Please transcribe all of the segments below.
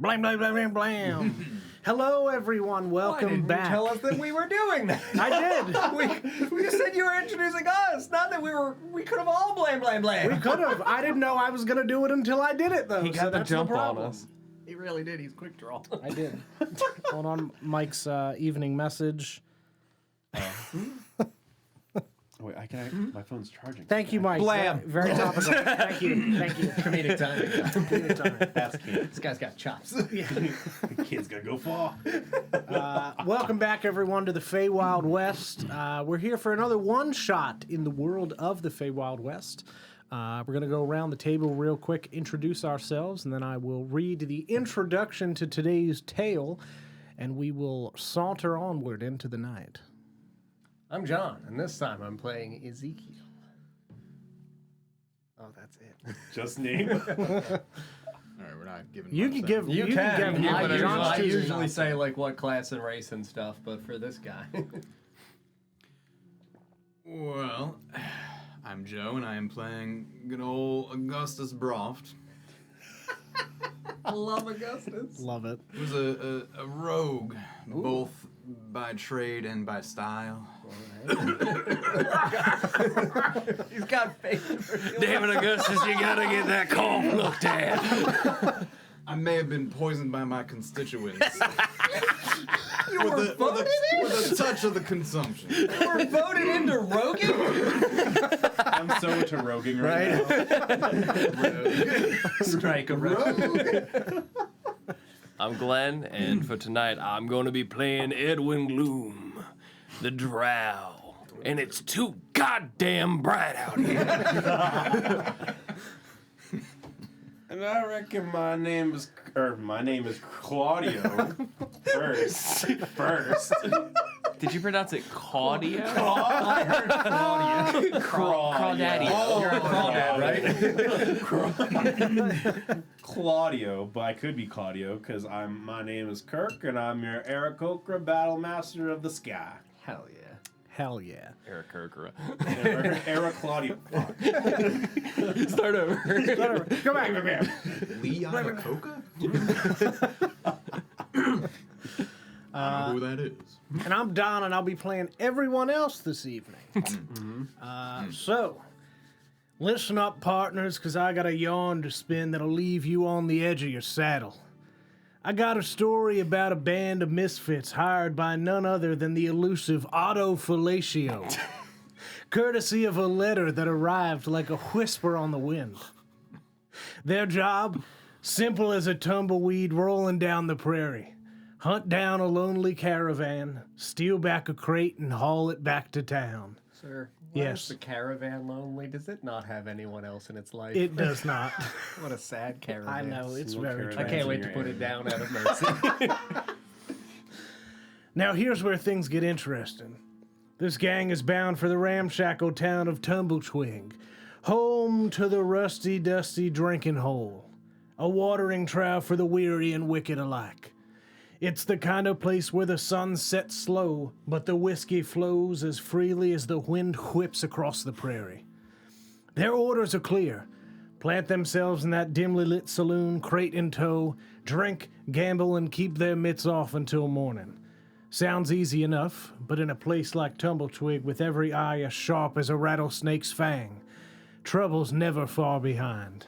Blam, blam, blam, blam, blam. Hello, everyone. Welcome back. Tell us that we were doing that. I did. We just said you were introducing us. Not that we could have all blam. We could have. I didn't know I was going to do it until I did it, though. He got the jump on us. He really did. He's quick draw. I did. Hold on. Mike's evening message. Wait, my phone's charging. Thank you, Mike. Blam. Very topical. Thank you. Comedic timing. Comedic timing. That's kid. This guy's got chops. The kid's gonna go far. Welcome back, everyone, to the Fey Wild West. We're here for another one-shot in the world of the Fey Wild West. We're going to go around the table real quick, introduce ourselves, and then I will read the introduction to today's tale, and we will saunter onward into the night. I'm John, and this time I'm playing Ezekiel. Oh, that's it. Just name. All right, we're not giving. You much can then. give. You can give. I John's usually say like what class and race and stuff, but for this guy. Well, I'm Joe, and I am playing good old Augustus Broft. I love Augustus. Love it. He was a rogue, both by trade and by style. He's got faith. Damn it, Augustus, you gotta get that cough looked at. I may have been poisoned by my constituents. You were voted in? With a touch of the consumption. You were voted into Rogan? I'm so into roguing right now. Strike a rogue. I'm Glenn, and for tonight, I'm going to be playing Edwin Gloom, the Drow. And it's too goddamn bright out here. And I reckon my name is Claudio. First. Did you pronounce it Claudio? I heard Claudia. Crawdaddy. Oh, you're a crawdad, right? Claudio, but I could be Claudio because my name is Kirk and I'm your Aarakocra Battle Master of the Sky. Hell yeah. Hell yeah. Eric Kirkra. Era Claudio. Start over. Go back. Leon Coca? I don't know who that is. And I'm Don, and I'll be playing everyone else this evening. So, listen up, partners, because I got a yarn to spin that'll leave you on the edge of your saddle. I got a story about a band of misfits hired by none other than the elusive Otto Felatio, courtesy of a letter that arrived like a whisper on the wind. Their job, simple as a tumbleweed rolling down the prairie. Hunt down a lonely caravan, steal back a crate, and haul it back to town. Sir, why Yes. is the caravan lonely? Does it not have anyone else in its life? It does not. What a sad caravan. I know, it's Little very caravan. I tragic. can't wait to put it down out of mercy. Now here's where things get interesting. This gang is bound for the ramshackle town of Tumbletwig, home to the rusty, dusty drinking hole, a watering trough for the weary and wicked alike. It's the kind of place where the sun sets slow, but the whiskey flows as freely as the wind whips across the prairie. Their orders are clear. Plant themselves in that dimly lit saloon, crate in tow, drink, gamble, and keep their mitts off until morning. Sounds easy enough, but in a place like Tumbletwig, with every eye as sharp as a rattlesnake's fang, trouble's never far behind.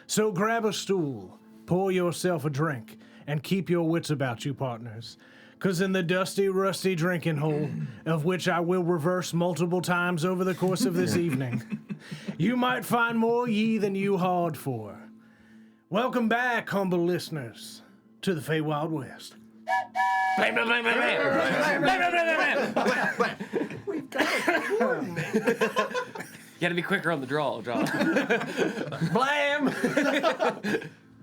So grab a stool, pour yourself a drink, and keep your wits about you, partners. 'Cause in the dusty, rusty drinking hole, of which I will reverse multiple times over the course of this evening, you might find more ye than you hard for. Welcome back, humble listeners, to the Fey Wild West. Blam, blam, blam, blam, blam. Blam, blam, blam, blam. We've got to coordinate. You gotta be quicker on the draw, John. Blam!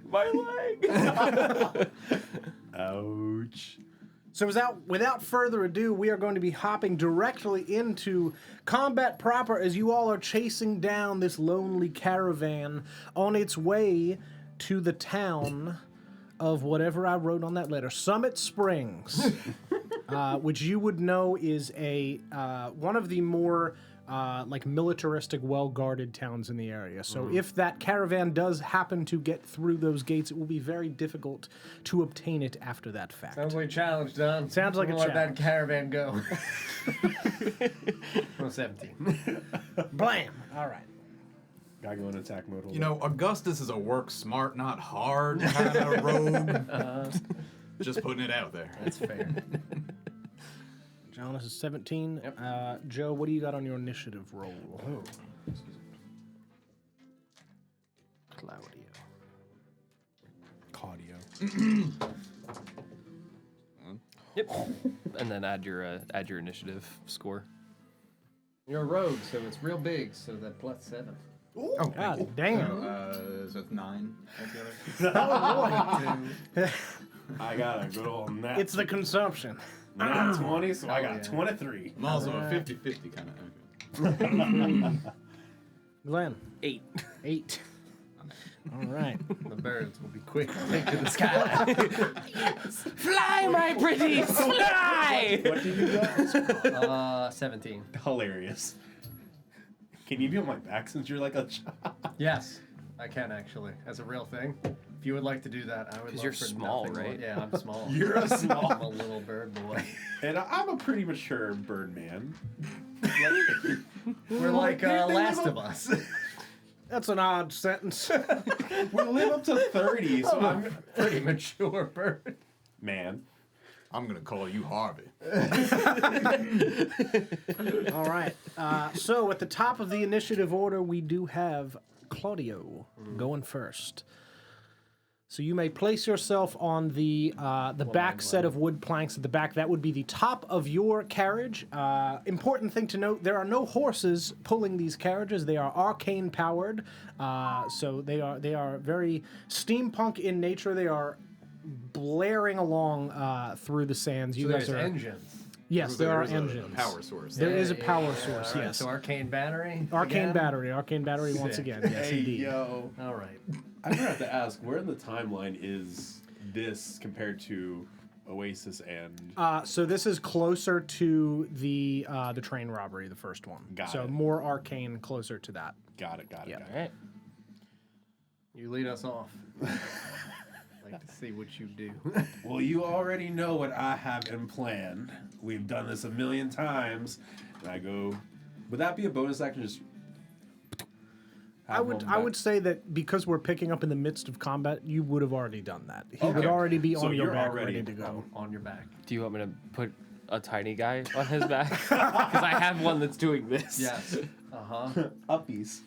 My leg. Ouch. So without further ado, we are going to be hopping directly into combat proper as you all are chasing down this lonely caravan on its way to the town of whatever I wrote on that letter, Summit Springs, which you would know is one of the more like militaristic, well-guarded towns in the area. So if that caravan does happen to get through those gates, it will be very difficult to obtain it after that fact. Sounds like a challenge, Don. Sounds like a Let that challenge. caravan go. Well, 17. Blam! All right. Gotta go in attack mode. You know, Augustus is a work smart, not hard kind of rogue. Just putting it out there. That's fair. Jonas is 17. Joe, what do you got on your initiative roll? Claudio. Yep. And then add your initiative score. You're a rogue, so it's real big, so that +7. Oh, God damn. So it's 9 altogether. I got a good old nat. It's the consumption. Nat 20, so I got 23. I'm also a 50-50 kind of. Glenn, 8. 8. All right. The birds will be quick to take to the sky. Fly, my pretties, fly! What did you go? 17. Hilarious. Can you be on my back since you're like a child? Yes, I can actually, as a real thing. If you would like to do that, I would. 'Cause love you're for small, nothing more. right? Yeah, I'm small. You're a small. I'm a little bird boy. And I'm a pretty mature bird man. We're like Last of Us. That's an odd sentence. We live up to 30, so I'm Pretty mature bird. man. I'm gonna call you Harvey. All right. So at the top of the initiative order, we do have Claudio going first. So you may place yourself on the back set of wood planks at the back. That would be the top of your carriage. Important thing to note: there are no horses pulling these carriages. They are arcane powered, so they are very steampunk in nature. They are blaring along through the sands. You So guys there's are engines. yes, there are There's engines. a power source. There is a Yeah, power yeah, source. all right, Yes, So arcane battery. arcane again? battery once Sick. again. Yes, Hey, indeed. yo. All right. I'm gonna have to ask, where in the timeline is this compared to Oasis and... So this is closer to the train robbery, the first one. Got so it. more arcane, closer to that. Got it, got it, Yeah. got All right. You lead us off. Like to see what you do. Well, you already know what I have in plan. We've done this a million times. And I go, would that be a bonus action? Just I would say that because we're picking up in the midst of combat, you would have already done that. He would Okay. already be So on your you're back, already ready to go. On your back. Do you want me to put a tiny guy on his back? Because I have one that's doing this. Yes. Uh-huh. uppies.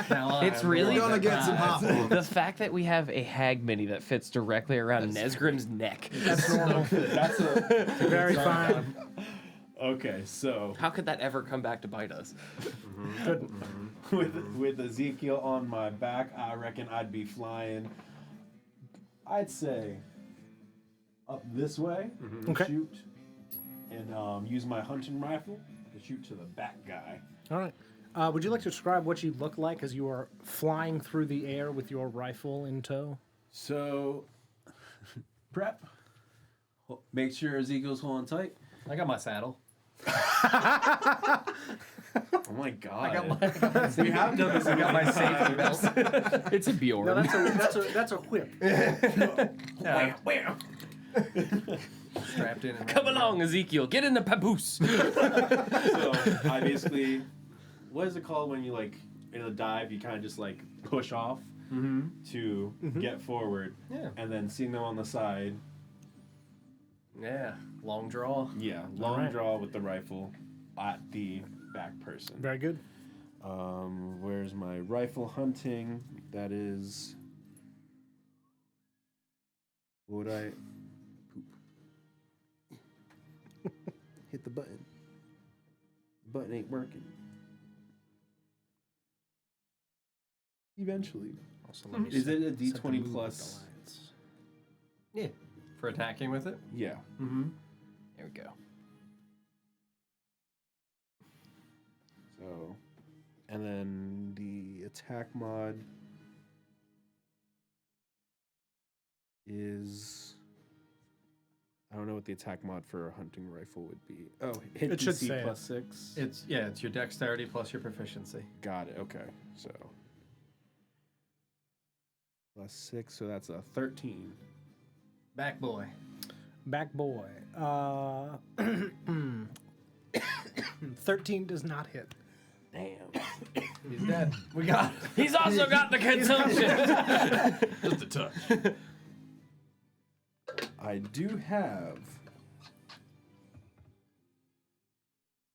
Now It's I'm really the one Gonna that get some dies. hot ones. The fact that we have a hag mini that fits directly around Nesgrim's neck. That's normal. That's a... Very fine. Okay, so How could that ever come back to bite us? with Ezekiel on my back, I reckon I'd be flying, I'd say, up this way, Okay. shoot, and use my hunting rifle to shoot to the back guy. All right. Would you like to describe what you look like as you are flying through the air with your rifle in tow? So, prep. Make sure Ezekiel's holding tight. I got my saddle. Oh my god. I got my We have done this. I got my safety belt. It's a Bjorn. No, that's a whip. Yeah, Wham. strapped in. And Come along, Ezekiel. Get in the papoose. So I basically, what is it called when you like in a dive? You kind of just like push off to get forward, Yeah. and then seeing them on the side. Yeah. Long draw. Yeah, long Alright. draw with the rifle at the back person. Very good. Where's my rifle hunting? That is. What would I poop? Hit the button. The button ain't working. Eventually. Also, let me Is set- it a set the D20 move plus? alliance. Yeah. For attacking with it. Yeah. Mm-hmm. There we go. So, and then the attack mod is I don't know what the attack mod for a hunting rifle would be. Oh, hit It should DC say it. +6. It's your dexterity plus your proficiency. Got it. Okay, so +6, so that's a 13. Back boy. Back boy. 13 does not hit. Damn. He's dead. We got it. He's also got the consumption. Just a touch. I do have.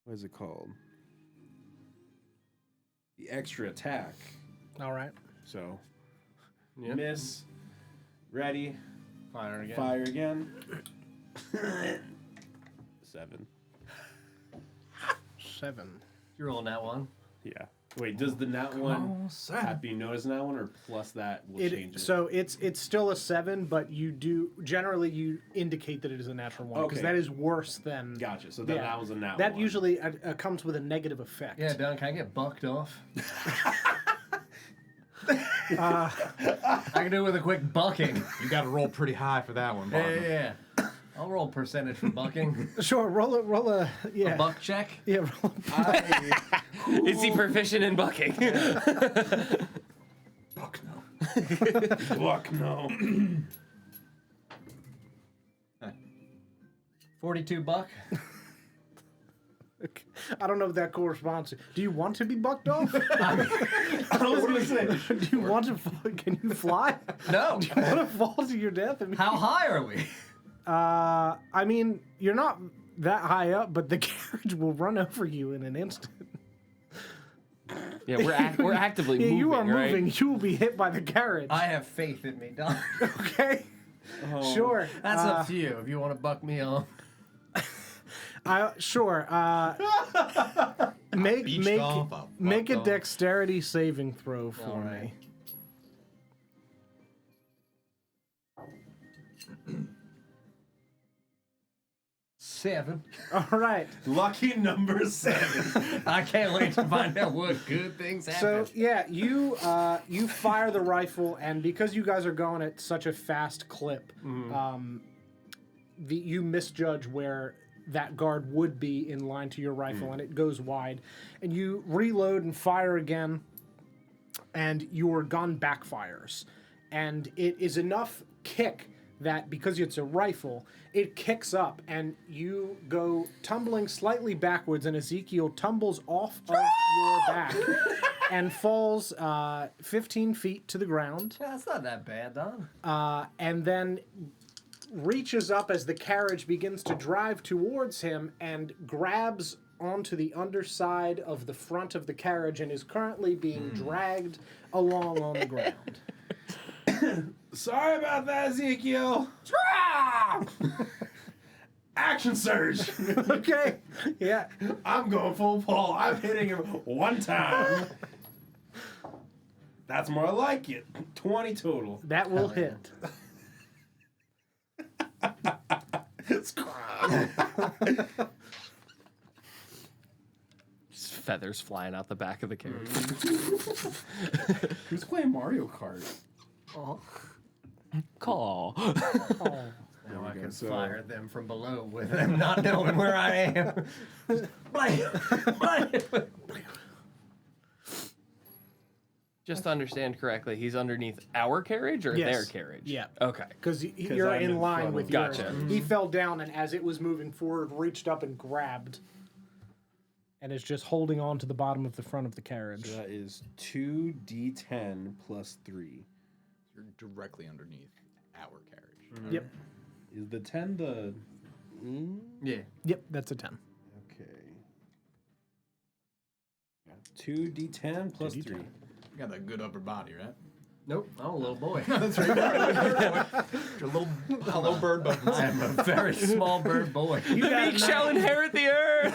What is it called? The extra attack. All right. So, Yep. miss, ready, Fire again. fire again. 7. 7. You rolling that one? Yeah. Wait, does the nat one have you notice that one, or plus that will change it? So it's still a 7, but you indicate that it is a natural 1 because Okay. that is worse than. Gotcha. So then that was a nat That one. usually comes with a negative effect. Yeah, Don, can I get bucked off? Uh, I can do it with a quick bucking. You got to roll pretty high for that one, Bob. Yeah. I'll roll percentage for bucking. Sure, roll a yeah. A buck check? Yeah, roll Is he proficient in bucking? Fuck no. Fuck no. 42 buck. I don't know if that corresponds to. Do you want to be bucked off? I was gonna say. Do you want to? Can you fly? No. Do you want to fall to your death? I mean, How high are we? I mean, you're not that high up, but the carriage will run over you in an instant. Yeah, we're actively Yeah, moving, you are right? moving. You will be hit by the carriage. I have faith in me, Don. Okay. Oh. Sure. That's up to you if you want to buck me off. Sure. Make Beached off, I'll make a buck off. dexterity saving throw for All right. me. Seven. All right. Lucky number 7. I can't wait to find out what good things happen. So yeah, you fire the rifle, and because you guys are going at such a fast clip, you misjudge where that guard would be in line to your rifle, and it goes wide, and you reload and fire again, and your gun backfires, and it is enough kick that because it's a rifle, it kicks up, and you go tumbling slightly backwards, and Ezekiel tumbles off of your back and falls 15 feet to the ground, That's not that bad, Don. and then reaches up as the carriage begins to drive towards him and grabs onto the underside of the front of the carriage and is currently being dragged along on the ground. Sorry about that, Ezekiel. Action surge. Okay, yeah. I'm going full Paul. I'm hitting him one time. That's more like it. 20 total. That will hit. Just feathers flying out the back of the carriage. Who's playing Mario Kart? Call. Oh. Now I go. can So- fire them from below with them not knowing where I am. Blam! Blam! Just to understand correctly, he's underneath our carriage or Yes. their carriage? Yeah. Okay. Because you're I'm in in line front with of yours. Gotcha. He fell down, and as it was moving forward, reached up and grabbed, and is just holding on to the bottom of the front of the carriage. So that is 2d10 plus 3. You're directly underneath our carriage. Yep. Is the 10 the... Yeah. Yep, that's a 10. Okay. Yeah. 2d10 plus 3. You got that good upper body, right? Nope. I'm a little boy. That's right. You're a little bird bug. I am a very small bird boy. The meek shall inherit the earth!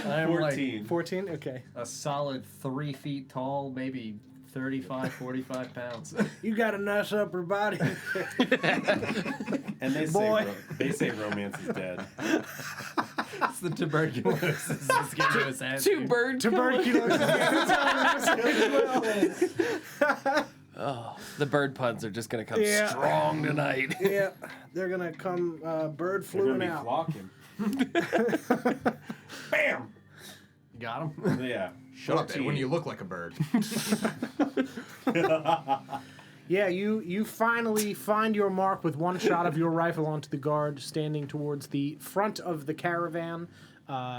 I am like 14. 14? Okay. a solid 3 feet tall, maybe 35, 45 pounds. You got a nice upper body. And they Boy. say romance is dead. It's the tuberculosis that's getting to his head. Two bird Tuberculosis. Oh, the bird puns are just gonna come Yeah. strong tonight. Yeah, they're gonna come bird fluing out. Flocking. Bam! You got him? Yeah. Shut up, Edwin. You look like a bird. Yeah, you finally find your mark with one shot of your rifle onto the guard standing towards the front of the caravan,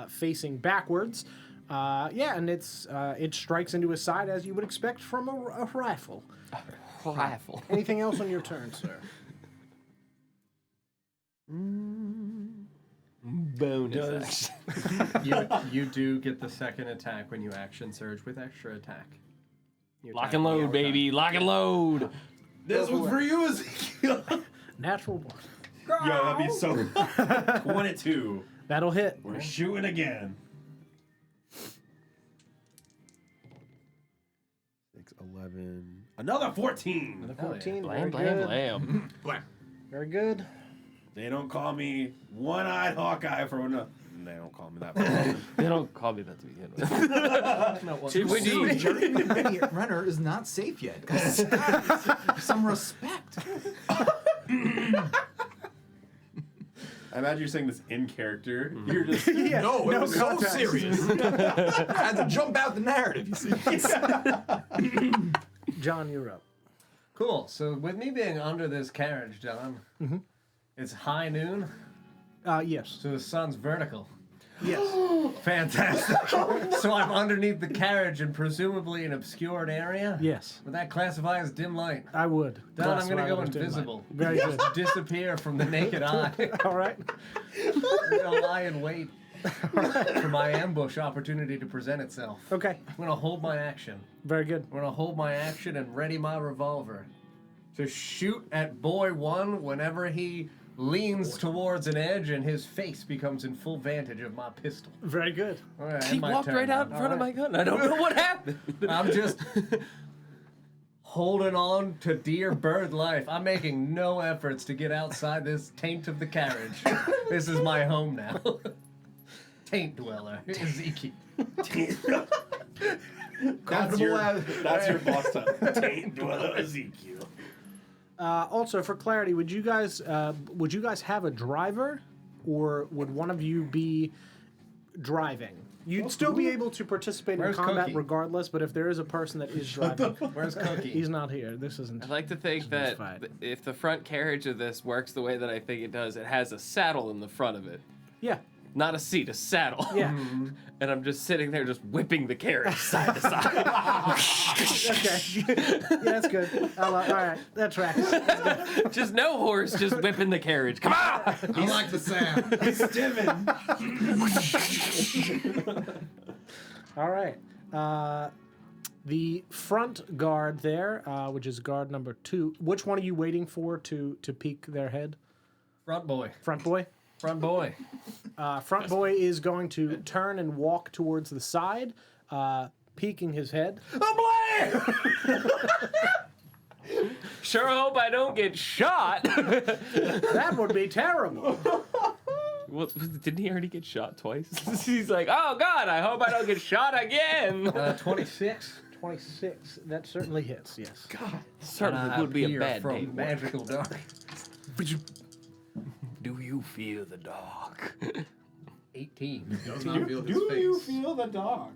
facing backwards. Yeah, and it strikes into his side as you would expect from a rifle. Rifle. Anything else on your turn, sir? Bonus. You do get the second attack when you action surge with extra attack. You Lock attack and one load, more baby. Lock and load. This one's for you, Ezekiel. Natural one. Yo, that'd be so. 22. That'll hit. We're shooting again. 6, 11. Another 14. 14. Blam, Very blam, good. blam. Blam. Very good. They don't call me One-Eyed Hawkeye for no. They don't call me that. For They don't call me that to begin with. No, well, Should we Soon, do- Jeremy Renner is not safe yet. Guys, some respect. I imagine you're saying this in character. You're just. Yeah, No, it was context. so serious. I had to jump out the narrative, you see. John, you're up. Cool. So with me being under this carriage, John, it's high noon, Yes. so the sun's vertical. Yes. Fantastic. So I'm underneath the carriage in presumably an obscured area? Yes. Would that classify as dim light? I would. Don, That's I'm going what to I go would have done, invisible. Mike. Very good. Disappear from the naked eye. All right. I'm going to lie in wait for my ambush opportunity to present itself. Okay. I'm going to hold my action. Very good. I'm going to hold my action and ready my revolver to shoot at boy one whenever he leans towards an edge and his face becomes in full vantage of my pistol. Very good. All right, He my walked turn right now. out in front of All my gun. I don't know what happened. right. I'm just holding on to dear bird life. I'm making no efforts to get outside this taint of the carriage. This is my home now. Taint dweller, Ezekiel. That's your boss title. Taint Dweller Ezekiel. Also, for clarity, would you guys have a driver, or would one of you be driving? You'd still be able to participate Where's in combat Cookie? regardless, but if there is a person that is driving, Where's Cookie? he's not here. This isn't. I like to think that fight. if the front carriage of this works the way that I think it does, it has a saddle in the front of it. Yeah. Not a seat, a saddle. Yeah. And I'm just sitting there just whipping the carriage side to side. Okay. Yeah, that's good. All right. That tracks. Just no horse, just whipping the carriage. Come on! I like the sound. All right. The front guard there, which is guard number 2. Which one are you waiting for to peek their head? Front boy. Front boy. Front boy. Front boy is going to turn and walk towards the side, peeking his head. Sure hope I don't get shot. That would be terrible. Well, didn't he already get shot twice? He's like, oh God, I hope I don't get shot again. 26. 26. That certainly hits. Yes. Certainly would be a Appear bad from day. magical dark. Do you feel the dark? 18. Does not feel his Do face. you feel the dog?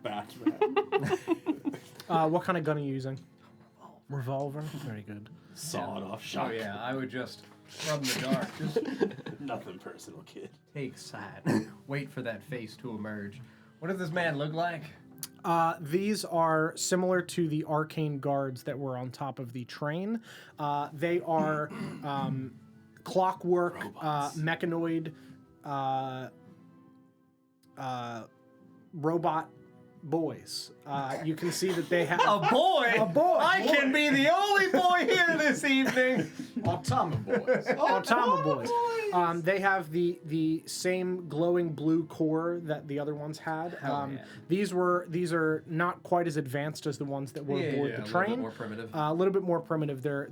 Batman. What kind of gun are you using? Revolver. Very good. Sawed off Oh shot. yeah, I would just from the dark, just Nothing personal, kid. take side. Wait for that face to emerge. What does this man look like? These are similar to the arcane guards that were on top of the train. They are clockwork, mechanoid, robot boys. You can see that they have A boy? A boy. I can be the only boy here this evening. Automa boys. Automa boys. They have the same glowing blue core that the other ones had. Yeah. These are not quite as advanced as the ones that were aboard the a train. little bit more primitive. A little bit more primitive. They're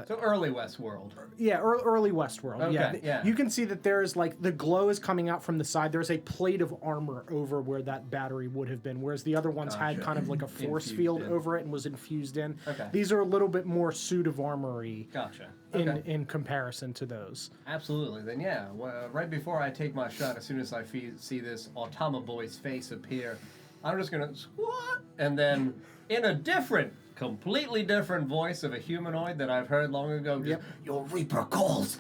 So early Westworld. early Westworld. Okay, yeah. You can see that there's like the glow is coming out from the side. There's a plate of armor over where that battery would have been, whereas the other ones had kind of like a force Infused field in. over it and was infused in. Okay. These are a little bit more suit of armory Gotcha. Okay. in comparison to those. Absolutely. Then yeah, right before I take my shot, as soon as I see this Automa boy's face appear, I'm just gonna what? And then in a completely different voice of a humanoid that I've heard long ago. Just, Your Reaper calls.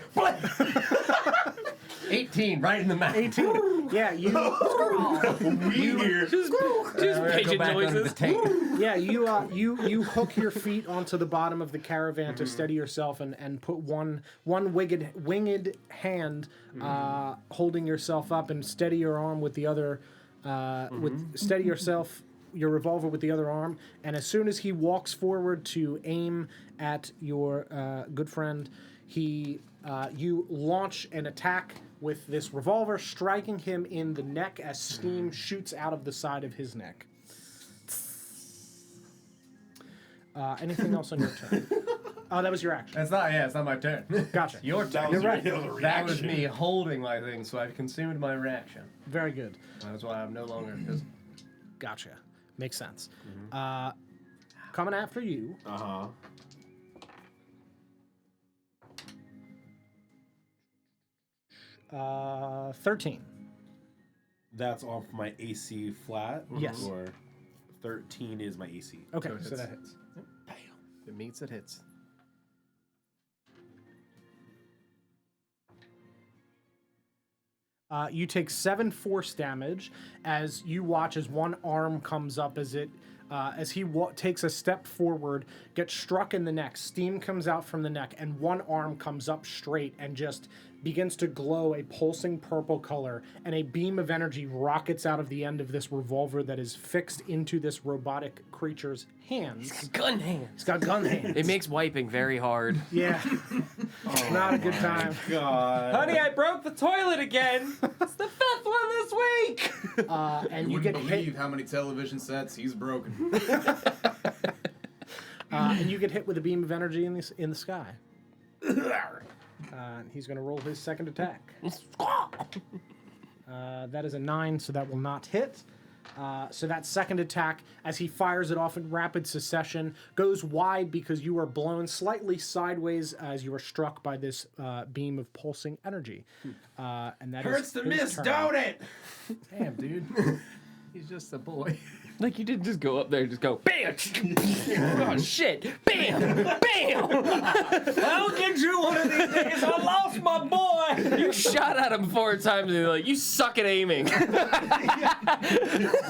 18, right in the mouth. 18. Yeah, you. Just pigeon noises. Yeah, you hook your feet onto the bottom of the caravan to steady yourself and put one winged hand holding yourself up and steady your arm with the other. Steady yourself. Your revolver with the other arm, and as soon as he walks forward to aim at your good friend, you launch an attack with this revolver, striking him in the neck as steam shoots out of the side of his neck. Anything else on your turn? Oh, that was your action. It's not my turn. Gotcha. Your turn. You're right. That was me holding my thing, so I've consumed my reaction. Very good. That's why I'm no longer. Gotcha. Makes sense. Coming after you. 13. That's off my AC flat? Yes. Or 13 is my AC. Okay, So so it that hits. hits. If it meets, it hits. You take 7 force damage as you watch as one arm comes up as he takes a step forward, gets struck in the neck. Steam comes out from the neck, and one arm comes up straight and just begins to glow a pulsing purple color, and a beam of energy rockets out of the end of this revolver that is fixed into this robotic creature's hands. Gun hands. It's got gun hands. It makes wiping very hard. Yeah. It's not a good time. God. Honey, I broke the toilet again. It's the 5th one this week. And You you get wouldn't hit. believe how many television sets he's broken. And you get hit with a beam of energy in the sky. He's going to roll his second attack. That is a 9, so that will not hit. So that second attack, as he fires it off in rapid succession, goes wide because you are blown slightly sideways as you are struck by this beam of pulsing energy. And that Hurts is to his miss, turn. don't it? Damn, dude. He's just a boy. Like you didn't just go up there and just go BAM! Oh shit! BAM! BAM! I'll get you one of these days. I lost my boy. You shot at him 4 times and you're like, you suck at aiming.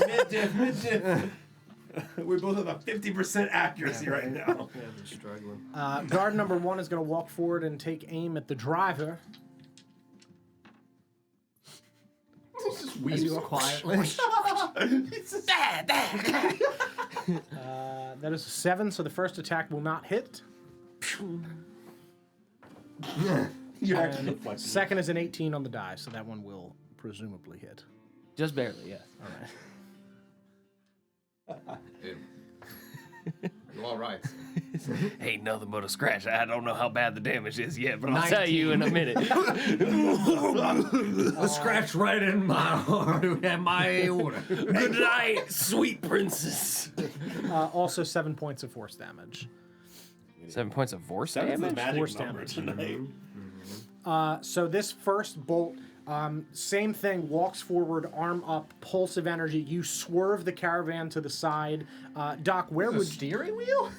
Mid-diff. We both have a 50% accuracy right now. Yeah, I'm struggling. Guard number 1 is going to walk forward and take aim at the driver. Just weeps quietly. That is a 7, so the first attack will not hit. You're actually And fucking. second is an 18 on the die, so that one will presumably hit. Just barely, yes. You all right? Ain't nothing but a scratch. I don't know how bad the damage is yet, but I'll tell you in a minute. A scratch right in my heart and my aorta. Good night, sweet princess. Also 7 points of force damage. 7 points of force That's the damage? magic Force number damage. tonight. So this first bolt, same thing, walks forward, arm up, pulse of energy. You swerve the caravan to the side. Doc, where would Steering wheel?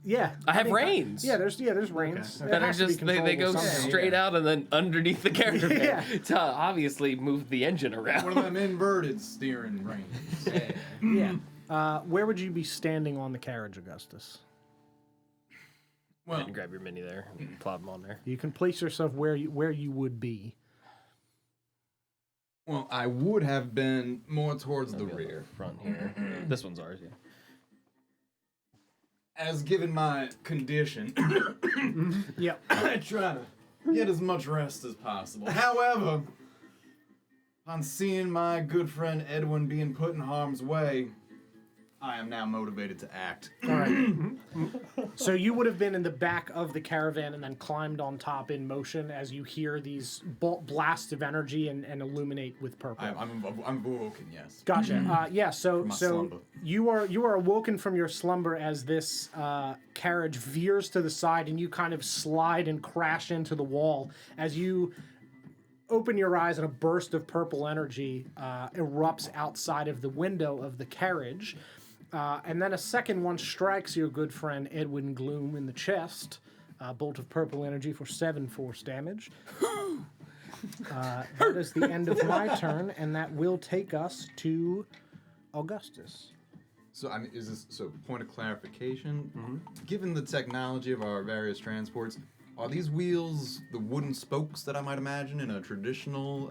Yeah, I have think reins. Yeah, there's reins. It That are has to be just they go controllable somehow. straight out and then underneath the caravan Yeah. to obviously move the engine One around. of them inverted steering reins. Yeah. Where would you be standing on the carriage, Augustus? Well, And grab your mini there and plop them on there. You can place yourself where you would be. well, I would have been more towards the rear. Front here. This one's ours, yeah. As given my condition, Yep. I try to get as much rest as possible. However, upon seeing my good friend Edwin being put in harm's way, I am now motivated to act. All right. So you would have been in the back of the caravan and then climbed on top in motion as you hear these blasts of energy and illuminate with purple. I'm awoken, yes. Gotcha. Yeah. So my so slumber. you are awoken from your slumber as this carriage veers to the side and you kind of slide and crash into the wall as you open your eyes and a burst of purple energy erupts outside of the window of the carriage. And then a second one strikes your good friend Edwin Gloom in the chest. Bolt of purple energy for 7 force damage. That is the end of my turn, and that will take us to Augustus. So I mean, is this so? Point of clarification: given the technology of our various transports, are these wheels the wooden spokes that I might imagine in a traditional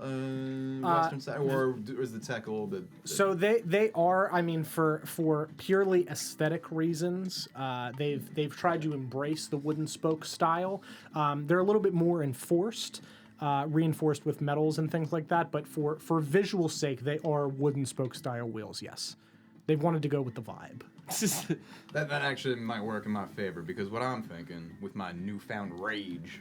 Western style, or is the tech a little bit? So they are. I mean, for purely aesthetic reasons, they've tried to embrace the wooden spoke style. They're a little bit more enforced. Reinforced with metals and things like that, but for visual sake, they are wooden spoke style wheels. Yes, they've wanted to go with the vibe. That actually might work in my favor because what I'm thinking with my newfound rage.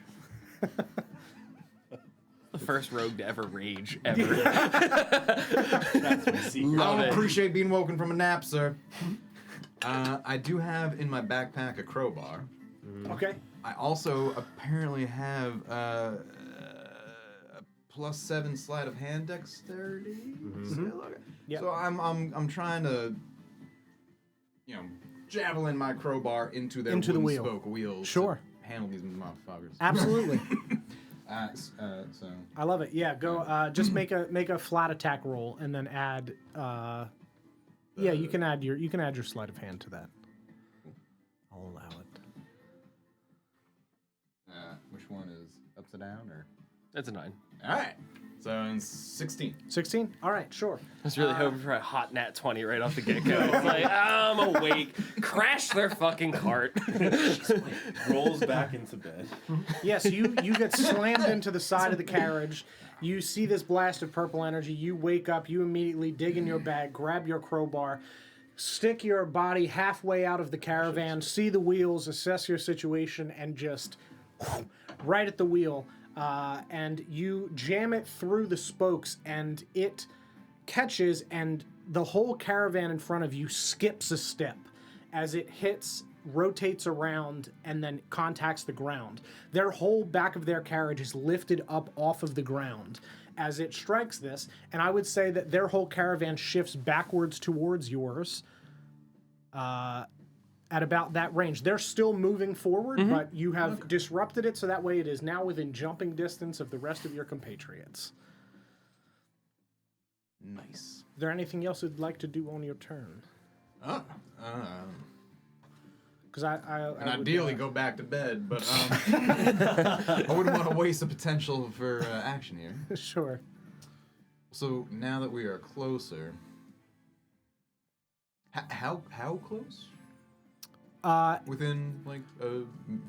The first rogue to ever rage ever. That's my secret. Love I don't it. appreciate being woken from a nap, sir. I do have in my backpack a crowbar. Okay. I also apparently have a +7 sleight of hand dexterity. Yep. So I'm trying to, javelin my crowbar into their Into the wooden wheel. spoke wheels. Sure. To handle these motherfuckers. Absolutely. So I love it. Yeah, go. Just make a flat attack roll and then add. Yeah, you can add your sleight of hand to that. I'll allow it. which one is upside down or? That's a 9. All right. So it's 16. 16. All right, sure. I was really hoping for a hot nat 20 right off the get-go. It's like, I'm awake. Crash their fucking cart. Rolls back into bed. Yes, you get slammed into the side of the carriage. You see this blast of purple energy. You wake up. You immediately dig in your bag, grab your crowbar, stick your body halfway out of the caravan, see the wheels, assess your situation, and just right at the wheel. And you jam it through the spokes, and it catches, and the whole caravan in front of you skips a step as it hits, rotates around, and then contacts the ground. Their whole back of their carriage is lifted up off of the ground as it strikes this, and I would say that their whole caravan shifts backwards towards yours at about that range. They're still moving forward, but you have disrupted it, so that way it is now within jumping distance of the rest of your compatriots. Nice. Is there anything else you'd like to do on your turn? Because And ideally go back to bed, but I wouldn't want to waste the potential for action here. Sure. So now that we are closer, how close? Within like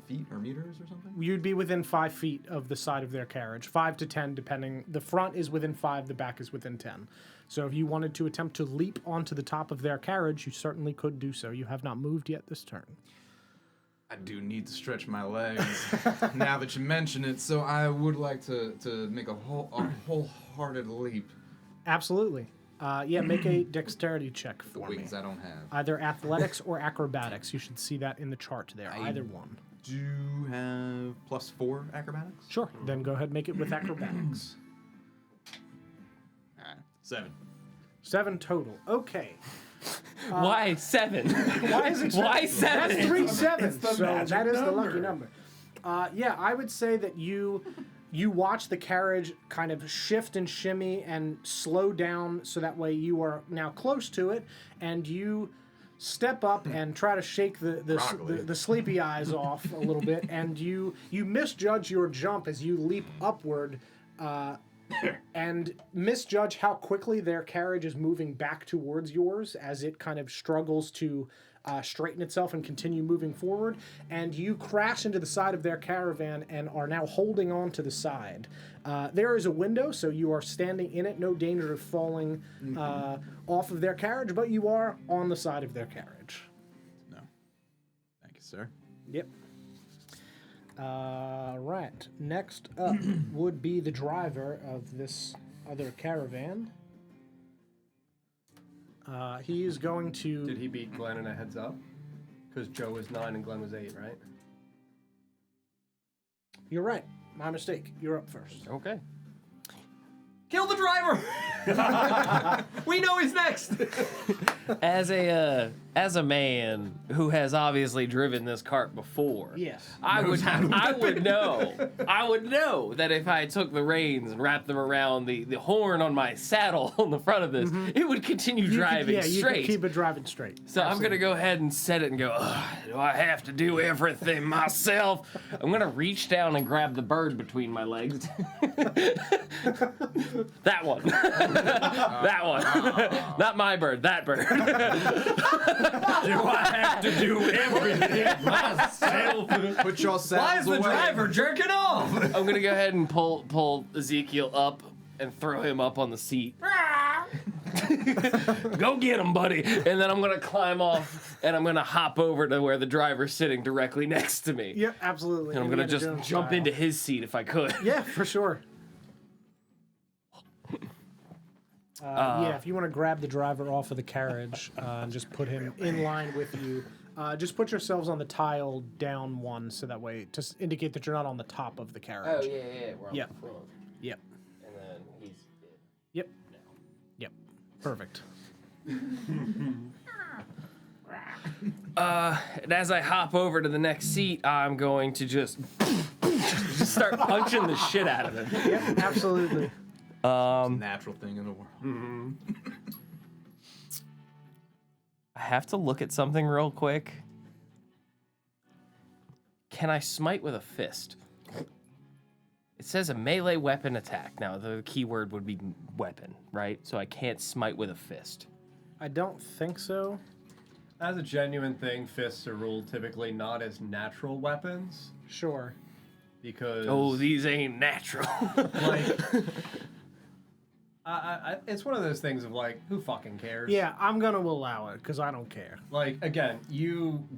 feet or meters or something? You'd be within 5 feet of the side of their carriage, 5 to 10, depending. The front is within 5, the back is within 10. So if you wanted to attempt to leap onto the top of their carriage, you certainly could do so. You have not moved yet this turn. I do need to stretch my legs now that you mention it, so I would like to make a wholehearted leap. Absolutely. Yeah, make a dexterity check The for me. wings I don't have. Either athletics or acrobatics. You should see that in the chart there. Either one. Do have +4 acrobatics? Sure. Then go ahead and make it with acrobatics. 7. 7 total. Okay. Why 7? Why is it? Why 7? That's 3 sevens. the So magic that is the number. lucky number. Yeah, I would say that you watch the carriage kind of shift and shimmy and slow down, so that way you are now close to it, and you step up and try to shake the sleepy eyes off a little bit, and you misjudge your jump as you leap upward. And misjudge how quickly their carriage is moving back towards yours as it kind of struggles to straighten itself and continue moving forward. And you crash into the side of their caravan and are now holding on to the side. There is a window, so you are standing in it. No danger of falling off of their carriage, but you are on the side of their carriage. No. Thank you, sir. Yep. Right. Next up would be the driver of this other caravan. He is going to... Did he beat Glenn in a heads up? Because Joe was 9 and Glenn was 8, right? You're right. My mistake. You're up first. Okay. Kill the driver! We know he's next! As a man who has obviously driven this cart before, Yes. I would know that if I took the reins and wrapped them around the horn on my saddle on the front of this, it would continue driving you straight. could keep it driving straight. So I'm gonna go ahead and set it and go, "Ugh, do I have to do everything myself? I'm gonna reach down and grab the bird between my legs. That one. That one. Not my bird, that bird. Do I have to do everything myself? Put your Why is saddles the away. driver jerking off? I'm gonna go ahead and pull Ezekiel up and throw him up on the seat. Go get him, buddy. And then I'm gonna climb off and I'm gonna hop over to where the driver's sitting directly next to me. Yeah, absolutely. And I'm gonna Indiana just Jones jump style. into his seat if I could. Yeah, for sure. Yeah, if you want to grab the driver off of the carriage and just put him in line with you, just put yourselves on the tile down one, so that way to indicate that you're not on the top of the carriage. yeah. We're on Yep. the front. Yep. And then he's Yep. Yep. Perfect. And as I hop over to the next seat, I'm going to just start punching the shit out of him. Yep, absolutely. Natural thing in the world. I have to look at something real quick. Can I smite with a fist? It says a melee weapon attack. Now, the keyword would be weapon, right? So I can't smite with a fist. I don't think so. As a genuine thing, fists are ruled typically not as natural weapons Sure. because Oh, these ain't natural. like it's one of those things of like, who fucking cares? Yeah, I'm gonna allow it because I don't care. Like again,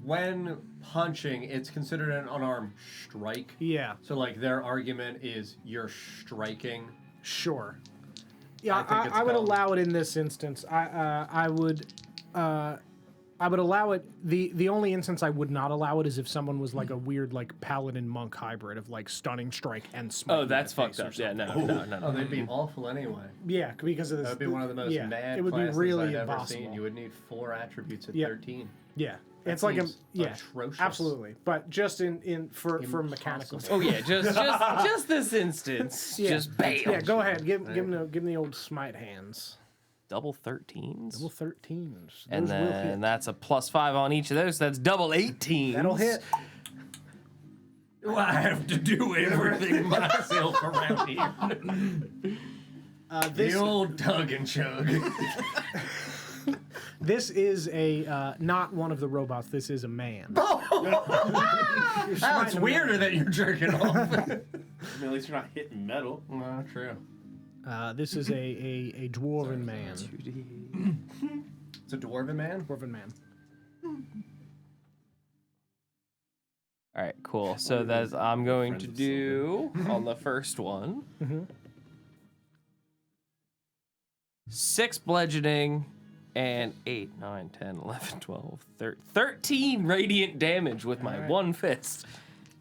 when punching, it's considered an unarmed strike. Yeah, So like their argument is you're striking. sure. Yeah, I think it's I would valid. allow it in this instance. I would allow it. The only instance I would not allow it is if someone was like a weird like paladin monk hybrid of like stunning strike and smite. Oh, in that's the face fucked or up. Yeah, something. no. Oh, they'd be awful anyway. Yeah, because of this. That would be one of the most yeah, mad it would be classes really I've ever impossible. seen. You would need 4 attributes at Yep. 13. Yeah, That it's like a seems yeah, atrocious. absolutely. But just in for mechanical. Oh yeah, just this instance. Yeah. Just bam. Yeah, go ahead. Give him the old smite hands. Double 13s. Double 13s. And Those will then hit. that's a +5 on each of those. So that's double 18s. That'll hit. Do I have to do everything myself around here? This The old tug and chug. this is a not one of the robots. This is a man. That's weirder that you're jerking off. I mean, at least you're not hitting metal. No, true. This is a dwarven man. It's a dwarven man? Dwarven man. All right, cool. So that's I'm going to do on the first one. 6 bludgeoning and 8, 9, 10, 11, 12, 13 radiant damage with my one fist.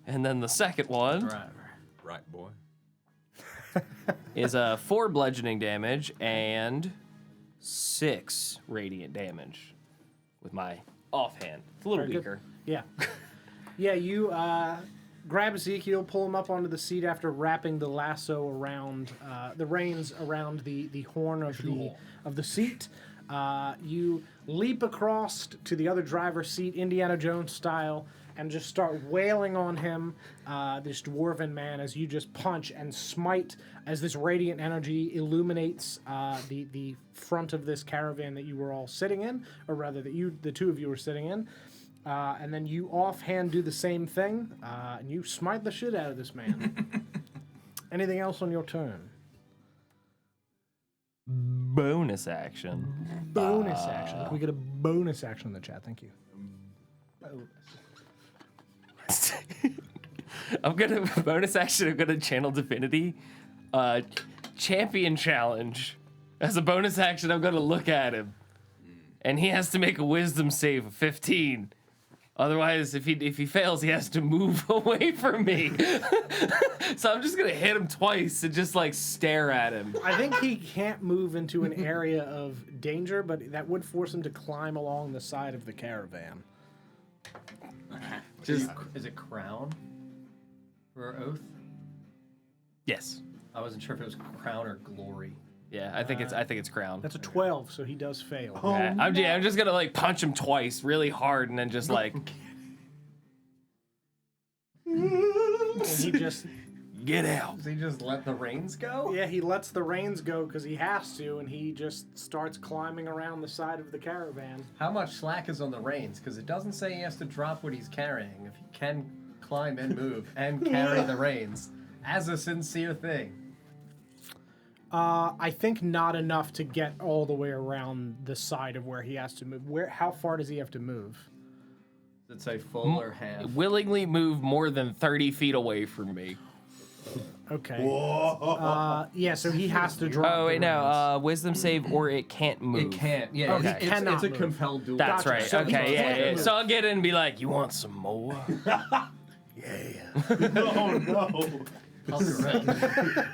And then the second one Driver. Right, boy. is 4 bludgeoning damage and 6 radiant damage with my offhand. It's a little Very good. weaker. Yeah. Yeah, you grab Ezekiel, pull him up onto the seat after wrapping the lasso around the reins around the horn of the seat. You leap across to the other driver's seat, Indiana Jones style, and just start wailing on him, this dwarven man, as you just punch and smite as this radiant energy illuminates the front of this caravan that you were all sitting in, or rather that the two of you were sitting in. And then you offhand do the same thing, and you smite the shit out of this man. Anything else on your turn? Bonus action. Bonus action. Can we get a bonus action in the chat? Thank you. Bonus action. I'm gonna channel divinity. Champion challenge. As a bonus action, I'm gonna look at him, and he has to make a wisdom save of 15. Otherwise, if he fails, he has to move away from me. So I'm just gonna hit him twice and just like stare at him. I think he can't move into an area of danger, but that would force him to climb along the side of the caravan. Is it crown or oath? Yes. I wasn't sure if it was crown or glory. Yeah, I think it's crown. That's a 12, so he does fail. Yeah, I'm just gonna like punch him twice really hard and then just like And he just, get out. Does he just let the reins go? yeah, he lets the reins go because he has to, and he just starts climbing around the side of the caravan. How much slack is on the reins? Because it doesn't say he has to drop what he's carrying. If he can climb and move and carry the reins as a sincere thing. I think not enough to get all the way around the side of where he has to move. How far does he have to move? Does it say full or half? Willingly move more than 30 feet away from me. Okay. Yeah, so he has to drop. Oh wait, the reins. no. Wisdom save or it can't move. It can't. Yeah, Okay. it's a Move. compelled duel. That's Gotcha. right. So he Okay, can't yeah. move. So I'll get in and be like, "You want some more?" I'll be right.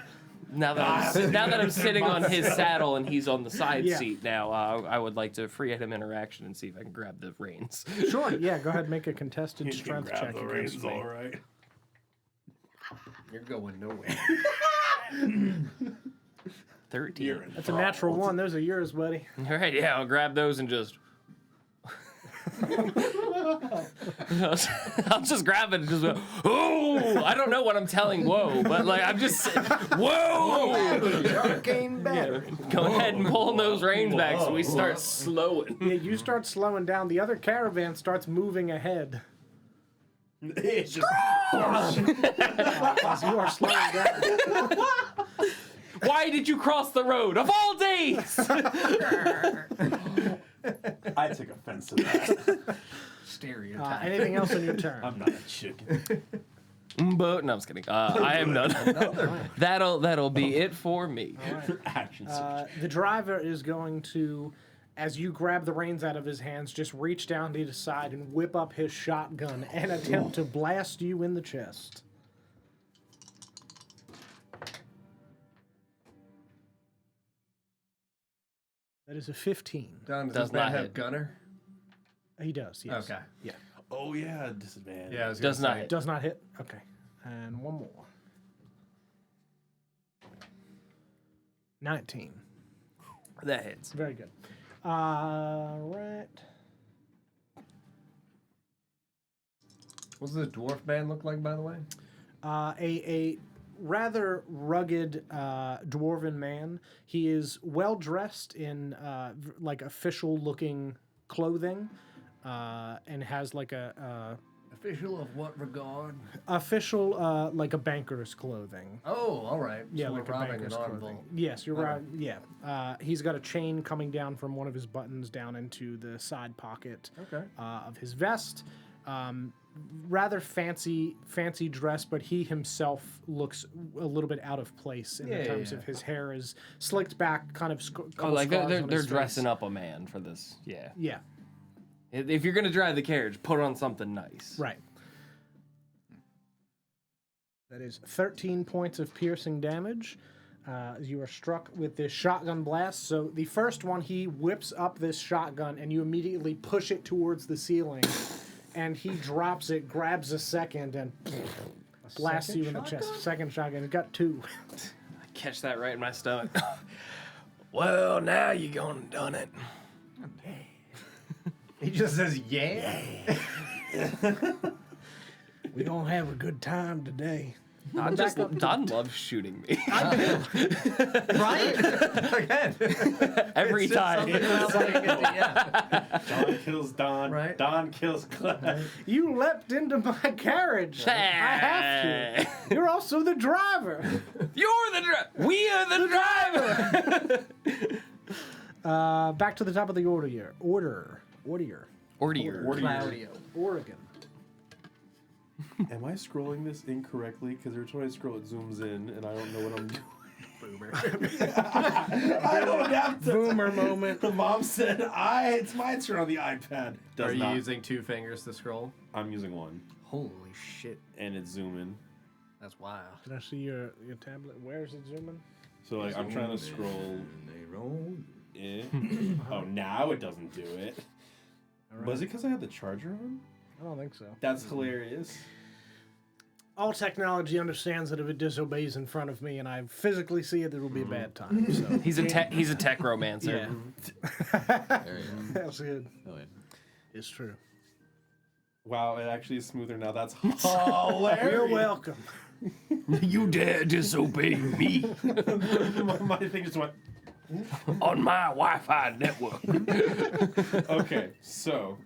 Now that I'm sitting on his saddle and he's on the side Yeah. seat now, I would like to free him interaction and see if I can grab the reins. Sure, yeah, go ahead and make a contested strength check against me. right. You're going nowhere. 13. That's a natural one. Those are yours, buddy. All right, yeah, I'll grab those and just. I'll just grab it and just go, oh! I don't know what I'm telling Whoa, but like I'm just, whoa! Arcane battery. Go ahead and pull those reins back so we start slowing. Yeah, you start slowing down. The other caravan starts moving ahead. It's just As you are slowing down. Why did you cross the road of all days? I take offense to that. Stereotype. Anything else on your turn? I'm not a chicken. But no, I'm just kidding. I am done. That'll be it for me. Action. The driver is going to, as you grab the reins out of his hands, just reach down to the side and whip up his shotgun and attempt to blast you in the chest. That is a 15. Does Does that not have hit. gunner? He does, yes. Okay. Yeah. Oh yeah, disadvantage. Yeah, I was Does gonna not say. hit. Does not hit? Okay. And one more. 19. That hits. Very good. Right. What does the dwarf man look like, by the way? A rather rugged dwarven man. He is well dressed in like official looking clothing, and has like a Official of what regard? official like a banker's clothing. Oh, all right. Yeah, so like we're a robbing banker's an arm clothing. vault. Yes, you're Okay. right. Yeah, he's got a chain coming down from one of his buttons down into the side pocket Okay. of his vest. Rather fancy dress, but he himself looks a little bit out of place in Yeah, terms yeah. of his hair is slicked back, kind of. Oh, like they're dressing up a man for this. Yeah. Yeah, If you're gonna drive the carriage, put on something nice. right. That is 13 points of piercing damage. As you are struck with this shotgun blast. So the first one, he whips up this shotgun, and you immediately push it towards the ceiling. And he drops it, grabs a second, and blasts second you in the chest. shotgun? Second shotgun. It got 2. I catch that right in my stomach. Well, now you gonna done it. He just says, yeah. We're gonna have a good time today. Don loves shooting me Right? Again. every It's just time. something about playing a DM. John kills Don. Right. Don kills Glenn. You leapt into my carriage. I have to. You're also the driver. You're the driver. We are the driver. Back to the top of the order here. Order. Order. Claudio. Oregon. Am I scrolling this incorrectly? Because every time I scroll, it zooms in, and I don't know what I'm doing. Boomer. I don't have to. Boomer moment. The mom said, it's my turn on the iPad. Does Are you not. using 2 fingers to scroll? I'm using one, Holy shit. and it's zooming. That's wild. Can I see your tablet? Where's it zooming? So like I'm trying to scroll. Oh, now it doesn't do it. Was it because I had the charger on? I don't think so. That's hilarious. All technology understands that if it disobeys in front of me and I physically see it, it'll be a bad time. So He's a tech romancer. There you go. that's good. Oh, yeah. It's true. Wow, it actually is smoother now. That's hilarious. You're welcome. You dare disobey me My thing just went. on my Wi-Fi network. Okay, so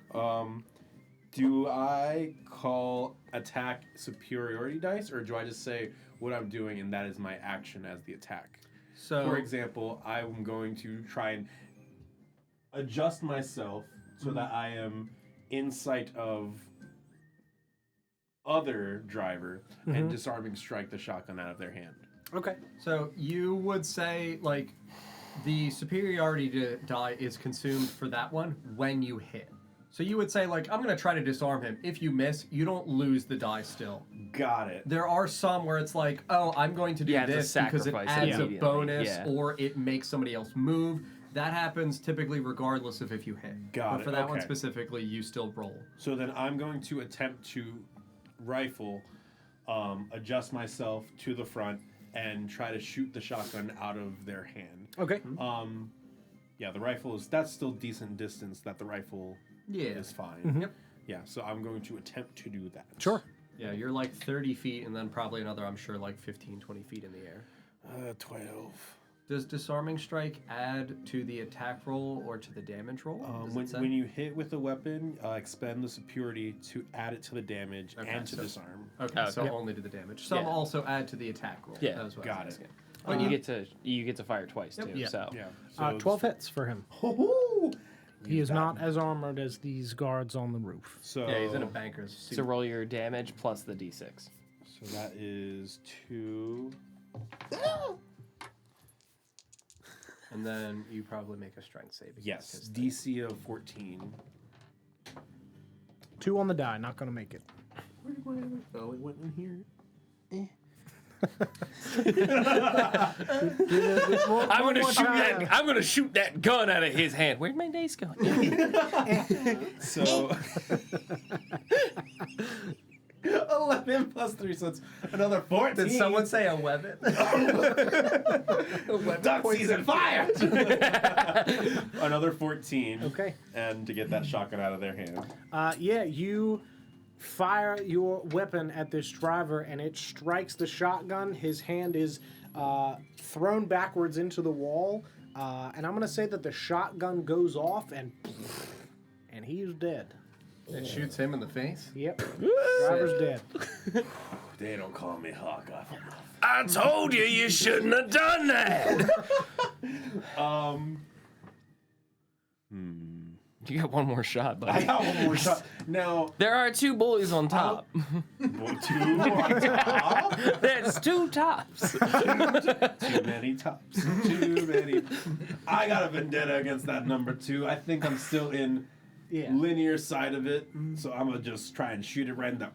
do I call attack superiority dice, or do I just say what I'm doing and that is my action as the attack? So, For example, I'm going to try and adjust myself so that I am in sight of other driver and disarming strike the shotgun out of their hand. Okay. so you would say, like, the superiority die is consumed for that one when you hit. So you would say, like, I'm going to try to disarm him. If you miss, you don't lose the die still. Got it. There are some where it's like, oh, I'm going to do You have to this because it sacrifice adds a immediately. bonus Yeah. or it makes somebody else move. That happens typically regardless of if you hit. Got but it, for that one okay. specifically, you still roll. So then I'm going to attempt to rifle, adjust myself to the front, and try to shoot the shotgun out of their hand. Okay. Yeah, the rifle that's still decent distance that the rifle Yeah. is fine. Yep. Yeah, so I'm going to attempt to do that. Sure. Yeah, you're like 30 feet and then probably another, I'm sure, like 15, 20 feet in the air. 12. Does disarming strike add to the attack roll or to the damage roll? Does it say? When you hit with a weapon, expend the superiority to add it to the damage Okay, and to so- disarm. Okay, so Yep. only to the damage. Some Yeah. also add to the attack roll. Yeah. That was what Got I was it. asking. But you get to fire twice too. Yeah. So Yeah. 12 hits for him. Hoo-hoo! He is not as armored as these guards on the roof. So Yeah, he's in a banker's suit. so roll your damage plus the d6. So that is 2. And then you probably make a strength save. against Yes, his thing. DC of 14. 2 on the die, not gonna make it. Oh, it went in here. I'm gonna shoot that gun out of his hand. Where'd my dice go? So 11 plus 3, so it's another 14. Did someone say a weapon? Duck season fire? Another 14. Okay. And to get that shotgun out of their hand. Yeah, you fire your weapon at this driver and it strikes the shotgun. His hand is thrown backwards into the wall. And I'm going to say that the shotgun goes off and he's dead. It shoots him in the face. Yep. Driver's dead. They don't call me Hawkeye. I told you you shouldn't have done that. You got one more shot, I buddy. got one more shot. Now, There are 2 bullies on top. 2 on top. There's 2 tops. Too many tops. Too many. I got a vendetta against that number 2. I think I'm still in Yeah. linear side of it, so I'm gonna just try and shoot it right in the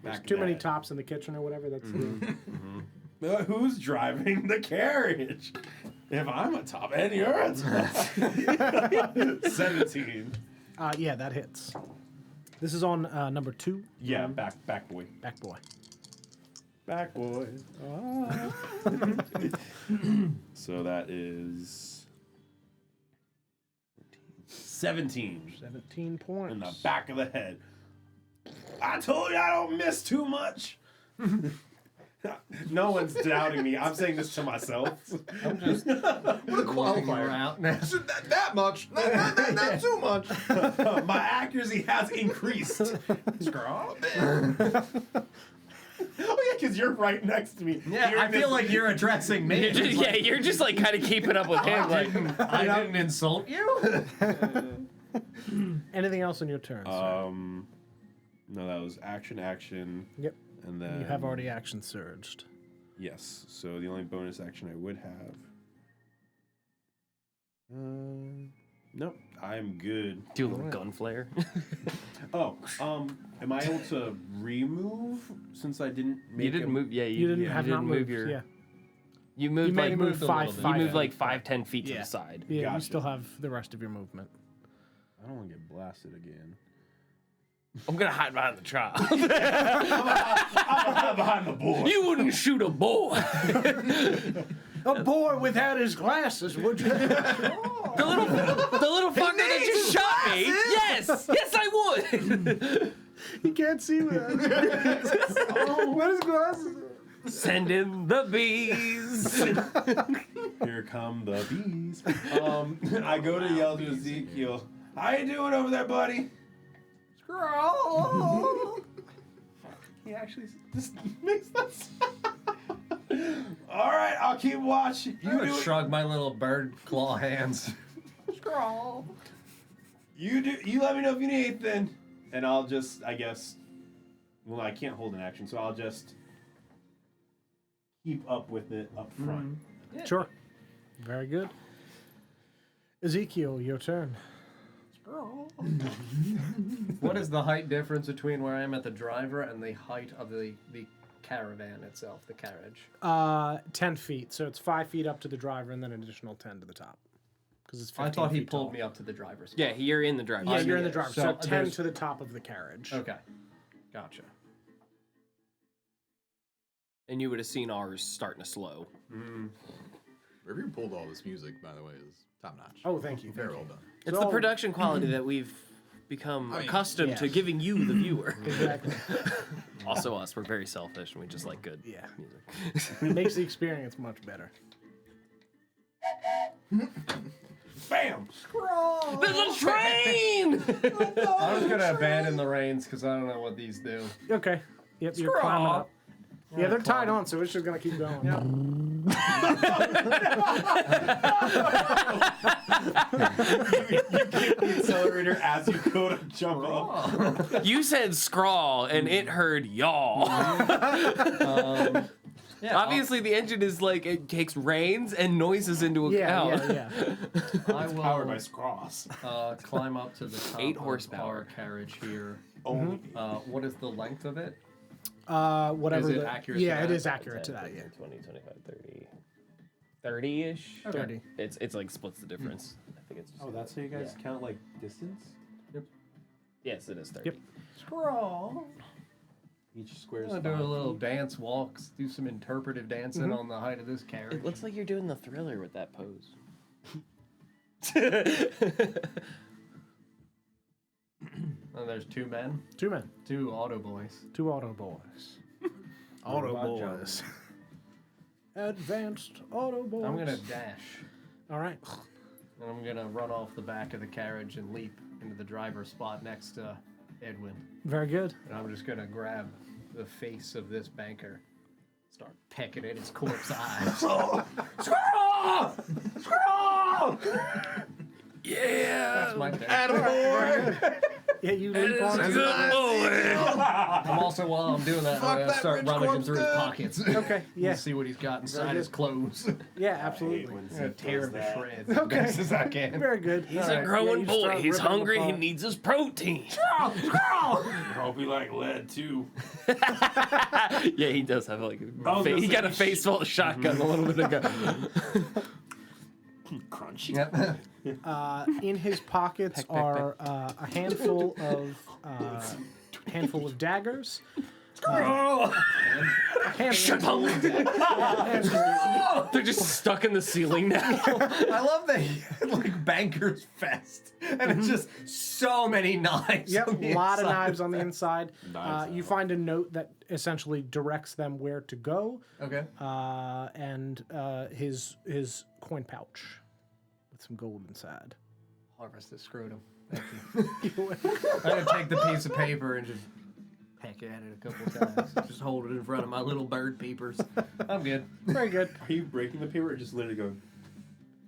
back. Too of the many head. tops in the kitchen or whatever. That's Who's driving the carriage? If I'm a top and you're a top. 17. yeah, that hits. This is on number 2. Yeah, back boy. Back boy. Back boy. So that is 17 17 points. in the back of the head. I told you I don't miss too much. No one's doubting me. I'm saying this to myself. I'm just What a qualifier. out. That much. Not too much. My accuracy has increased. Scrawl. Oh yeah, because you're right next to me. Yeah, I feel like you're addressing me. You're just like kind of keeping up with him. Like, I didn't insult you. Anything else on your turn? sir? No, that was action, Yep. and then You have already action surged. Yes. So the only bonus action I would have. Nope. I'm good. do a little gun flare. Oh, am I able to remove since I didn't make You didn't him- move. Yeah, You didn't have didn't not move moved. your. Yeah. You moved You may like move moved a five. little bit. you five moved like feet. 5-10 feet to Yeah. the side. Yeah, you Gotcha. still have the rest of your movement. I don't want to get blasted again. I'm gonna hide behind the child. I'm behind the board. You wouldn't shoot a boy. A boy without his glasses, would you? The little fucker that just shot me. Yes, I would. You can't see without. What is glasses? Send in the bees. Here come the bees. I go to yell to Ezekiel. How you doing over there, buddy? Scroll. He actually just makes that sound. All right, I'll keep watch. I You would do it. shrug my little bird claw hands. You do. You let me know if you need anything, and I'll just, I guess. Well, I can't hold an action, so I'll just keep up with it up front. Sure. Very good. Ezekiel, your turn. What is the height difference between where I am at the driver and the height of the caravan itself, the carriage? 10 feet. So it's 5 feet up to the driver and then an additional 10 to the top. Because it's 15 I thought he feet pulled tall. me up to the driver's. Yeah, you're in the driver's Yeah, seat. you're in the driver. So, So 10 there's- to the top of the carriage. Okay, gotcha. And you would have seen ours starting to slow. Wherever you pulled all this music, by the way, is top notch. Oh, thank you. Very well done. It's the production quality that we've become accustomed to yes. giving you, the viewer. Exactly. Also us, we're very selfish and we just like good Yeah. music. It makes the experience much better. Bam! There's a train! I was gonna abandon the reins because I don't know what these do. Okay. Yep, you're climbing up. Yeah, they're tied on, so it's just going to keep going. You get the accelerator as you go to jump up. You said scrawl and it heard y'all. Yeah, Obviously, the engine is like, it takes reins and noises into account. Yeah. I will Powered by Scross. climb up to the top 8 of horsepower. our carriage here. Only. What is the length of it? Whatever. Is it the, accurate to Yeah, it that? is accurate to that, yeah. 20, 25, 30. 30-ish? 30. It's like splits the difference. I think it's just, Oh, that's how you guys count like distance? yes, it is 30. Yep. Scroll. Each square I'm is gonna do a 5 little feet. dance walks, do some interpretive dancing on the height of this carriage. It looks like you're doing the Thriller with that pose. And there's 2 men, 2 men. 2 auto boys. 2 auto boys. Auto about boys. Advanced auto boys. I'm gonna dash, All right. and I'm gonna run off the back of the carriage and leap into the driver's spot next to Edwin. Very good. And I'm just gonna grab the face of this banker, start pecking at his corpse eyes. Scroll! Scroll! Yeah! That's my turn. Yeah, you leap on. Good boy! I'm also, while I'm doing that, I'm gonna start rummaging through his pockets. Okay, yeah. See what he's got inside his clothes. Yeah, absolutely. I'm gonna tear him to shreds Okay. as best as I can. Very good. He's a growing boy. He's hungry. He needs his protein. I'll be like lead too. Yeah, he does have like was gonna he got a say- face full of shotgun a little bit ago. Crunchy. In his pockets Peck, peck, are a handful of daggers, They're just stuck in the ceiling now. I love that like Banker's Fest, and it's just so many knives. Yep, on a the lot of inside knives on the inside. Knives You out. find a note that essentially directs them where to go, Okay. and his coin pouch with some gold inside. Harvest this scrotum. Thank you. I'm gonna take the piece of paper and just peck at it a couple times. Just hold it in front of my little bird peepers. I'm good. Very good. Are you breaking the paper or just literally going?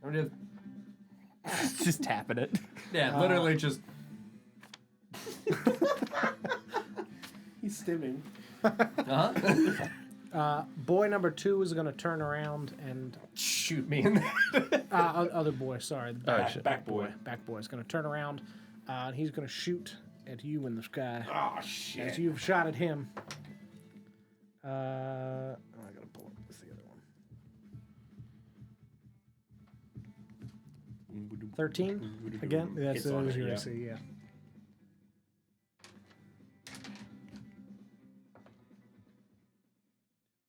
I'm just Just tapping it. literally just. He's stimming. Boy number 2 is going to turn around and Shoot me in the other boy, sorry, the Back boy. back boy is going to turn around, and he's going to shoot at you in the sky. Oh As shit. you've shot at him. I gotta pull up this the other one. 13 again. That's Hits on was it, your yeah. AC, yeah.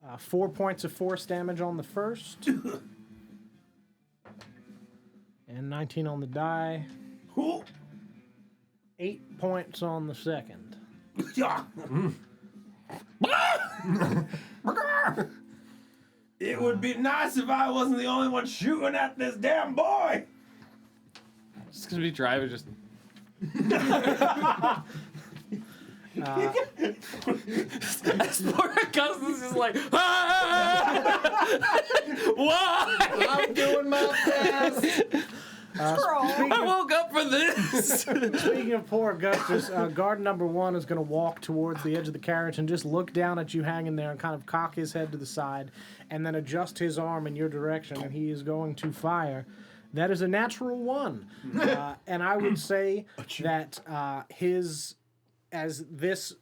Uh, 4 points of force damage on the first, and 19 on the die. 8 points on the second. It would be nice if I wasn't the only one shooting at this damn boy. Just gonna be driving, just. Poor Augustus is like, why? I'm doing my best. I woke up for this. Speaking of poor Augustus, guard number 1 is going to walk towards the edge of the carriage and just look down at you hanging there and kind of cock his head to the side and then adjust his arm in your direction, and he is going to fire. That is a natural 1. And I would say that as this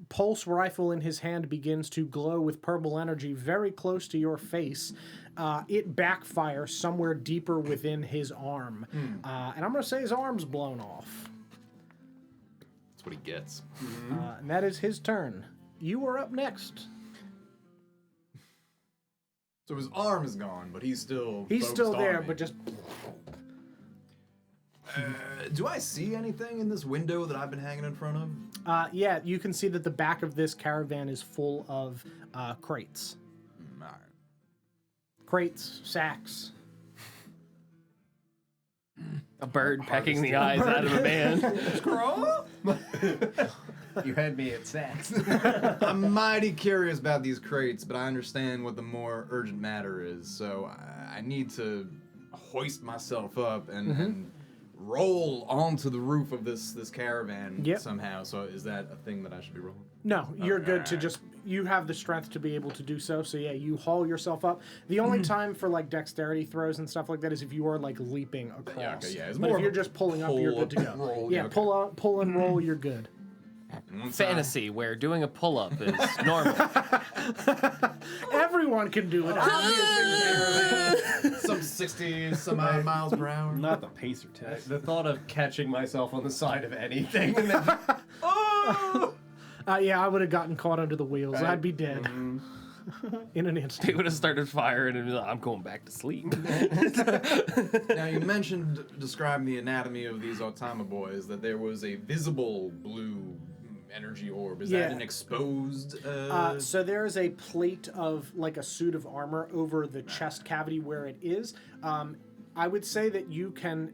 pulse rifle in his hand begins to glow with purple energy very close to your face, it backfires somewhere deeper within his arm. And I'm going to say his arm's blown off. That's what he gets. And that is his turn. You are up next. So his arm is gone, but he's still He's focused still on there, me. but just... Do I see anything in this window that I've been hanging in front of? yeah, you can see that the back of this caravan is full of crates. Alright. Crates, sacks. A bird pecking the eyes out of a man. scroll. You had me at sex. I'm mighty curious about these crates, but I understand what the more urgent matter is, so I need to hoist myself up and roll onto the roof of this caravan somehow. So is that a thing that I should be rolling? No, you're Okay, good to alright. just... You have the strength to be able to do so. So yeah, you haul yourself up. The only time for like dexterity throws and stuff like that is if you are like leaping across. Yeah, okay, yeah, it's But more if of you're a just pulling up, you're good to go. roll, Yeah, yeah, okay. pull and roll, you're good. Fantasy, where doing a pull-up is normal. Everyone can do it. Some 60 some odd miles per hour. Not the pacer test. The thought of catching myself on the side of anything and then Yeah, I would have gotten caught under the wheels. Right. I'd be dead in an They instant. would have started firing and be like, I'm going back to sleep. Now you mentioned describing the anatomy of these Otama boys, that there was a visible blue energy orb. Is Yeah. that an exposed? So there is a plate of like a suit of armor over the chest cavity where it is. I would say that you can,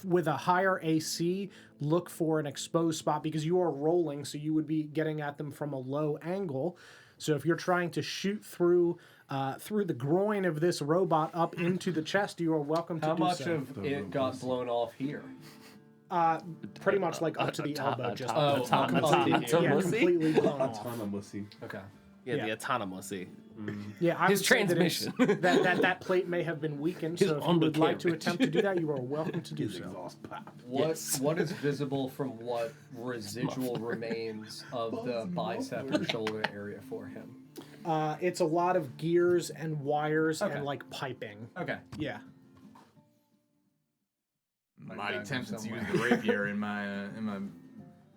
with a higher AC, look for an exposed spot because you are rolling, so you would be getting at them from a low angle. So if you're trying to shoot through the groin of this robot up into the chest, you are welcome to how do much so. of it got blown off here? Pretty much like up to the elbow, just completely blown off. Autonomously. Okay. Yeah, Yeah. the autonomously. Yeah, I His would say that it's- transmission. that plate may have been weakened, so if you would like to undercarriage. attempt to do that, you are welcome to do His so. exhaust pop. What is visible from what residual remains of the bicep or shoulder area for him? It's a lot of gears and wires Okay. and like piping. Okay. Yeah. Mighty Back tempted to use somewhere. the rapier in my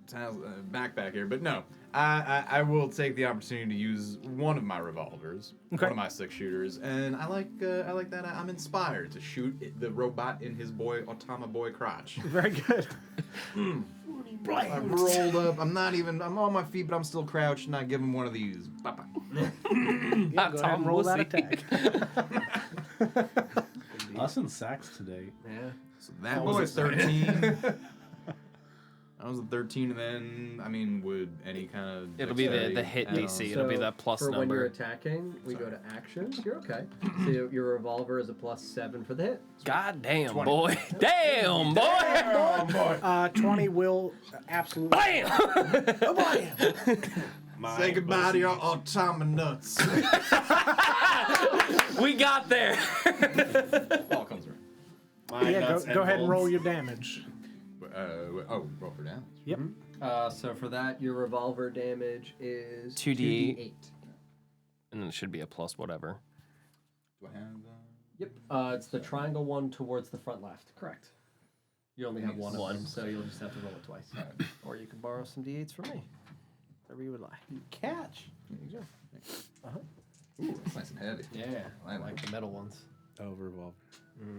backpack here, but no. I will take the opportunity to use one of my revolvers, Okay. one of my 6-shooters, and I like that I'm inspired to shoot the robot in his Otama boy crotch. Very good. I'm rolled up. I'm on my feet, but I'm still crouched, and I give him one of these. Bye-bye. Yeah, go ahead and roll that attack. Us and Sax today. Yeah. So that was a 13. That was a 13, and then, I mean, would any kind of... It'll be the dexterity hit add-on? DC. It'll be that plus for when you're number. attacking, we go to actions. You're okay. So your revolver is a +7 for the hit. God damn, boy. Damn, boy. Oh, boy. 20 will absolutely. Bam! Say goodbye to your Otama nuts. We got there. All comes around. My Yeah, nuts go ahead and bolts. roll your damage. Roll for damage. Yep. So for that, your revolver damage is 2d8. And then it should be a plus whatever. Do I have... Yep. It's the triangle one towards the front left. Correct. You only have one of them, so you'll just have to roll it twice. Or you can borrow some d8s from me. Whatever you would like. Catch. There you go. Ooh, that's nice and heavy. Yeah, I like the metal ones. Oh, revolver.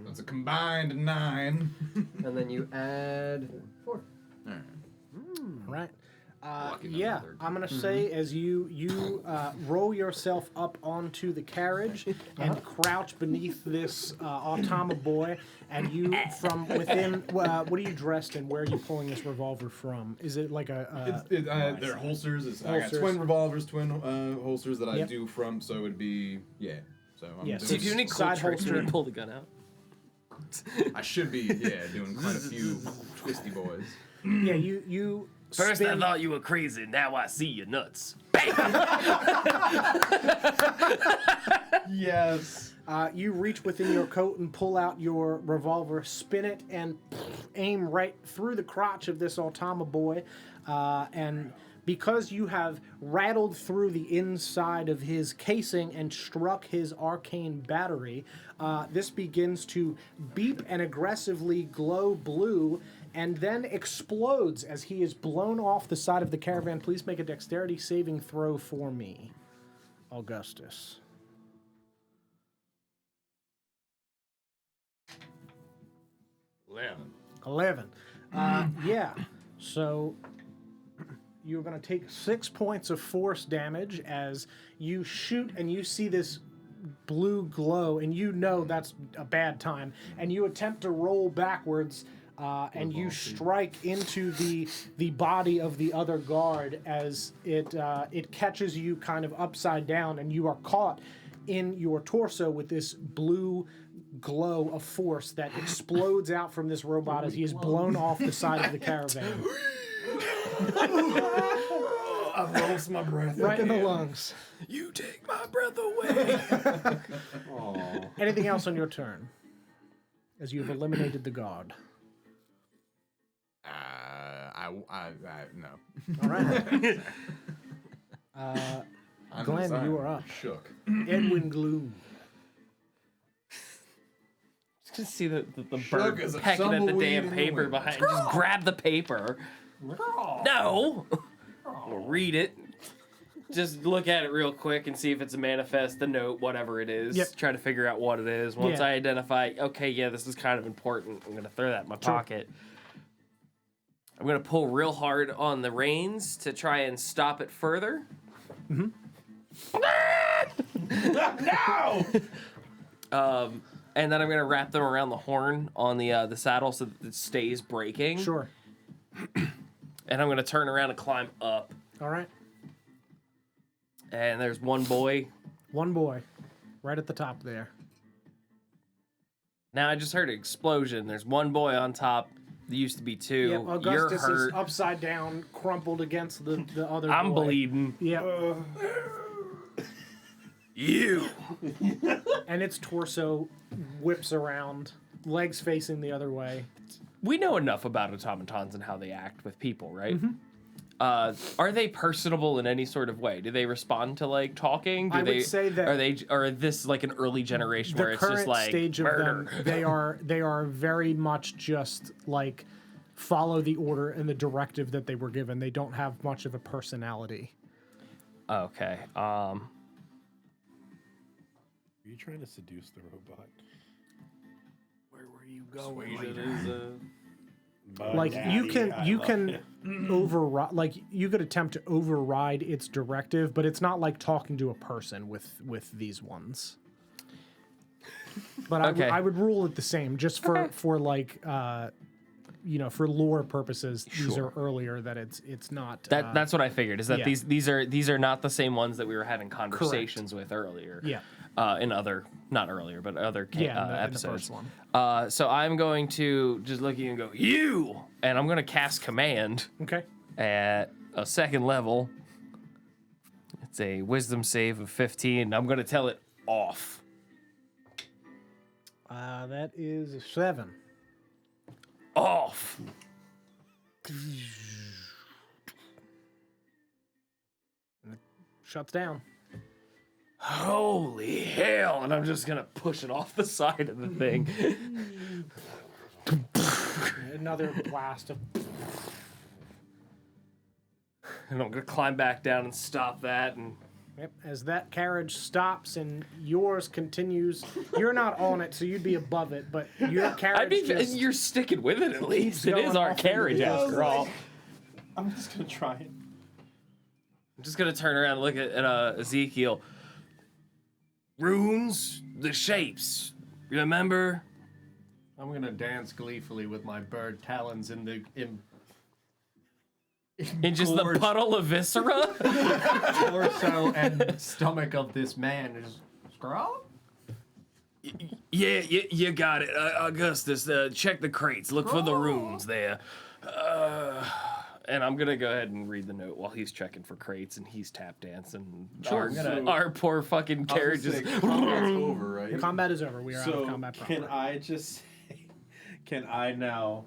That's a combined 9. And then you add 4. Alright. Right. Lucky number Yeah, 13. I'm gonna say as you roll yourself up onto the carriage and crouch beneath this Otama boy, and you from within. What are you dressed in? Where are you pulling this revolver from? Is it like a? They're holsters. I got Holsters. twin revolvers, twin holsters that I Yep. do from. So it'd be So I'm Yeah, Do so you do any cool Side tricks when holster. you pull the gun out? I should be doing quite a few twisty boys. Yeah, you. First spin, I thought you were crazy, now I see your nuts. Yes. You reach within your coat and pull out your revolver, spin it, and aim right through the crotch of this Otama boy. And because you have rattled through the inside of his casing and struck his arcane battery, this begins to beep and aggressively glow blue and then explodes as he is blown off the side of the caravan. Please make a dexterity saving throw for me, Augustus. 11. Yeah. So you're going to take 6 points of force damage as you shoot and you see this blue glow, and you know that's a bad time. And you attempt to roll backwards, and you strike into the body of the other guard as it catches you kind of upside down, and you are caught in your torso with this blue glow of force that explodes out from this robot as he is blown off the side of the caravan. I've lost my breath. Right in the lungs. You take my breath away. Anything else on your turn? As you have eliminated the guard. No. All right. I'm Glenn, sorry. you are up. Shook. Edwin Gloom. Just see the Sugar bird is a pecking at the tumbleweed damn in the paper wind. behind. Just grab the paper. No. We'll read it. Just look at it real quick and see if it's a manifest, a note, whatever it is. Yep. Try to figure out what it is. Once Yeah. I identify, okay, yeah, this is kind of important, I'm going to throw that in my pocket. I'm going to pull real hard on the reins to try and stop it further. No! And then I'm going to wrap them around the horn on the saddle so that it stays breaking. Sure. And I'm going to turn around and climb up. All right. And there's one boy. One boy. Right at the top there. Now I just heard an explosion. There's one boy on top. There used to be two. Yep, You're Augustus is hurt. upside down, crumpled against the other I'm boy. bleeding. Yeah. You. And its torso whips around, legs facing the other way. We know enough about automatons and how they act with people, right? Mm-hmm. Are they personable in any sort of way? Do they respond to like talking? Do I would say that or this like an early generation where the it's just current like stage of murder? them, they are very much just like follow the order and the directive that they were given. They don't have much of a personality. Okay. Are you trying to seduce the robot? Where were you going? Like you can override, like you could attempt to override its directive, but it's not like talking to a person with these ones. But Okay. I would rule it the same, just for like for lore purposes. These are earlier that it's not. That's what I figured. Is that yeah. these are not the same ones that we were having conversations with earlier. Yeah. In other, not earlier, but other in the episodes. first one. So I'm going to just look at you and go, you! And I'm going to cast command Okay. at a second level. It's a wisdom save of 15. I'm going to tell it off. That is a 7. Off. Shuts down. Holy hell. And I'm just going to push it off the side of the thing. Another blast of. And I'm going to climb back down and stop that. And Yep. As that carriage stops and yours continues, you're not on it, so you'd be above it. But your carriage. I mean, just, you're sticking with it at least. It going is our off into carriage the after all. I'm just gonna try it. I'm just gonna turn around and look at Ezekiel. Runes, the shapes. Remember? I'm gonna dance gleefully with my bird talons in Just the gorge, puddle of viscera? torso and stomach of this man. Is scroll? Yeah, you got it. Augustus, check the crates. Look for the runes there. And I'm gonna go ahead and read the note while he's checking for crates and he's tap dancing. Sure. Our poor fucking carriage is. Combat's over, right? The combat is over. We are out of So combat proper. can I just say, can I now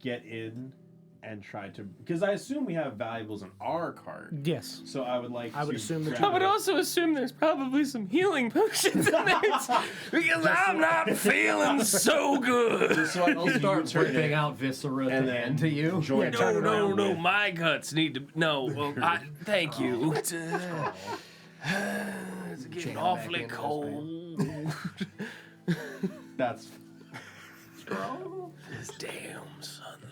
get in and try to? Because I assume we have valuables in our cart. Yes. So I would like. I would to assume that grab you I would it. also assume there's probably some healing potions in there because I'm not feeling so good. So I'll start turn ripping it out viscera and to then hand to you. Join turn it around. No, my guts need to. No, well, thank you. It's getting Jam awfully back into this cold. That's. This damn sunlight.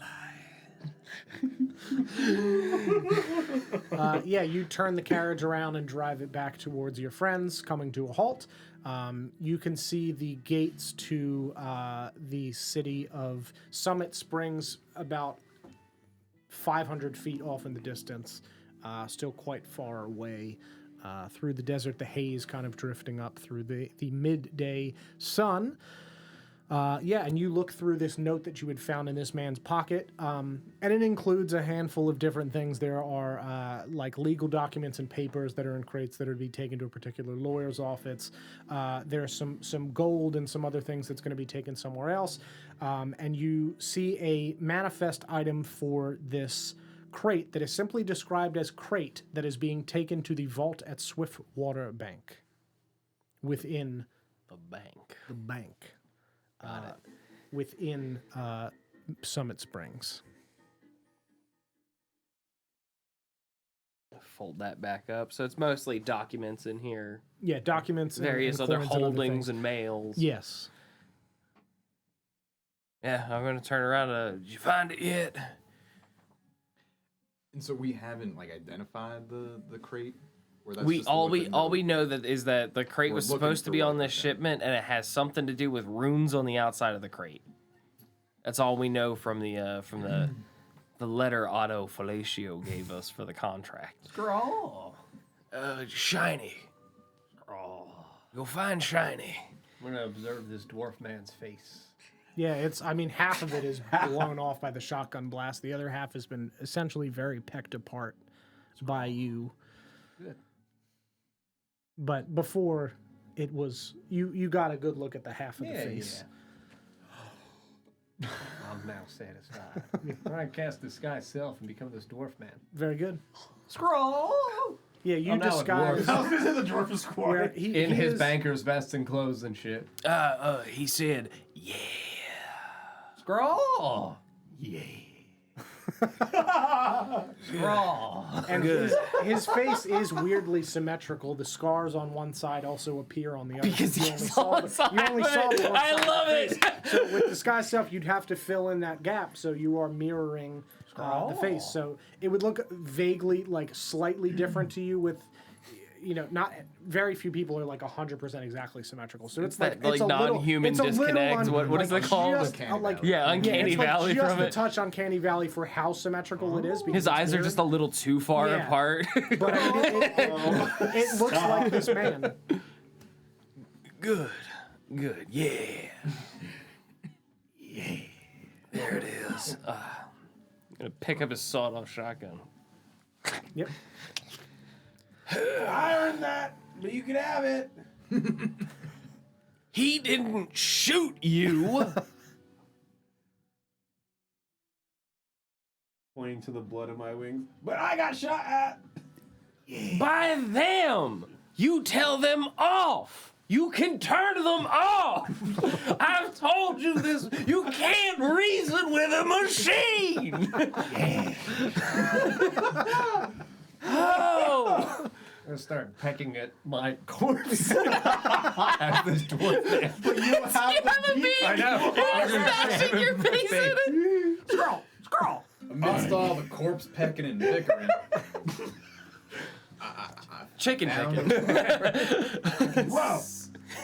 You turn the carriage around and drive it back towards your friends, coming to a halt. You can see the gates to the city of Summit Springs about 500 feet off in the distance, still quite far away. Through the desert, the haze kind of drifting up through the midday sun. And you look through this note that you had found in this man's pocket, and it includes a handful of different things. There are like legal documents and papers that are in crates that are to be taken to a particular lawyer's office. There's some gold and some other things that's going to be taken somewhere else. And you see a manifest item for this crate that is simply described as crate that is being taken to the vault at Swiftwater Bank within The bank. the bank. Within Summit Springs. Fold that back up. So it's mostly documents in here, Yeah, documents, various and other coins and holdings things. and mails. Yes. Yeah, I'm gonna turn around. Did you find it yet? And so we haven't identified the crate. Or that's We just all what the we note- know that is that the crate We're was looking supposed to for be what, on this okay. shipment, and it has something to do with runes on the outside of the crate. That's all we know from the letter Otto Felatio gave us for the contract. Scroll. Shiny. Go find Shiny. I'm gonna observe this dwarf man's face. Yeah, half of it is blown off by the shotgun blast. The other half has been essentially very pecked apart by you. Good. But before it was, you got a good look at the half of the face. Yeah. I'm now satisfied. I cast disguise self and become this dwarf man. Very good. Scroll. Yeah, you I'm now a disguise. dwarf. I was gonna say the dwarf is where squad. In his banker's vest and clothes and shit. He said, yeah. Scroll. Yeah. Raw. And his face is weirdly symmetrical. The scars on one side also appear on the other. Because you you only saw saw you only saw the one I side love of the it. face. So with disguise self, you'd have to fill in that gap. So you are mirroring the face. So it would look vaguely, like slightly different to you. With not very few people are like 100% exactly symmetrical. So it's that, like it's like, a little non-human it's a little disconnect. What is it called? Uncanny Valley. Yeah, uncanny it's like valley just from a it. touch uncanny valley for how symmetrical it is. Because His it's eyes are mirrored. just a little too far Yeah. apart. But it looks like this man. Good. Yeah. There it is. I'm gonna pick up his sawed-off shotgun. Yep. I earned that, but you can have it. He didn't shoot you. Pointing to the blood of my wings. But I got shot at. By them. You tell them off. You can turn them off. I've told you this. You can't reason with a machine. Oh. I'm gonna start pecking at my corpse. As this dwarf man. You have a beak. I know. Smashing your face in it. Scroll. Amidst all the corpse pecking and bickering, Chicken picking. whoa!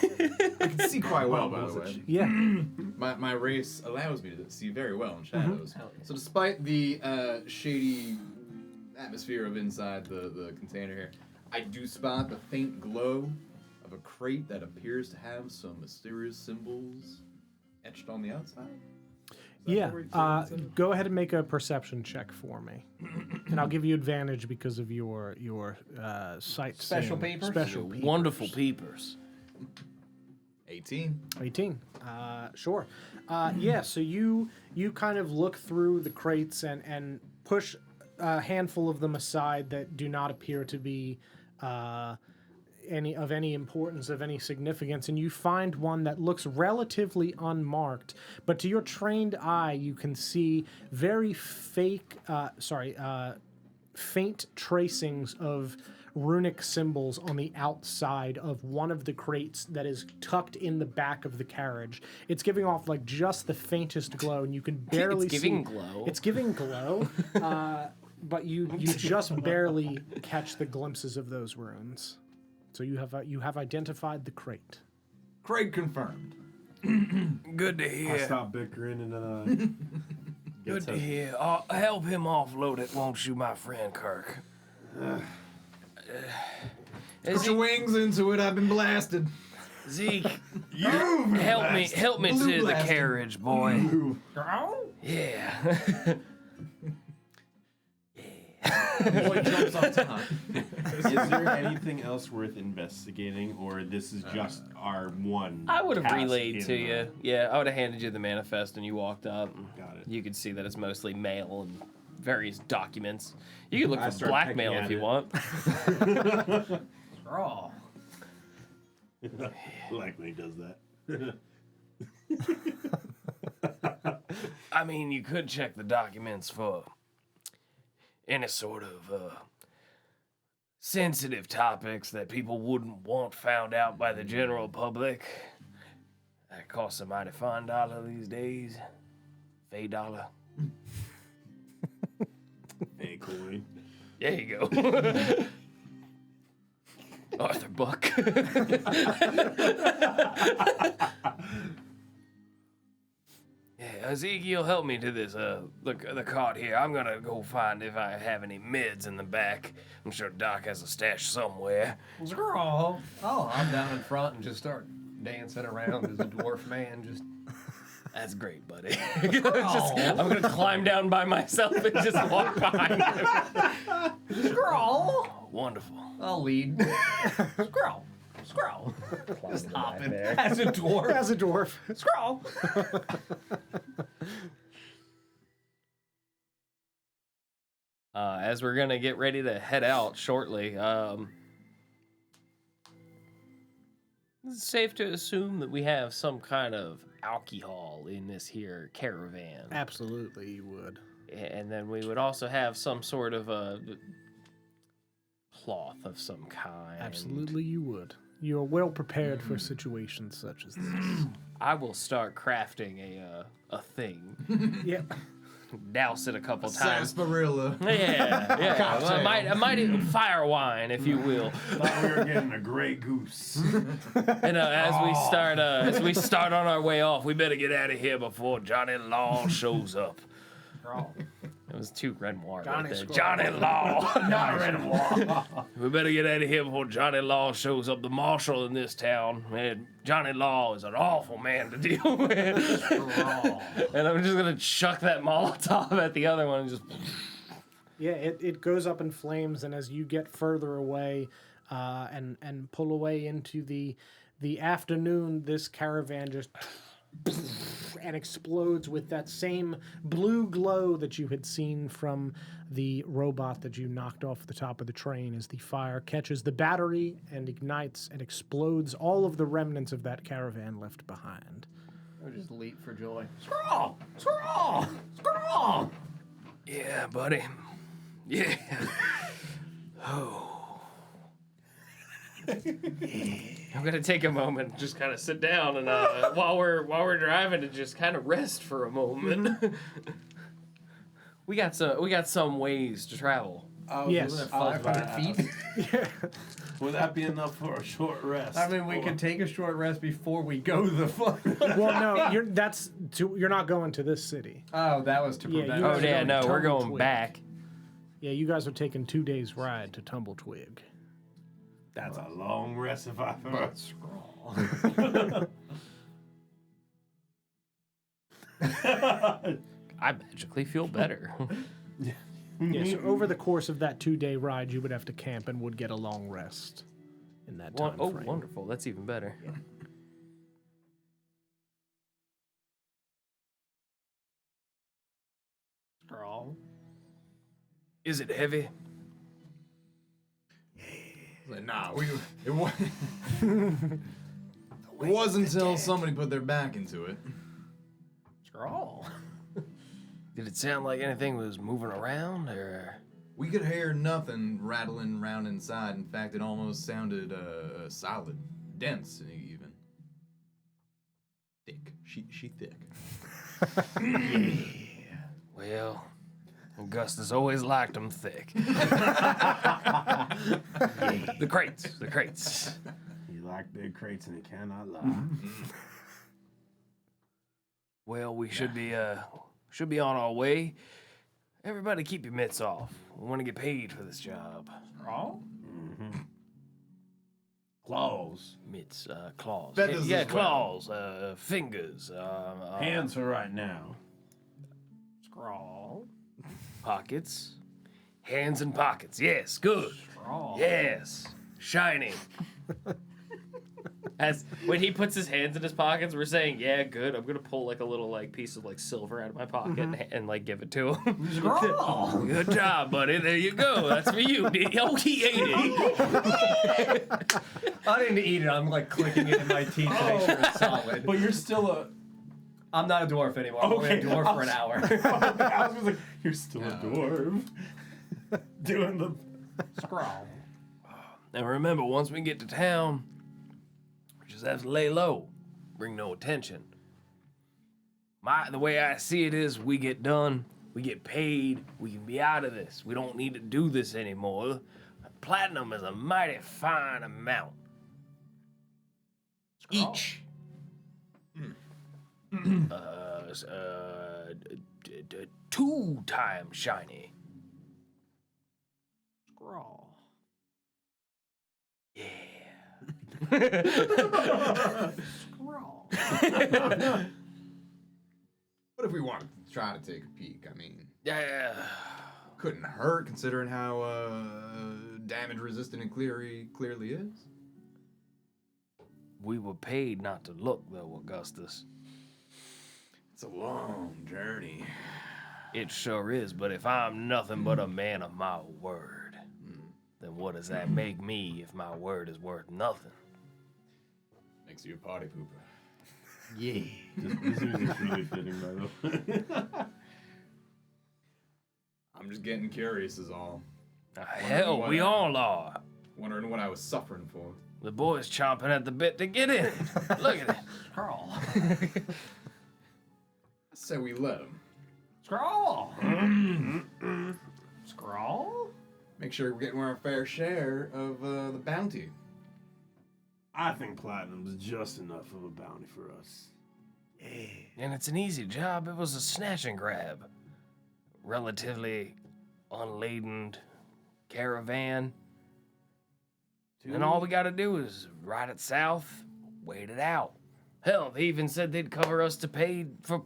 I can see quite well, by the way. Yeah. My race allows me to see very well in shadows. So despite the shady atmosphere of inside the container here, I do spot the faint glow of a crate that appears to have some mysterious symbols etched on the outside. Yeah. Go ahead and make a perception check for me, and I'll give you advantage because of your sight. Special seeing. peepers? Special peepers. Wonderful peepers. 18. 18. Sure. Yeah. So you kind of look through the crates and push a handful of them aside that do not appear to be any importance, of any significance, and you find one that looks relatively unmarked, but to your trained eye you can see very faint tracings of runic symbols on the outside of one of the crates that is tucked in the back of the carriage. It's giving off like just the faintest glow, and you can barely It's giving see. glow. It's giving glow, but you just barely catch the glimpses of those runes. So you have identified the crate. Craig confirmed. Good to I hear. stop bickering and Good to hear. Help him offload it, won't you, my friend Kirk? Put your wings into it. I've been blasted. Zeke, help me Blue to the blasted. carriage, boy. Yeah. Boy jumps on top. Is there anything else worth investigating, or this is just our one? I would have task relayed in to the- you. Yeah, I would have handed you the manifest and you walked up. And Got it. You could see that it's mostly mail and various documents. You could look I for start blackmail pecking if at you it. want. Raw. Likely does that. I mean, you could check the documents for any sort of sensitive topics that people wouldn't want found out by the general public. That costs a mighty fine dollar these days. Fey dollar. Hey, coin. There you go. Arthur Buck. Yeah, Ezekiel, help me to this, the cart here. I'm gonna go find if I have any mids in the back. I'm sure Doc has a stash somewhere. Scroll. Oh, I'm down in front and just start dancing around as a dwarf man. Just That's great, buddy. I'm gonna climb down by myself and just walk behind him. scroll. Wonderful. I'll lead. Scroll. Scroll. Just hopping as a dwarf. As a dwarf. Scroll. As we're gonna get ready to head out shortly, it's safe to assume that we have some kind of alcohol in this here caravan. Absolutely, you would. And then we would also have some sort of a cloth of some kind. Absolutely, you would. You are well prepared for situations such as this. I will start crafting a thing. Yeah. Douse it a couple times. Sarsaparilla. Yeah. Well, I might even fire wine, if you will. Thought we were getting a gray goose. And as we start on our way off, we better get out of here before Johnny Law shows up. It was too Renoir right there. Johnny Law. Not Renoir. We better get out of here before Johnny Law shows up. The marshal in this town, man, Johnny Law is an awful man to deal with. And I'm just gonna chuck that Molotov at the other one and just. Yeah, it goes up in flames, and as you get further away and pull away into the afternoon, this caravan just and explodes with that same blue glow that you had seen from the robot that you knocked off the top of the train as the fire catches the battery and ignites and explodes all of the remnants of that caravan left behind. I would just leap for joy. Scrawl! Scrawl! Scrawl! Yeah, buddy. Yeah. Oh. I'm gonna take a moment, just kind of sit down, and while we're driving, to just kind of rest for a moment. we got some ways to travel. Yes. 500 feet? Yeah. Would that be enough for a short rest? I mean, we could take a short rest before we go the fuck. Well, no, you're not going to this city. Oh, that was to Yeah, prevent. you Oh guys yeah, going no, to we're going Tumbletwig. back. Yeah, you guys are taking 2 days ride to Tumbletwig. That's a long rest if I've ever. But scroll. I magically feel better. Yeah, so over the course of that 2-day ride, you would have to camp and would get a long rest in that time Oh, frame. wonderful. That's even better. Scroll. Is it heavy? Like, nah, it wasn't until somebody put their back into it. Scroll. Did it sound like anything was moving around, or? We could hear nothing rattling around inside. In fact, it almost sounded solid, dense, even thick. She thick. Well, Augustus always liked them thick. The crates. He liked big crates and he cannot lie. Well, we should be on our way. Everybody keep your mitts off. We want to get paid for this job. Scroll. Claws. Mitts, claws. Feathers Yeah, as well. claws, fingers, Hands for right now. Scroll. pockets. Hands and pockets. Yes, good. Scroll. Yes. Shiny. As when he puts his hands in his pockets, we're saying, yeah, good. I'm gonna pull like a little like piece of like silver out of my pocket and like give it to him. Scroll. Good job, buddy. There you go. That's for you. Oh, he ate it. I didn't eat it. I'm like clicking it in my teeth to make sure it's solid. But you're still a. I'm not a dwarf anymore. I'm only a dwarf for an hour. I was like, you're still a dwarf. Doing the. Scroll. And remember, once we get to town, we just have to lay low, bring no attention. The way I see it is, we get done, we get paid, we can be out of this. We don't need to do this anymore. Platinum is a mighty fine amount. Each. 2 times shiny. Scroll. Scroll. What if we wanted to try to take a peek? I mean, Yeah. couldn't hurt considering how damage resistant and clearly is. We were paid not to look, though, Augustus. It's a long journey. It sure is, but if I'm nothing but a man of my word, then what does that make me if my word is worth nothing? Makes you a party pooper. Yeah. This music's really fitting, by the way. I'm just getting curious is all. Hell, we all are. Wondering what I was suffering for. The boy's chomping at the bit to get in. Look at it. Scroll. So we let him. Scroll. Scroll. Make sure we're getting our fair share of the bounty. I think platinum's just enough of a bounty for us. And it's an easy job. It was a snatch and grab. Relatively unladen caravan. And all we gotta do is ride it south, wait it out. Hell, they even said they'd cover us to pay for.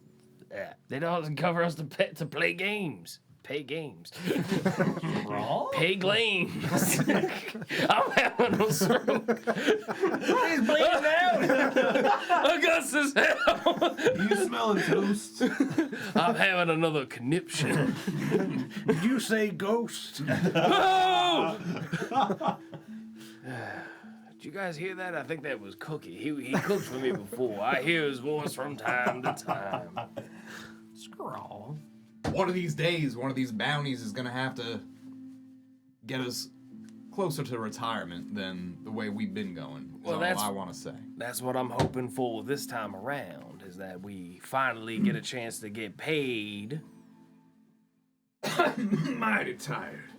They'd also cover us to play games. Pay games. Pay games. I'm having a stroke. He's bleeding out. Augustus, help. You smelling toast? I'm having another conniption. Did you say ghost? Oh! Did you guys hear that? I think that was Cookie. He cooked for me before. I hear his voice from time to time. Scroll. One of these days, one of these bounties is gonna have to get us closer to retirement than the way we've been going. Well, That's all I want to say. That's what I'm hoping for this time around, is that we finally get a chance to get paid. Mighty tired.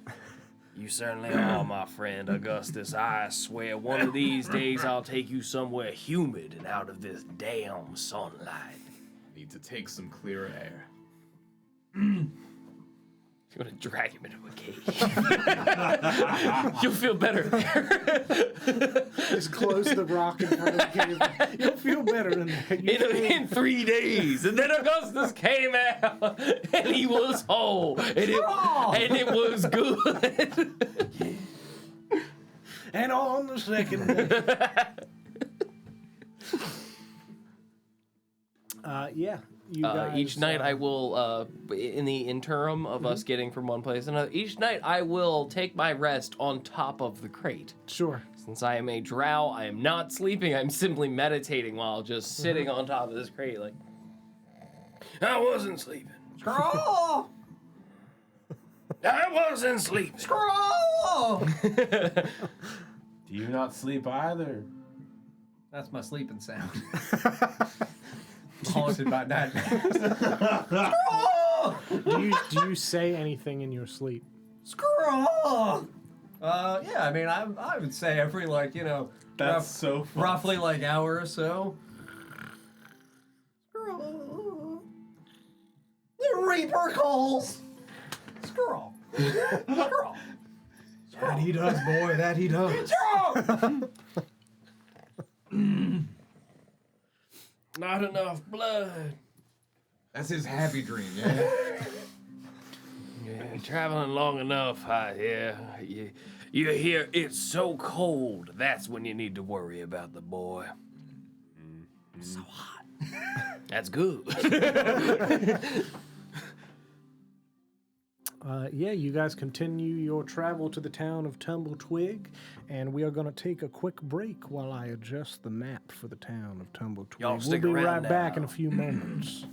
You certainly are, my friend Augustus. I swear one of these days I'll take you somewhere humid and out of this damn sunlight. Need to take some clear air. You're gonna drag him into a cage. You'll feel better there. Just close the rock in front of the cave. You'll feel better in there. In 3 days. And then Augustus came out and he was whole. And it was good. And on the second day. Yeah. You guys, Each night I will, in the interim of us getting from one place to another, each night I will take my rest on top of the crate. Sure. Since I am a drow, I am not sleeping, I'm simply meditating while just sitting on top of this crate like, I wasn't sleeping. Scroll. I wasn't sleeping. Scroll. Do you not sleep either? That's my sleeping sound. Haunted by nightmares. Do you say anything in your sleep? Scroll. Yeah, I mean, I would say every, like, you know, That's so fun. roughly like hour or so. Scroll. The Reaper calls. Scroll. Scroll. That he does, boy. That he does. Not enough blood. That's his happy dream, yeah. Yeah, traveling long enough, you hear it's so cold. That's when you need to worry about the boy. So hot. That's good. Yeah, you guys continue your travel to the town of Tumbletwig, and we are going to take a quick break while I adjust the map for the town of Tumbletwig. Y'all We'll stick be around right back in now. a few moments.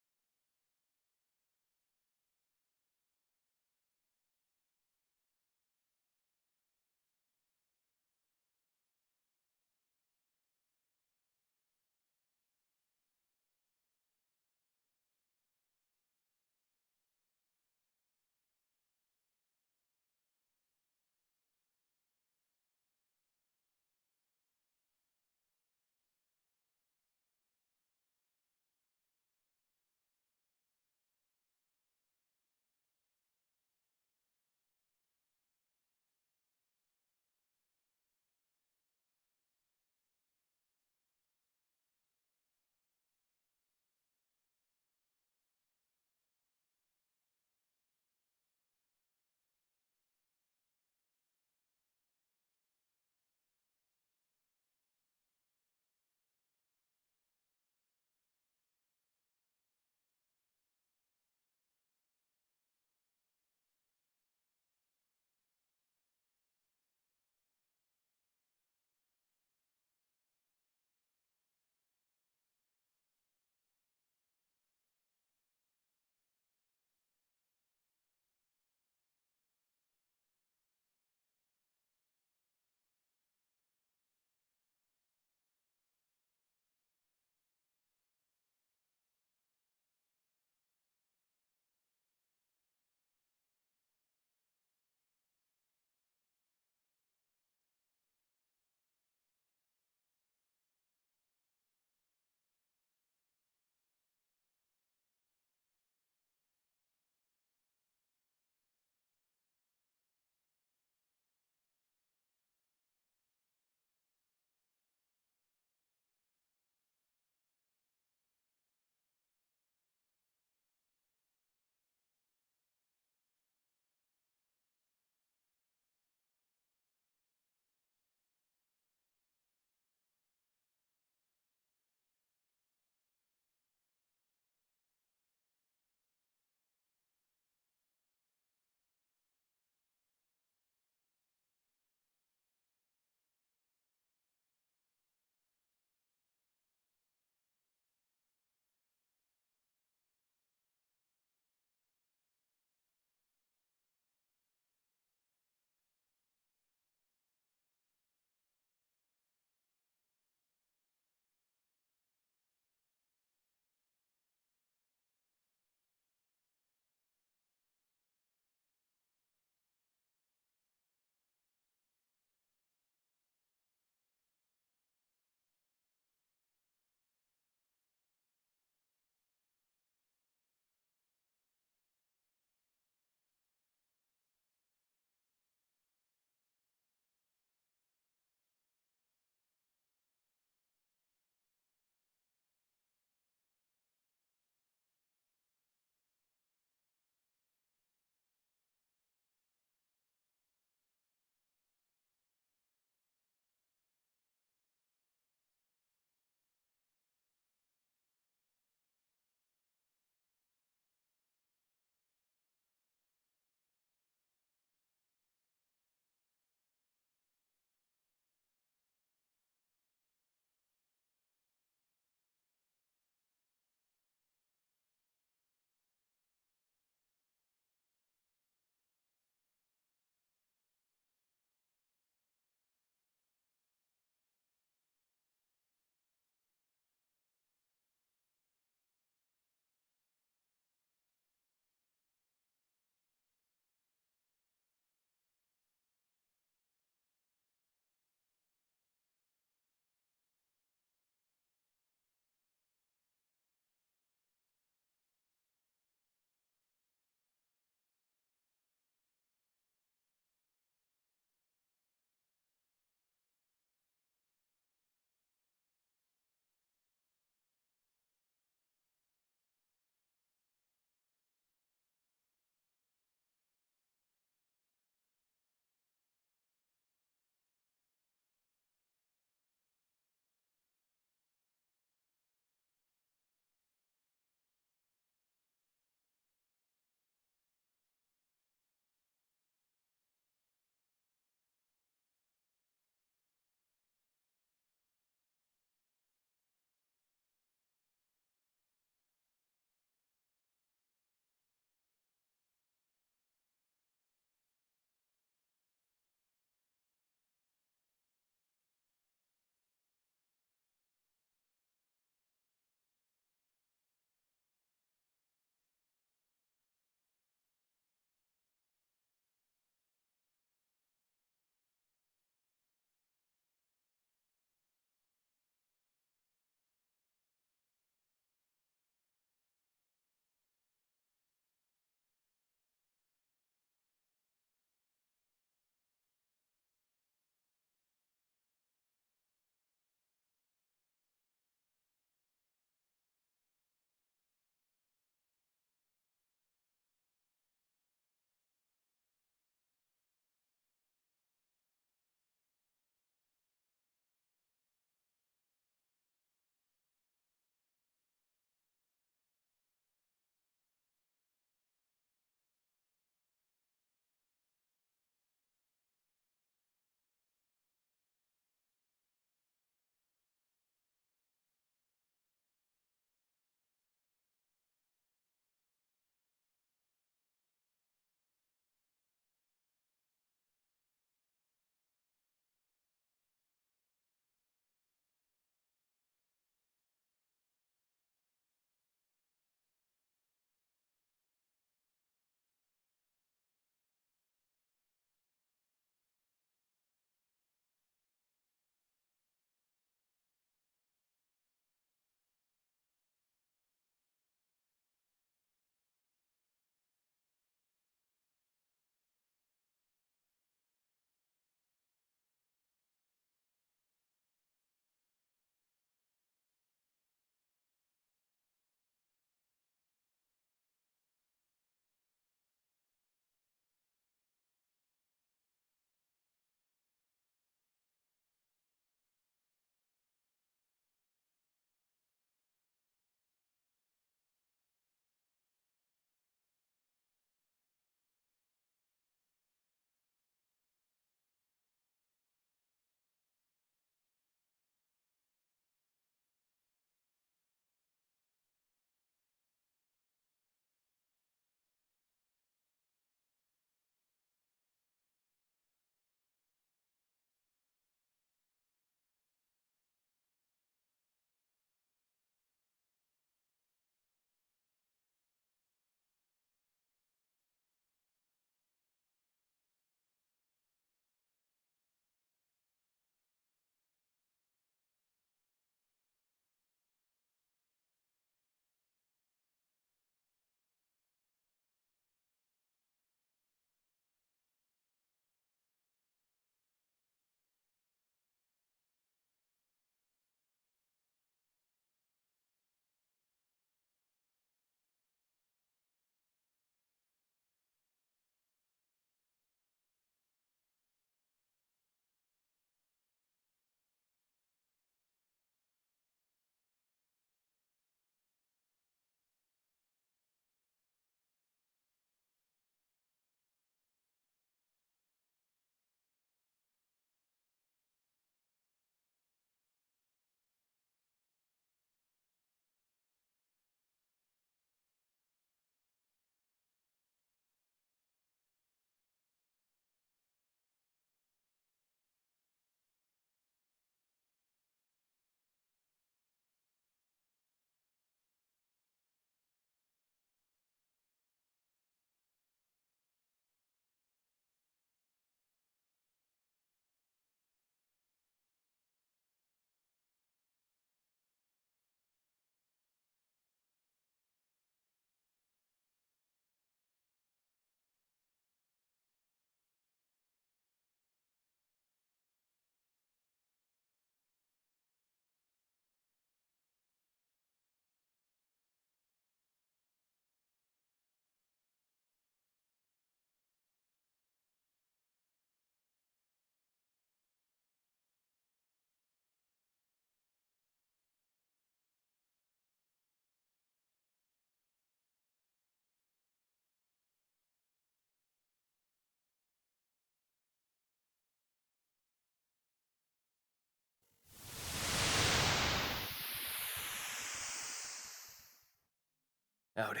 Howdy.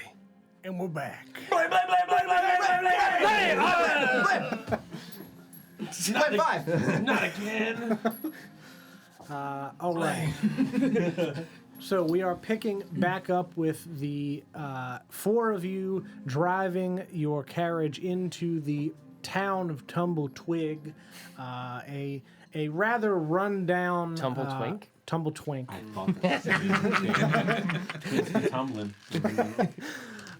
And we're back. High five. Not again. All right. So we are picking back up with the four of you driving your carriage into the town of Tumble Twig, a rather rundown Tumble Twink? Tumble Twink. It's tumbling.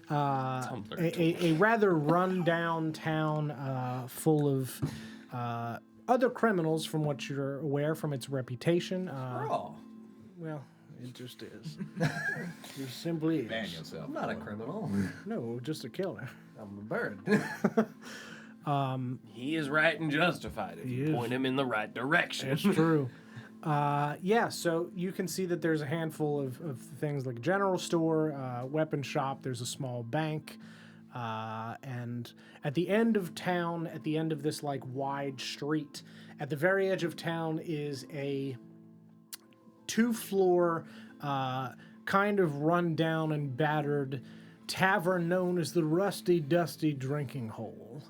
A rather rundown town full of other criminals, from what you're aware from its reputation. Oh, Well, it just is. It simply is. Ban yourself. I'm not a criminal. No, just a killer. I'm a bird. He is right and justified if He you is. point him in the right direction. It's true. Yeah, so you can see that there's a handful of things like a general store, weapon shop, there's a small bank, and at the end of town, at the end of this like wide street, at the very edge of town is a 2-floor, kind of run down and battered tavern known as the Rusty Dusty Drinking Hole.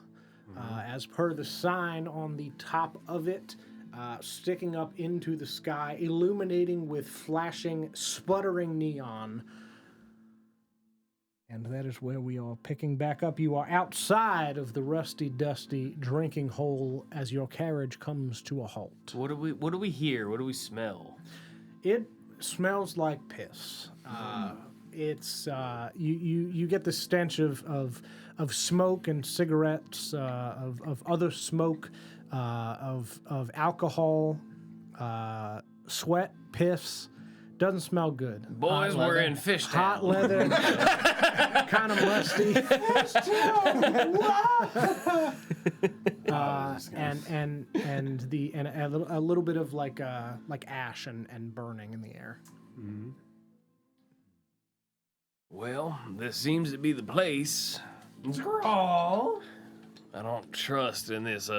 As per the sign on the top of it, sticking up into the sky, illuminating with flashing, sputtering neon. And that is where we are picking back up. You are outside of the Rusty Dusty Drinking Hole as your carriage comes to a halt. What do we hear? What do we smell? It smells like piss. It's you get the stench of smoke and cigarettes, of other smoke, of alcohol, sweat, piss. Doesn't smell good. Boys, we're in fish Hot town. leather, kind of musty. And a little bit of like ash and burning in the air. Well, this seems to be the place. Scroll. I don't trust in this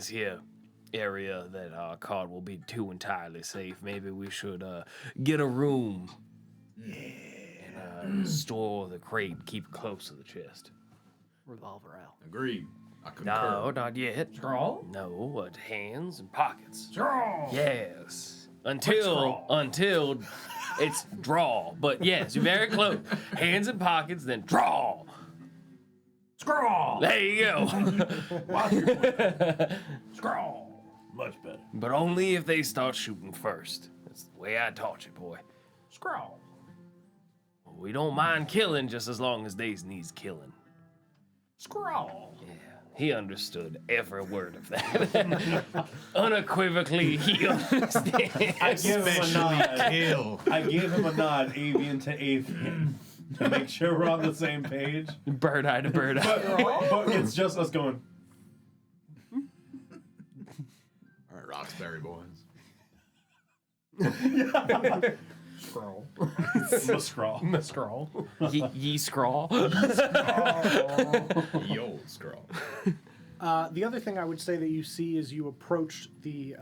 here area that our cart will be too entirely safe. Maybe we should get a room. And store the crate and keep it close to the chest. Revolver out. Agreed. I concur. No, not yet. Scroll. No, but hands and pockets. Scroll. Yes. Until it's draw. But yes, you're very close. Hands and pockets, then draw. Scroll. There you go. Scroll. Much better. But only if they start shooting first. That's the way I taught you, boy. Scroll. We don't mind killing just as long as they needs killing. Scroll. Yeah, he understood every word of that. Unequivocally, he understands. I give him a nod. Kill. I gave him a nod, avian to avian, to make sure we're on the same page. Bird eye to bird eye. But it's just us going. All right, Roxbury boys. Scroll. Scrawl. Scroll. Ye scrawl. Yo, scroll. The other thing I would say that you see as you approach the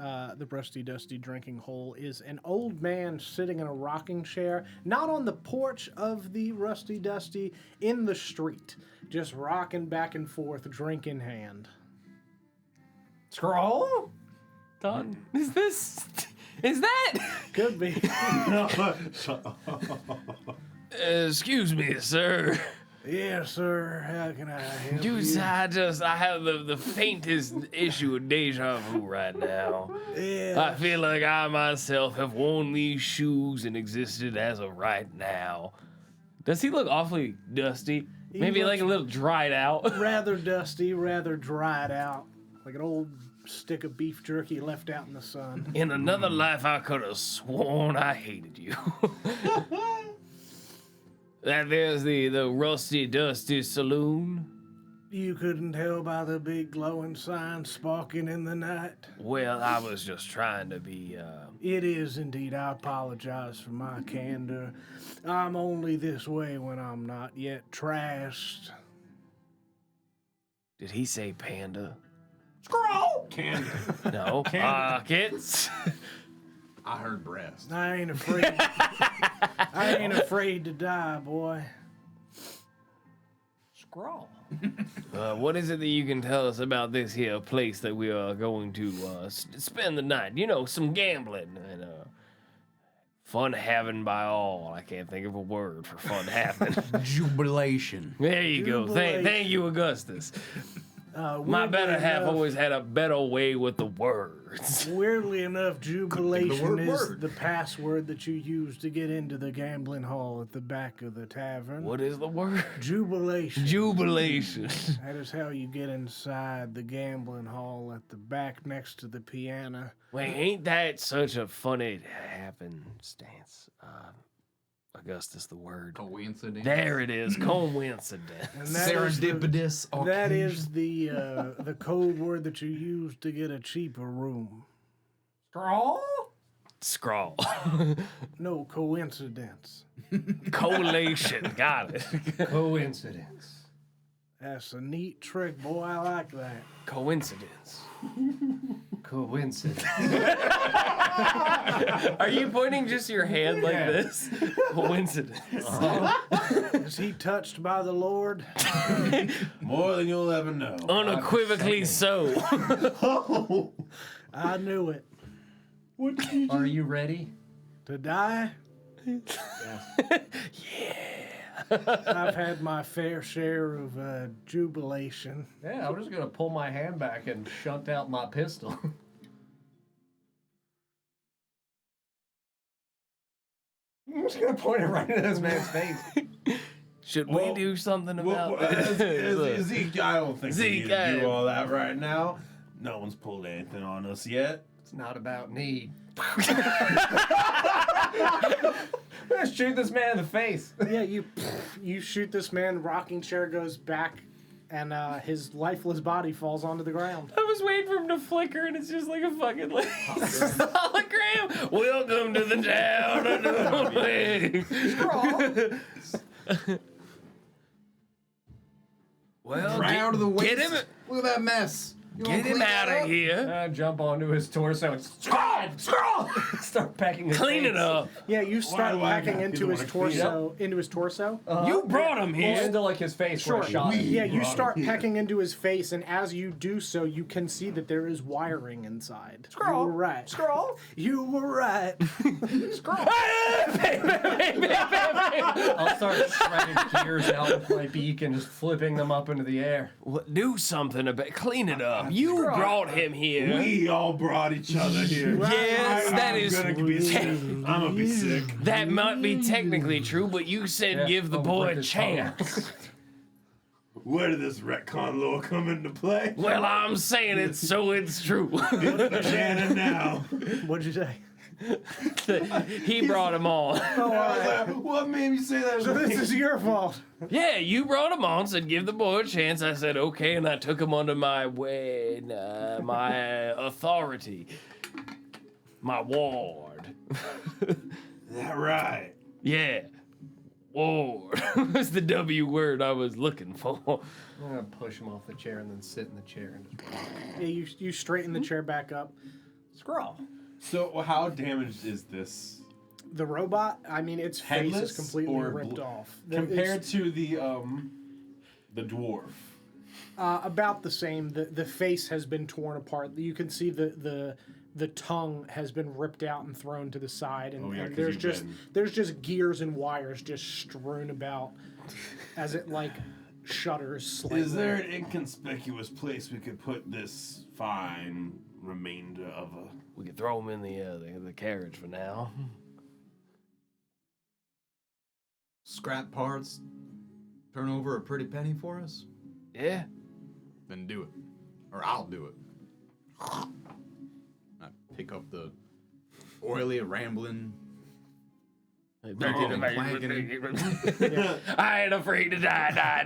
Rusty Dusty Drinking Hole is an old man sitting in a rocking chair, not on the porch of the Rusty Dusty, in the street, just rocking back and forth, drink in hand. Scroll. Done. Is that? Could be. Excuse me, sir. Yes, sir. How can I help Dude, you? I have the faintest issue of deja vu right now. Yeah. I feel like I myself have worn these shoes and existed as of right now. Does he look awfully dusty? Maybe like a little dried out. Rather dusty, rather dried out. Like an old stick of beef jerky left out in the sun. In another life, I could have sworn I hated you. That there's the Rusty Dusty Saloon. You couldn't tell by the big glowing sign sparking in the night? Well, I was just trying to be, It is indeed. I apologize for my candor. I'm only this way when I'm not yet trashed. Did he say panda? Scroll. Candy. No. Pockets. I heard breast. I ain't afraid. I ain't afraid to die, boy. Scrawl. What is it that you can tell us about this here place that we are going to spend the night? You know, some gambling and fun having by all. I can't think of a word for fun having. Jubilation. There you go. Thank you, Augustus. My better half always had a better way with the words. Weirdly enough, jubilation word is word. the password that you use to get into the gambling hall at the back of the tavern. What is the word? Jubilation. Jubilation. That is how you get inside the gambling hall at the back next to the piano. Wait, ain't that such a funny happenstance? Augustus, the word. Coincidence. There it is. Coincidence. And that is the- Serendipitous. That is the code word that you use to get a cheaper room. Scrawl? Scrawl. No coincidence. Collation. Got it. Coincidence. That's a neat trick, boy. I like that. Coincidence. Coincidence. Are you pointing just your hand like this? Coincidence. Is he touched by the Lord? More than you'll ever know. Unequivocally so. I knew it. What did you Are you ready? To die? I've had my fair share of jubilation. Yeah, I'm just gonna pull my hand back and shunt out my pistol. I'm just gonna point it right into this man's face. Should we Well, do something about this? Zeke, I don't think Zeke, we need to do all that right now. No one's pulled anything on us yet. It's not about need. Let's shoot this man in the face. Yeah, you shoot this man. Rocking chair goes back, and his lifeless body falls onto the ground. I was waiting for him to flicker, and it's just like a fucking hologram. Welcome to the town of the Well, Round of the waist. get him, Look at that mess. You wanna get him clean out that of up? here. I jump onto his torso and scrawl. Start packing his Clean face. it up. Yeah, you start do I packing have into to his wanna clean torso. Into his torso. You brought him here. Into like his face where I shot him. Yeah, you brought start him here. pecking into his face, and as you do so, you can see that there is wiring inside. Scroll. You were right. Scroll. You were right. I'll start shredding gears out with my beak and just flipping them up into the air. Do something about. Clean it up. You brought him here. We all brought each other here. Yes, that is. I'm gonna be sick. That might be technically true, but you said Yeah, give the I'll boy break a his tongue. chance. Where did this retcon lore come into play? Well, I'm saying it so it's true. Shannon now. What'd you say? He brought him on. I was like, what made me say that? So this is your fault. Yeah, you brought him on, said give the boy a chance. I said okay, and I took him under my my authority, my ward. Is that right? Yeah, ward. That's the W word I was looking for. I'm gonna push him off the chair and then sit in the chair and just Yeah, you straighten the chair back up. scroll. So how damaged is this The robot, I mean, its face Headless is completely or ripped bl- off. compared to the dwarf? About the same. The face has been torn apart. You can see the tongue has been ripped out and thrown to the side, and, Oh, yeah, and 'cause there's you've just been- there's just gears and wires just strewn about as it like shudders slightly. Is there an inconspicuous place we could put this fine remainder of a? We could throw him in the carriage for now. Scrap parts. Turn over a pretty penny for us. Yeah. Then do it, or I'll do it. I pick up the oily, rambling. I ain't afraid to die.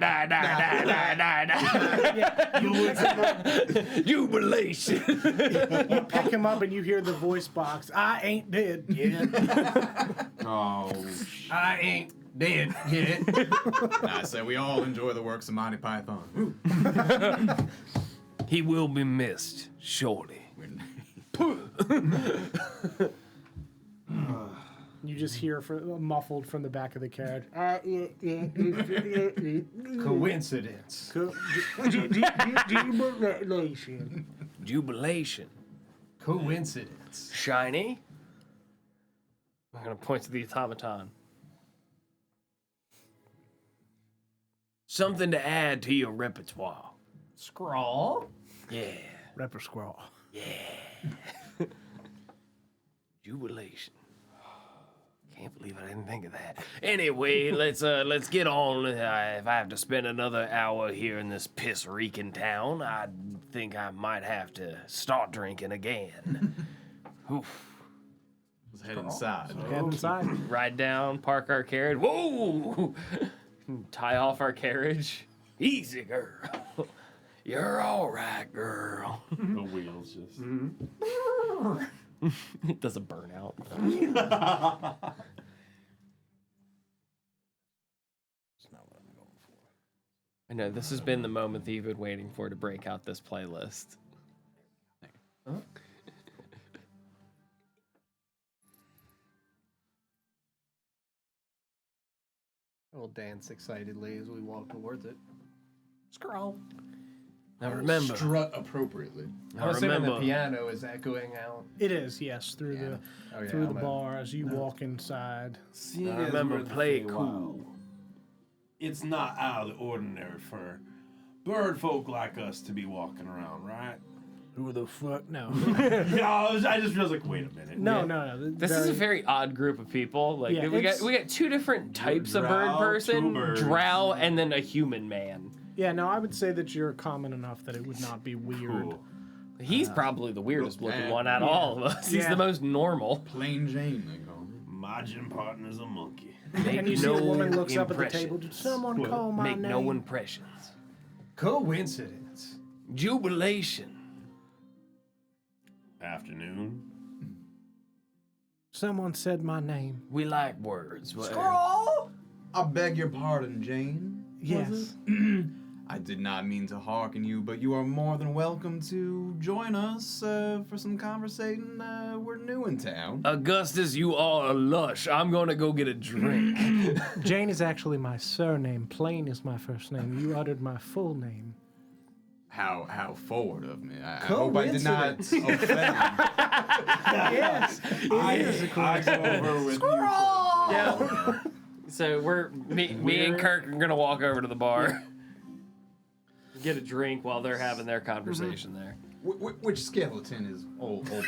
Jubilation. You pick him up and you hear the voice box. I ain't dead yet. Oh, I ain't dead yet. I say we all enjoy the works of Monty Python. He will be missed, surely. You just hear muffled from the back of the carriage. Coincidence. Jubilation. Coincidence. Shiny. I'm going to point to the automaton. Something to add to your repertoire. Scrawl. Yeah. Rapper Scrawl. Jubilation. Can't believe I didn't think of that. Anyway, let's get on. If I have to spend another hour here in this piss-reeking town, I think I might have to start drinking again. Oof. Let's head inside. Head inside. Ride down, park our carriage. Whoa! Tie off our carriage. Easy, girl. You're all right, girl. The wheels just. It does a burnout. I know, this has been the moment that you've been waiting for to break out this playlist. I will dance excitedly as we walk towards it. Scroll. Now remember, Strut appropriately. I'm assuming the piano is echoing out. It is, yes, through the Oh, yeah, through the I'm a- bar as you walk inside. Seeing I as remember, we're the play it Fey cool. Wild, it's not out of the ordinary for bird folk like us to be walking around, right? Who the fuck? No. Yeah, I just was like, wait a minute. No. this is a very odd group of people. Like Yeah, we it's- got two different types of bird Drow, person: two birds. drow, and then a human man. Yeah, no, I would say that you're common enough that it would not be weird. Cool. He's probably the weirdest looking yeah, one out of all of us. He's Yeah. the most normal. Plain Jane, they call me. My gym partner's a monkey. And you see a no woman looks up at the impressions. table. Did someone call my Make name? no impressions. Coincidence. Jubilation. Afternoon. Someone said my name. We like words. Scroll. I beg your pardon, Jane. Yes. I did not mean to hearken you, but you are more than welcome to join us for some conversating. We're new in town. Augustus, you are a lush. I'm gonna go get a drink. Jane is actually my surname. Plain is my first name. You uttered my full name. How forward of me. I hope I did not offend. Yes. I go over with you. Yeah. So me and Kirk are gonna walk over to the bar, get a drink while they're having their conversation there. Which skeleton is old Plain?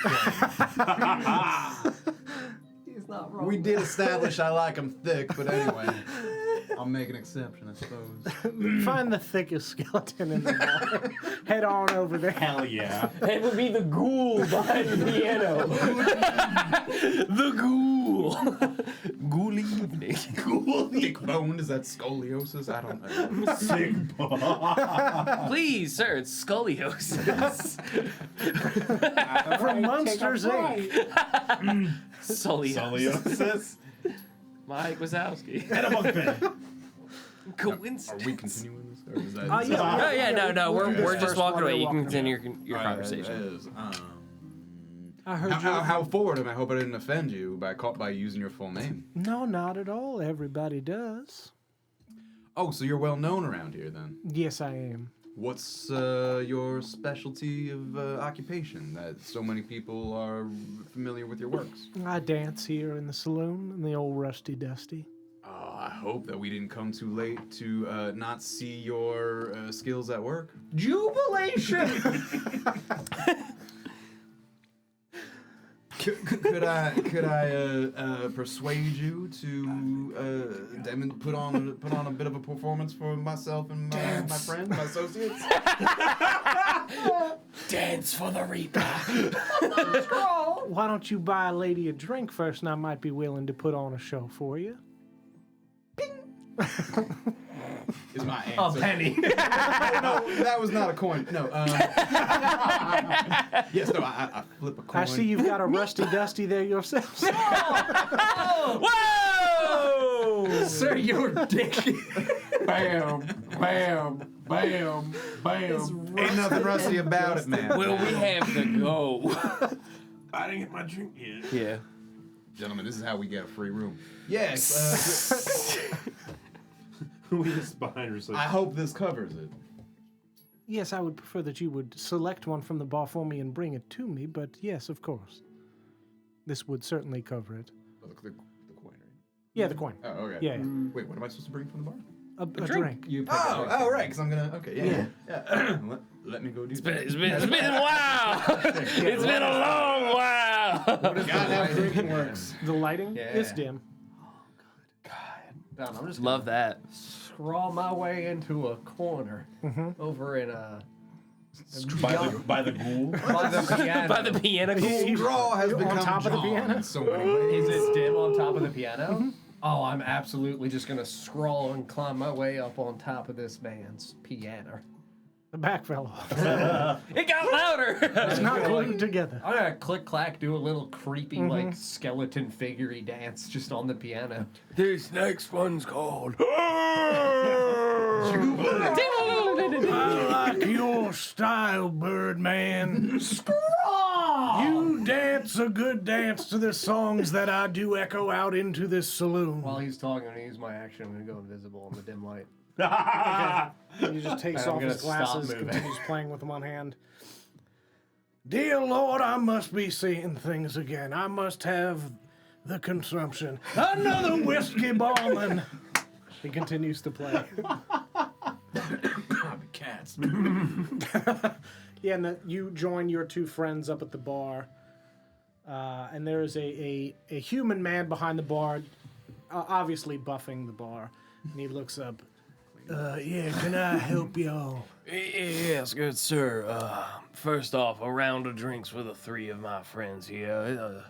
He's not wrong. We did establish I like them thick, but anyway. I'll make an exception, I suppose. Find the thickest skeleton in the bar. Head on over there. Hell yeah. It would be the ghoul behind the piano. The ghoul. Ghoul evening. Thick boned, is that scoliosis? I don't know. Sick ball. Please, sir, it's scoliosis. From Monsters Inc. Scoliosis. Scoliosis. Mike Wazowski. And a monk bed. Coincidence. Are we continuing this? Or is that, No, we're just First walking one away. to You walk can away. continue your All right, conversation. that is, I heard how forward am I? I hope I didn't offend you by using your full name. No, not at all. Everybody does. Oh, so you're well known around here then. Yes, I am. What's your specialty of occupation that so many people are familiar with your works? I dance here in the saloon in the old Rusty Dusty. Oh, I hope that we didn't come too late to not see your skills at work. Jubilation. Could I persuade you to put on a bit of a performance for myself and my friends, my associates? Dance for the Reaper. Why don't you buy a lady a drink first, and I might be willing to put on a show for you. Is my A answer. penny. No, that was not a coin. No. Yes, no. I flip a coin. I see you've got a Rusty Dusty there yourself. Whoa! Sir, you're dick. Bam, bam, bam, bam. Ain't nothing rusty about it, man. Well, we have to go. I didn't get my drink yet. Yeah. Gentlemen, this is how we get a free room. Yes. We just behind her. I hope this covers it. Yes, I would prefer that you would select one from the bar for me and bring it to me, but yes, of course. This would certainly cover it. Oh, the coin, right? Yeah, the coin. Oh, okay. Yeah. Wait, what am I supposed to bring from the bar? A drink. You pick Oh, right, because I'm gonna. Okay, yeah. Let me go do that. It's been a while. It's been a long while. God, how drinking works. The lighting Yeah. is dim. I'm just Love that. scrawl my way into a corner over in By the ghoul. by the piano. By the piano. Straw has become top of the John piano? in so many ways. Is it dim on top of the piano? Oh, I'm absolutely just gonna scroll and climb my way up on top of this man's piano. The back fell off. It got louder. It's not glued together. I'm gonna click clack, do a little creepy like skeleton figurey dance just on the piano. This next one's called. I like your style, Birdman. You dance a good dance to the songs that I do echo out into this saloon. While he's talking, I'm gonna use my action. I'm gonna go invisible in the dim light. He just takes I'm off gonna his glasses, stop moving. continues playing with one hand. Dear Lord, I must be seeing things again. I must have the consumption. Another whiskey bombing. He continues to play. Cats. Yeah, and you join your two friends up at the bar. And there is a human man behind the bar, obviously buffing the bar. And he looks up. Yeah, can I help y'all? Yes, good sir. First off, a round of drinks for the three of my friends here.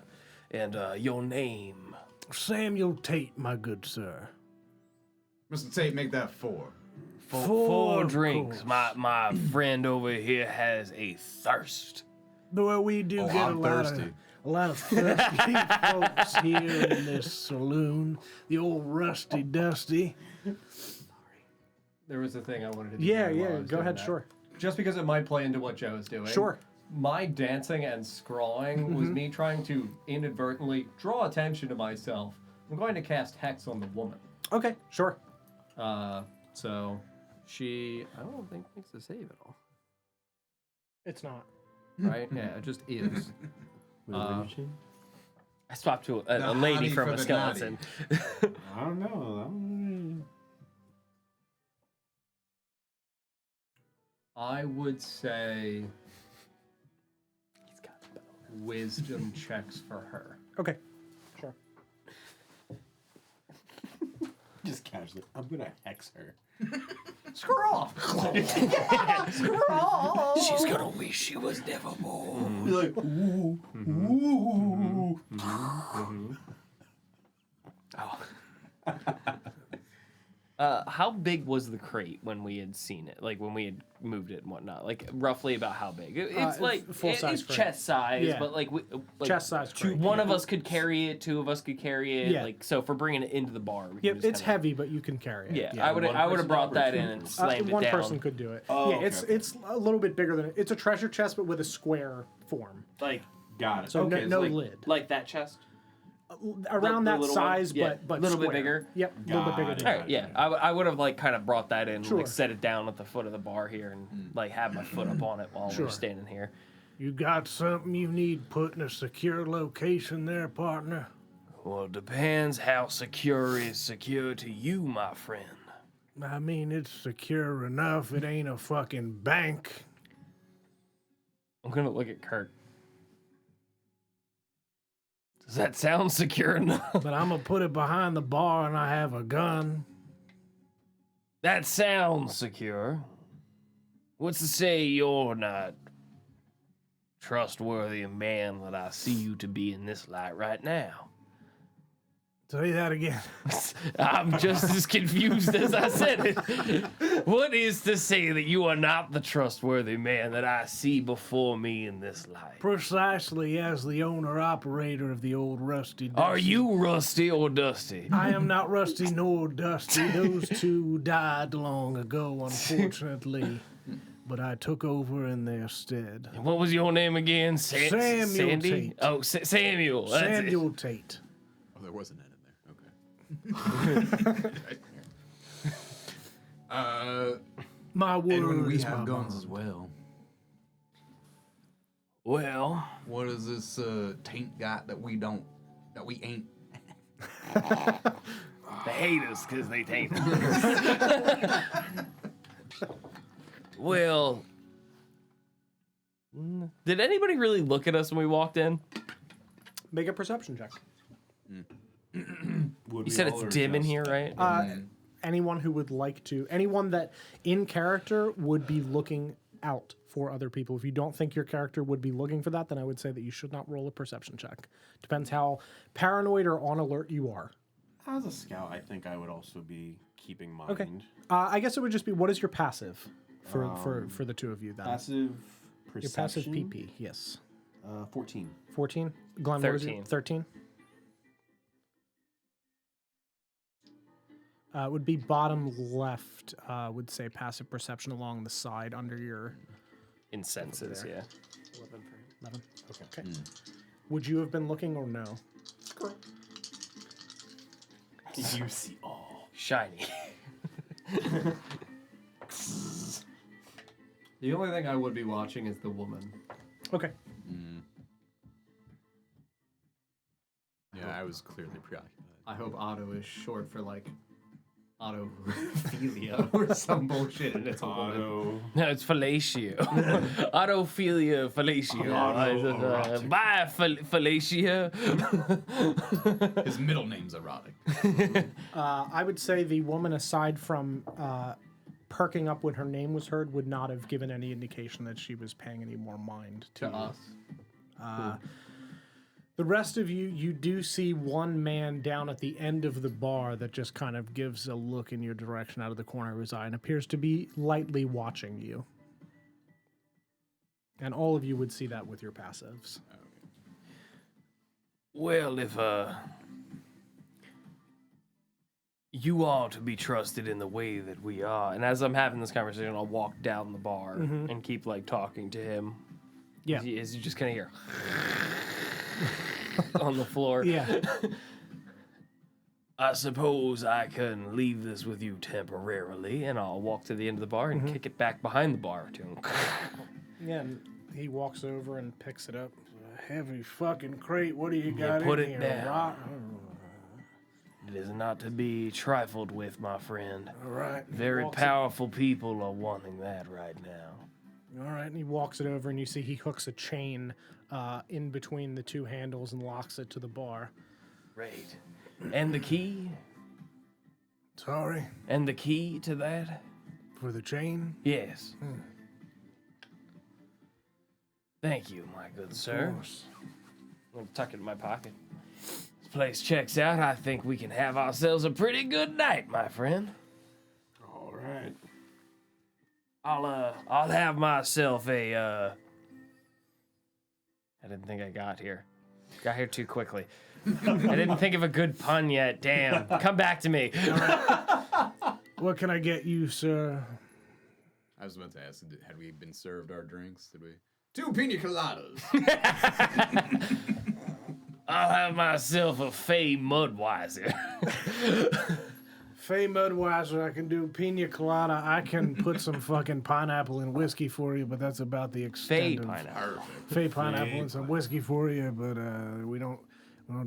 And your name. Samuel Tate, my good sir. Mr. Tate, make that 4. Four of drinks. course. My friend over here has a thirst. Well, we do get I'm thirsty. a lot of thirsty folks here in this saloon. The old Rusty Dusty. There was a thing I wanted to do. Yeah, while I yeah, was go doing ahead, that. sure. Just because it might play into what Joe is doing. Sure. My dancing and scrawling was me trying to inadvertently draw attention to myself. I'm going to cast Hex on the woman. Okay, sure. So she, I don't think makes a save at all. It's not. right? Yeah, it just is. I swapped to a The lady hottie from for a the skeleton. I don't know. I would say wisdom checks for her. Okay, sure. Just casually. I'm gonna hex her. Screw off! She's gonna wish she was never born. Be like, ooh, ooh. How big was the crate when we had seen it? Like when we had moved it and whatnot? Like roughly about how big? It's like full-size it's crate. chest size, Yeah. but like, Chest size crate. One of us could carry it, two of us could carry it. Yeah. Like so, for bringing it into the bar, we Yep, can just it's kinda- heavy, but you can carry it. Yeah, Yeah, I would one have person brought that in operation. and slammed it One down. person could do it. Oh, yeah, okay, it's okay. it's a little bit bigger than it's a treasure chest, but with a square form. Like Got it. So Okay, no like, lid. like that chest. Around the that little size, one? Yeah, but little bit square. bigger? Yep, a little bit bigger. Got Than it. All right, yeah, I would have like kind of brought that in, Sure. like set it down at the foot of the bar here, and like have my foot up on it while Sure. we're standing here. You got something you need put in a secure location there, partner? Well, it depends how secure is secure to you, my friend. I mean, it's secure enough. It ain't a fucking bank. I'm gonna look at Kirk. Does that sound secure enough? But I'm gonna put it behind the bar and I have a gun. That sounds secure. What's to say you're not trustworthy man that I see you to be in this light right now? Say that again. I'm just as confused as I said it. What is to say that you are not the trustworthy man that I see before me in this light? Precisely as the owner-operator of the old Rusty Dusty. Are you Rusty or Dusty? I am not Rusty nor Dusty. Those two died long ago, unfortunately. But I took over in their stead. What was your name again? Samuel Sandy? Tate. Oh, Samuel. That's it. Samuel Tate. there was an N in there. Okay. My word And we is have my guns bond. as well. Well, What is this taint got that we ain't? they hate us because they taint us. Well, did anybody really look at us when we walked in? Make a perception check. You said it's dim in here, right? Anyone who would like to, anyone that in character would be looking out for other people. If you don't think your character would be looking for that, then I would say that you should not roll a perception check. Depends how paranoid or on alert you are. As a scout, I think I would also be keeping mind. Okay. I guess it would just be, what is your passive for the two of you then? Passive Your perception. passive PP, yes. 14. 14? Glenn, 13. 13? It would be bottom left, would say passive perception along the side under your In senses, yeah. 11. Okay. Would you have been looking or no? You see all. Shiny. The only thing I would be watching is the woman. Okay. Yeah, I was clearly preoccupied. I hope Otto is short for like Otto Felatio or some bullshit, and it's a woman. Auto. No, it's fellatio. Autophilia fellatio. Bye, fellatio. His middle name's erotic. I would say the woman, aside from perking up when her name was heard, would not have given any indication that she was paying any more mind to To us. The rest of you, you do see one man down at the end of the bar that just kind of gives a look in your direction out of the corner of his eye and appears to be lightly watching you. And all of you would see that with your passives. Well, if you are to be trusted in the way that we are, and as I'm having this conversation, I'll walk down the bar and keep like talking to him. Yeah. As you just kind of hear on the floor. Yeah. I suppose I can leave this with you temporarily, and I'll walk to the end of the bar and kick it back behind the bar to him. Yeah, and he walks over and picks it up. A heavy fucking crate. What do you got put in it here? down. Rock? It is not to be trifled with, my friend. All right. Very Walks powerful people are wanting that right now. All right, and he walks it over, and you see he hooks a chain in between the two handles and locks it to the bar. Great. And the key? Sorry And the key to that? for the chain. Yes. Thank you, my good sir. Of course. I'm going to tuck it in my pocket. This place checks out. I think we can have ourselves a pretty good night, my friend. All right. I'll have myself a I didn't think I got here. Got here too quickly. I didn't think of a good pun yet. Damn. Come back to me. What can I get you, sir? I was about to ask, had we been served our drinks? Did we? 2 pina coladas. I'll have myself a Fey Mudweiser. Fey Mudweiser, I can do pina colada. I can put some fucking pineapple in whiskey for you, but that's about the Fey extent of pineapple. Perfect. Fey pineapple and some whiskey for you, but we don't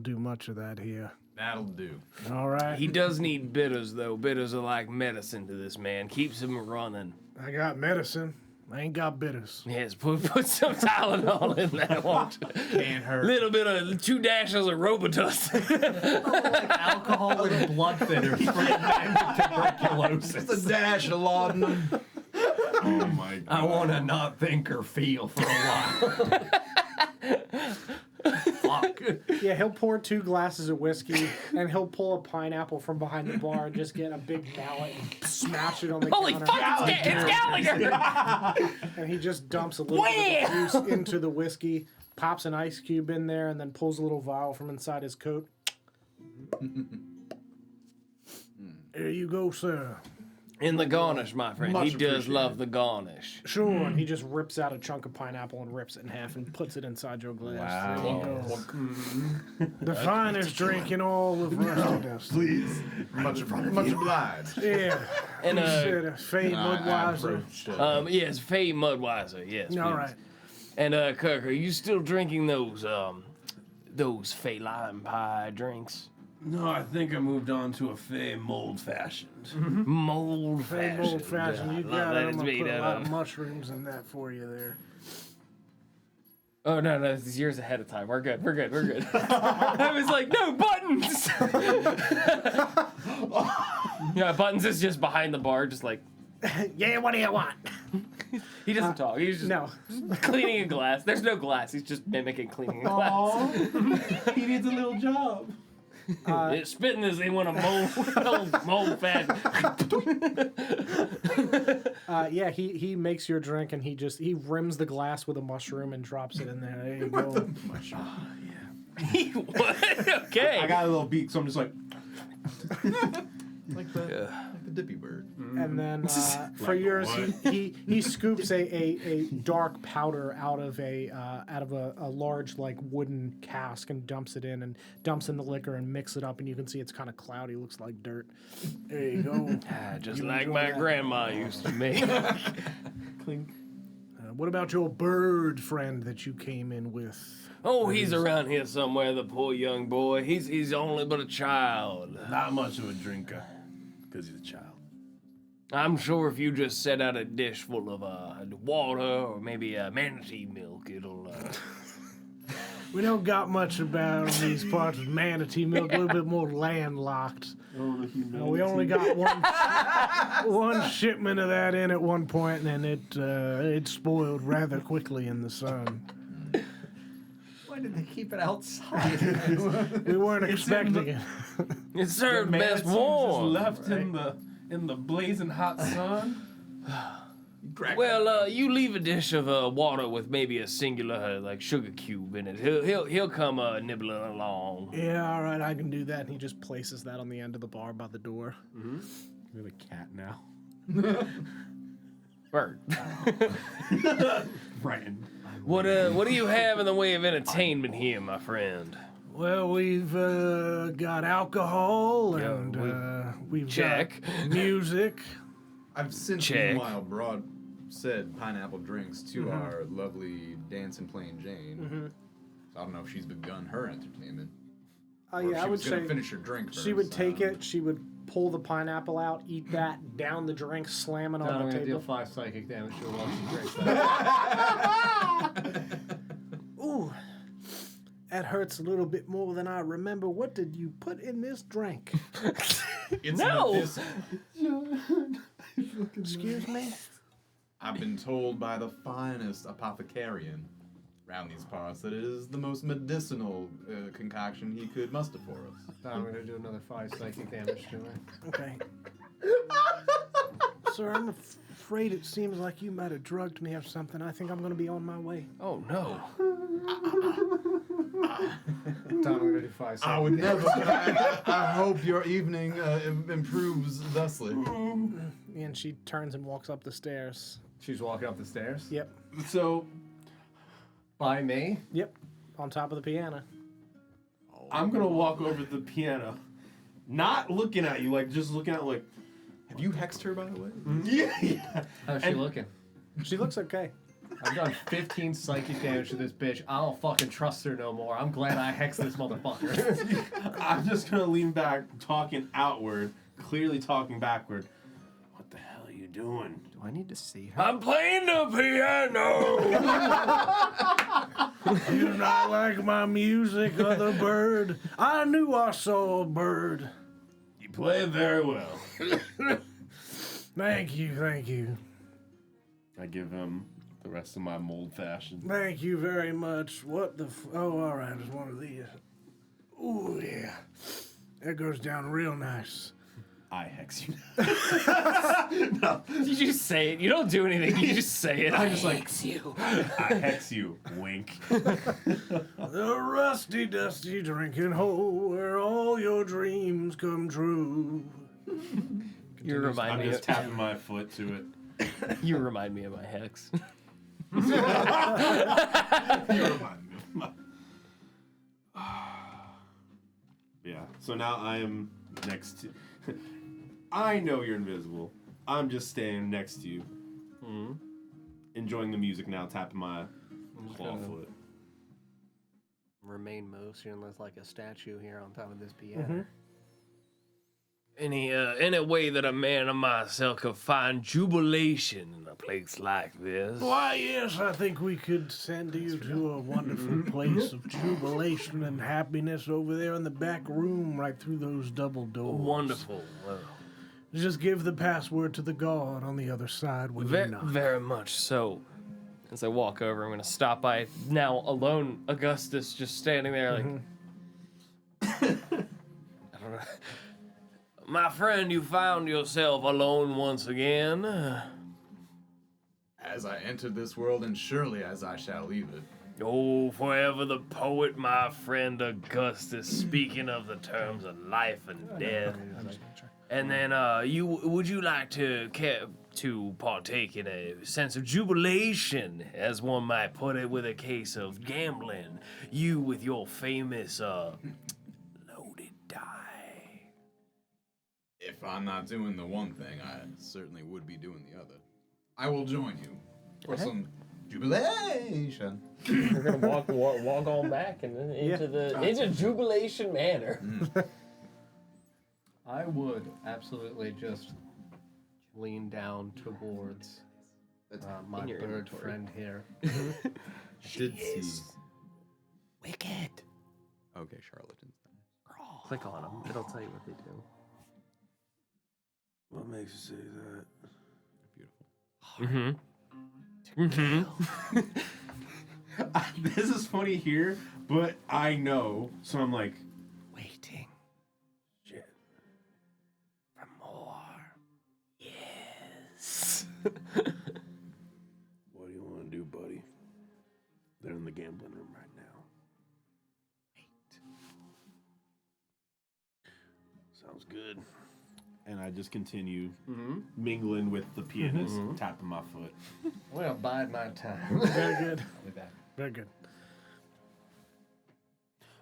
do much of that here. That'll do. All right, He does need bitters, though. Bitters are like medicine to this man. Keeps him running. I got medicine. I ain't got bitters. Yes, put some Tylenol in that, won't you? Can't hurt. Little bit of 2 dashes of Robitussin. Alcohol with blood thinners for tuberculosis. Just a dash of laudanum. Oh my god. I want to not think or feel for a while. Fuck. Yeah, he'll pour 2 glasses of whiskey, and he'll pull a pineapple from behind the bar and just get a big mallet and smash it on the Holy counter. fuck, it's Gallagher! And he just dumps a little bit of juice into the whiskey, pops an ice cube in there, and then pulls a little vial from inside his coat. There you go, sir. And the garnish, my friend. Much He does appreciated. love the garnish. Sure. And he just rips out a chunk of pineapple and rips it in half and puts it inside your glass. There you go. The finest drink in all of Rusty Dust. Please. Much obliged. Yeah. And Fey I Mudweiser. approached, yes, Fey Mudweiser. Yes. All please. right. And Kirk, are you still drinking those Fey lime pie drinks? No, I think I moved on to a Fey mold fashioned. Mold Fey fashion. Old Fashioned. You Love got that it. I'm it's gonna made put a out lot of. of mushrooms in that for you there. Oh no, this is years ahead of time. We're good. I was like, no buttons. Yeah, buttons is just behind the bar, just like Yeah, what do you want? he doesn't talk. He's just No. cleaning a glass. There's no glass. He's just mimicking cleaning a glass. He needs a little job. It's spitting this in one of mold fashion. Yeah, he makes your drink and he rims the glass with a mushroom and drops it in there. There you go. What? Okay. I got a little beak, so I'm just like, like the dippy bird. And then for yours, he scoops a dark powder out of a large like wooden cask and dumps it in and dumps in the liquor and mix it up, and you can see it's kind of cloudy, looks like dirt. There you go. Just You like enjoy my that? grandma used to make. Clink. What about your bird friend that you came in with? Oh, he's around here somewhere, the poor young boy. He's only but a child. not much of a drinker, because he's a child. I'm sure if you just set out a dish full of water or maybe manatee milk, it'll. We don't got much about these parts of manatee milk. A little bit more landlocked. We only got one shipment of that in at one point, and it spoiled rather quickly in the sun. Why did they keep it outside? We weren't expecting it. It's served Man, best it's warm. just left in the blazing hot sun. Well, you leave a dish of water with maybe a singular like sugar cube in it. He'll come nibbling along. Yeah, all right, I can do that. And he just places that on the end of the bar by the door. You're the cat now. Bird. Right. What do you have in the way of entertainment here, my friend? Well, we've got alcohol and we've Check. got music. I've since Check. meanwhile brought said pineapple drinks to our lovely dancing plain Jane. I don't know if she's begun her entertainment. Or if Yeah, she I would was gonna say finish her drink first. she would take it, she would pull the pineapple out, eat that, down the drink, slam it I'm on gonna the deal table. 5 psychic damage to her while she drinks that. Ooh, that hurts a little bit more than I remember. What did you put in this drink? It's No! medicinal. Excuse me? I've been told by the finest apothecarian around these parts that it is the most medicinal concoction he could muster for us. I'm gonna do another 5 psychic damage to her. Okay. Sir, I'm afraid it seems like you might have drugged me or something. I think I'm going to be on my way. Oh no. I'm gonna do 5 psychic I would never. But I hope your evening improves thusly. And she turns and walks up the stairs. She's walking up the stairs. Yep. So By me. Yep. On top of the piano. I'm gonna walk over to the piano, not looking at you, like just looking at like, Have you hexed her, by the way? yeah. How's she looking? She looks okay. I've done 15 psychic damage to this bitch. I don't fucking trust her no more. I'm glad I hexed this motherfucker. I'm just gonna lean back, talking outward, clearly talking backward. What the hell are you doing? Do I need to see her? I'm playing the piano. Do you not like my music, other bird? I knew I saw a bird. You play very well. Thank you, thank you. I give him the rest of my mold fashion. Thank you very much. What the oh, all right, it's one of these. Ooh, yeah. That goes down real nice. I hex you. You just say it. You don't do anything. You just say it. I'm just like, you. I hex you. Wink. The rusty, dusty drinking hole where all your dreams come true. You I'm remind me. just tapping my foot to it. You remind me of my hex. You remind me of my... Yeah, so now I am next to... I know you're invisible. I'm just standing next to you. Enjoying the music now, tapping my claw foot. Remain motionless like a statue here on top of this piano. Any way that a man of myself could find jubilation in a place like this? Why, yes, I think we could send you to a wonderful place of jubilation and happiness over there in the back room, right through those double doors. Wonderful. Well, Just give the password to the guard on the other side when you knock. very much so. As I walk over, I'm going to stop by now alone Augustus just standing there like... I don't know. My friend, you found yourself alone once again. As I entered this world, and surely as I shall leave it. Oh, forever the poet, my friend Augustus, speaking of the terms of life and death. And then, would you like to partake in a sense of jubilation, as one might put it, with a case of gambling? You with your famous loaded die. If I'm not doing the one thing, I certainly would be doing the other. I will join you for some jubilation. We're gonna walk on back and into jubilation manor. I would absolutely just lean down towards my in your bird inventory. friend here. Should see. Wicked. Okay, charlatans. Click on them. It'll tell you what they do. What makes you say that? Mm-hmm. This is funny here, but I know, so I'm like, Waiting. shit. For more. Yes. What do you want to do, buddy? They're in the gambling room right now. Sounds good. And I just continue mingling with the pianist, tapping my foot. I'm gonna bide my time. Very good. I'll be back. Very good.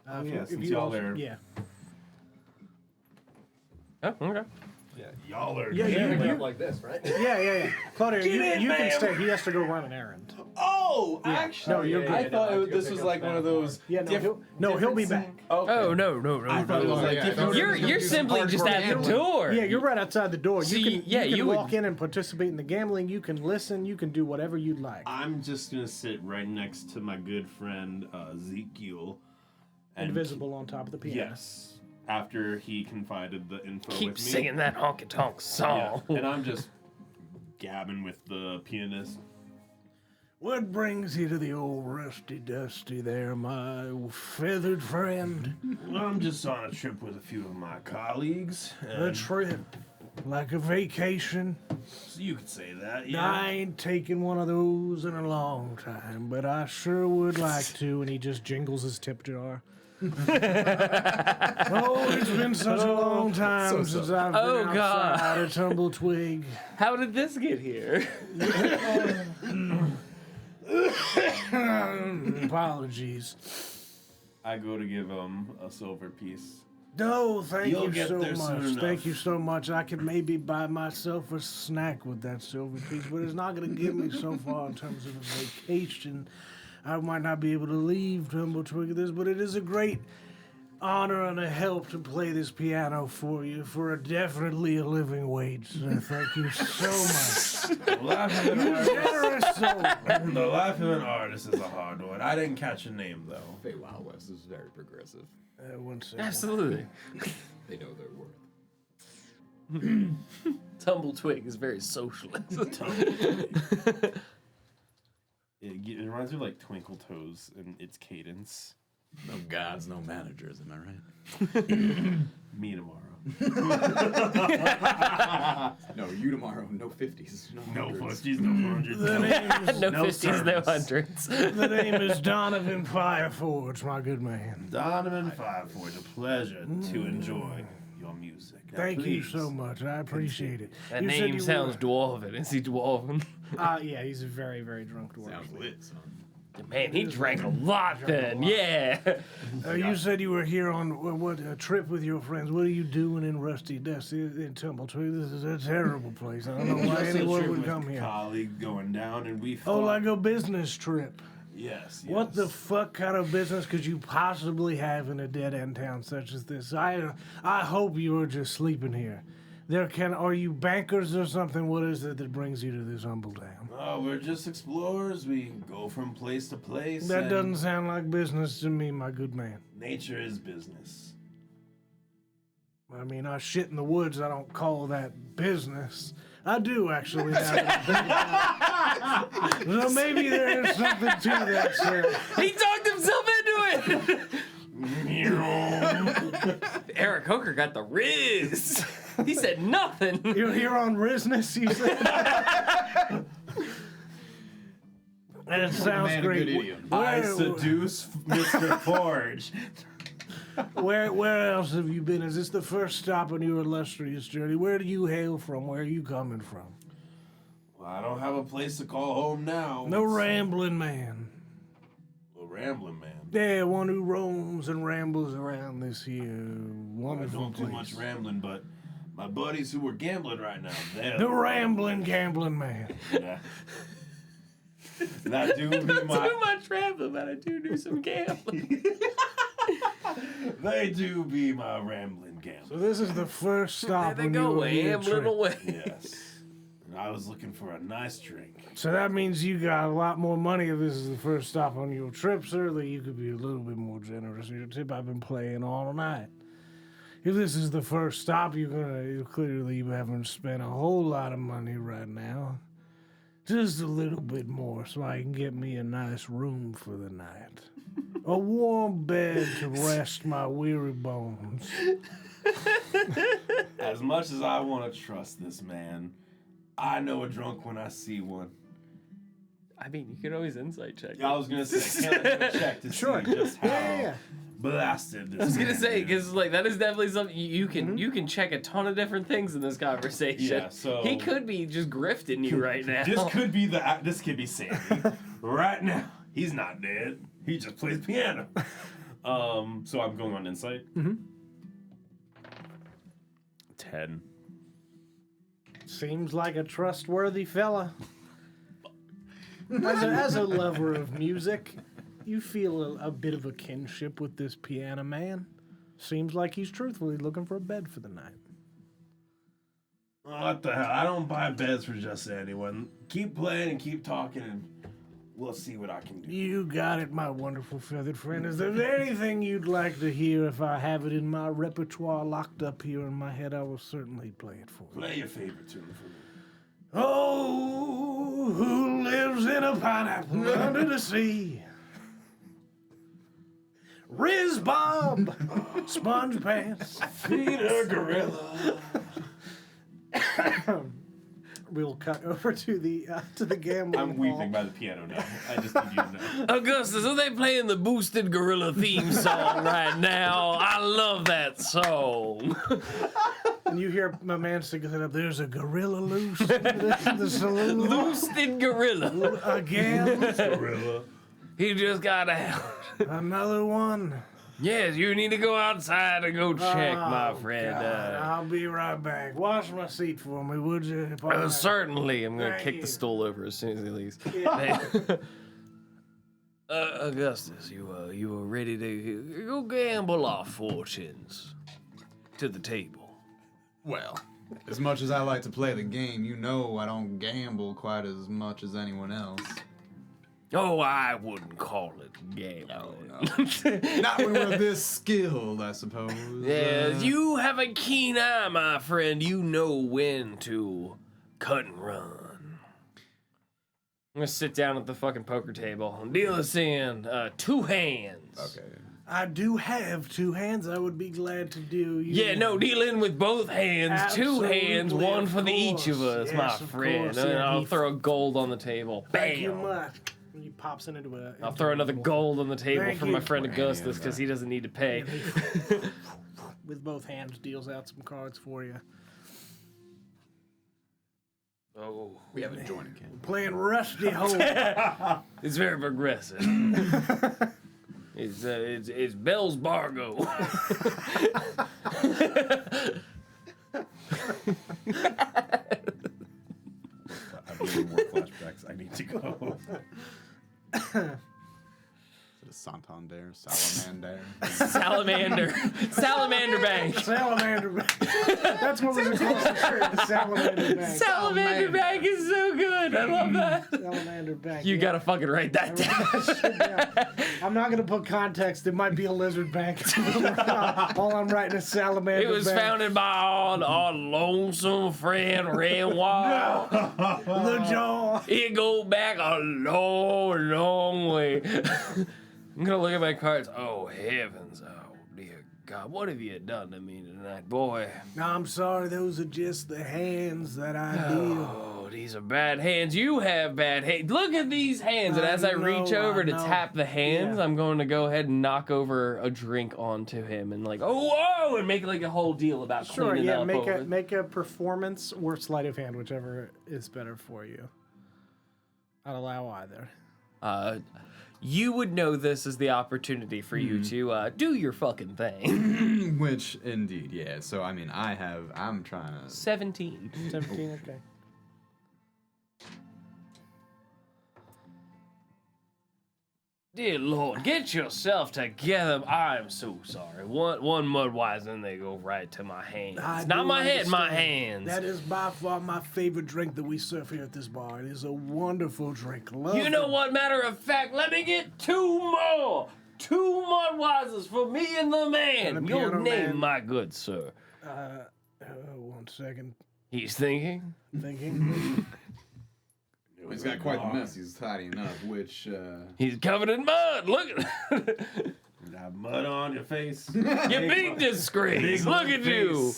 Oh, If yeah, you- if since you y'all also- are... Yeah. Oh, okay. Yeah, y'all are... Yeah, Pick it you- up like this, right? Yeah. Claudia, you in, can ma'am. stay. He has to go run an errand. Oh, actually, No, you're I good. thought No, this pick was up like that one of those... Yeah, no, he'll be back. Okay. Oh, no. I thought it was like different... You're simply just at the door. Yeah, you're right outside the door. See, you can, yeah, you can you would- walk in and participate in the gambling. You can listen. You can do whatever you'd like. I'm just going to sit right next to my good friend, Ezekiel. and Invisible on top of the piano. Yes. After he confided the info Keep with me. singing that honky tonk Yeah. song. And I'm just gabbing with the pianist. What brings you to the old rusty dusty there, my feathered friend? Well, I'm just on a trip with a few of my colleagues. A And trip, like a vacation. so you could say that, yeah. I ain't taken one of those in a long time, but I sure would like to. And he just jingles his tip jar. Oh, it's been such a long time since I've been Oh, God. outside a tumble twig. How did this get here? Apologies. I go to give him a silver piece. No, thank You'll you get so there soon much. enough. Thank you so much. I could maybe buy myself a snack with that silver piece, but it's not going to get me so far in terms of a vacation. I might not be able to leave Tumble Twig with this, but it is a great honor and a help to play this piano for you for definitely a living wage. So thank you so much. The life of an Generous soul. The life of an artist is a hard one. I didn't catch a name, though. Fey Wild West is very progressive. One second. Absolutely. They know their worth. Tumble Twig is very socialist. It reminds me of like Twinkle Toes and its cadence. No gods, no managers, am I right? Me tomorrow. No, you tomorrow, no 50s. No hundreds. 50s, no hundreds. The name is, no No 50s, no service. hundreds. the name is Donovan Fireforge, my good man. Donovan Fireforge, a pleasure to enjoy your music. Now, Thank you please. so much. I appreciate it. That You said name you sounds were- dwarven. Is he dwarven? Yeah, he's a very, very drunk dwarf. Sounds lit, son. Man, he drank a lot then. Yeah. You said you were here on a trip with your friends. What are you doing in Rusty Dusty in Tumbletoy? This is a terrible place. I don't know why Just a anyone trip would with come here. colleague going down, and we Oh, thought, like a business trip. yes. What the yes. fuck kind of business could you possibly have in a dead end town such as this? I hope you are just sleeping here. Are you bankers or something? What is it that brings you to this humble town? Oh, we're just explorers. We go from place to place. That and doesn't sound like business to me, my good man. Nature is business. I mean, I shit in the woods. I don't call that business. I do actually. Now that I think about it. So maybe there is something to that, sir. He talked himself into it. Eric Hooker got the riz. He said nothing. You're here on business, you said. That sounds Man, a great. good idiom. I seduce Mr. Forge. Where else have you been? Is this the first stop on your illustrious journey? Where do you hail from? Where are you coming from? Well, I don't have a place to call home now. No rambling man. A rambling man. Yeah, one who roams and rambles around this here I wonderful don't do place. much rambling, but my buddies who are gambling right now, they're The rambling gambling man. yeah. That do be Too my. much rambling, but I do some gambling. They do be my rambling So gambling. this is the first stop There they on go, your here ambling trip. away. Yes. And I was looking for a nice drink. So that means you got a lot more money if this is the first stop on your trip, sir, that you could be a little bit more generous in your tip. I've been playing all night. If this is the first stop, clearly you haven't spent a whole lot of money right now. Just a little bit more so I can get me a nice room for the night. A warm bed to rest my weary bones. As much as I want to trust this man, I know a drunk when I see one. I mean, you could always insight check. I was gonna say, can I do a check to Sure. see just how Yeah. blasted this I was gonna man say is? because like that is definitely something you can check a ton of different things in this conversation. Yeah, so- he could be just grifting you right now. This could be Sandy. Right now, he's not dead. He just plays piano. So I'm going on insight. 10. Seems like a trustworthy fella. As a lover of music, you feel a bit of a kinship with this piano man. Seems like he's truthfully looking for a bed for the night. What the hell? I don't buy beds for just anyone. Keep playing and keep talking, and we'll see what I can do. You got it, my wonderful feathered friend. Is there anything you'd like to hear? If I have it in my repertoire locked up here in my head, I will certainly play it for you. Play your favorite tune for me. Oh, who lives in a pineapple under the sea? Riz Bob, Sponge Pants, Feed a gorilla. We'll cut over to the gambling I'm hall. weeping by the piano now. I just need you to know. Augustus, are they playing the Boosted Gorilla theme song right now? I love that song. And you hear my man sing it up. there's a gorilla loose in the saloon Boosted Gorilla. again. Gorilla. He just got out. Another one. Yes, you need to go outside and go check, my friend. God, I'll be right back. Wash my seat for me, would you? If I- Certainly, I'm gonna Thank kick you. the stool over as soon as he leaves. Yeah. Augustus, you are ready to go gamble our fortunes to the table. Well, as much as I like to play the game, you know I don't gamble quite as much as anyone else. Oh, I wouldn't call it gambling. Not when we're this skilled, I suppose. Yes, you have a keen eye, my friend. You know when to cut and run. I'm gonna sit down at the fucking poker table and deal us in 2 hands. Okay. I do have 2 hands. I would be glad to do. Yeah, no, deal in with both hands. 2 hands, Absolutely, one of for each of course. us, Yes, my of friend. course, And yeah, I'll he- throw gold on the table. Thank you Bam! much. He pops into a. I'll throw another gold on the table Thank for you. my friend Augustus because he doesn't need to pay. with both hands, deals out some cards for you. Oh, We have a joint account. Playing Rusty Hole. it's very progressive. It's Bell's Bargo. I have more flashbacks. I need to go. Is it Santander? Salamander? Salamander Bank. Salamander Bank. That's what was across the street. The Salamander Bank. Salamander Bank is so good. I love that. Salamander Bank. You yeah. gotta fucking write that down. Yeah. I'm not gonna put context. It might be a lizard bank. All I'm writing is Salamander It was Bank. founded by our lonesome friend Renoir. The jaw. It go back a long, long way. I'm gonna look at my cards. Oh heavens! Oh dear God! What have you done to me tonight, boy? No, I'm sorry. Those are just the hands that I deal. Oh, these are bad hands. You have bad hands. Look at these hands. And as I reach over to tap the hands, Yeah. I'm going to go ahead and knock over a drink onto him and like, oh, whoa, and make like a whole deal about Sure, cleaning yeah. up. Make a performance or sleight of hand, whichever is better for you. I'd allow either. You would know this is the opportunity for you to do your fucking thing. Which, indeed, yeah. So, I mean, I'm trying to... 17. 17. Okay. Dear Lord, get yourself together. I'm so sorry. One Mudwise and they go right to my hands. I Not do my head, my understand. hands. That is by far my favorite drink that we serve here at this bar. It is a wonderful drink. Love You know it. what? Matter of fact, let me get 2 more. 2 Mudwises for me and the man. And the Your piano name, man. my good sir. 1 second. He's thinking. Thinking. He's got quite the mess he's tidying up, which... He's covered in mud. Look at You got mud on your face. you big disgrace. Look at you.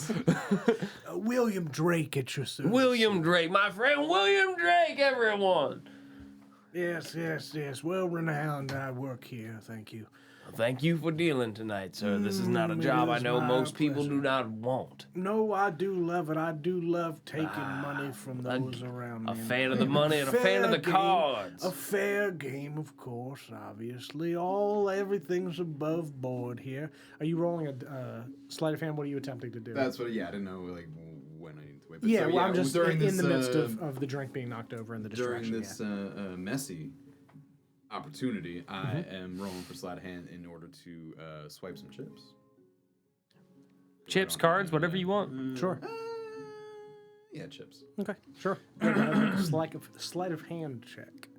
William Drake at your service. William Drake, my friend William Drake, everyone. Yes, yes, yes. Well renowned. I work here. Thank you. Thank you for dealing tonight, sir. This is not a It job I is know my most people pleasure. do not want. No, I do love it. I do love taking money from those around me. A fan of the money and a fan of the Fair game. cards. A fair game, of course, obviously. Everything's above board here. Are you rolling a sleight of hand? What are you attempting to do? That's what, yeah, I didn't know, like, when I needed to wait. But yeah, so, well, I'm just during in the this, midst of the drink being knocked over and the during distraction. this messy opportunity, I am rolling for sleight of hand in order to swipe some chips. Chips, cards, whatever you want. Sure. Yeah, chips. Okay. Sure. Yeah, go ahead and make a sleight of hand check.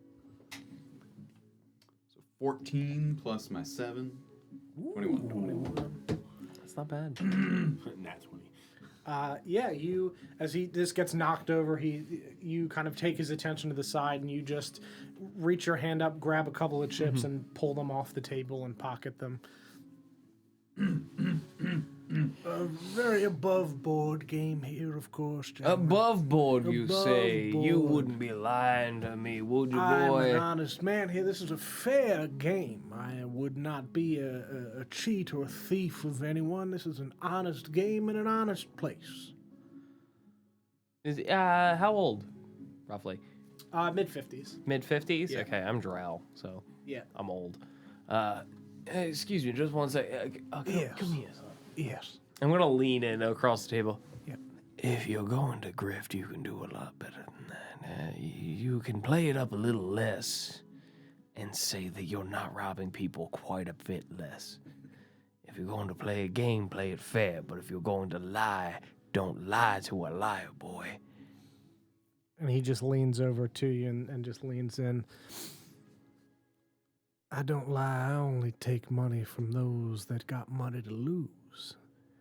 So 14 plus my 7. 21. That's not bad. Nat 20. Yeah, this gets knocked over, you kind of take his attention to the side and you just reach your hand up, grab a couple of chips and pull them off the table and pocket them. A very above board game here, of course, gentlemen. Above board, you Above say. You board. wouldn't be lying to me, would you, I'm an boy? honest man here. This is a fair game. I would not be a cheat or a thief of anyone. This is an honest game in an honest place. How old, roughly? Mid-50s. Mid-50s? Yeah. Okay, I'm drow, so Yeah. I'm old. Hey, excuse me, just one sec. Come Yes. here, son. Yes. I'm gonna lean in across the table. Yep. If you're going to grift, you can do a lot better than that. You can play it up a little less and say that you're not robbing people quite a bit less. If you're going to play a game, play it fair. But if you're going to lie, don't lie to a liar, boy. And he just leans over to you and just leans in. I don't lie. I only take money from those that got money to lose.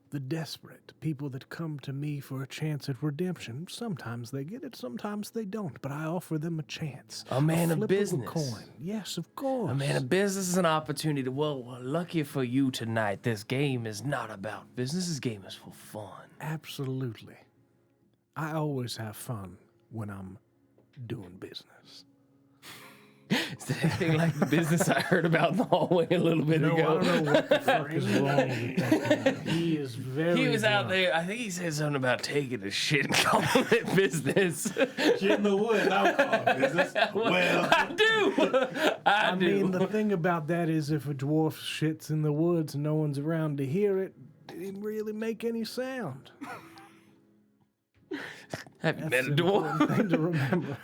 The desperate, people that come to me for a chance at redemption. Sometimes they get it, sometimes they don't, but I offer them a chance. A man of flip business. a coin. Yes, of course. A man of business is an opportunity. Well, lucky for you tonight, this game is not about business. This game is for fun. Absolutely. I always have fun when I'm doing business. Is that anything like the business I heard about in the hallway a little bit No, I ago? don't know what the fuck is wrong with that guy. He is very. He was out drunk. there. I think he said something about taking a shit and calling it business. Shit in the woods. I'll call it business. Well, I do. I do. mean, the thing about that is, if a dwarf shits in the woods and no one's around to hear it, it didn't really make any sound. Have you met That's a an dwarf? important thing to remember.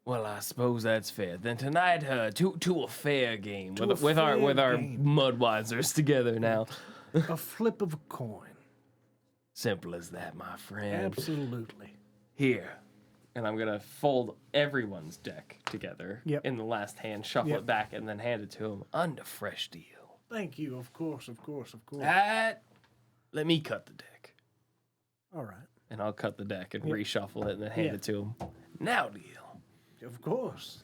Well, I suppose that's fair. Then tonight, to a fair game To with, a with our fair game. mudwisers together now. A flip of a coin. Simple as that, my friend. Absolutely. Here. And I'm gonna fold everyone's deck together in the last hand, shuffle Yep. it back, and then hand it to him under fresh deal. Thank you. Of course, of course, of course. Let me cut the deck. All right. And I'll cut the deck and reshuffle it and then hand it to him. Now deal. Of course.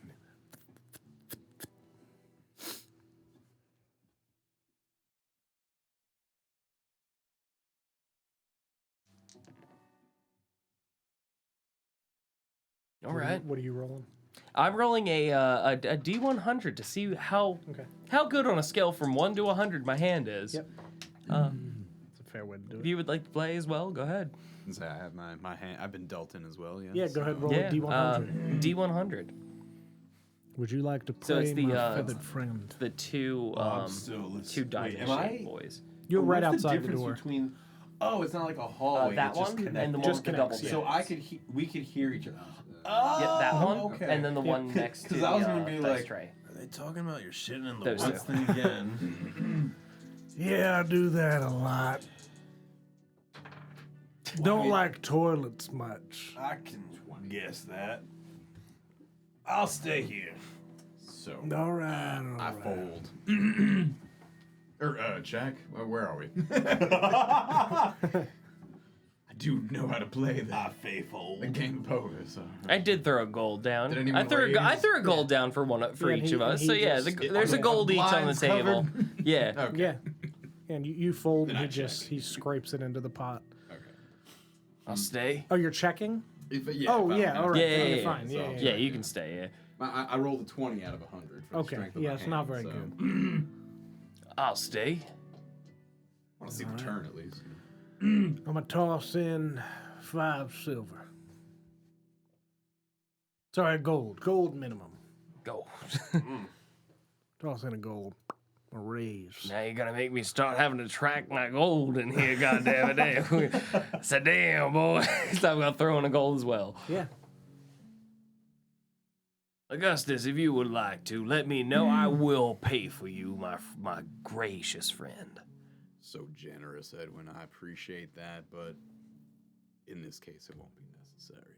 All right. What are you rolling? I'm rolling a D100 to see how good on a scale from 1 to 100 my hand is. Yep. It's a fair way to do If it. you would like to play as well, go ahead. So I have my hand. I've been dealt in as well. Yeah. Yeah, go ahead. Roll Yeah, a D100. D100. Would you like to So play it's the, my uh, feathered friend? The two two diamond shaped boys. You're right What's outside the difference door. Between, oh, it's not like a hallway. That it's just one connected. and the one Just with the double connects, yeah. So I could we could hear each other. Oh, Yep, that one, okay. and then the one next to 'Cause the I was gonna be dice like, tray. Are they talking about your shitting in the Those woods two. thing again? Yeah, I do that a lot. Don't like toilets much. I can guess that. I'll stay here. So All right, all I right. fold. Jack, where are we? I do know how to play the faithful. game of poker, so. I did throw a gold down. Did anyone I threw a gold raise? down for Yeah, each and of he- us. and So he yeah, just- there's a gold each on the blinds table. covered? Yeah. Okay. Yeah. And you fold, and Then he I just he scrapes it into the pot. Okay. I'll stay. Oh, you're checking? If, Oh if I yeah, don't have all right. Yeah, then yeah, you're yeah. fine. So- Yeah, yeah, Yeah, you can stay. Yeah. I rolled a 20 out of 100 for the Okay. strength of Yeah, my it's not hand, very so good. I'll stay. I want to see the turn at least. I'm gonna toss in 5 silver. Sorry, gold minimum. Go. Toss in a gold. A raise. Now you're gonna make me start having to track my gold in here, goddamn it. I said, damn, boy. So I'm gonna throw in a gold as well. Yeah. Augustus, if you would like to, let me know. I will pay for you, my gracious friend. So generous, Edwin. I appreciate that, but in this case, it won't be necessary.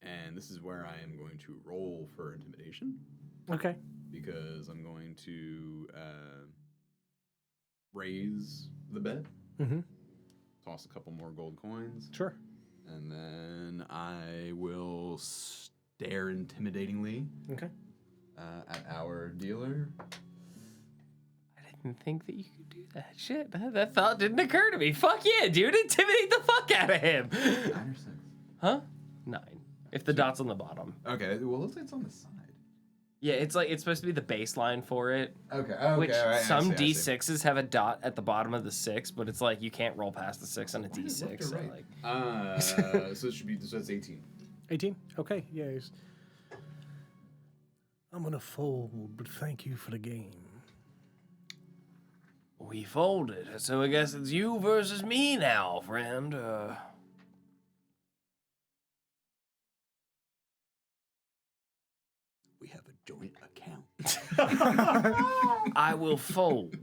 And this is where I am going to roll for intimidation, Okay. because I'm going to raise the bet, Mm-hmm. toss a couple more gold coins, Sure. and then I will stare intimidatingly Okay. at our dealer. I didn't think that you could do that. Shit, that thought didn't occur to me. Fuck yeah, dude. Intimidate the fuck out of him. 9 or 6. Huh? 9. If the dot's on the bottom. Okay, well, let's say it's on the side. Yeah, it's supposed to be the baseline for it. Okay, Which all right, some I see. D6s have a dot at the bottom of the 6, but it's like you can't roll past the 6 on a Why is it D6. left or So right? like, So it should be, so that's 18. 18. Okay. Yeah. He's, I'm gonna fold, but thank you for the game. we folded, so I guess it's you versus me now, friend. We have a joint account. I will fold.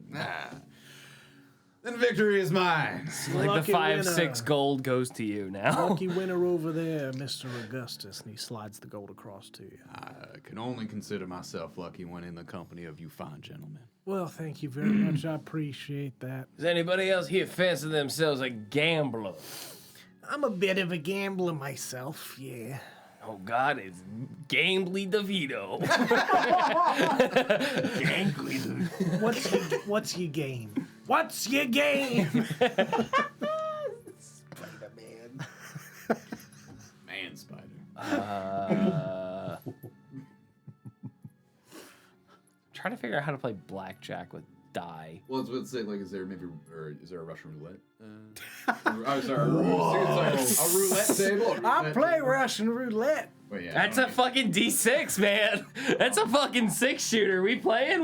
Then victory is mine. Like Lucky the 5, winner. 6 gold goes to you now. Lucky winner over there, Mr. Augustus, and he slides the gold across to you. I can only consider myself lucky when in the company of you fine gentlemen. Well, thank you very much. I appreciate that. Does anybody else here fancy themselves a gambler? I'm a bit of a gambler myself, yeah. Oh God, it's Gambly DeVito. What's your game? What's your game? Man spider. Trying to figure out how to play blackjack with die. Well, let's say, like, is there a Russian roulette? Oh, sorry, a roulette table. I play Russian roulette. Wait, yeah, That's a fucking D6, man. That's a fucking 6-shooter. We playing?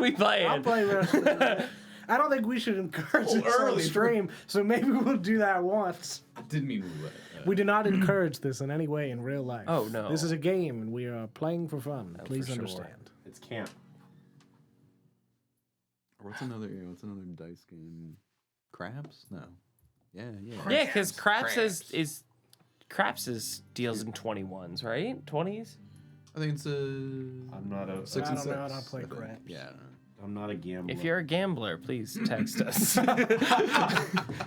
I'll play Russian roulette. I don't think we should encourage this on early. stream, so maybe we'll do that once. I didn't mean roulette. We do not encourage this in any way in real life. Oh, no. This is a game, and we are playing for fun. Please for sure. understand. It's camp. What's another dice game? Craps? No. Yeah. Yeah, because craps is deals in 21s, right? 20s? I think it's I'm not a. 6 I and don't know 6. how to play I think. craps. Yeah. I don't know. I'm not a gambler. If you're a gambler, please text us.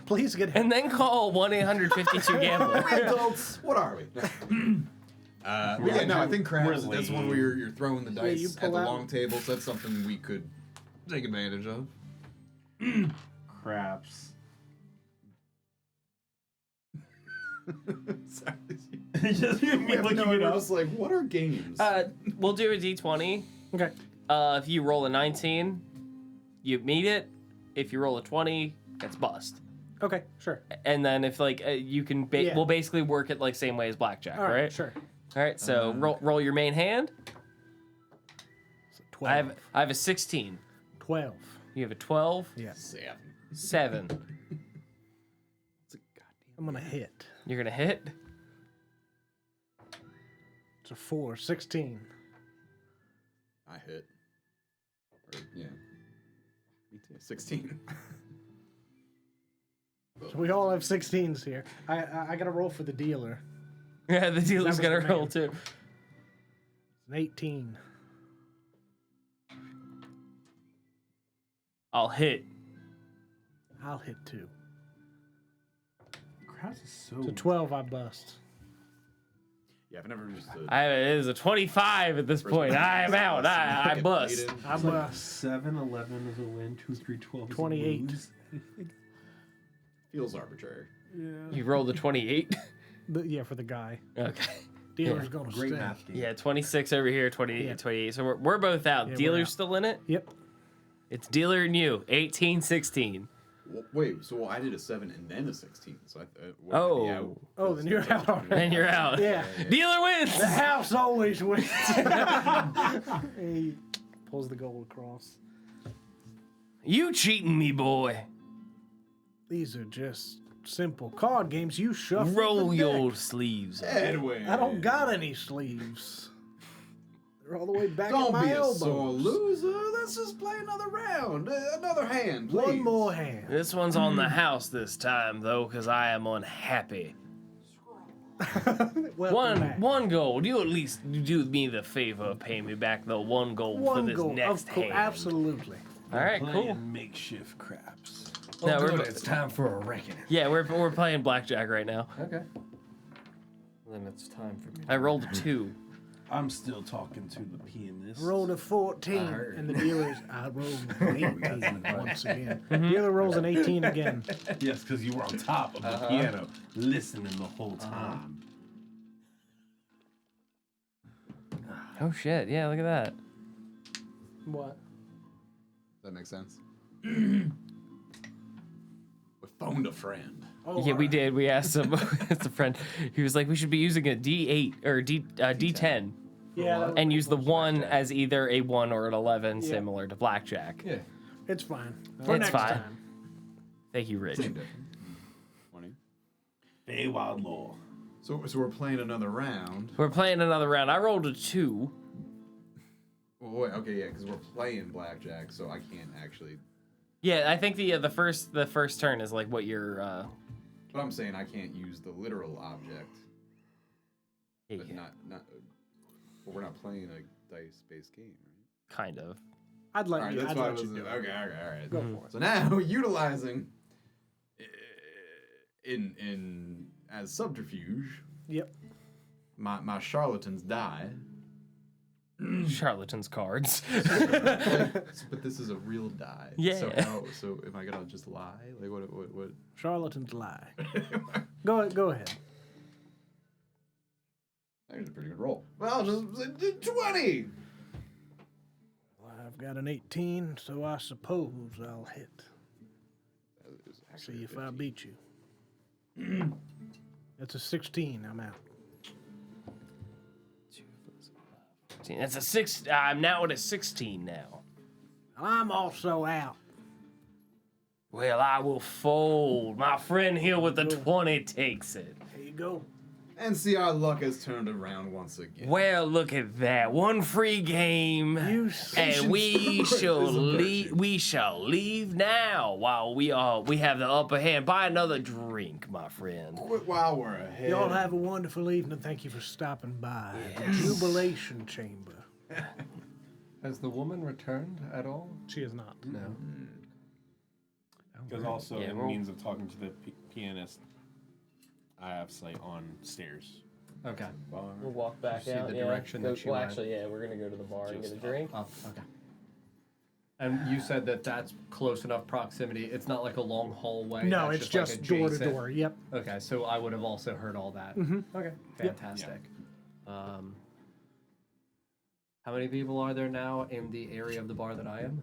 Please get And then call 1-800-52-GAMBLER. Adults, what are we? Yeah, no, I think craps. That's one where you're throwing the dice you at pull the out- long table. So that's something we could take advantage of. Craps. Sorry. Just me looking it We're up. just like, what are games? We'll do a D20. Okay. If you roll a 19, you meet it. If you roll a 20, it's bust. Okay, sure. And then if like you can, Yeah. we'll basically work it like same way as blackjack, All right? right, sure. All right. So roll your main hand. So 12. I have a 16. 12. You have a 12. Yeah. 7. I'm going to hit. You're gonna hit. It's a 4. 16. I hit. Yeah. Me too. 16. So we all have 16s here. I got to roll for the dealer. Yeah, the dealer's was gonna the roll man. too. It's an 18. I'll hit. I'll hit 2. Craps is so. It's a 12, I bust. Yeah, I've never just. It is a 25 at this point. I am out. I bust. I bust. 7, 11 is a win. 2, 3, 12 is 28. a lose. Feels arbitrary. You rolled a 28. Yeah, for the guy. Okay. Dealer's going to Great stay. math game. Yeah, 26 over here, 28, Yeah. 28. So we're both out. Yeah, we're Dealer's out. still in it? Yep. It's dealer and you. 18, 16. Wait, so I did a 7 and then a 16. So I Oh. Oh, then you're out already. Then you're out. Yeah. Dealer wins! The house always wins. He pulls the gold across. You cheating me, boy. These are just simple card games. You shuffle Roll the your deck. sleeves up. Edwin. I don't got any sleeves. They're all the way back Don't at my be a elbows. sore loser. Let's just play another round. Another hand, please. One more hand. This one's on the house this time, though, because I am unhappy. Welcome back. One gold. You at least do me the favor of paying me back the 1 gold for One this goal. next Of course, hand. absolutely. All right, Playing cool. makeshift craps. No, It's time for a reckoning. yeah, we're playing blackjack right now. Okay. Then it's time for me. I rolled a 2. I'm still talking to the pianist. Rolled a 14, and the dealer's. I rolled an 18 once again. Dealer rolls an 18 again. Yes, because you were on top of the piano, listening the whole time. Oh shit! Yeah, look at that. What? That makes sense. We phoned a friend. Oh, Yeah, we did. We asked him. It's a friend. He was like, we should be using a D8 or D10, Yeah, and use the 1 as either a 1 or an 11, Yeah. similar to blackjack. Yeah. it's fine. It's For next fine. time. Thank you, Rich. Same difference. 20. Fey Wild Law. So we're playing another round. We're playing another round. I rolled a 2. Well, wait, okay, yeah, because we're playing blackjack, so I can't actually. Yeah, I think the first turn is like what you're. But I'm saying I can't use the literal object. But Yeah, not. Well, we're not playing a dice-based game, right? kind of. I'd let All right, you. that's I'd why I let was. you do it. Okay, all right. Go for it. So now, utilizing in as subterfuge, Yep. my charlatans die. Charlatans cards. But this is a real die. Yeah. So am I gonna just lie? Like what? Charlatans lie. Go ahead. That's a pretty good roll. Well, I'll just say 20. Well, I've got an 18, so I suppose I'll hit. See if I beat you. That's a 16. I'm out. That's a 6. I'm now at a 16 now. I'm also out. Well, I will fold. My friend here with the 20 takes it. There you go. And see, our luck has turned around once again. Well, look at that. One free game. And we shall leave. We shall leave now while we have the upper hand. Buy another drink, my friend. Quit while we're ahead. Y'all have a wonderful evening. Thank you for stopping by the Jubilation Chamber. Has the woman returned at all? She is not. No. Because also Yeah, in well- means of talking to the pianist, I have sight on stairs. Okay. We'll walk back See out. the yeah. direction that you well, went. actually, yeah, we're gonna go to the bar and get a Just drink. Oh, okay. And you said that that's close enough proximity. It's not like a long hallway. No, that's it's just like door to adjacent? door. Yep. Okay, so I would have also heard all that. Okay, fantastic. How many people are there now in the area of the bar that I am?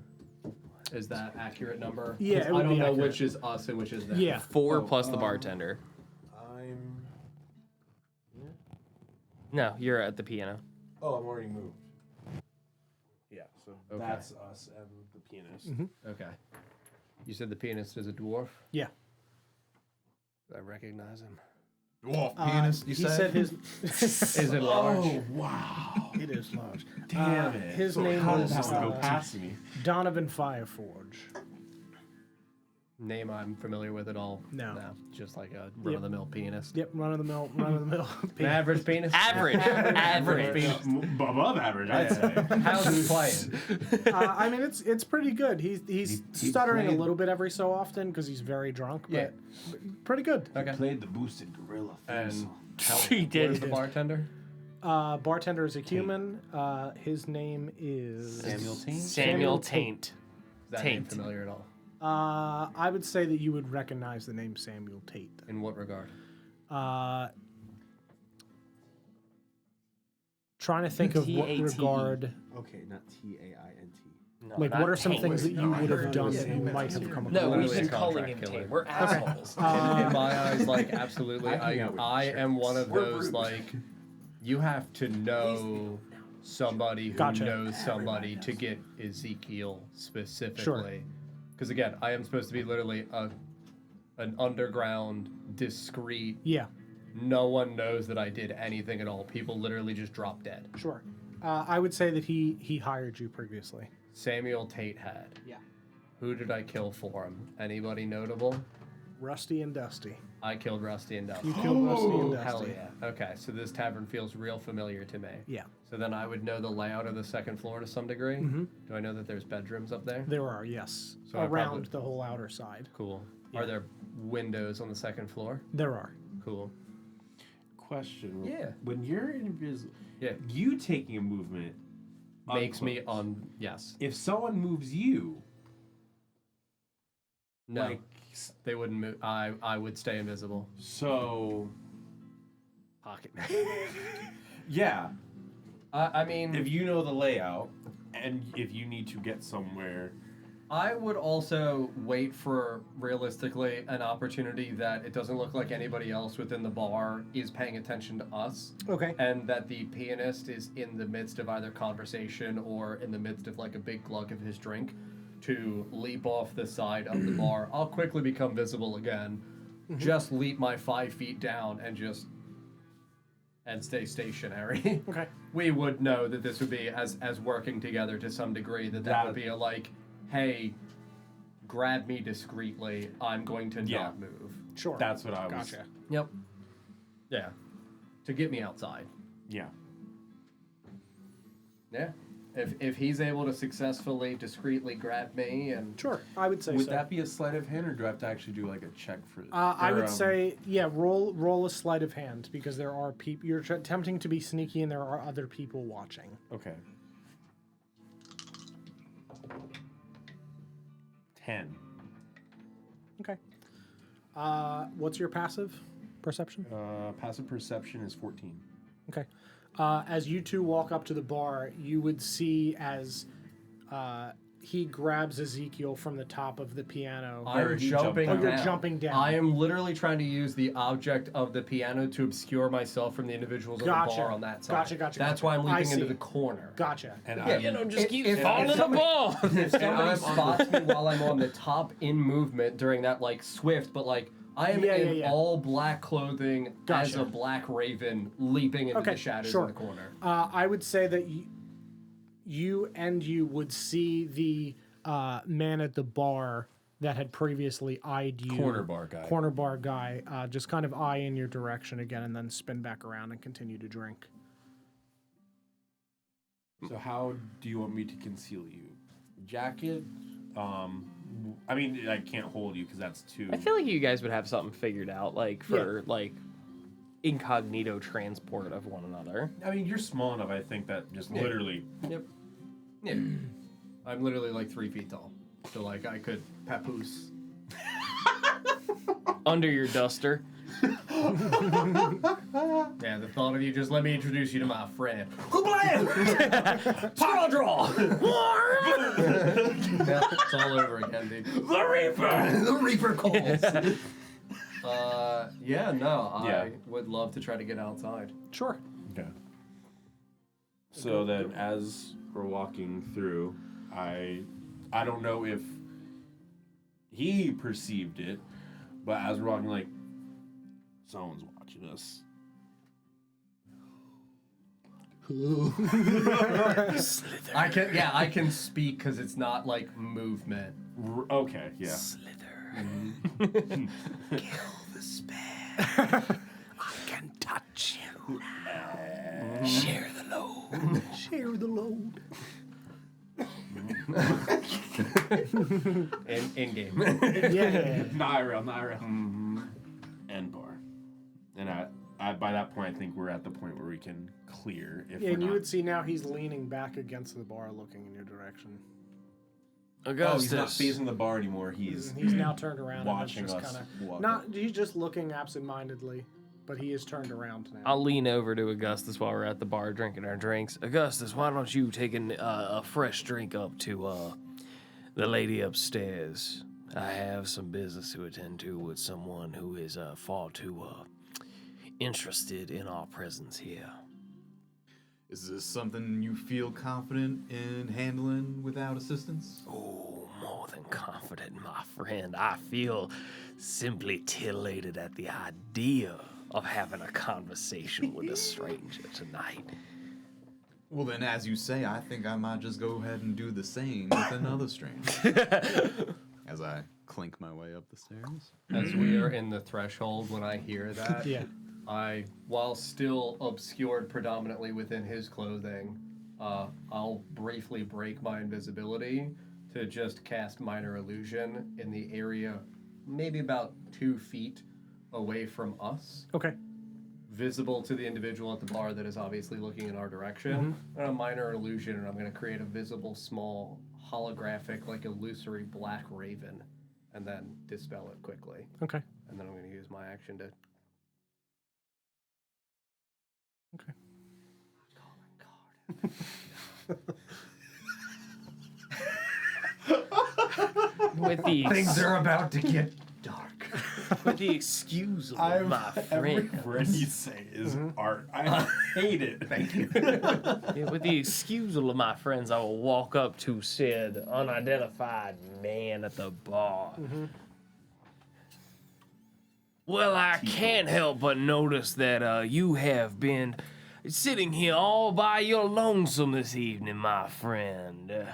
Is that accurate number? 'Cause Yeah, it I would don't be know accurate. which is us and which is them. Yeah. 4 plus the bartender. I'm. No, you're at the piano. Oh, I'm already moved. Yeah, so that's us and the pianist. Okay. You said the pianist is a dwarf? Yeah. Do I recognize him? Dwarf pianist, you he said? said his. Is it large? Wow! It is large. Damn it! his So name how was, did that one go past me? Donovan Fireforge. Name I'm familiar with at all? No. Just like a run-of-the-mill pianist. Yep, run of the mill. An average penis? Average. Above average, I'd say. How's he playing? I mean, it's pretty good. He's He stuttering played- a little bit every so often because he's very drunk, but pretty good. Okay. Played the boosted gorilla And theme how, He did. where's the bartender? Bartender is a human. His name is Samuel Taint? Samuel Taint. Is that name Taint. familiar at all? I would say that you would recognize the name Samuel Tate. In what regard? Trying to think of what T-A-T-E. regard, Okay, not T-A-I-N-T. No, like not what are some Taint. things that you would have heard done of that you Samuel might have Taint. come across? No, we've Literally been a calling contract him killer. Taint. We're assholes. In my eyes, like, absolutely. I hang out with I am one of We're those, rude. like, you have to know somebody who Gotcha. knows somebody to get Ezekiel specifically. Because, again, I am supposed to be literally an underground, discreet, Yeah, no one knows that I did anything at all. People literally just drop dead. sure. I would say that he hired you previously. Samuel Tate had. Yeah. Who did I kill for him? Anybody notable? Rusty and Dusty. I killed Rusty and Dusty. You killed Rusty and Dusty. Hell yeah. Okay, so this tavern feels real familiar to me. Yeah, So then I would know the layout of the second floor to some degree. Mm-hmm. Do I know that there's bedrooms up there? there are, yes. So I Around probably- the whole outer side. Cool. Are there windows on the second floor? There are. Cool. Question. Yeah. When you're invisible, Yeah. you taking a movement Makes me unclothed. yes. If someone moves you, No. like, They wouldn't move. I would stay invisible. so Pocket. yeah. I mean, If you know the layout, and if you need to get somewhere, I would also wait for realistically an opportunity that it doesn't look like anybody else within the bar is paying attention to us. Okay. And that the pianist is in the midst of either conversation or in the midst of like a big glug of his drink to leap off the side of the bar. I'll quickly become visible again. Just leap my 5 feet down and stay stationary. Okay. We would know that this would be as working together to some degree, that would be a like, hey, grab me discreetly, I'm going to Yeah. not move. Sure. that's what I was. Gotcha. Yep. Yeah. To get me outside. Yeah. Yeah. If he's able to successfully, discreetly grab me and Sure. I would say Would so. that be a sleight of hand, or do I have to actually do like a check for? I or, would say, yeah, roll a sleight of hand because there are people. You're attempting to be sneaky, and there are other people watching. Okay. 10. Okay. What's your passive perception? Passive perception is 14. Okay. As you two walk up to the bar, you would see as he grabs Ezekiel from the top of the piano. I'm he jumping jumped down. You're jumping down. I am literally trying to use the object of the piano to obscure myself from the individuals on the Gotcha. bar on that side. Gotcha. That's gotcha. why I'm I leaping into see. the corner. Gotcha. And Yeah, I'm, just keep if falling in the somebody- ball. If somebody I'm on spots me while I'm on the top in movement during that like swift, but like I am in all black clothing as Gotcha. a black raven leaping into Okay, the shadows sure. in the corner. I would say that you would see the man at the bar that had previously eyed you. Corner bar guy. Corner bar guy. Just kind of eye in your direction again and then spin back around and continue to drink. so how do you want me to conceal you? Jacket? I mean, I can't hold you because that's too. I feel like you guys would have something figured out, like for like incognito transport of one another. I mean, you're small enough. I think that just literally. Yep. Yeah. I'm literally like 3 feet tall. So like I could papoose. Under your duster. Yeah, the thought of you just let me introduce you to my friend. Power draw! Yeah, it's all over again, dude. The Reaper! The Reaper calls. Yeah, no, Yeah. I would love to try to get outside. Sure. Okay. So then, as we're walking through, I don't know if he perceived it, but as we're walking, like, someone's watching us. I can speak because it's not like movement. Okay, yeah. Kill the spare. I can touch you now. Share the load. Share the load. In game. Yeah. Not real. End bar. And I by that point, I think we're at the point where we can clear. If Yeah, we're and you not. would see now he's leaning back against the bar looking in your direction. Oh, he's not facing the bar anymore. He's now turned around watching and it's us just kind walk of not he's just looking absentmindedly, but he is turned around now. I'll lean over to Augustus while we're at the bar drinking our drinks. Augustus, why don't you take a fresh drink up to the lady upstairs? I have some business to attend to with someone who is far too interested in our presence here. Is this something you feel confident in handling without assistance? Oh, more than confident, my friend. I feel simply titillated at the idea of having a conversation with a stranger tonight. Well, then, as you say, I think I might just go ahead and do the same with another stranger. As I clink my way up the stairs. As we are in the threshold, when I hear that, Yeah. I, while still obscured predominantly within his clothing, I'll briefly break my invisibility to just cast minor illusion in the area, maybe about 2 feet away from us, Okay. visible to the individual at the bar that is obviously looking in our direction. And a minor illusion, and I'm going to create a visible, small, holographic, like illusory black raven, and then dispel it quickly. Okay. And then I'm going to use my action to. Okay. With the Things are about to get dark. with the excuse of my every friend. word you say is art. I hate it. Thank you. With the excusal of my friends, I will walk up to said unidentified man at the bar. Well, I can't help but notice that you have been sitting here all by your lonesome this evening, my friend.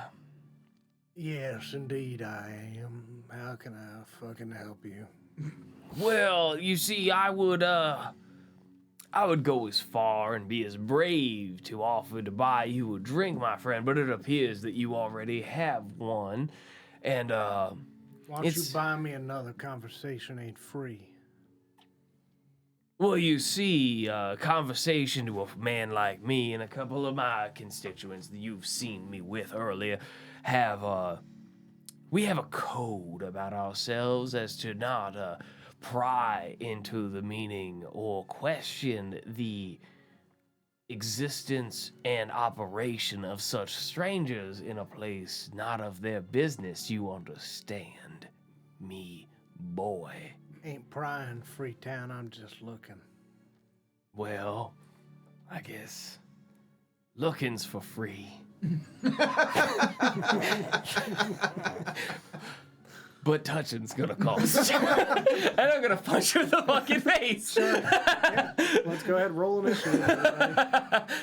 Yes, indeed I am. How can I fucking help you? Well, you see, I would go as far and be as brave to offer to buy you a drink, my friend, but it appears that you already have one, and Why don't you It's- buy me another? Conversation ain't free. well, you see, conversation to a man like me and a couple of my constituents that you've seen me with earlier we have a code about ourselves as to not pry into the meaning or question the existence and operation of such strangers in a place not of their business, you understand, me boy. Ain't prying, Freetown. I'm just looking. Well, I guess looking's for free. But touching's gonna cost. And I'm gonna punch her in the fucking face. Let's go ahead and roll initiative. everybody.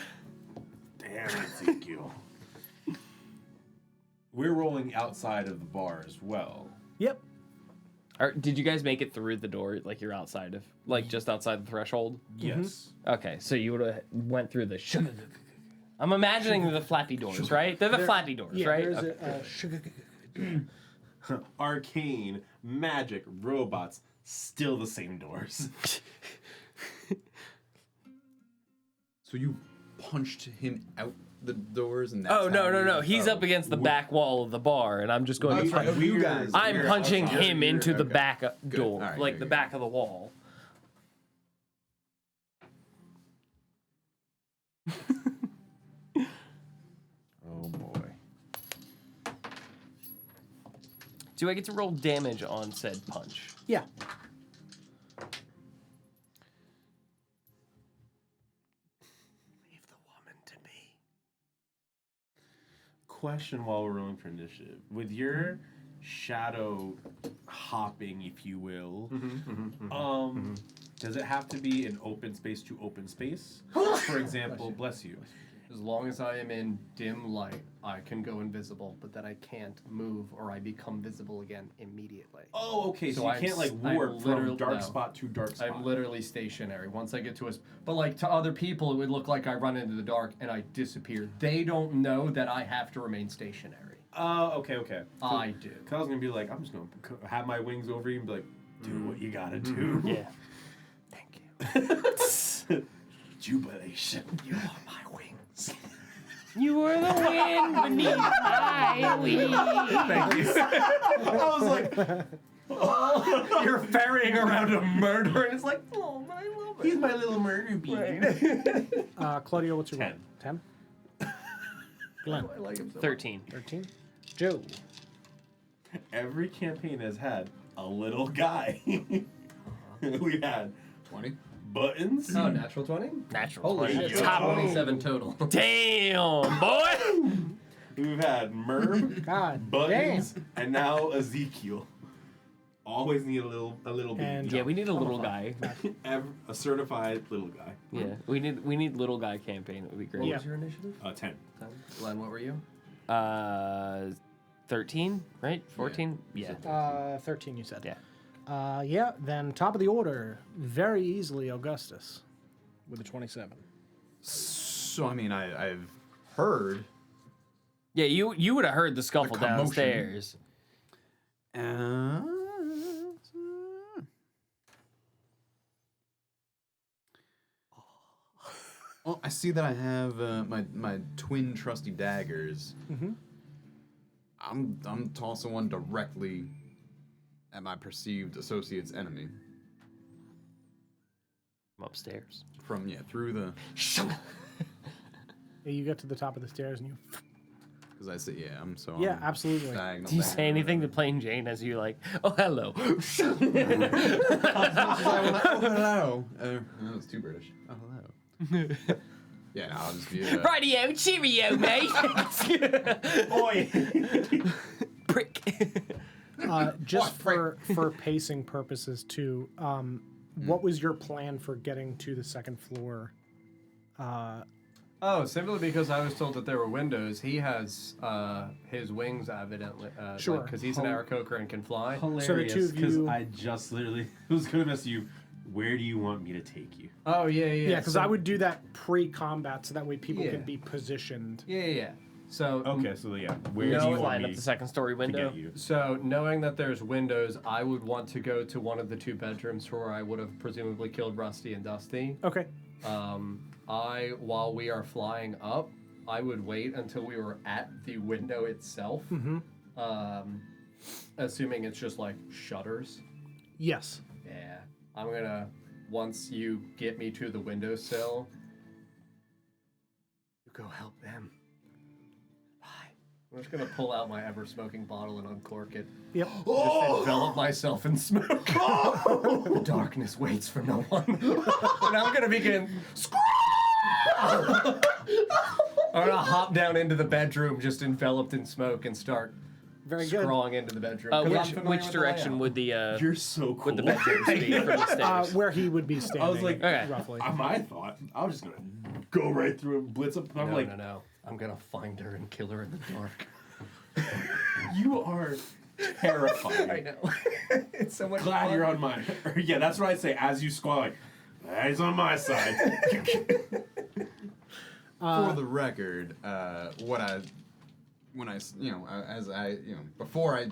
Damn, Ezekiel. We're rolling outside of the bar as well. Yep. Did you guys make it through the door? Like you're outside of, like just outside the threshold? Yes. Okay, so you would have went through the. I'm imagining the flappy doors, right? They're the flappy doors, Yeah, right? there's Okay. a sugar. Arcane, magic, robots, still the same doors. So you punched him out the doors and that's Oh no how no you- no! He's oh. up against the back wall of the bar, and I'm just going. That's to right. You guys. I'm You're punching outside. him You're- into the okay. back Good. door, All right, like good, the good. back of the wall. Oh boy. Do I get to roll damage on said punch? Yeah. Leave the woman to me. Question while we're rolling for initiative. With your shadow hopping, if you will, does it have to be an open space to open space? For example, bless you. As long as I am in dim light, I can go invisible, but then I can't move or I become visible again immediately. Oh, okay. So, So you I'm can't like s- I'm warp from literally- dark no. spot to dark spot. I'm literally stationary. Once I get to but like to other people, it would look like I run into the dark and I disappear. They don't know that I have to remain stationary. Okay, okay. I do. Cause I was gonna be like, I'm just gonna have my wings over you and be like, do what you gotta do. Yeah. Thank you. Jubilation. You are my wings. You are the wind beneath my wings. Thank you. I was like, You're ferrying around a murderer, and it's like, oh, I love it. he's my little murder bee. Claudio, what's your 10. 10? Glenn, I like him so much. 13. 13. Joe, Every campaign has had a little guy. We had 20. buttons. Oh, natural 20? Natural. Holy 20. shit. Top. 27 total. Damn, boy. We've had Merv, God buttons, and now Ezekiel. Always need a little baby. And- Yeah, we need a little guy. A certified little guy. Yeah, we need little guy campaign. It would be What great. Yeah. was your initiative? 10. Glenn, what were you? 13, right? 14. Yeah. 13, you said. Yeah. Yeah, then top of the order, very easily Augustus with a 27. So I mean, I've heard. Yeah, you would have heard the scuffle commotion. downstairs. Well, I see that I have my twin trusty daggers. Mm-hmm. I'm tossing one directly at my perceived associate's enemy. I'm upstairs. From through the Yeah, you get to the top of the stairs and you. because I see I'm so Yeah, I'm absolutely. diagonal Do you down. say anything to Plain Jane as you like, oh, hello? She's like, oh hello. That was too British. Oh hello. Yeah, no, I'll just be. Rightio, cheerio, mate. Boy! Prick. Just for pacing purposes too, what was your plan for getting to the second floor? Oh, simply because I was told that there were windows. He has his wings evidently. Sure. Because he's an Aarakocra and can fly. Hilarious, So the two of because you- I just literally was gonna mess you. Where do you want me to take you? Oh, yeah. Yeah, because so- I would do that pre-combat so that way people Yeah. can be positioned. Yeah. So, Okay, so yeah, where No, do you Flying want up me the second story to window. get you? so knowing that there's windows, I would want to go to one of the two bedrooms where I would have presumably killed Rusty and Dusty. Okay. While we are flying up, I would wait until we were at the window itself. Mm-hmm. Assuming it's just like shutters. Yes. Yeah. I'm gonna, once you get me to the windowsill, go help them. Bye. I'm just gonna pull out my ever-smoking bottle and uncork it. Yep. Just envelop myself in smoke. The darkness waits for no one. And I'm gonna begin. I'm gonna hop down into the bedroom, just enveloped in smoke, and start Very good. scrawling into the bedroom. 'cause I'm familiar Which with the direction layout. would the You're so cool. would the bedrooms be from the stairs? Where he would be standing. I was like, Okay. roughly. my thought, I was just gonna go right through and blitz up. I'm like, No. I'm gonna find her and kill her in the dark. you are terrifying. I know. It's so much Glad fun. you're on mine. Yeah, that's what I say as you squall. Like, he's on my side. For the record, before I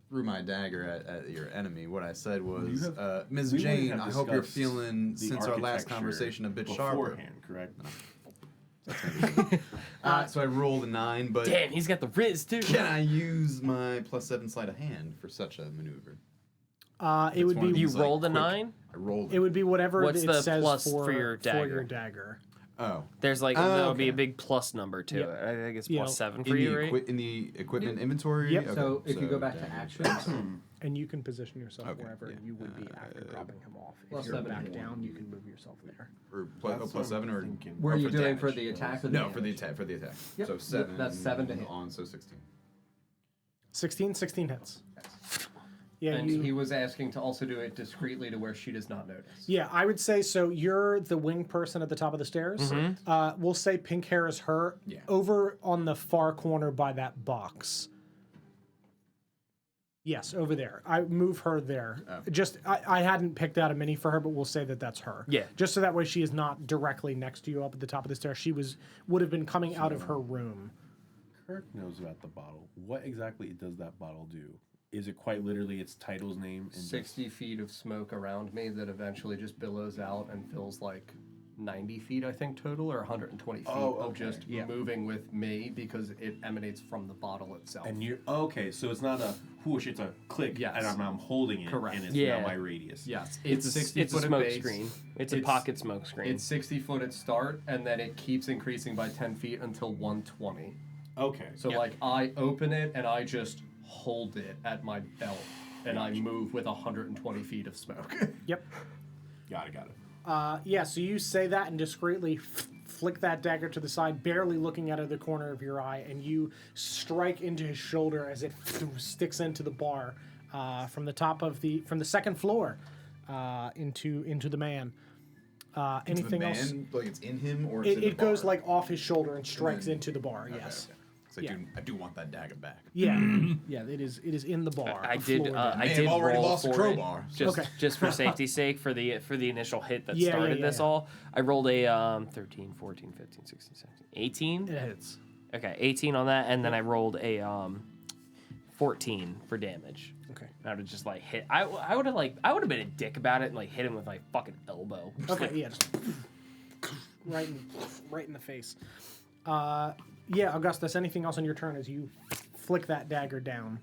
threw my dagger at your enemy, what I said was, Ms. we Jane, wouldn't have I hope you're discussed feeling, the since our last architecture conversation, a bit sharper. beforehand, correct? So I rolled a 9, but Damn, he's got the riz too. can I use my +7 sleight of hand for such a maneuver? It would one of be You these, like, rolled a quick- 9? I rolled it would be whatever What's it the says plus for your dagger? dagger. Oh. There's like Oh, there'll be a okay. big plus number to Yep. it. I think it's Yeah. +7 In for you, the, right? in the equipment inventory? Yep. Okay, So if you go back to dagger. actions, And you can position yourself Okay, wherever yeah. you would be after dropping him off. If plus you're 7 back more. down, you can move yourself there. Or +7 or where are or you doing damage? for the attack? Or the No, for the damage? attack. For the attack. Yep. So 7. That's 7 to hit. On, so 16. 16 hits. Yeah, And you. he was asking to also do it discreetly to where she does not notice. Yeah, I would say so. You're the wing person at the top of the stairs. We'll say pink hair is her. Yeah. Over on the far corner by that box. Yes, over there. I move her there. Just I hadn't picked out a mini for her, but we'll say that that's her. Yeah. Just so that way she is not directly next to you up at the top of the stairs. She would have been coming out of her room. Kirk knows about the bottle. What exactly does that bottle do? Is it quite literally its title's name? And 60 feet of smoke around me that eventually just billows out and fills like 90 feet, I think, total, or 120 feet of just moving with me because it emanates from the bottle itself. And you're okay, so it's not a whoosh, it's a click. Yes. And I'm holding it. Correct. And it's Yeah. now my radius. yes, It's a 60 it's a foot at smoke base. screen. It's a It's- pocket smoke screen. It's 60 foot at start, and then it keeps increasing by 10 feet until 120. Okay. So like I open it and I just hold it at my belt, and I move with 120 feet of smoke. Yep. Got it. Yeah, so you say that and discreetly flick that dagger to the side, barely looking out of the corner of your eye, and you strike into his shoulder as it sticks into the bar from the second floor into the man. Anything the else? man, like it's in him, or it's in the It goes bar? like off his shoulder and strikes then- into the bar. Okay, Yes. okay. So Yeah. I do want that dagger back. Yeah. Yeah. It is in the bar. I the did. floor I dagger. did I've already roll lost a for crowbar. it, just Okay. just for safety's sake, for the initial hit that Yeah, started yeah, this yeah. all. I rolled a 13, 14, 15, 16, 17, 18. It hits. Okay, 18 on that, and then I rolled a 14 for damage. Okay. I would have just like hit. I would have been a dick about it and like hit him with my fucking elbow. Just Okay. like, Yeah. Just right in the face. Yeah, Augustus. Anything else on your turn as you flick that dagger down?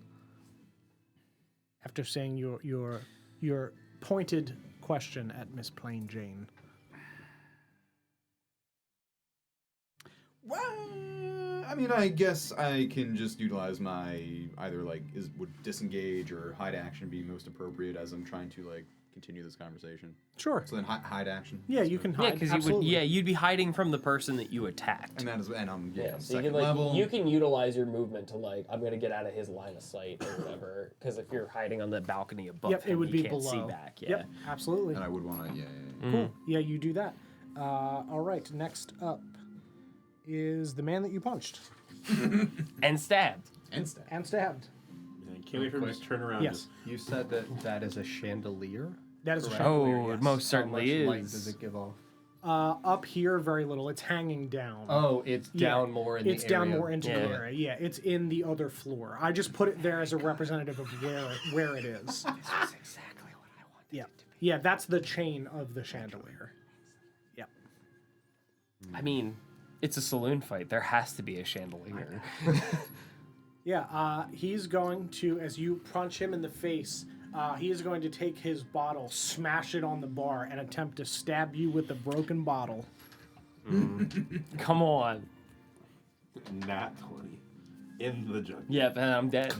After saying your pointed question at Miss Plain Jane. Well, I mean, I guess I can just utilize my either would disengage or hide action be most appropriate as I'm trying to continue this conversation. Sure. So then hide action. Yeah, you can hide. yeah, because you would. absolutely. Yeah, you'd be hiding from the person that you attacked. And that is, and I'm Yeah, on so you second can level. you can utilize your movement to I'm gonna get out of his line of sight or whatever. Because if you're hiding on the balcony above Yep, him, it would he be can't below. see back. Yeah. Yep, absolutely. And I would want to, yeah. Cool. Yeah, you do that. All right. Next up is the man that you punched And stabbed. And stab. and stabbed. Man, can't wait for him to just turn around. Yes, You said that is a chandelier? that is a Correct. chandelier. Oh, yes. it most certainly How much light is. does it give off? Up here, very little. It's hanging down. Oh, it's Yeah, down more in the area. It's down more into the Yeah. area. Yeah, it's in the other floor. I just put it there as a representative of where it is. This is exactly what I wanted. Yeah, yeah, that's the chain of the chandelier. Yep. I mean, it's a saloon fight. There has to be a chandelier. Yeah, he's going to, as you punch him in the face, he is going to take his bottle, smash it on the bar, and attempt to stab you with the broken bottle. Come on. Nat 20. In the jungle. Yep, and I'm dead.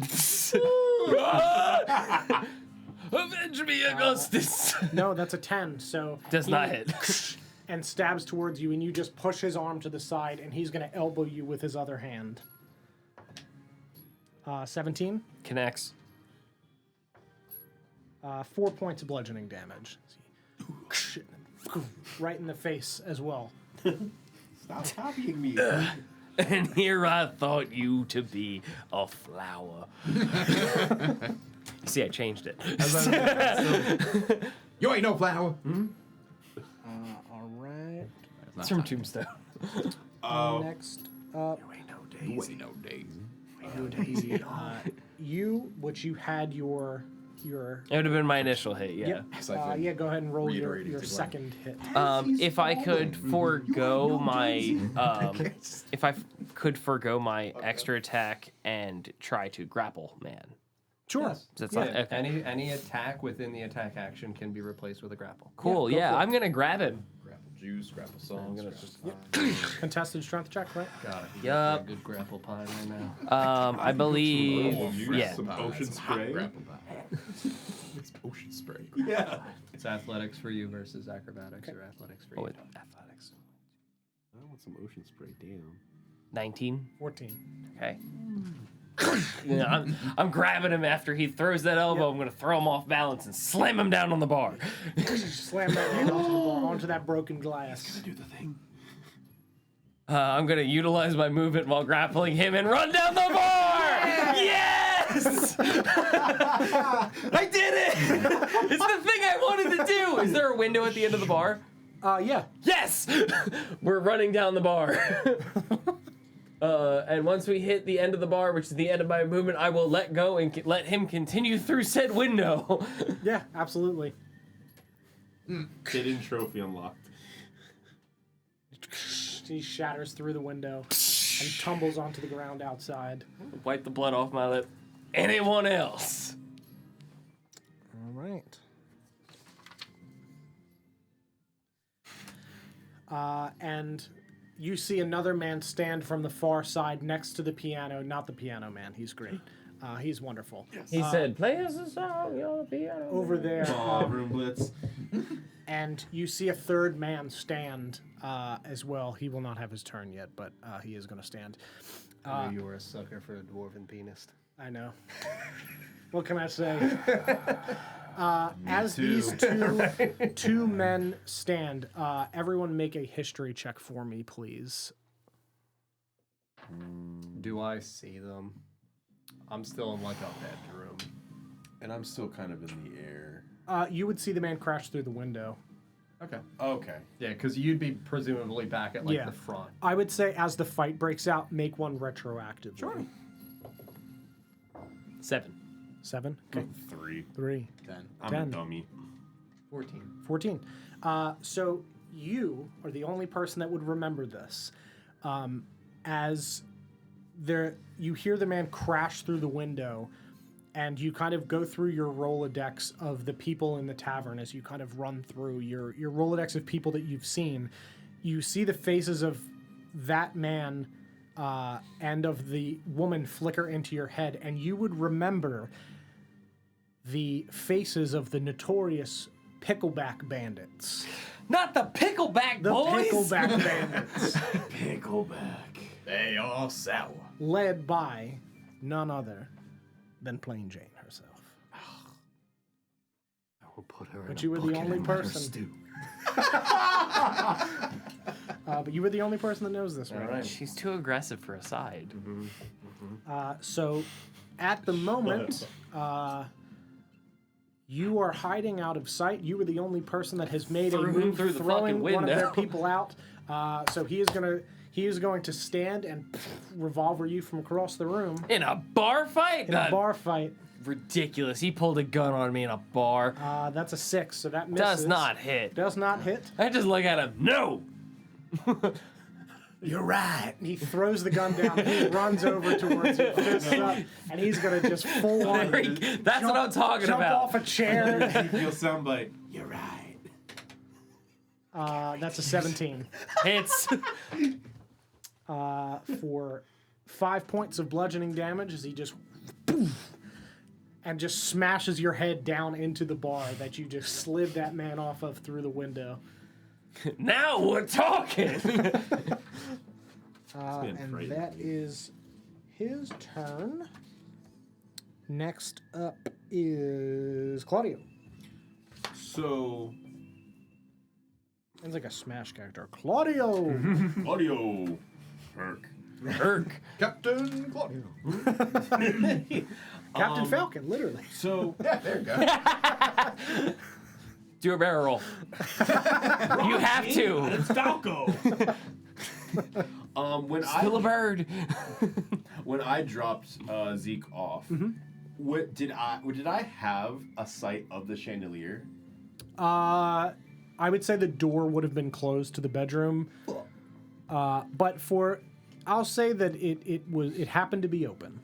Avenge me, Augustus! No, that's a 10. So Does he- not hit. And stabs towards you, and you just push his arm to the side, and he's going to elbow you with his other hand. 17. Connects. 4 points of bludgeoning damage. Right in the face as well. Stop copying me. And here I thought you to be a flower. See, I changed it. You ain't no flower. All right. It's from Tombstone. Next up, You ain't no daisy. you, which you had your It would have been my initial hit, yeah. yeah, go ahead and roll your Reiterating to second hit. If I could forego my extra attack and try to grapple, man. Sure. Yes. That's Yeah. not, okay. Any attack within the attack action can be replaced with a grapple. Cool. go Yeah, for it. I'm gonna grab him. Grapple juice, grapple song. Contested strength check, right? Got it. You Yup. got a good grapple pie right now. I believe. Yeah. Some ocean spray. It's ocean spray. Yeah. It's athletics for you versus acrobatics or athletics for you. Oh, wait, athletics. I want some ocean spray. Damn. 19. 14. Okay. Yeah, I'm grabbing him after he throws that elbow. I'm gonna throw him off balance and slam him down on the bar. Slam that hand onto the bar, onto that broken glass. Do the thing. I'm gonna utilize my movement while grappling him and run down the bar. Yes! I did it! It's the thing I wanted to do. Is there a window at the end of the bar? Yeah. Yes! We're running down the bar. And once we hit the end of the bar, which is the end of my movement, I will let go and let him continue through said window. Yeah, absolutely. Hidden trophy unlocked. He shatters through the window and tumbles onto the ground outside. Wipe the blood off my lip. Anyone else? All right. And you see another man stand from the far side next to the piano. Not the piano man. He's great. He's wonderful. He said, play us a song, you're the piano. Over there. Ballroom blitz. And you see a third man stand as well. He will not have his turn yet, but he is going to stand. I knew you were a sucker for a dwarven penis. I know. What can I say? As too. these two men stand, everyone make a history check for me, please. Do I see them? I'm still in like a bedroom. And I'm still kind of in the air. You would see the man crash through the window. Okay. Okay. Yeah, because you'd be presumably back at like Yeah. the front. I would say as the fight breaks out, make one retroactive. Sure. 7. 7? Okay. 3. 3. 10. I'm 10. a dummy. 14. 14. So you are the only person that would remember this. As you hear the man crash through the window, and you kind of go through your Rolodex of the people in the tavern as you kind of run through your Rolodex of people that you've seen. You see the faces of that man and of the woman flicker into your head, and you would remember the faces of the notorious Pickleback Bandits. Not the Pickleback The boys! Pickleback Bandits, Pickleback. They are sour. led by none other than Plain Jane herself. I will put her But you were the only person. But you were the only person that knows this, right? Alright. She's too aggressive for a side. So, at the moment, you are hiding out of sight. You were the only person that has made a Threw him move through the throwing fucking one of their window. people out. So he is going to stand and revolver you from across the room In a bar fight? in a bar fight. Ridiculous. He pulled a gun on me in a bar. That's a 6, so that misses. Does not hit. Does not hit. I just look at him. No! You're right. He throws the gun down. And he runs over towards you, fists up, and he's gonna just full on That's what I'm talking jump about. off a chair. You'll soundbite. You're right. That's a 17. Hits. for 5 points of bludgeoning damage as he just and just smashes your head down into the bar that you just slid that man off of through the window. Now we're talking. And that is his turn. Next up is Claudio. So, Sounds like a Smash character. Claudio! audio. Herc. Captain Claudio. Captain Falcon, literally. So, There you go. Do a barrel roll. You have to. it's Falco. When Kill a bird. when I dropped Zeke off, what did I have a sight of the chandelier? I would say the door would have been closed to the bedroom. But I'll say that it happened to be open.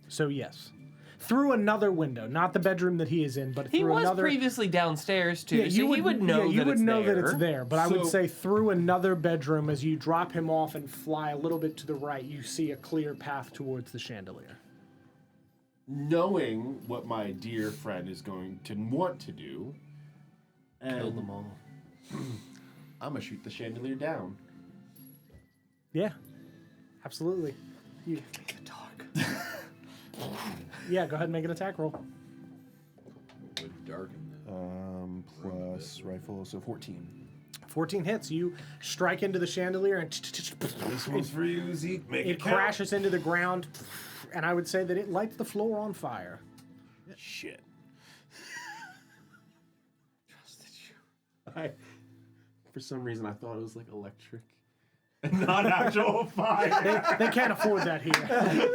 So yes. Through another window, not the bedroom that he is in, but He through was another. previously downstairs too, Yeah, so he would know you that would it's know there. that it's there, but I would So- say through another bedroom, as you drop him off and fly a little bit to the right, you see a clear path towards the chandelier. Knowing what my dear friend is going to want to do, Kill them all. I'm gonna shoot the chandelier down. Yeah, absolutely. You, yeah, go ahead and make an attack roll. Would darken Plus rifle, so 14. 14 hits. You strike into the chandelier and This one's for you, Zeke. Make it crashes into the ground, and I would say that it lights the floor on fire. Shit. For some reason, I thought it was like electric, and not actual fire. They can't afford that here.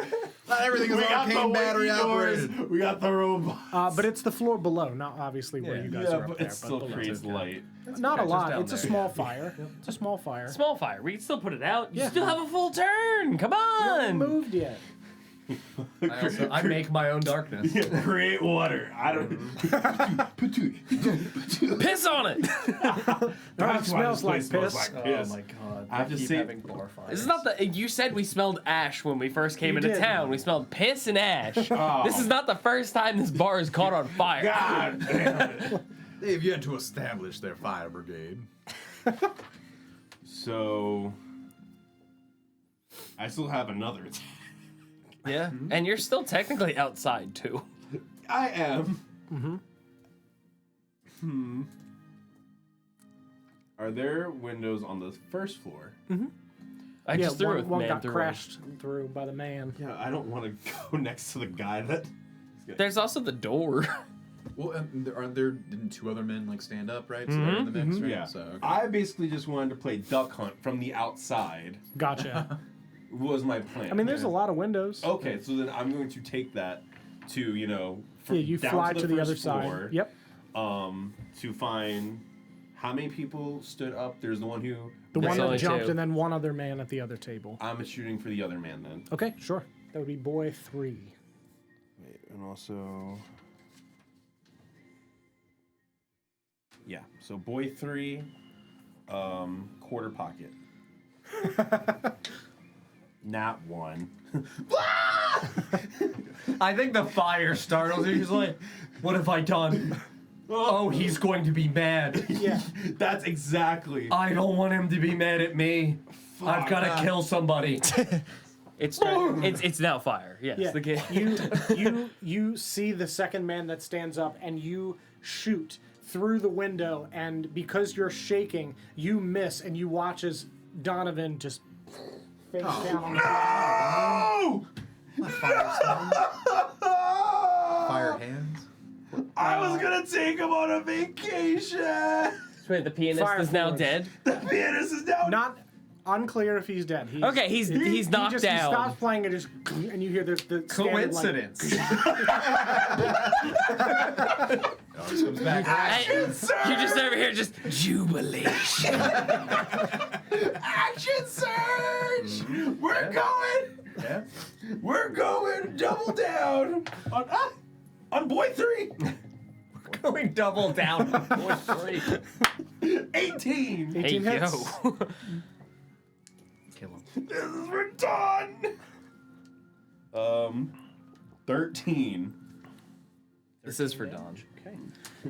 Not everything is arcane battery operated. We got the robot. But it's the floor below, not obviously where you guys are up but there. it still below. creates light. Not a just lot. down It's a there. small fire. It's a small fire. Small fire. We can still put it out. You Yeah. still have a full turn. Come You haven't on. moved yet. I make my own darkness. Create water. I don't. Piss on it. It smells like piss. Oh my god. I have to keep say- having bar fires. This is not the. You said we smelled ash when we first came You into did. town. We smelled piss and ash. Oh. This is not the first time this bar is caught on fire. God damn it. They've yet to establish their fire brigade. So, I still have another attack. Yeah, and you're still technically outside too. I am. Are there windows on the first floor? I Yeah, just threw a one man got through crashed through by the man. Yeah, I don't want to go next to the guy that. There's also the door. Well, didn't two other men like stand up, right? So they're in the mix, right? Yeah. So, okay. I basically just wanted to play duck hunt from the outside. Gotcha. Was my plan. I mean, there's a lot of windows. Okay, so then I'm going to take that to Yeah, you down fly to the first other side. floor, Yep. To find how many people stood up. There's the one who. The There's one that only jumped two. and then one other man at the other table. I'm shooting for the other man then. Okay, sure. That would be boy 3. Wait, and also. Yeah, so boy 3, quarter pocket. Not 1. I think the fire startles you. He's like, what have I done? Oh, he's going to be mad. Yeah. That's exactly. I don't want him to be mad at me. I've got to kill somebody. It's now fire. Yes. Yeah. The kid. You see the second man that stands up and you shoot through the window, and because you're shaking, you miss and you watch as Donovan just face down on the ground. Fire hands. I was gonna take him on a vacation. Wait, the pianist Fire is now forge. dead. The pianist is down. Not unclear if he's dead. Okay, he's knocked He down. stops playing and just and you hear the standard, like, Coincidence. Comes back. You're just over here, just jubilation. Action surge. We're going. Yeah. We're going double down on boy 3. Going double down on boy 3. 18. 18 Hey, hits. yo. Kill him. This is for Dawn! 13. This is for Don. Okay.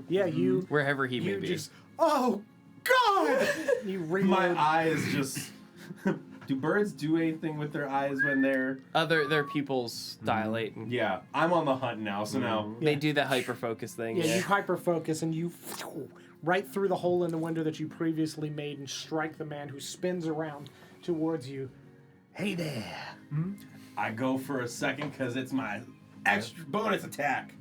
Yeah, you Wherever he may you be. just oh god! You reload. My eyes just... Do birds do anything with their eyes when they're... Their pupils dilate. And Yeah, I'm on the hunt now, so now... They do the hyper focus thing. Yeah, you hyper focus and you right through the hole in the window that you previously made and strike the man who spins around towards you. Hey there. I go for a second because it's my extra bonus attack.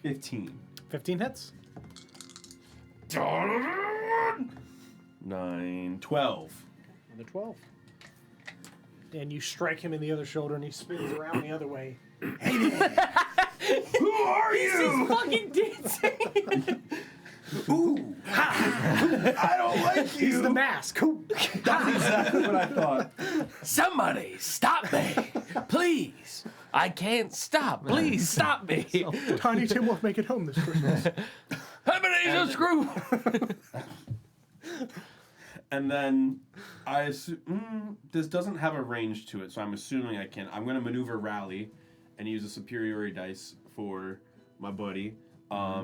15. 15 hits. 9, 12. The 12. And you strike him in the other shoulder and he spins around the other way. Who are you? fucking dancing. Ooh, I don't like you. He's the mask. That's exactly what I thought. Somebody stop me, please. I can't stop. Please stop me. Tiny Tim won't make it home this Christmas. Ebenezer Screw. And then I assume this doesn't have a range to it, so I'm assuming I'm going to maneuver rally and use a superiority dice for my buddy.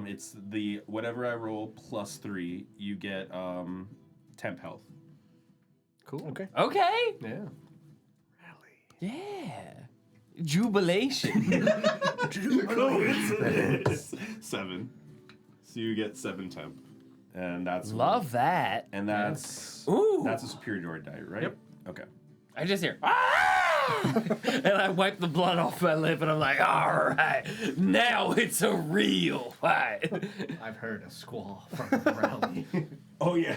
It's the whatever I roll plus 3, you get temp health. Cool. Okay. Okay. Yeah. Yeah. Jubilation. Coincidence. 7. So you get 7 temp, and that's Love that. And that's Ooh. that's a superiority die, right? Yep. Okay. I just hear, ah! And I wipe the blood off my lip, and I'm like, all right, now it's a real fight. I've heard a squall from the rally. Oh yeah,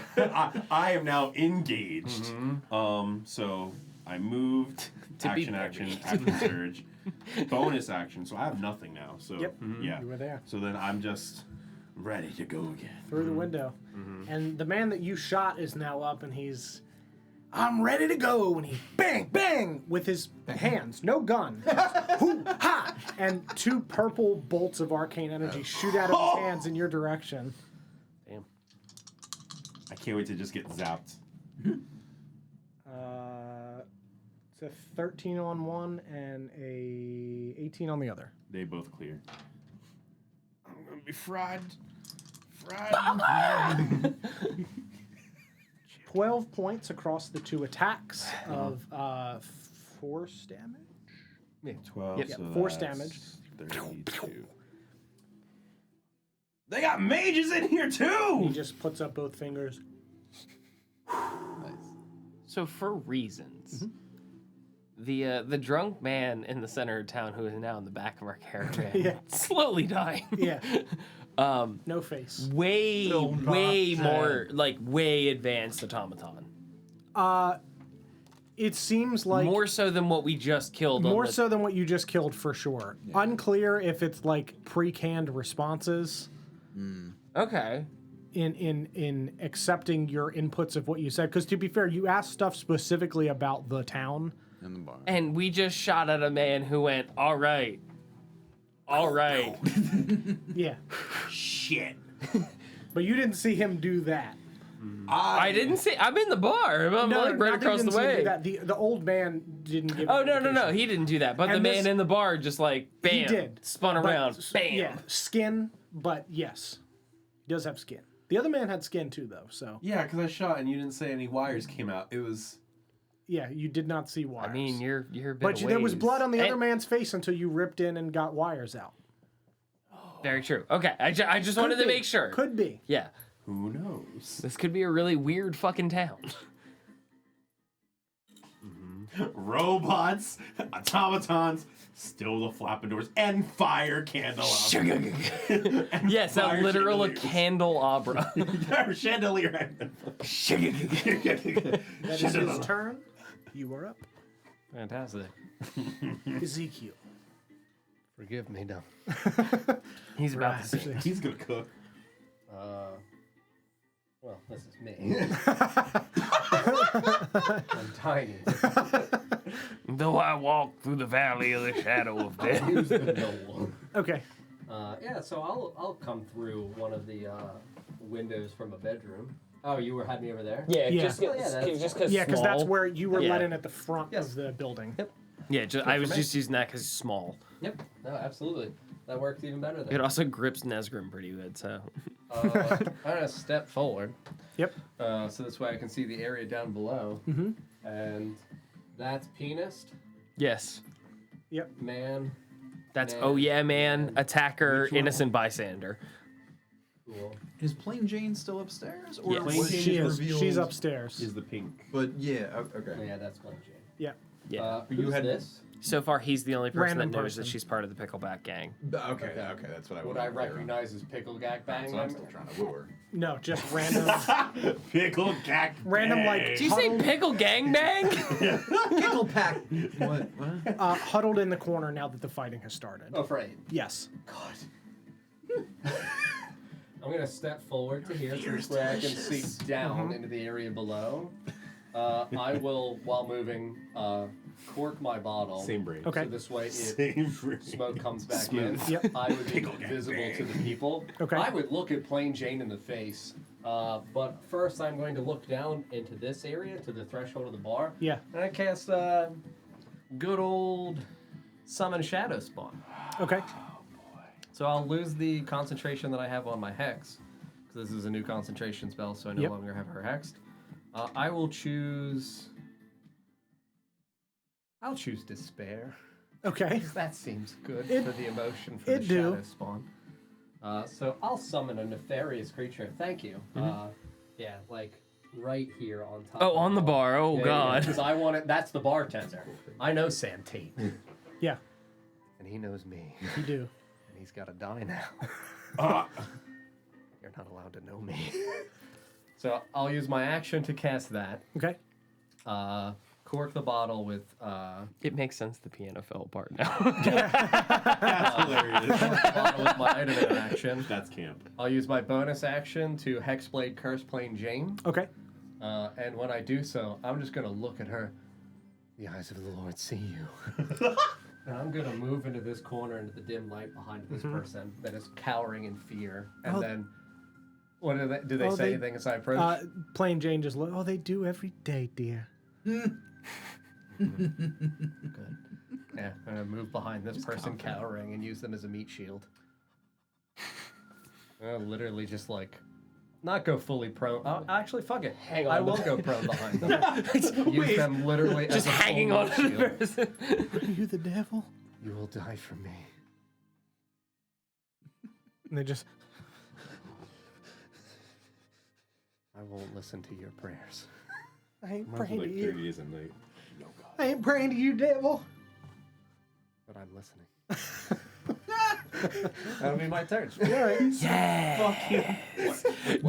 I am now engaged. So I moved. To be action, married. action surge, bonus action. So I have nothing now. So Yep. yeah, You were there. So then I'm just ready to go again. Through the window. And the man that you shot is now up and I'm ready to go. And he bang, bang with his hands. No gun. Hoo, ha! And 2 purple bolts of arcane energy shoot out of his hands in your direction. Damn. I can't wait to just get zapped. It's a 13 on one and a 18 on the other. They both clear. I'm gonna be fried. 12 points across the 2 attacks of force damage. 12. Yep. So Force that's damage. 32. They got mages in here He too. just puts up both fingers. So for reasons, the drunk man in the center of town who is now in the back of our caravan, Yeah. slowly dying. Yeah. No face. Way more, like, way advanced automaton. It seems like More so than what we just killed. more on the, so than what you just killed for sure. Unclear if it's like pre-canned responses Okay. in accepting your inputs of what you said. Because to be fair, you asked stuff specifically about the town. in the bar. And we just shot at a man who went, all right. Yeah. Shit. But you didn't see him do that. I didn't see. I'm in the bar. I'm like right not that you across the didn't see him do way. that. The old man didn't give. Oh an no, indication. he didn't do that. But the And man this- in the bar just like bam, He did. spun But- around, bam. Yeah, skin, but yes, he does have skin. The other man had skin too, though. So Yeah, because I shot and you didn't say any wires came out. It was. yeah, you did not see wires. I mean, you're a bit but of there was ways. blood on the other And- man's face until you ripped in and got wires out. Very true. Okay, I just wanted Could to be. make sure. Could be. Yeah, Who knows? this could be a really weird fucking town. Robots, automatons, still the flapping doors, and fire candelabra. And Yes, a fire literal chandeliers. candelabra. Chandelier. That is his turn. You are up. Fantastic. Ezekiel. Forgive me, no. He's about to say. He's gonna cook. Well, this is me. I'm tiny. Though I walk through the valley of the shadow of death. Use the no one. Okay. Yeah, so I'll come through one of the windows from a bedroom. Oh, you had me over there? Yeah, Yeah. just Oh, yeah, that's just because Yeah, because that's where you were Yeah. let in at the front Yes. of the building. Yep. Yeah, I was me. just using that because he's small. Yep. No, absolutely. That works even better It then. also grips Nesgrim pretty good, so. I'm gonna step forward. Yep. So this way I can see the area down below. Mm-hmm. And that's pianist, Yes. man. That's, Man. oh yeah, man. Attacker, Which one? innocent bystander. Cool. Is Plain Jane still upstairs? Or Yes. was She is. revealed- She's upstairs. Is the pink. But yeah, okay. Yeah, that's Plain Jane. Yeah. Yeah. Who's had- this? So far, he's the only person Random that knows person. that she's part of the Pickleback gang. Okay, that's what I Would wanted I to clear up. recognize as Pickle Gag Bang? So I'm still trying to lure. No, just random, Pickle cack. random like Did you say pickle gangbang? Pickle pack! What? huddled in the corner now that the fighting has started. Afraid. Yes. God. I'm gonna step forward to here so this way I can see down into the area below. I will, while moving, cork my bottle. Same brain. Okay. So this way, if Same brain. smoke comes back Smooth. in, Yep. I would be visible to the people. Okay. I would look at Plain Jane in the face. But first, I'm going to look down into this area, to the threshold of the bar. Yeah. And I cast good old Summon Shadow Spawn. Okay. So I'll lose the concentration that I have on my Hex, because this is a new concentration spell, so I no Yep. longer have her Hexed. I will choose... I'll choose Despair. Okay. 'Cause that seems good It- for the emotion for it the do. Shadow Spawn. So I'll summon a nefarious creature. Thank you. Yeah, like right here on top. Oh, on the bar. Oh, God. Because I want it. That's the bartender. I know Sam Tate, Yeah. and he knows me, You do. and he's got to die now. You're not allowed to know me. So I'll use my action to cast that. Okay. Cork the bottle with. It makes sense the piano fell apart now. That's hilarious. Cork the bottle with my item in action. That's camp. I'll use my bonus action to Hexblade Curse Plain Jane. Okay. And when I do so, I'm just gonna look at her. The eyes of the Lord see you. And I'm gonna move into this corner, into the dim light behind this person that is cowering in fear. And Oh. then, what do they Oh, say they- anything as I approach? Plain Jane just look. Oh, they do every day, dear. Good. Yeah, I'm gonna move behind this person cowering and use them as a meat shield. I'll literally just like, not go fully prone. Actually, fuck it. Hang I on. will go prone behind them. Use them literally Just as a full hanging on meat to the shield. person. Are you the devil? You will die for me. And they just. I won't listen to your prayers. I ain't Mine's praying like to 30 you. days a night. No God. I ain't praying to you, devil. But I'm listening. That'll be my turn. All right. Yeah.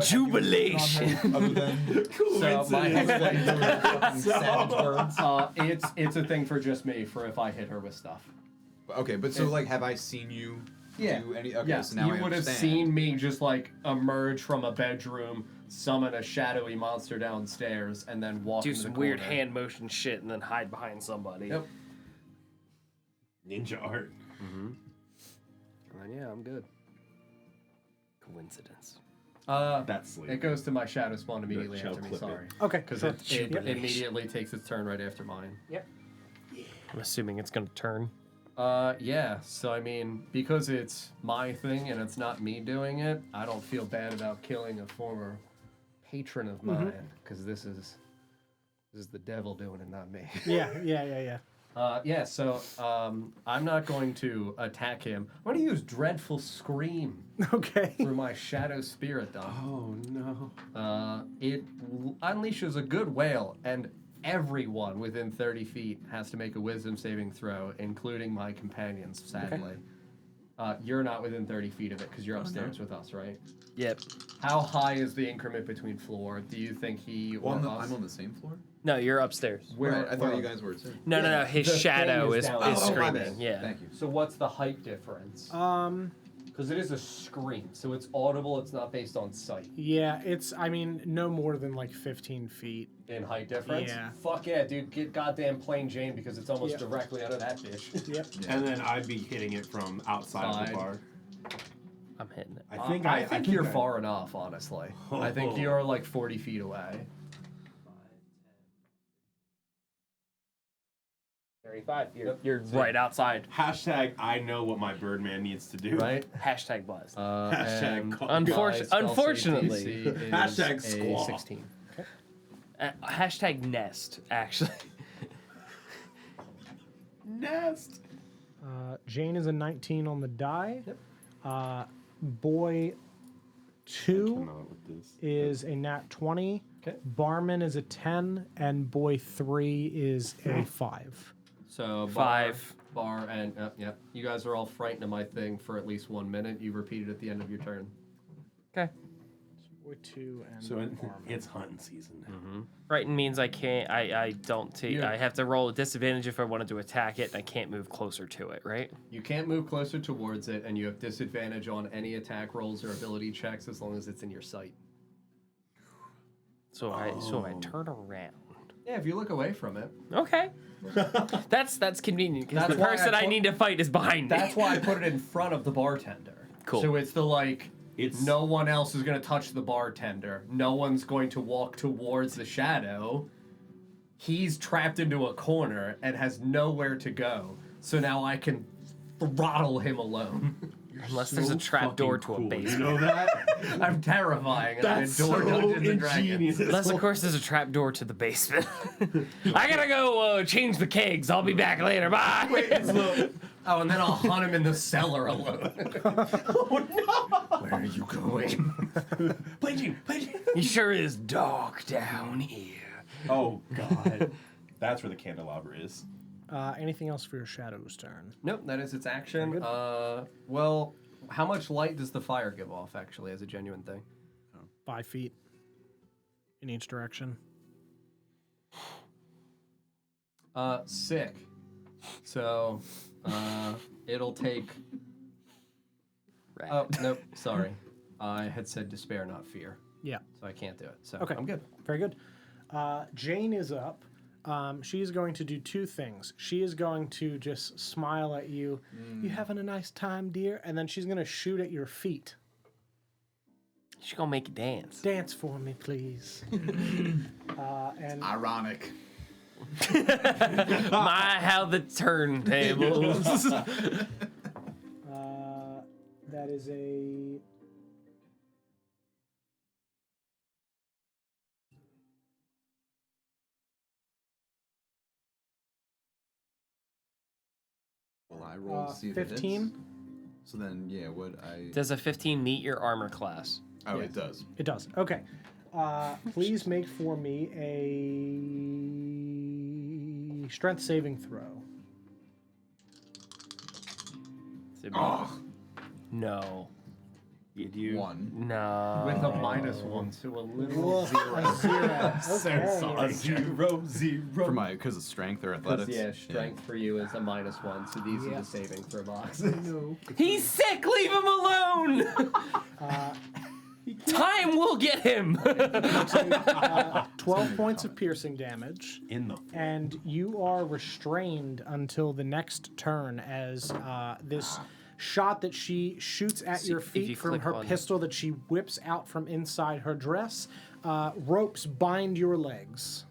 Jubilation. Other than So my fucking savage birds. it's a thing for just me for if I hit her with stuff. Okay, but so like, have I seen you do any? Okay, yes, so now you I would have understand. seen me just like emerge from a bedroom, summon a shadowy monster downstairs, and then walk Do into some the weird corner. hand motion shit and then hide behind somebody. Yep. Ninja art. And then, yeah, I'm good. Coincidence. That's sleep. It goes to my shadow spawn immediately shall after me. clip it. Sorry, Okay. because sure. it immediately takes its turn right after mine. I'm assuming it's gonna turn. Yeah, so I mean, because it's my thing and it's not me doing it, I don't feel bad about killing a former patron of mine, because this is the devil doing it, not me. Yeah. So I'm not going to attack him. I'm going to use Dreadful Scream Okay. through my Shadow Spirit die. Oh no. It unleashes a good wail, and everyone within 30 feet has to make a wisdom saving throw, including my companions, sadly. You're not within 30 feet of it because you're upstairs with us, right? Yep. How high is the increment between floor? Do you think he or Well, us? I'm on the same floor. No, you're upstairs. Where- I thought where- you guys were too. No, no, no. His The thing shadow is is, down. is Oh, my screaming. bad. Yeah. Thank you. So what's the height difference? Um. Because it is a scream, so it's audible. It's not based on sight. Yeah. It's. I mean, no more than like 15 feet. In height difference? Yeah. Fuck yeah, dude. Get goddamn Plain Jane because it's almost Yep. directly under that bitch. Yep. And then I'd be hitting it from outside of Side. the bar. I'm hitting it. I think you're far enough, honestly. I think you're like 40 feet away. 35. You're right outside. Hashtag I know what my Birdman needs to do. Right? Hashtag blessed. Hashtag And call- my spell Unfortunately. save DC is Hashtag a squaw. 16. Hashtag nest, actually. Nest. Jane is a 19 on the die. Yep. Boy 2 Come out with this. is a nat 20. Okay. Barman is a 10, and boy 3 is a 5. So Five. Bar, and yeah. You guys are all frightened of my thing for at least 1 minute. You repeat it at the end of your turn. Okay. Boy 2 and So Barman. it's hunting season. Frightened means I can't. I don't take. Yeah. I have to roll a disadvantage if I wanted to attack it, and I can't move closer to it. Right? You can't move closer towards it, and you have disadvantage on any attack rolls or ability checks as long as it's in your sight. So I turn around. Yeah, if you look away from it. Okay. that's convenient because That's the why I person I put- need to fight is behind me. That's why I put it in front of the bartender. Cool. So it's the like. It's No one else is going to touch the bartender. No one's going to walk towards the shadow. He's trapped into a corner and has nowhere to go. So now I can throttle him alone. Unless there's a trap door to a You basement. know that? I'm terrifying. And That's I adore so Dungeons and Dragons. ingenious. Unless, of course, there's a trap door to the basement. I gotta go change the kegs. I'll be back later. Bye. Oh, and then I'll hunt him in the cellar alone. Oh no! Where are you going? Play Gene. He sure is dark down here. Oh God. That's where the candelabra is. Anything else for your shadow's turn? Nope, that is its action. Good. Well, how much light does the fire give off, actually, as a genuine thing? 5 feet in each direction. Sick. So, it'll take... Right. Oh, nope, sorry. I had said despair, not fear. Yeah. So I can't do it. So Okay. I'm good. Very good. Jane is up. She's going to do 2 things. She is going to just smile at you. You having a nice time, dear? And then she's going to shoot at your feet. She's gonna make you dance. Dance for me, please. And Ironic. My, how the turntables. that is a... Well, I roll to see if it hits. 15. So then, yeah, what I... Does a 15 meet your armor class? Oh, Yes. it does. It does. Okay. Please make for me a strength saving throw. No. You 1. No. With a -1 to a literal A 0. A 0. For my... Because of strength or athletics? Yeah, strength for you is a -1, so these are the saving throw boxes. He's sick. Leave him alone. Time will get him. 12 points of piercing damage. In the And you are restrained until the next turn as this shot that she shoots at your if you feet from click her on- pistol that she whips out from inside her dress. Ropes bind your legs,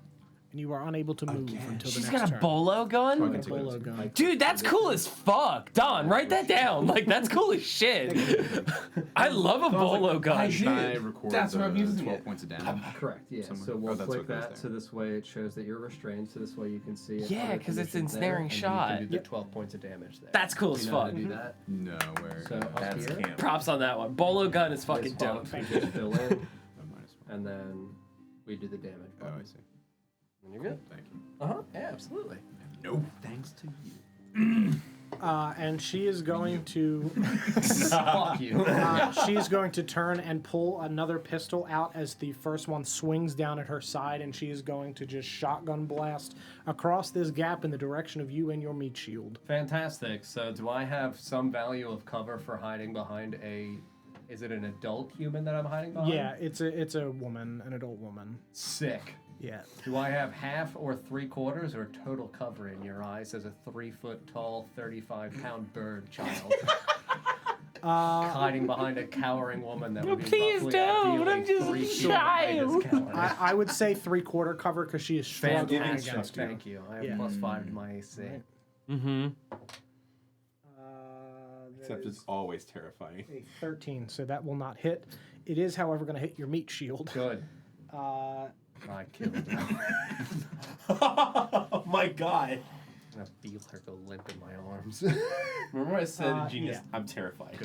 and you are unable to move until She's the next got a turn. bolo gun. Fucking take Bolo it. gun. Dude, that's cool as fuck. Don, write that down. Like, that's cool as shit. I love a bolo gun. Should I record That's the what I'm using 12 it. points of damage? Correct, yeah. Somewhere. So Oh, we'll that's click what goes that, there. so this way it shows that you're restrained, so this way you can see it. Yeah, other 'cause it's conditions ensnaring there, shot. And you can do the 12 points of damage there. That's cool Do as you know how fuck. to do that? No, where... So up That's here, camp. Props on that one. Bolo gun is fucking this dope. box, you just fill in, -1. and then we do the damage. Oh, I see. And you're good. Thank you. Yeah, absolutely. No thanks to you. And she is going to Fuck you. she's going to turn and pull another pistol out as the first one swings down at her side, and she is going to just shotgun blast across this gap in the direction of you and your meat shield. Fantastic. So do I have some value of cover for hiding behind a... Is it an adult human that I'm hiding behind? Yeah, it's a woman, an adult woman. Sick. Yeah. Do I have half or 3/4 or total cover in your eyes as a 3 foot tall, 35-pound bird child? hiding behind a cowering woman that would be Please roughly don't, ideally I'm just 3 a feet behind this child. cower. I would say 3/4 cover because she is struggling Fantastic. against you. Thank you. I have Yeah. +5 to my AC. Mm-hmm. Except it's always terrifying. A 13, so that will not hit. It is, however, going to hit your meat shield. Good. Uh, I killed her. Oh my god. I'm gonna feel her go limp in my arms. Remember I said, Genius, yeah. I'm terrified.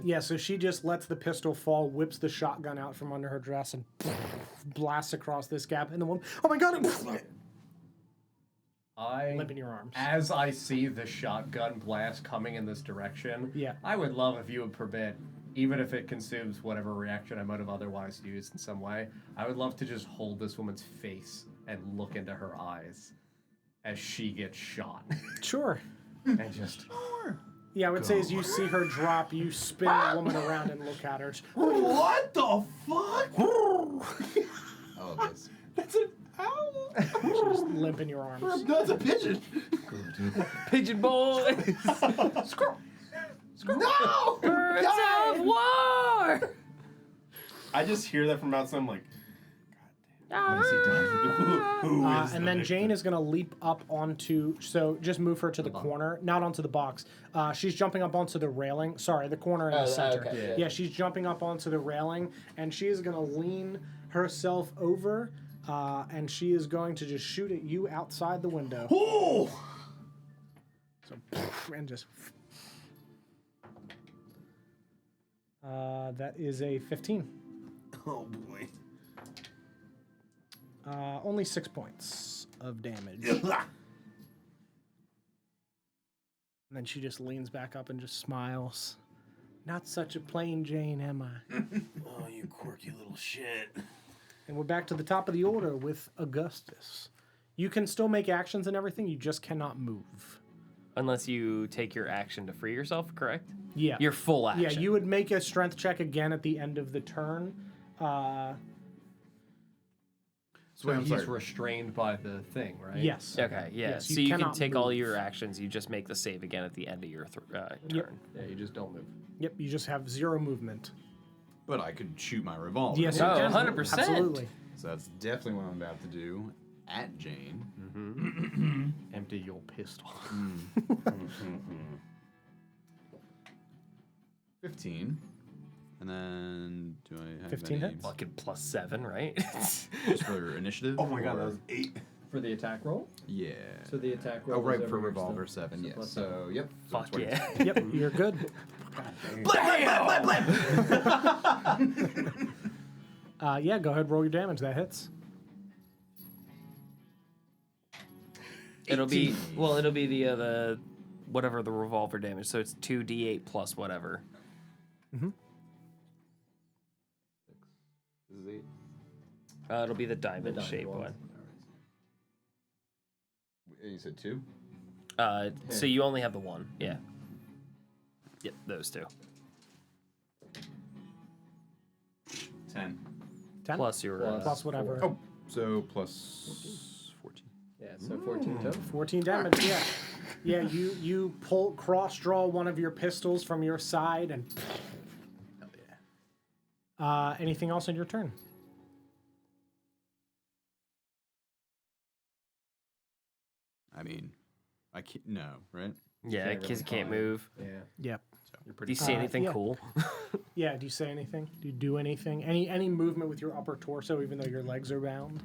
yeah, so she just lets the pistol fall, whips the shotgun out from under her dress, and blasts across this gap. And the woman, oh my god! Limp in your arms. As I see the shotgun blast coming in this direction, Yeah. I would love if you would permit, even if it consumes whatever reaction I might have otherwise used in some way, I would love to just hold this woman's face and look into her eyes as she gets shot. Sure. And just... Yeah, I would say as you see her drop, you spin the woman around and look at her. What the fuck? Oh, this. That's an owl. Just limp in your arms. That's a pigeon. Pigeon boys! Squirrel. No! Birds of war! I just hear that from outside. I'm like, What has he done? who is And then Jane is going to leap up onto, so just move her to the corner, not onto the box. She's jumping up onto the railing. Sorry, the corner in the center. okay. Yeah, she's jumping up onto the railing, and she is going to lean herself over, and she is going to just shoot at you outside the window. Oh! So, and just. That is a 15. Oh boy. Only 6 points of damage. And then she just leans back up and just smiles. Not such a plain Jane, am I? Oh, you quirky little shit. And we're back to the top of the order with Augustus. You can still make actions and everything, you just cannot move. Unless you take your action to free yourself, correct? Yeah. Your full action. Yeah, you would make a strength check again at the end of the turn. So I'm he's sorry. restrained by the thing, right? Yes. Okay, yeah. Yes, you so you can cannot take all move. your actions, you just make the save again at the end of your turn. Yeah, you just don't move. Yep, you just have 0 movement. But I could shoot my revolver. Yes, Oh, you can. 100%. Absolutely. So that's definitely what I'm about to do at Jane. Empty your pistol. 15. And then do I have 15 any hits. Fucking +7, right? just for initiative? Oh my god, or- that was 8. For the attack roll? Yeah. So the attack Oh, roll right, is for over revolver still. 7, yeah. plus So, yep. So Fuck 20. yeah. Yep, you're good. Yeah, go ahead, roll your damage. That hits. It'll be the whatever the revolver damage. So it's 2d8 plus whatever. This is 8. It'll be the diamond shape one. one. You said 2? So you only have the one. Yeah. Yep, those two. 10. 10? Plus your Plus whatever. Oh, so plus 14. Yeah, so 14 total. 14 damage, yeah. Yeah, you cross draw one of your pistols from your side and Hell yeah. anything else on your turn? I mean, I can't. No, right? yeah, Can't kids really can't climb. move. Yeah. Yep. You're Do pretty you see anything yeah. cool? Yeah, do you say anything? Do you do anything? Any movement with your upper torso even though your legs are bound?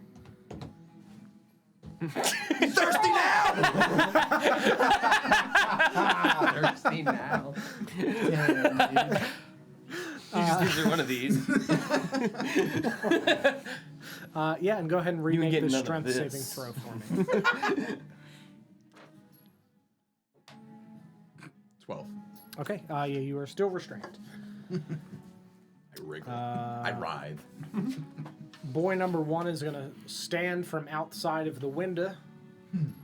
Thirsty now! thirsty now. These are one of these. Yeah, and go ahead and remake get the none of strength saving this. throw for me. 12. Okay, yeah, you are still restrained. I wriggle. I writhe. Boy number 1 is going to stand from outside of the window. And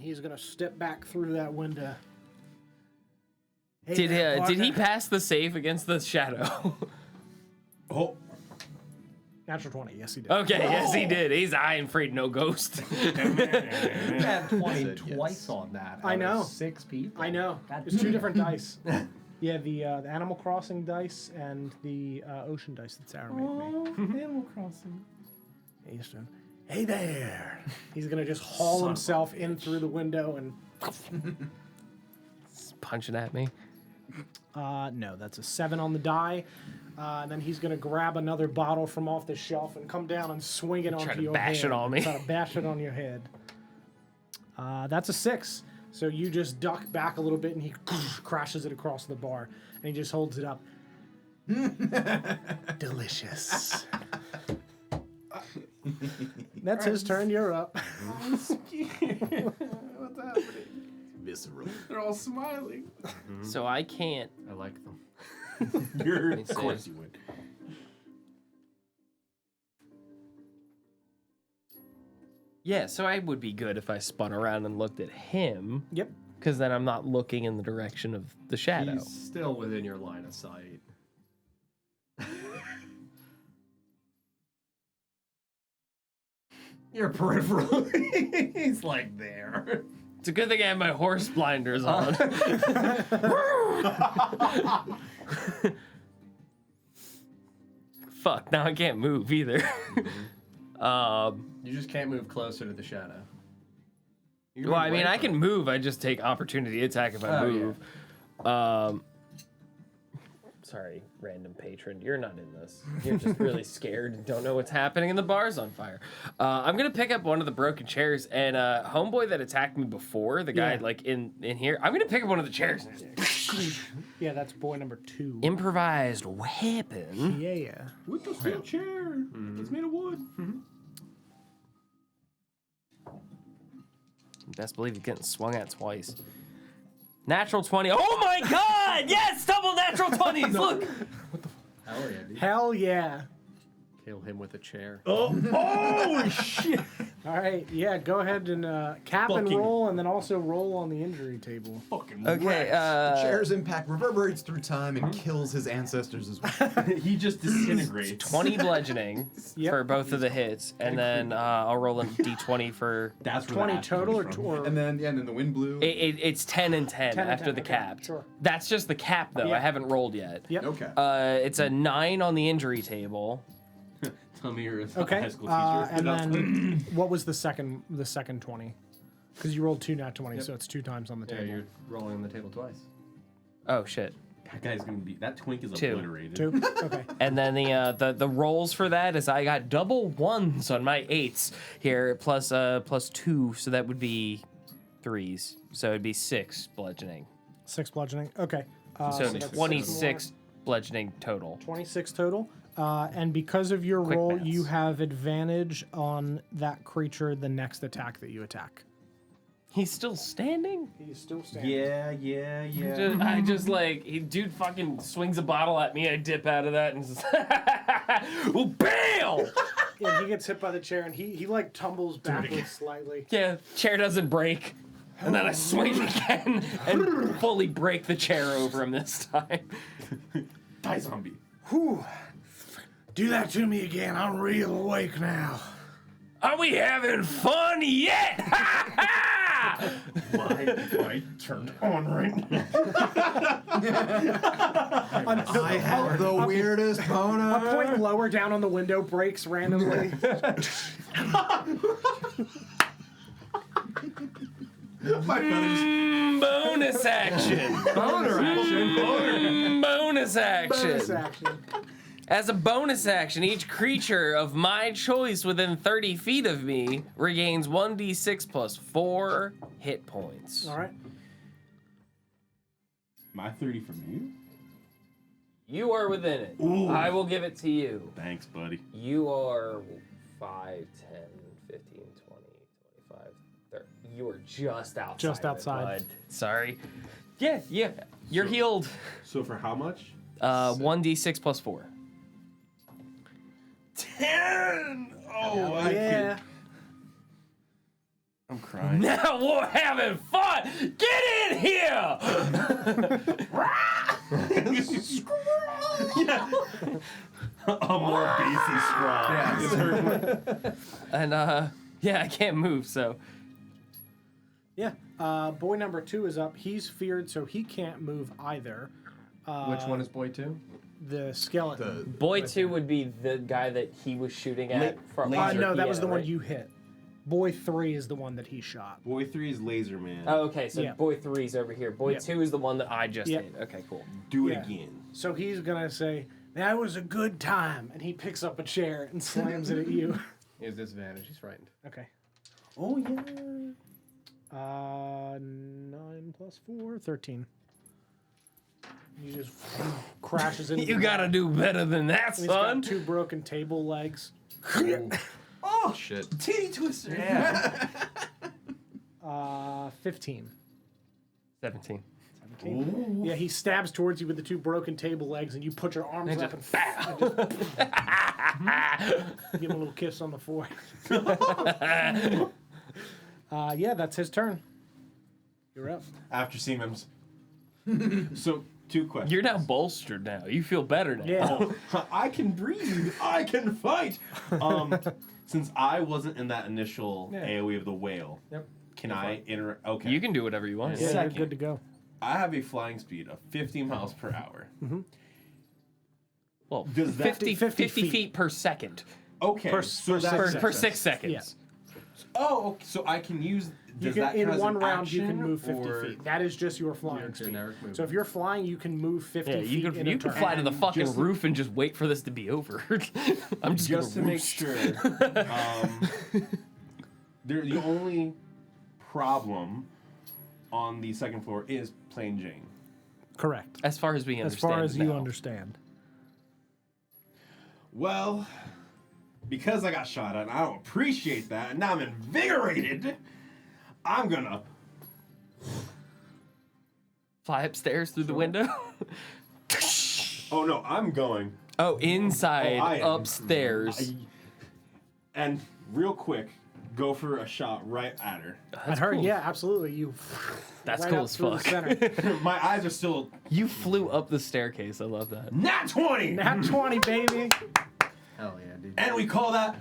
he's going to step back through that window. Hey Did there, he partner. pass the save against the shadow? Oh. Natural 20. Yes, he did. Okay, yes, he did. I ain't afraid no ghost. You had 20 Said yes. twice on that. I out of know. 6 people. I know. There's 2 different dice. Yeah, the Animal Crossing dice and the ocean dice that Sarah made me. Animal Crossing. Easton. Hey there. He's gonna just haul himself in through the window and. Punching at me. No, that's a 7 on the die. And then he's gonna grab another bottle from off the shelf and come down and swing it onto to your bash head. it on me. Try to bash it on your head. That's a 6. So you just duck back a little bit and he crashes it across the bar. And he just holds it up. Delicious. That's his turn. You're up. What's happening? Visceral. They're all smiling. So I can't. I like them. Of course you would. Yeah, so I would be good if I spun around and looked at him, Yep. because then I'm not looking in the direction of the shadow. He's still within your line of sight. Your peripheral. He's like there. It's a good thing I have my horse blinders on. Fuck, now I can't move either. You just can't move closer to the shadow. You can Well, move I mean, away I from can move. I just take opportunity attack if I Oh, move. Sorry, random patron. You're not in this. You're just really scared and don't know what's happening, and the bar's on fire. I'm gonna pick up one of the broken chairs, and homeboy that attacked me before, the guy Yeah. like in here. I'm gonna pick up one of the chairs. And just Yeah, that's boy number 2. improvised weapon. Yeah. With the steel chair. It's made of wood. Best believe you're getting swung at twice. Natural 20. Oh my god! Yes! Double natural 20s! Look! Hell yeah, dude. Hell yeah. Kill him with a chair. Oh, shit. All right. Yeah, go ahead and cap and Fucking- roll, and then also roll on the injury table. Fucking Okay, Chair's impact reverberates through time and kills his ancestors as well. He just disintegrates. 20 bludgeoning Yep. for both of the hits, and then I'll roll a d20 for... That's where 20 the ash total comes or from. And then the wind blew. It's 10 and 10, 10 and after 10, the okay, capped. sure. That's just the cap, though. Yeah. I haven't rolled yet. Yep. Okay. It's a 9 on the injury table. Tell me you're a Okay. high school teacher. And then what was the second 20? Because you rolled 2 nat 20, so it's 2 times on the Yeah, table. you're rolling on the table twice. Oh, shit. That guy's gonna be. That twink is 2. obliterated. 2. Okay. And then the rolls for that is I got double 1s on my 8s here, plus 2, so that would be 3s. So it'd be 6 bludgeoning. 6 bludgeoning. Okay. So that's 26 bludgeoning total. 26 total. And because of your Quick roll, maths. you have advantage on that creature the next attack that you attack. He's still standing? He's still standing. Yeah. I just like, dude fucking swings a bottle at me, I dip out of that and just, well, BAM! Yeah, he gets hit by the chair and he like tumbles backwards slightly. Yeah, chair doesn't break. And then I swing again and fully break the chair over him this time. Die zombie. Whew. Do that to me again. I'm real awake now. Are we having fun yet? My turn on right now. I have the weirdest A boner. point lower down on the window breaks randomly. My brother's Bonus action. boner action. Bonus action. Bonus action. As a bonus action, each creature of my choice within 30 feet of me regains 1d6 plus 4 hit points. All right. My 30 from you? You are within it. Ooh. I will give it to you. Thanks, buddy. You are 5, 10, 15, 20, 25, 30. You are just outside. Just of it, outside. bud. Sorry. Yeah. You're healed. So for how much? 1d6 plus 4. 10! Oh, I Yeah. can't. I'm crying. Now we're having fun. Get in here. A more basic scrawl. Yeah. And yeah, I can't move, so Yeah. Boy number 2 is up. He's feared, so he can't move either. Which one is boy 2? The skeleton. Boy 2 would be the guy that he was shooting at from laser. No, that was the one right? you hit. Boy 3 is the one that he shot. Boy 3 is Laser Man. Oh, okay, so Yeah. boy 3's over here. Boy Yeah. 2 is the one that I just Yeah. hit. Okay, cool. Do it Yeah. again. So he's gonna say, "That was a good time," and he picks up a chair and slams it at you. He has disadvantage. He's frightened. Okay. Oh yeah. 9 plus 4, 13. He just crashes into. you the gotta wall. do better than that, He's son. got 2 broken table legs. Oh shit! Titty twister. Yeah. 15. 17. Yeah, he stabs towards you with the 2 broken table legs, and you put your arms up and give him a little kiss on the forehead. Yeah, that's his turn. You're up. After Siemens. So 2 questions. You're now bolstered now. You feel better now. Yeah. I can breathe. I can fight. Since I wasn't in that initial AoE of the whale, Yep. can I enter? Okay. You can do whatever you want. Yeah, Second. you're good to go. I have a flying speed of 50 miles per hour. Well, Does that 50 feet per second. Okay. Per- so per that's second. Per 6 seconds. Yeah. Oh, okay. So I can use. You Does can, that in count as one an round, you can action, move 50 or- feet. That is just your flying Your speed. generic movement. So if you're flying, you can move 50 Yeah, feet you could in you a could turn. fly to the fucking just- roof and just wait for this to be over. I'm just Just to gonna make sure. The only problem on the second floor is plain Jane. Correct. As far as we As understand. far as it you now. understand. Well, because I got shot at, and I don't appreciate that, and now I'm invigorated, I'm gonna. Fly upstairs through the window. Oh no, I'm going. Oh, inside, I am- upstairs. And real quick, go for a shot right at her. At her, cool. yeah, absolutely. You. That's right cool up as through the fuck. center. My eyes are still. You flew up the staircase. I love that. Nat 20! Nat 20, baby. Hell yeah, dude. And we call that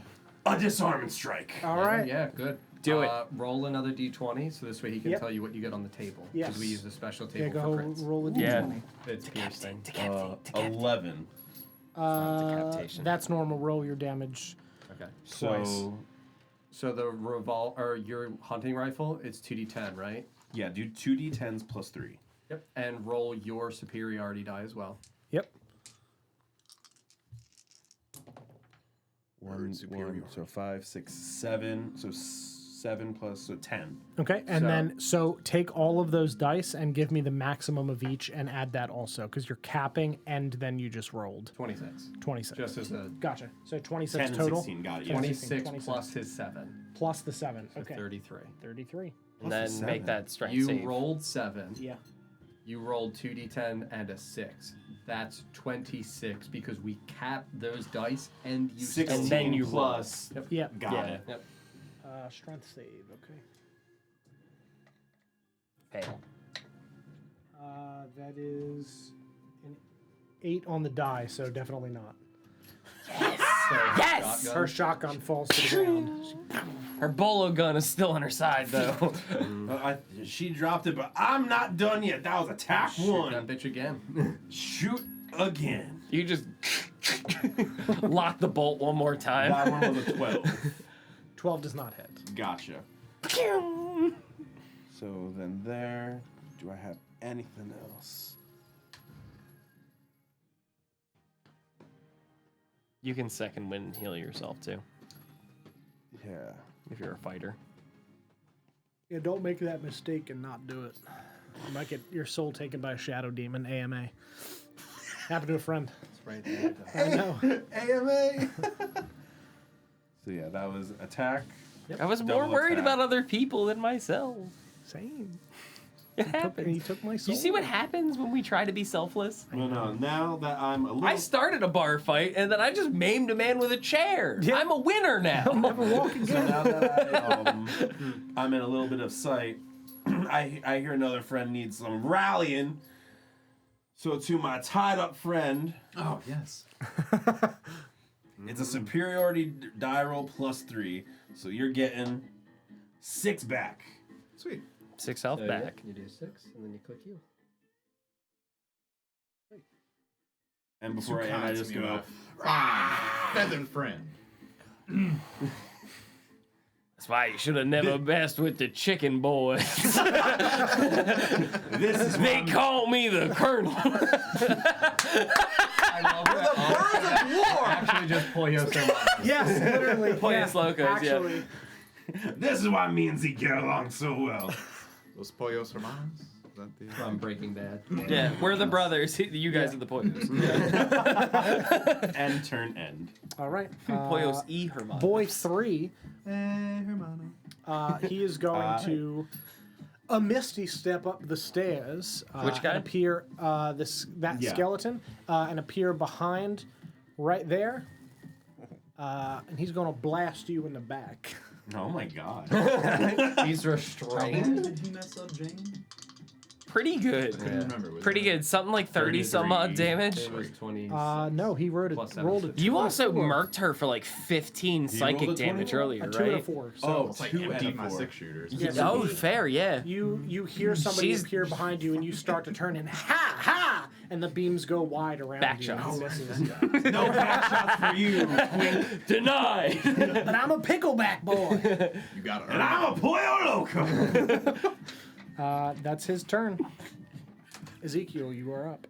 a disarmament strike. All right. Yeah, good. Do it. Roll another d20, so this way he can Yep. tell you what you get on the table. Yes. Because we use a special Yeah, table go for crits. roll a d20. Yeah. It's piercing. 11. decapitation. That's normal. Roll your damage. Okay. So, So the or your hunting rifle, it's 2d10, right? yeah, do 2d10s plus 3. Yep. And roll your superiority die as well. Yep. One, so 5, 6, 7. So 7 plus, so 10. Okay, and So- then so take all of those dice and give me the maximum of each and add that also because you're capping and then you just rolled 26. 26. Just as a Gotcha. So 26 10 and total 16, got it. Yeah. 26 26. plus his 7. plus the 7. So Okay. 33. 33. And then Plus make 7. that strength You save. rolled 7. Yeah. You rolled 2d10 and a 6. That's 26 because we capped those dice and you 16 And then you plus. Yeah. Got Yeah. it. Yep. Strength save. Okay. Fail. That is an 8 on the die, so definitely not. So Yes! shotgun. Her shotgun falls to the ground. Her bolo gun is still on her side though. She dropped it, but I'm not done yet. That was attack Shoot one. that bitch again. Shoot again. You just lock the bolt one more time. That one was a 12. 12 does not hit. Gotcha. So then there. Do I have anything else? You can second wind and heal yourself too, Yeah. if you're a fighter. Yeah, don't make that mistake and not do it. You might get your soul taken by a shadow demon, AMA. Happened to a friend. It's right there. I know. AMA. So yeah, that was attack. I was more Double worried attack. about other people than myself. Same. It He happens. took my You soul. see what happens when we try to be selfless? No, now that I'm a little. I started a bar fight and then I just maimed a man with a chair. Yeah. I'm a winner now. Never walk So again. now that I'm in a little bit of sight, I hear another friend needs some rallying. So to my tied up friend, Oh, yes. it's a superiority die roll +3. So you're getting 6 back. Sweet. 6 health So, back. Yeah, you do 6, and then you click heal. And before I end, I just go, Feathered friend. That's why you should have never messed with the chicken boys. this is They call me the Colonel. I love that. Birds of war! Actually, just Pollo Sermon. Yes, literally. Pollos Locos, yeah. actually. This is why me and Zeke get along so well. Los Pollos Hermanos? Is that the... From Breaking Bad. Yeah, we're the brothers. You guys are the Pollos. End turn end. All right. Pollos y Hermanos. Boy 3, Hermano. he is going to a misty step up the stairs. Which guy? And appear that Yeah. skeleton and appear behind, right there. And he's going to blast you in the back. Oh my god. He's restrained. Did he mess up Jane? Pretty good. Couldn't remember. Was Pretty it- good. Something like 30 some odd 33. damage. It was 20. No, he rolled Plus rolled a 7. 2 You and a also 4. murked her for like 15 psychic rolled a damage 21? earlier, A 2 and a right? 4. So Oh, It's like 2 and empty a my 4. 6-shooters. Yeah. Oh, fair, yeah. you hear somebody She's- appear behind you, and you start to turn and ha ha, and the beams go wide around Back you. shots. and he misses. No back shots for you. Denied. But I'm a pickleback boy. You got it. And I'm a Pollo Loco. That's his turn. Ezekiel, you are up.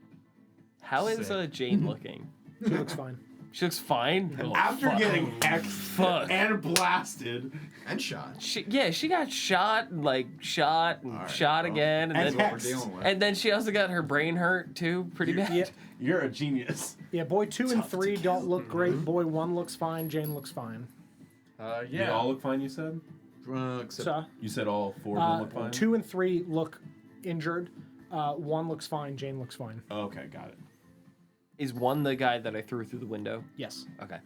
How is Jane looking? She looks fine. She looks fine. After getting Fuck. and blasted. And shot. She got shot, like shot and Alright, shot well, again, and and then What we're dealing with. and then she also got her brain hurt too, pretty bad. Yeah, You're a genius. yeah. Boy 2 and 3 don't look great. Boy 1 looks fine. Jane looks fine. They Yeah. all look fine, you said? Except So, You said all 4 of them look fine? 2 and 3 look injured. 1 looks fine. Jane looks fine. Okay, got it. Is one the guy that I threw through the window? Yes. Okay.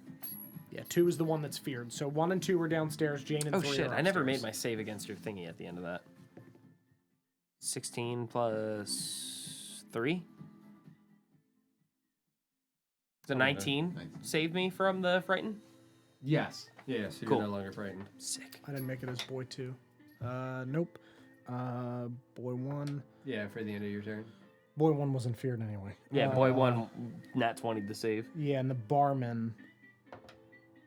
Yeah. 2 is the one that's feared. So 1 and 2 are downstairs. Jane and Oh 3 shit! are I never made upstairs. my save against your thingy at the end of that. 16 plus 3. So 19 saved me from the frighten. Yes. Yes, you're Cool. no longer frightened. Sick. I didn't make it as boy 2. Nope. Boy 1. Yeah, for the end of your turn. Boy 1 wasn't feared anyway. Yeah, boy one, nat 20 to save. Yeah, and the barman.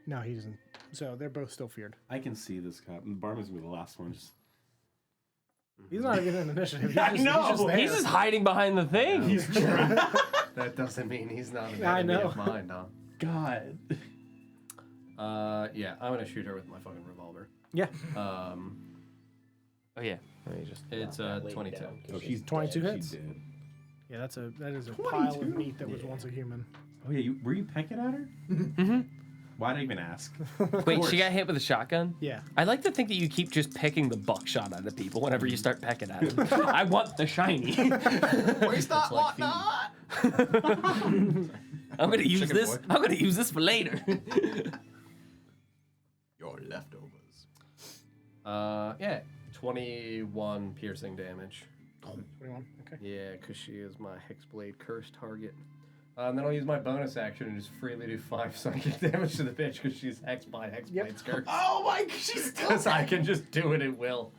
No, he doesn't. So they're both still feared. I can see this cop. The barman's gonna be the last one. Just He's not even in initiative. He's I just, know. He's just, there. He's just hiding behind the thing. That doesn't mean he's not an I enemy know. of mine, huh? God. Yeah, I'm gonna shoot her with my fucking revolver. Yeah. Oh yeah. Let me just. It's That lady 22. down, 'cause Oh, she's 22 dead. hits. She did. Yeah, that is a pile of 22? meat that was once a human. Oh yeah, were you pecking at her? Mm-hmm. Why did I even ask? Wait, she got hit with a shotgun? Yeah. I like to think that you keep just picking the buckshot out of people whenever you start pecking at them. I want the shiny. Waste not, like want not. I'm gonna use Chicken this. boy. I'm gonna use this for later. Your leftovers. Yeah, 21 piercing damage. 21. Okay. Yeah, because she is my Hexblade cursed target. And then I'll use my bonus action and just freely do 5 psychic damage to the bitch because she's hexed by Hexblade's curse. Oh my! She's still. Because I can just do it at will.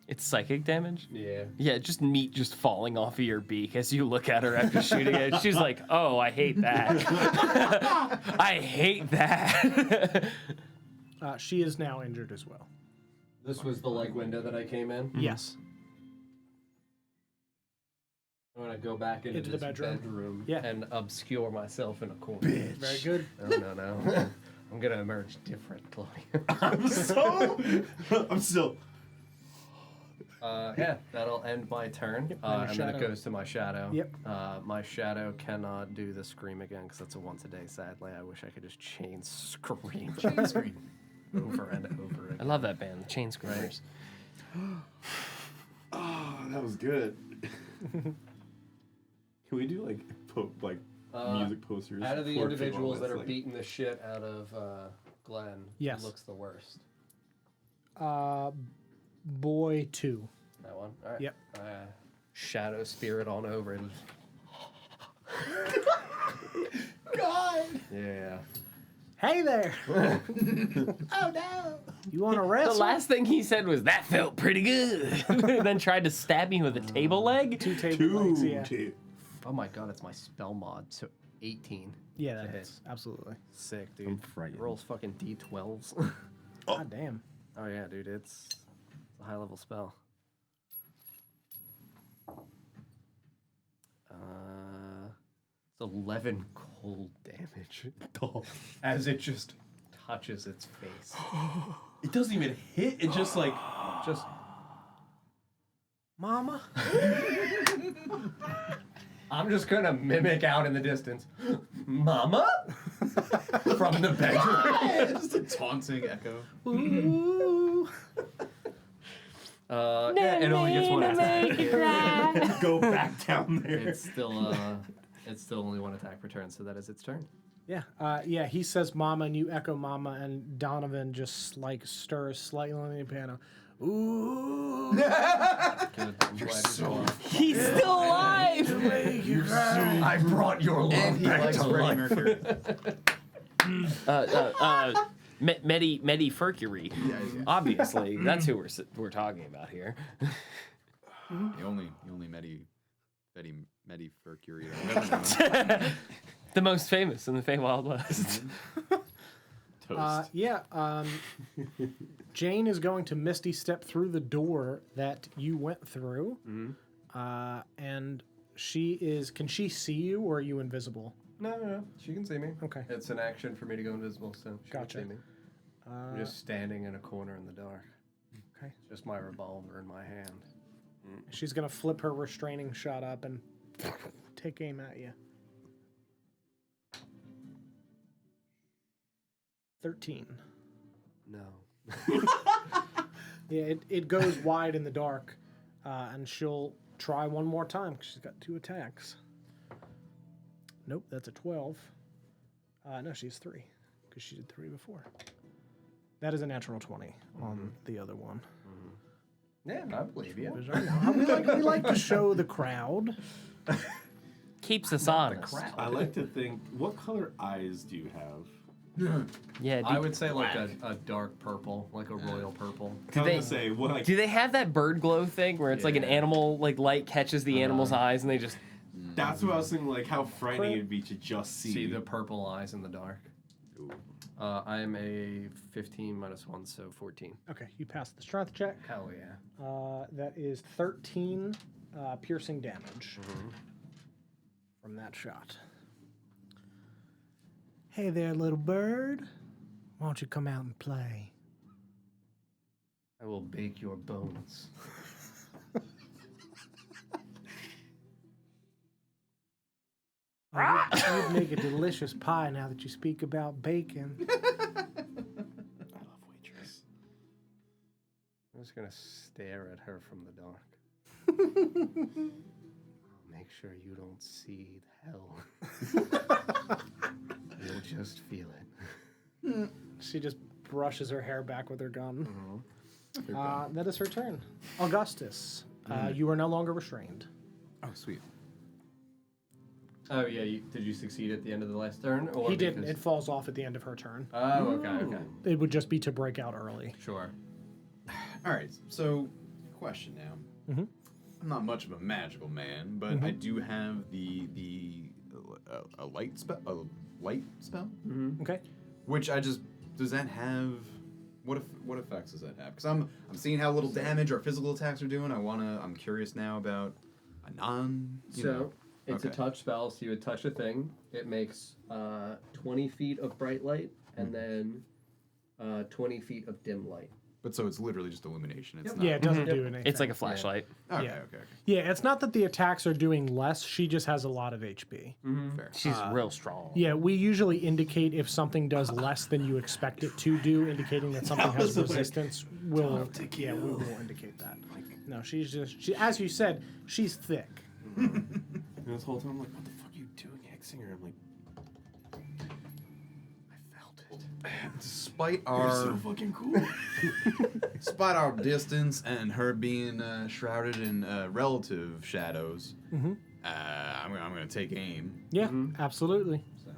It's psychic damage. Yeah. Yeah, just meat just falling off of your beak as you look at her after shooting it. She's like, "Oh, I hate that. I hate that." She is now injured as well. This was the like window that I came in. Yes. I'm gonna go back into Into the this bedroom? Yeah. and obscure myself in a corner. Very good. No. I'm gonna emerge differently. I'm still. Yeah, that'll end my turn. Yep, and your And then it shadow. goes to my shadow. Yep. My shadow cannot do the scream again because that's a once a day, sadly. I wish I could just chain scream. Chain screen. over and over I again. love that band, the Chain Screamers. Oh, that was good. Can we do like music posters? Out of the for individuals people that are like- beating the shit out of Glenn, Yes. who looks the worst? Boy 2. That one? All right. Yep. Shadow spirit on over and. God. Yeah. Hey there! Oh no! You want to The wrestle? last thing he said was, "That felt pretty good." Then tried to stab me with a table leg. Two table legs, yeah. Oh my god, it's my spell mod. So 18. Yeah, to that's absolutely. Sick, dude. I'm frightened. Rolls fucking d12s. God damn. Oh yeah, dude, it's a high level spell. It's 11 cold damage. As it just touches its face. It doesn't even hit. It just like Just Mama? I'm just gonna mimic out in the distance. Mama? From the bedroom. Just a taunting echo. Ooh. Yeah, it only gets one attack. go back down there. It's still only one attack per turn, so that is its turn. Yeah, yeah. He says "mama" and you echo "mama," and Donovan just like stirs slightly on the piano. Ooh. Good. I'm glad He's still alive. I brought your love And he back likes to Freddie life. Mercury. Medi Furcury. Obviously, that's who we're talking about here. The only Medi Furcury I've ever known. The most famous in the Fey Wild West. Toast. Jane is going to Misty step through the door that you went through, and she is. Can she see you, or are you invisible? No. She can see me. Okay. It's an action for me to go invisible, so she Gotcha. can see me. I'm just standing in a corner in the dark. Okay. Just my revolver in my hand. She's gonna flip her restraining shot up and take aim at you. 13. No. Yeah, it goes wide in the dark, and she'll try one more time 'cause she's got 2 attacks. Nope, that's a 12. No, she's 3 because she did 3 before. That is a natural 20 on the other one. Yeah, I believe you. We like to show the crowd. Keeps us honest. I like to think. What color eyes do you have? Yeah. I would say like a dark purple, like a royal purple. I was gonna say, what, like, Do they have that bird glow thing where it's like an Yeah. animal, like light catches the animal's eyes and they just. that's what I was thinking. Like how frightening it'd be to just See the purple eyes in the dark. I am a 15 minus 1, so 14. Okay, you pass the strength check. Hell yeah. That is 13 piercing damage from that shot. Hey there, little bird. Why don't you come out and play? I will bake your bones. You'd make a delicious pie now that you speak about bacon. I love waitress. I'm just gonna stare at her from the dark. Make sure you don't see hell. You'll just feel it. She just brushes her hair back with her gun. That is her turn. Augustus, you are no longer restrained. Oh, sweet. Oh yeah, did you succeed at the end of the last turn? Or He didn't. because- It falls off at the end of her turn. Oh, okay. It would just be to break out early. Sure. All right. So, question now. Mhm. I'm not much of a magical man, but I do have the a light spell. A light spell, Okay. which does that have? What effects does that have? Because I'm seeing how little damage our physical attacks are doing. I'm curious now about a non. It's a touch spell, so you would touch a thing. It makes 20 feet of bright light and then 20 feet of dim light. But so it's literally just illumination. It's not. Yeah, it doesn't do anything. It's like a flashlight. Okay. yeah. Okay. Yeah, it's not that the attacks are doing less. She just has a lot of HP. Fair. She's real strong. Yeah, we usually indicate if something does less than you expect it to do, indicating that something has resistance. We will indicate that. No, she's just, as you said, she's thick. And this whole time I'm like, what the fuck are you doing, hexing her? I'm like, I felt it. despite our fucking cool. despite our distance and her being shrouded in relative shadows, I'm gonna take aim. Yeah, absolutely. So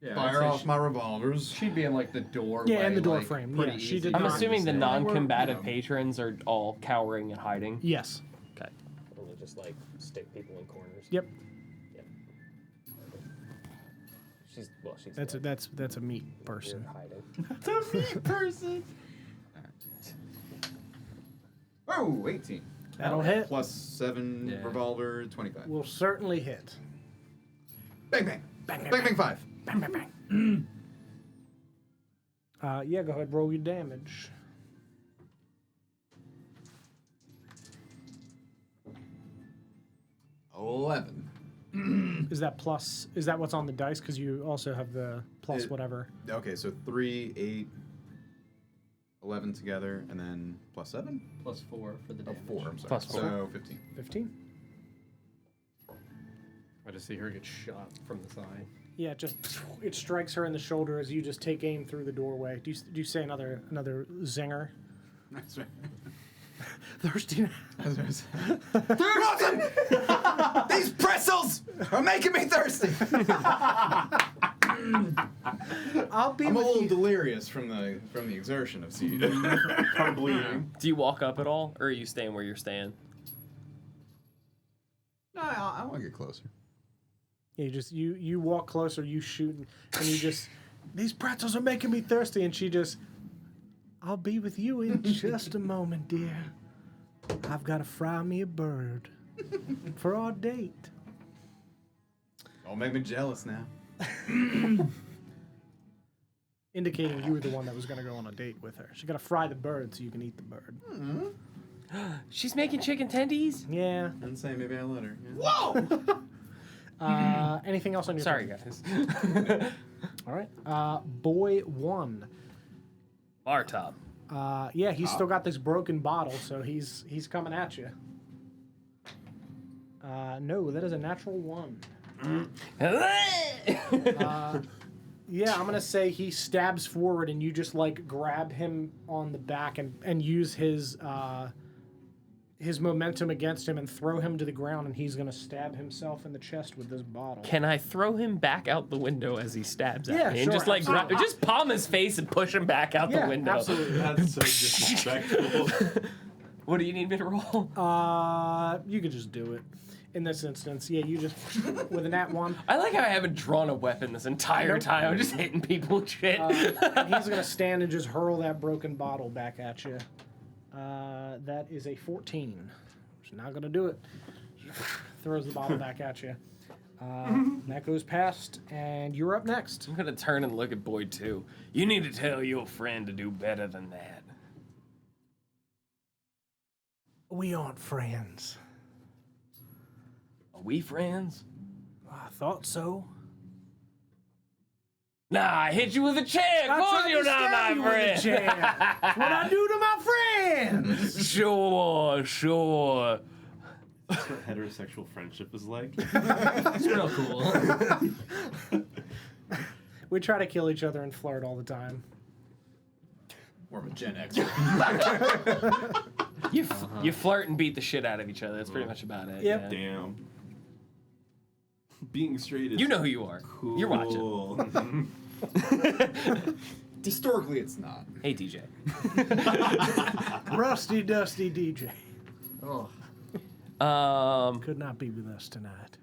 Yeah, I'd fire say off my revolvers. She'd be in like the doorway. Yeah, in the door like, frame. pretty Yeah, she easy. did I'm not- assuming the Say. non-combative patrons are all cowering and hiding. Yes. Okay. Only just like stick people in corners. Yep. She's That's a dead. that's a meat You're person. hiding. Oh, 18. That'll hit. Plus 7 Yeah. revolver, 25. Will certainly hit. Bang, bang. Bang, bang, Bang, bang, 5. Bang, bang, bang. Yeah, go ahead, roll your damage. Is that plus? Is that what's on the dice? Because you also have the plus It- whatever. Okay, so 3, 8, 11 together, and then plus 7? +4 for the Oh, damage. 4, I'm sorry. Plus 4. So 15. 15. I just see her get shot from the side. Yeah, it strikes her in the shoulder as you just take aim through the doorway. Do you say another zinger? That's right. Thirsty. Rotten! These pretzels are making me thirsty. I'll be I'm a with little you. delirious from the exertion of siege. I'm bleeding. Do you walk up at all, or are you staying where you're staying? No, I want to get closer. Yeah, you walk closer, you shoot, and you just these pretzels are making me thirsty, and she just, I'll be with you in just a moment, dear. I've got to fry me a bird for our date. Don't make me jealous now. Indicating you were the one that was going to go on a date with her. She got to fry the bird so you can eat the bird. She's making chicken tendies. Yeah. And say maybe I let her. Yeah. Whoa! Anything else on your Sorry, turn? guys. All right. Boy 1. Bar top. Yeah, he's still got this broken bottle, so he's coming at you. No, that is a natural 1. Yeah, I'm gonna say he stabs forward, and you just like grab him on the back and use his momentum against him and throw him to the ground, and he's gonna stab himself in the chest with this bottle. Can I throw him back out the window as he stabs at Yeah, me? sure, And just like absolutely. just palm his face and push him back out Yeah, the window. absolutely. That's so disrespectful. What do you need me to roll? You could just do it. In this instance, yeah, you just with a nat 1. I like how I haven't drawn a weapon this entire Nope. time. I'm just hitting people with shit. And he's gonna stand and just hurl that broken bottle back at you. That is a 14. She's not gonna do it. Throws the bottle back at you. That goes past, and you're up next. I'm gonna turn and look at Boyd too. You need to tell your friend to do better than that. We aren't friends. Are we friends? I thought so. Nah, I hit you with a chair. Of course you're not my friend. That's what I do to my friends. Sure. That's what heterosexual friendship is like. It's real cool. We try to kill each other and flirt all the time. Or I'm a Gen X. You flirt and beat the shit out of each other. That's pretty much about it. Yep. Yeah. Damn. Being straight is You know who you are. cool. You're watching. Historically, it's not. Hey, DJ. Rusty Dusty DJ Oh, could not be with us tonight.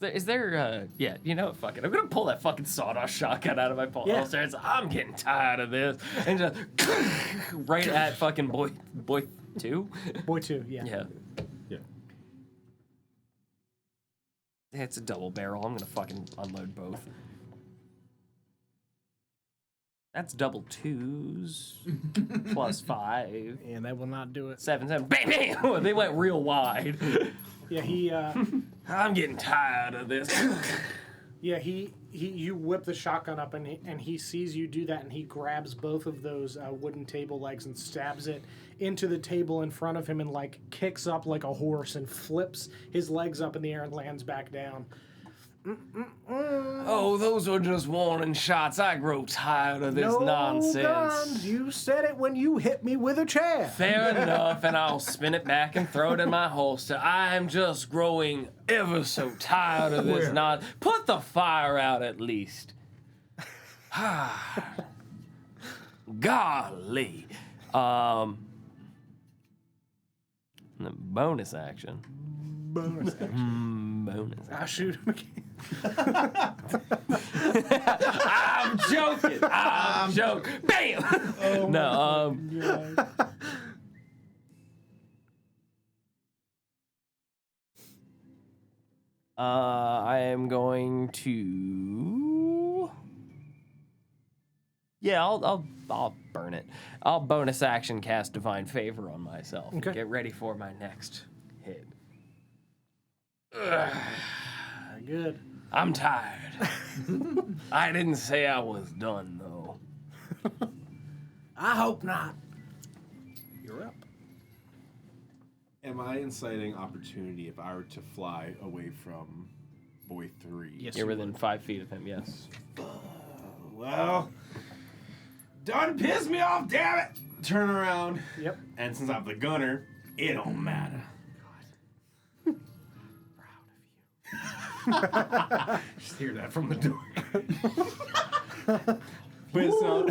Is there, yeah, you know what, fuck it. I'm gonna pull that fucking sawed-off shotgun out of my holster and say, I'm getting tired of this. And just right at fucking boy 2? Boy 2, yeah. Yeah. Yeah. It's a double barrel. I'm gonna fucking unload both. That's double 2s. Plus 5. And that will not do it. 7, 7. Bam, bam! They went real wide. Yeah, he I'm getting tired of this. Yeah, you whip the shotgun up and he sees you do that and he grabs both of those wooden table legs and stabs it into the table in front of him and like kicks up like a horse and flips his legs up in the air and lands back down. Oh, those were just warning shots. I grow tired of this nonsense. Guns. You said it when you hit me with a chair. Fair enough, and I'll spin it back and throw it in my holster. I'm just growing ever so tired of this Put the fire out at least. Golly. The bonus action. Bonus action. Bonus action. I shoot him again. I'm joking. I'm joking. Bam! Oh No, I am going to. Yeah, I'll burn it. I'll bonus action cast Divine Favor on myself. Okay. Get ready for my next hit. Good. I'm tired. I didn't say I was done though. I hope not. You're up. Am I inciting opportunity if I were to fly away from Boy 3? Yes. You're within 5 feet of him, yes. Well, done pissed me off, damn it! Turn around. Yep. And since I'm the gunner, it don't matter. Just hear that from the door. But so,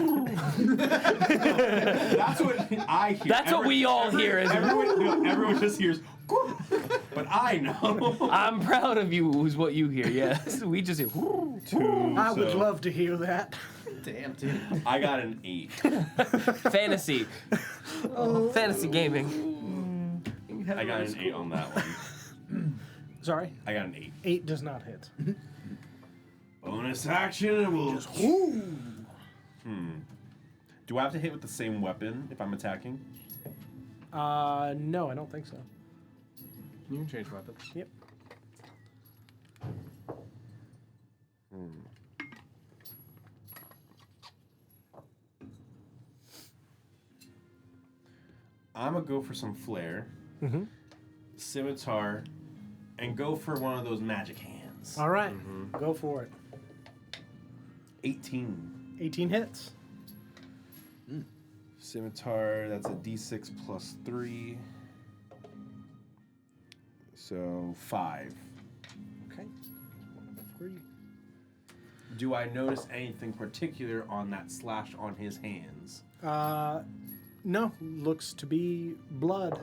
that's what I hear. That's what we all hear. Everyone just hears, but I know. I'm proud of you, is what you hear, yes. We just hear, I would love to hear that. Damn, dude. I got an 8. fantasy. Fantasy gaming. I got an 8 on that one. Sorry? I got an 8. 8 does not hit. Bonus action, and we'll. Do I have to hit with the same weapon if I'm attacking? No, I don't think so. You can change weapons. Yep. I'm gonna go for some flair, scimitar, and go for one of those magic hands. All right. Go for it. 18. 18 hits. Scimitar, that's a d6 plus 3. So 5. Okay. 1 of the 3. Do I notice anything particular on that slash on his hands? No, looks to be blood.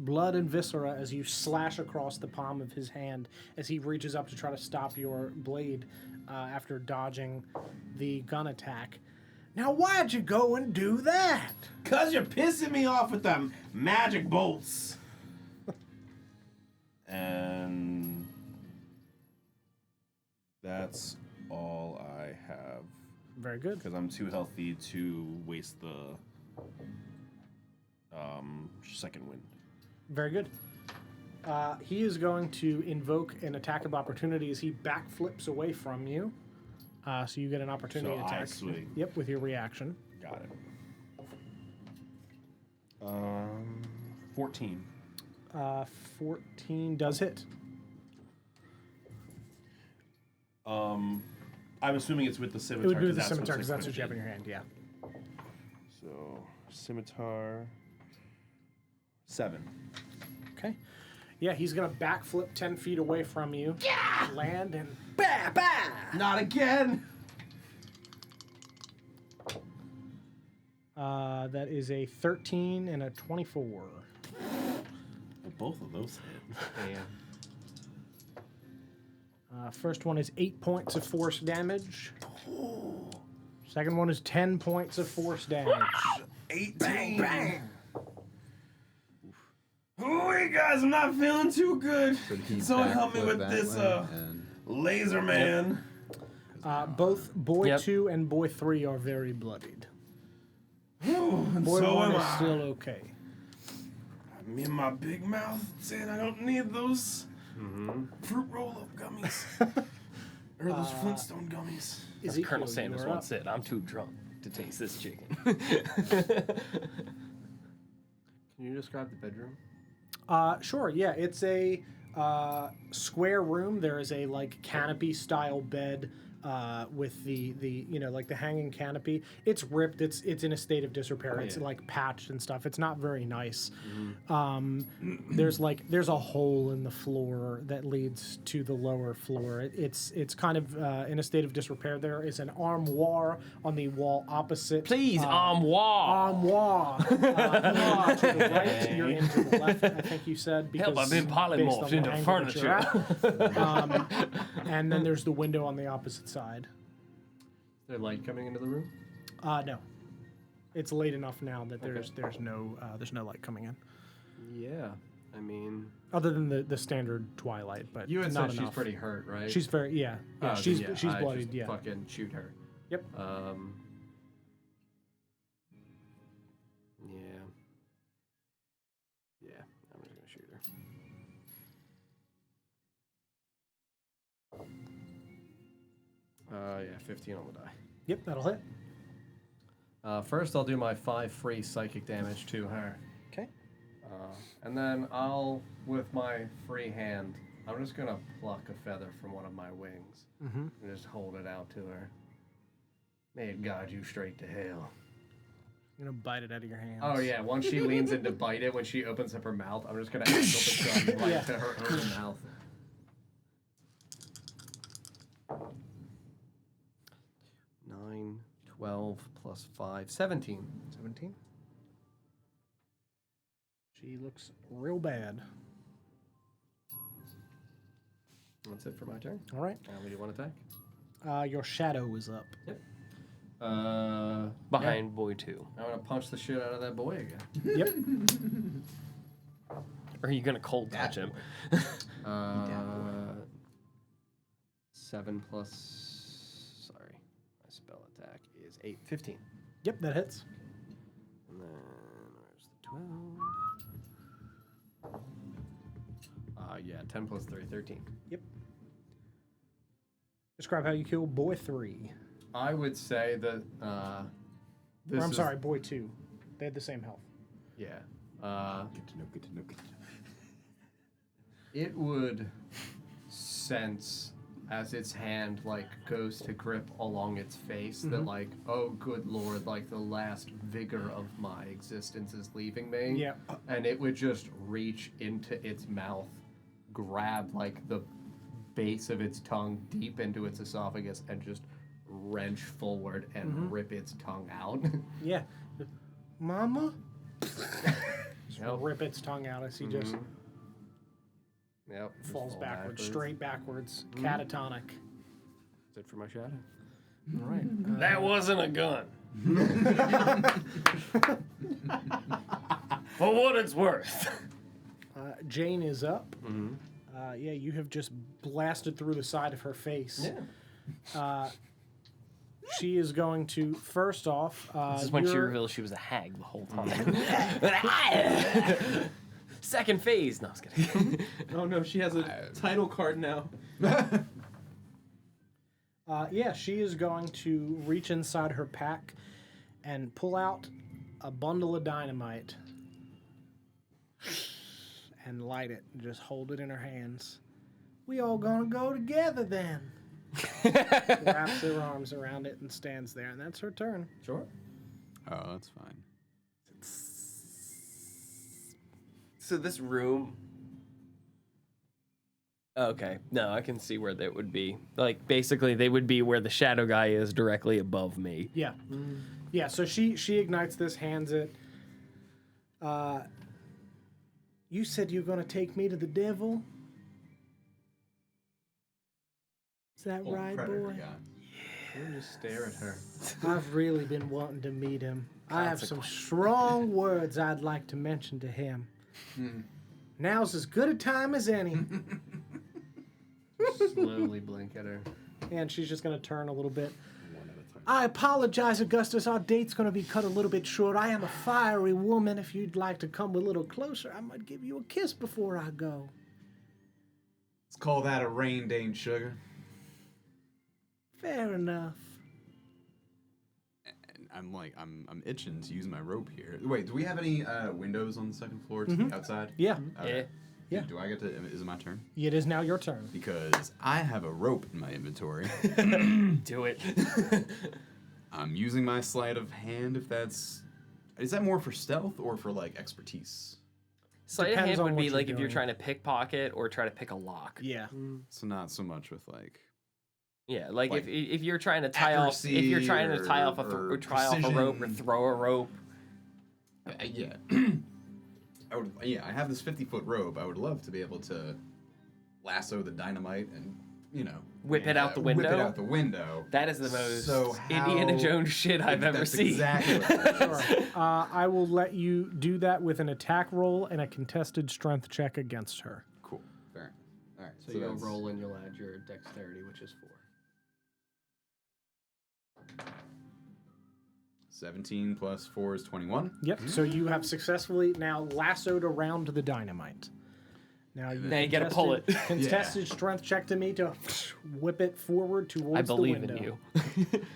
Blood and viscera as you slash across the palm of his hand as he reaches up to try to stop your blade after dodging the gun attack. Now, why'd you go and do that? 'Cause you're pissing me off with them magic bolts. And that's all I have. Very good. Because I'm too healthy to waste the second wind. Very good. He is going to invoke an attack of opportunity as he backflips away from you. So you get an opportunity So I attack. swing. Yep, with your reaction. Got it. 14. 14 does hit. I'm assuming it's with the It scimitar. would be with the 'cause scimitar what's because that's what you have in equipped your hand, yeah. So, scimitar. 7. Okay. Yeah, he's going to backflip 10 feet away from you. Yeah! Land and bah, bah! Not again! That is a 13 and a 24. Well, both of those hit. First one is 8 points of force damage. Second one is 10 points of force damage. 18. Bang. Oh, guys, I'm not feeling too good. Someone help me with this laser man. Both Boy Yep. 2 and Boy 3 are very bloodied. Boy So 1 am is I. still okay. Me and my big mouth saying I don't need those fruit roll-up gummies. Or those Flintstone gummies. As Ezekiel, Colonel Sanders you are once up. said, I'm too drunk to taste this chicken. Can you describe the bedroom? Sure. Yeah, it's a square room. There is a like canopy style bed with the like the hanging canopy. It's ripped. It's in a state of disrepair. It's like patched and stuff. It's not very nice. There's a hole in the floor that leads to the lower floor. It's kind of in a state of disrepair. There is an armoire on the wall opposite. Please, armoire. Armoire. To the right, you're into the left, I think you said. Because Help, I've been based on polymorphed the into angle that you're furniture. at. And then there's the window on the opposite side. Is there light coming into the room? No. It's late enough now that there's no light coming in. Yeah. I mean, Other than the standard twilight, but you had not said enough. she's pretty hurt, right? She's very she's I bloodied. just Yeah. Fucking shoot her. Yep. Yeah. Yeah. I'm just gonna shoot her. Yeah, 15 on the die. Yep, that'll hit. First, I'll do my 5 free psychic damage to her. Okay. And then I'll, with my free hand, I'm just gonna pluck a feather from one of my wings and just hold it out to her. May it guide you straight to hell. I'm gonna bite it out of your hands. Oh yeah, once she leans in to bite it, when she opens up her mouth, I'm just gonna angle the gun right to her open mouth. Nine, 12 plus 5, 17. 17. She looks real bad. That's it for my turn. All right. I only do one attack. Your shadow is up. Behind boy 2. I'm gonna punch the shit out of that boy again. Yep. Or are you gonna cold touch him? 7 plus. Sorry, my spell attack is 8, 15. Yep, that hits. And then where's the 12? Yeah, 10 plus 3, 13. Yep. Describe how you kill boy 3. I would say that. This Or I'm is- sorry, boy 2. They had the same health. Yeah. Good to know, good to know, good to know. It would sense as its hand like goes to grip along its face that like, oh good lord, like the last vigor of my existence is leaving me. Yeah. And it would just reach into its mouth, grab like the base of its tongue deep into its esophagus and just wrench forward and rip its tongue out. Yeah. Mama? Yep. Rip its tongue out as he just Yep. just falls fall backwards, straight backwards, catatonic. That's it for my shadow. All right. That wasn't a gun. For what it's worth. Jane is up. Yeah, you have just blasted through the side of her face. Yeah. She is going to, first off... This is when she you're- revealed she was a hag the whole time. Second phase. No, I was kidding. Oh no, she has a title card now. Yeah, she is going to reach inside her pack and pull out a bundle of dynamite and light it and just hold it in her hands. We all gonna go together then. Wraps her arms around it and stands there, and that's her turn. Sure. Oh, that's fine. So this room. Okay, no, I can see where that would be. Like, basically, they would be where the shadow guy is, directly above me. Yeah. Yeah, so she ignites this, hands it. You said you're gonna take me to the devil? Is that Old right, predator boy? guy. You just stare at her. I've really been wanting to meet him. I have some strong words I'd like to mention to him. Now's as good a time as any. Slowly blink at her. And she's just going to turn a little bit. I apologize, Augustus. Our date's going to be cut a little bit short. I am a fiery woman. If you'd like to come a little closer, I might give you a kiss before I go. Let's call that a rain, ain't sugar. Fair enough. And I'm itching to use my rope here. Wait, do we have any windows on the second floor to the outside? Yeah. Okay. Yeah. Do I get to? Is it my turn? It is now your turn. Because I have a rope in my inventory. Do it. I'm using my sleight of hand. If that's, is that more for stealth or for like expertise? Sleight of Depends hand on would what be you're like if you're doing. trying to pickpocket or try to pick a lock. Yeah. So not so much with like. Yeah, like Like if you're trying to tie off if you're trying to tie off or tie off a rope or precision. throw a rope. Yeah. I have this 50-foot rope. I would love to be able to lasso the dynamite and, Whip it out the window? Whip it out the window. That is the most So Indiana how- Jones shit I've ever That's seen. exactly what it is. Sure. I will let you do that with an attack roll and a contested strength check against her. Cool. Fair. All right. So you'll that's- roll and you'll add your dexterity, which is 4. 17 plus 4 is 21. Yep. So you have successfully now lassoed around the dynamite. Now you gotta pull it. Contested strength check to me to whip it forward towards I the believe window. in you.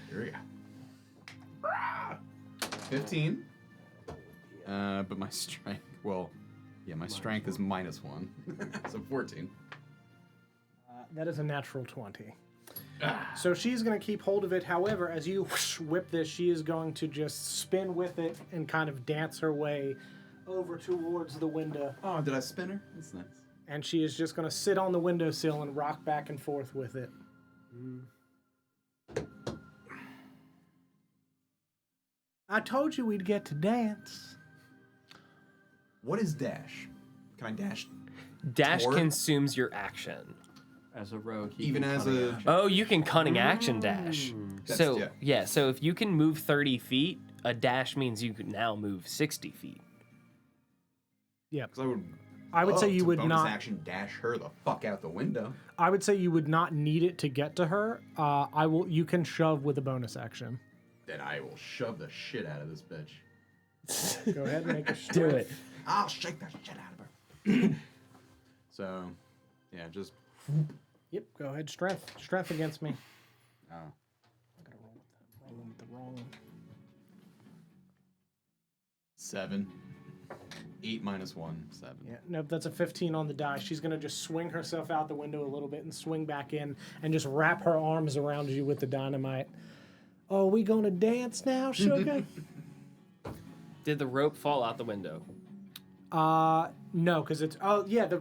Here we go. 15. But my strength, my strength is -1. So 14. That is a natural 20. So she's going to keep hold of it. However, as you whip this, she is going to just spin with it and kind of dance her way over towards the window. Oh, did I spin her? That's nice. And she is just going to sit on the windowsill and rock back and forth with it. I told you we'd get to dance. What is dash? Can I dash? Dash Toward? consumes your action. As a rogue, he Even can as cunning a- action. Oh, you can cunning action dash. That's- yeah. So if you can move 30 feet, a dash means you can now move 60 feet. Yeah. 'Cause I would say love you to would bonus not. action dash her the fuck out the window. I would say you would not need it to get to her. I will. You can shove with a bonus action. Then I will shove the shit out of this bitch. Go ahead and make a Do it. I'll shake the shit out of her. So, yeah, just. Yep. Go ahead. Strength against me. Oh. I gotta roll with that. Rolling with the wrong. 7. 8 minus 1, 7. Yeah, no, that's a 15 on the die. She's going to just swing herself out the window a little bit and swing back in and just wrap her arms around you with the dynamite. Oh, we going to dance now, sugar? Did the rope fall out the window? No, because it's... Oh, yeah, the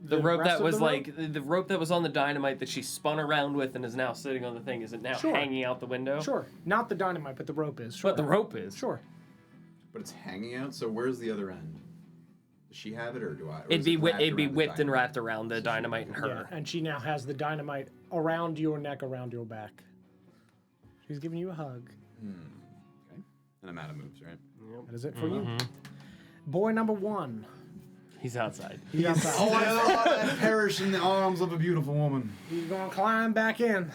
rope rest that of was the rope? like the rope that was on the dynamite that she spun around with and is now sitting on the thing. Is it now Sure. hanging out the window? Sure. Not the dynamite, but the rope is. Sure. But the rope is. Sure. But it's hanging out, so where's the other end? Does she have it, or do I? Or It'd is be it wrapped it'd be around the whipped and dynamite? wrapped around the dynamite and her. Yeah, and she now has the dynamite around your neck, around your back. She's giving you a hug. Okay. And I'm out of moves, right? That is it for you. Boy number 1. He's outside. He's outside. Oh, I thought I'd perish in the arms of a beautiful woman. He's going to climb back in.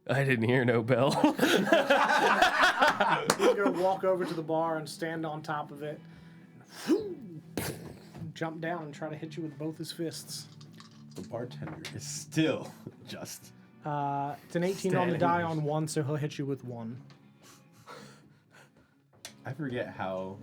I didn't hear no bell. He's going to walk over to the bar and stand on top of it. Jump down and try to hit you with both his fists. The bartender is still just. It's an 18 on the die on 1, so he'll hit you with 1. I forget how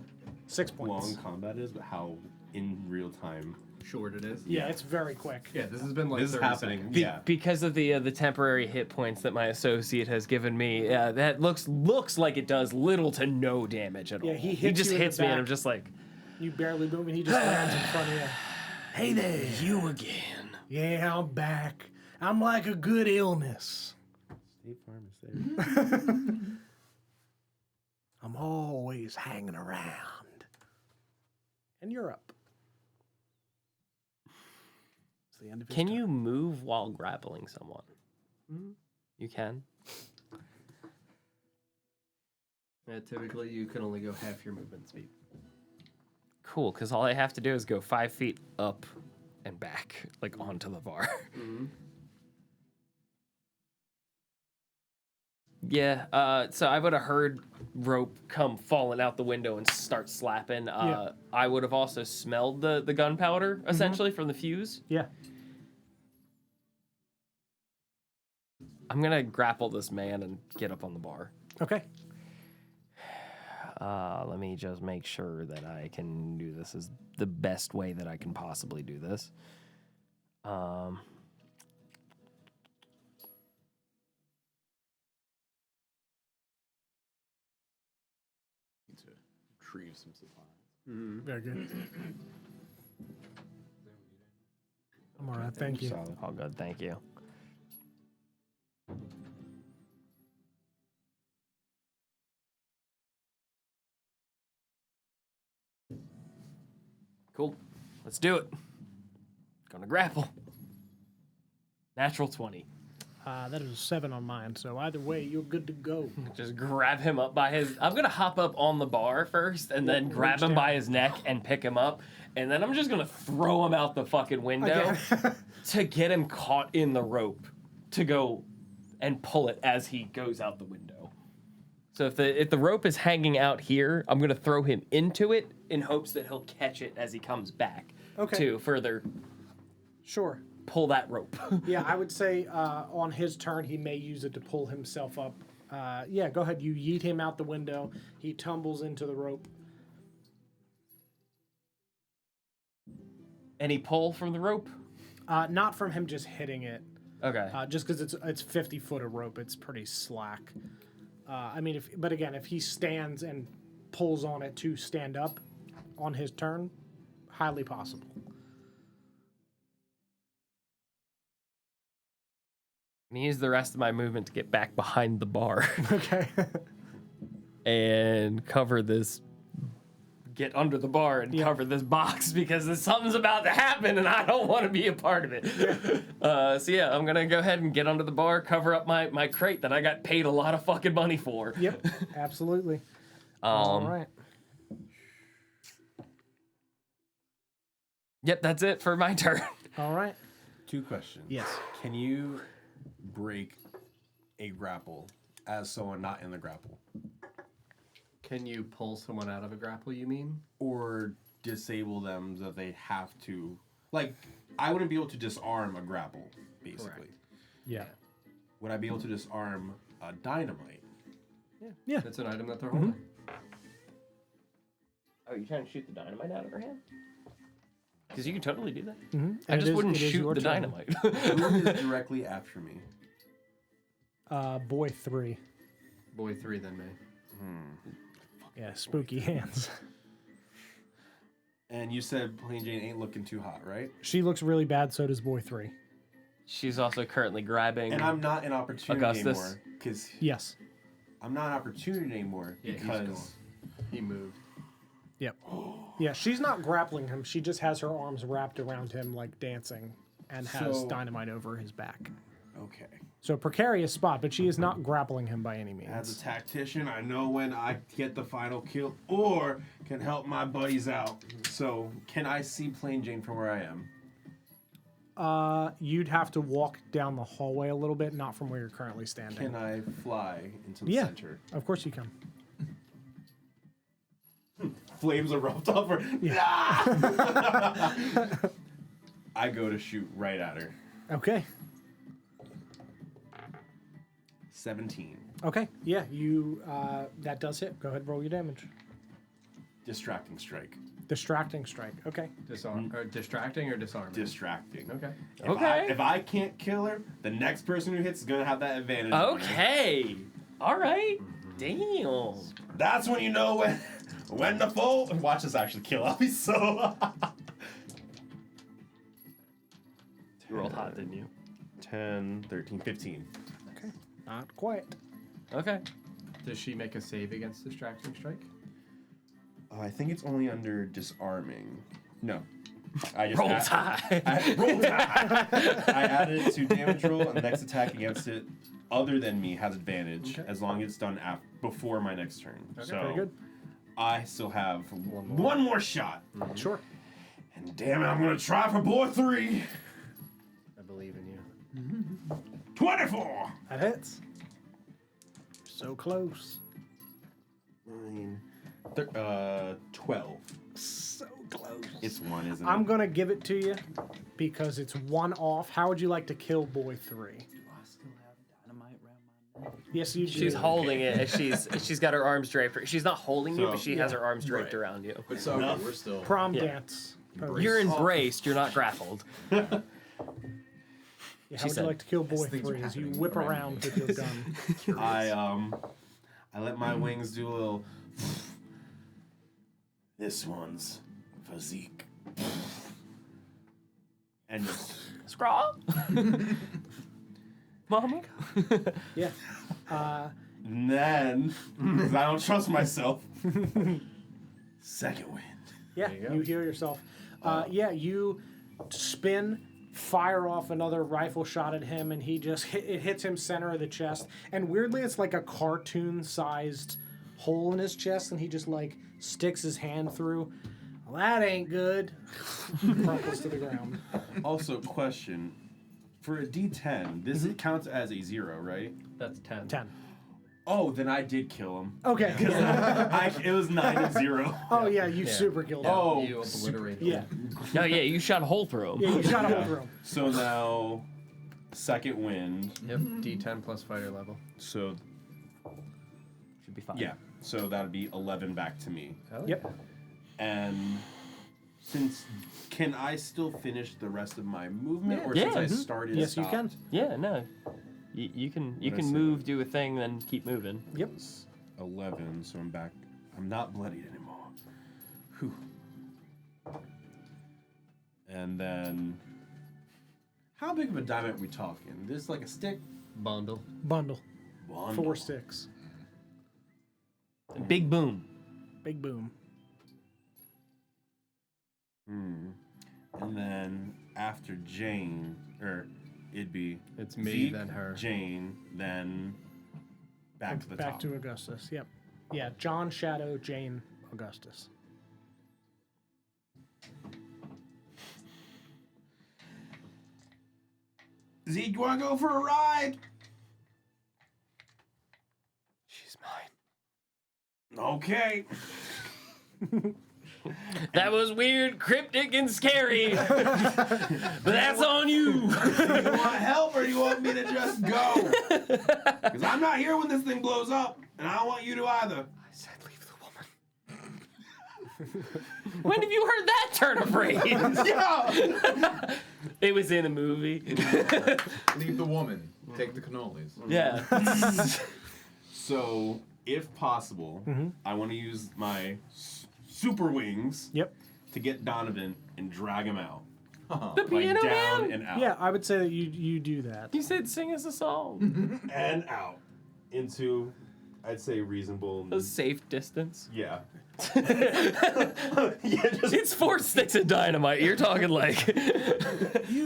6 points. long combat is, but how in real time. Short it is. Yeah, it's very quick. Yeah, this has been like This is 30 happening. seconds. Yeah. Because of the temporary hit points that my associate has given me, that looks like it does little to no damage at all. Yeah, he hits just you in the hits me, and back. I'm just like, You barely move, and he just lands in front of you. Hey there. you again. Yeah, I'm back. I'm like a good illness. State Farm is there. I'm always hanging around. And you're up. It's the end of his Can turn. you move while grappling someone? You can. Yeah, typically you can only go half your movement speed. Cool, because all I have to do is go 5 feet up and back, like onto the bar. Yeah, so I would have heard rope come falling out the window and start slapping. I would have also smelled the gunpowder, essentially, from the fuse. Yeah. I'm gonna grapple this man and get up on the bar. Okay. Let me just make sure that I can do this as the best way that I can possibly do this. Need to retrieve some supplies. Very good. I'm all right, thank you. Solid. All good, thank you. Cool. Let's do it. Gonna grapple. Natural 20. That is a 7 on mine, so either way, you're good to go. Just grab him up by his... I'm gonna hop up on the bar first and then grab him by his neck and pick him up. And then I'm just gonna throw him out the fucking window to get him caught in the rope to go and pull it as he goes out the window. So if the rope is hanging out here, I'm gonna throw him into it in hopes that he'll catch it as he comes back to further Sure. pull that rope. Yeah, I would say on his turn, he may use it to pull himself up. Yeah, go ahead. You yeet him out the window. He tumbles into the rope. Any pull from the rope? Not from him just hitting it. Okay. Just because it's 50 foot of rope, it's pretty slack. I mean, but again, if he stands and pulls on it to stand up on his turn, highly possible. And use the rest of my movement to get back behind the bar Okay. and cover this. Get under the bar and cover this box because something's about to happen and I don't want to be a part of it. So yeah, I'm gonna go ahead and get under the bar, cover up my crate that I got paid a lot of fucking money for. Yep, absolutely. All right. Yep, that's it for my turn. All right. 2 questions. Yes. Can you break a grapple as someone not in the grapple? Can you pull someone out of a grapple, you mean? Or disable them so that they have to... Like, I wouldn't be able to disarm a grapple, basically. Correct. Yeah. Would I be able to disarm a dynamite? Yeah. That's an item that they're holding. Oh, you trying to shoot the dynamite out of her hand? Because you can totally do that. Mm-hmm. I just wouldn't shoot the turn. dynamite. Who is directly after me? Boy 3. Boy 3 then, May. Yeah, spooky hands. And you said Plain Jane ain't looking too hot, right? She looks really bad, so does Boy 3. She's also currently grabbing. And I'm not an opportunity Augustus. anymore. Because Yes. I'm not an opportunity anymore. Yeah, he's because gone. He moved. Yep. Yeah, she's not grappling him. She just has her arms wrapped around him like dancing and has So- dynamite over his back. Okay. So precarious spot, but she is not grappling him by any means. As a tactician, I know when I get the final kill or can help my buddies out. So, can I see Plain Jane from where I am? You'd have to walk down the hallway a little bit, not from where you're currently standing. Can I fly into the Yeah. center? Of course you can. Flames erupt off her. I go to shoot right at her. Okay. 17. Okay. Yeah, you that does hit. Go ahead and roll your damage. Distracting strike. Distracting strike. Okay. Distracting or disarming? Distracting. Okay. If I can't kill her, the next person who hits is gonna have that advantage. Okay. All right. Damn. That's when you know when to fold. Watch this actually kill. I'll be so. You rolled hot, didn't you? 10, 13, 15. Okay. Not quite. Okay. Does she make a save against distracting strike? I think it's only under disarming. No. I just Roll tide. Roll tide. I added it to damage roll, and the next attack against it, other than me, has advantage as long as it's done before my next turn. So Very good. I still have one more shot. Sure. And damn it, I'm gonna try for boy 3. I believe in you. 24. That hits. So close. 9, 12. So close. It's 1, isn't I'm it? gonna give it to you because it's one off. How would you like to kill Boy 3? still have dynamite around my neck. Yes, you do. She's holding it as she's got her arms draped. She's not holding you, but she has Yeah. her arms draped around you. But so okay, we're still. Prom Yeah. dance. pose. You're embraced. You're not grappled. Yeah, how would said, you like to kill boy things are 3 as you happening whip around around me. with your gun? I let my wings do a little. This one's physique. And just Scrawl. Mama. Yeah. and then, because I don't trust myself, second wind. Yeah, you heal yourself. Yeah, you spin, fire off another rifle shot at him, and he just it hits him center of the chest. And weirdly, it's like a cartoon-sized hole in his chest, and he just like sticks his hand through. Well, that ain't good. Crumples to the ground. Also, question. For a D10, this counts as a 0, right? That's 10. 10. Oh, then I did kill him. Okay. Yeah. It was 9 and 0. Oh yeah, you super killed him. Oh, You obliterated Yeah. him. No, yeah, you shot a hole through him. Yeah, you shot a hole through him. So now, second wind. Yep, D10 plus fighter level. So, Should be fine. yeah. So that'd be 11 back to me. Oh, Yep. And since, can I still finish the rest of my movement? Yeah. Or Yeah, since I mhm. started, Yes, you can. Yeah, no. You can What I can said. move, do a thing, then keep moving. Yep. 11, so I'm back. I'm not bloodied anymore. Whew. And then, how big of a diamond are we talking? This like a stick? Bundle. Bundle. One. 4 sticks. Big boom. Big boom. And then after Jane, or it'd be It's me, Zeke, then her. Jane, then back to the Back top. to Augustus. Yep. Yeah, John, Shadow, Jane, Augustus. Zeke, you wanna go for a ride? She's mine. Okay. That was weird, cryptic, and scary. But that's on you. You want help or you want me to just go? Because I'm not here when this thing blows up, and I don't want you to either. I said leave the woman. When have you heard that turn of phrase? Yeah. It was in a movie. Leave the woman. Take the cannolis. Yeah. So, if possible, I want to use my super wings Yep. to get Donovan and drag him out. The Like piano down man. and out. Yeah, I would say that you do that. You said sing us a song. And out. Into, I'd say, reasonable. A safe distance. Yeah. Yeah, just, It's 4 sticks of dynamite. You're talking like.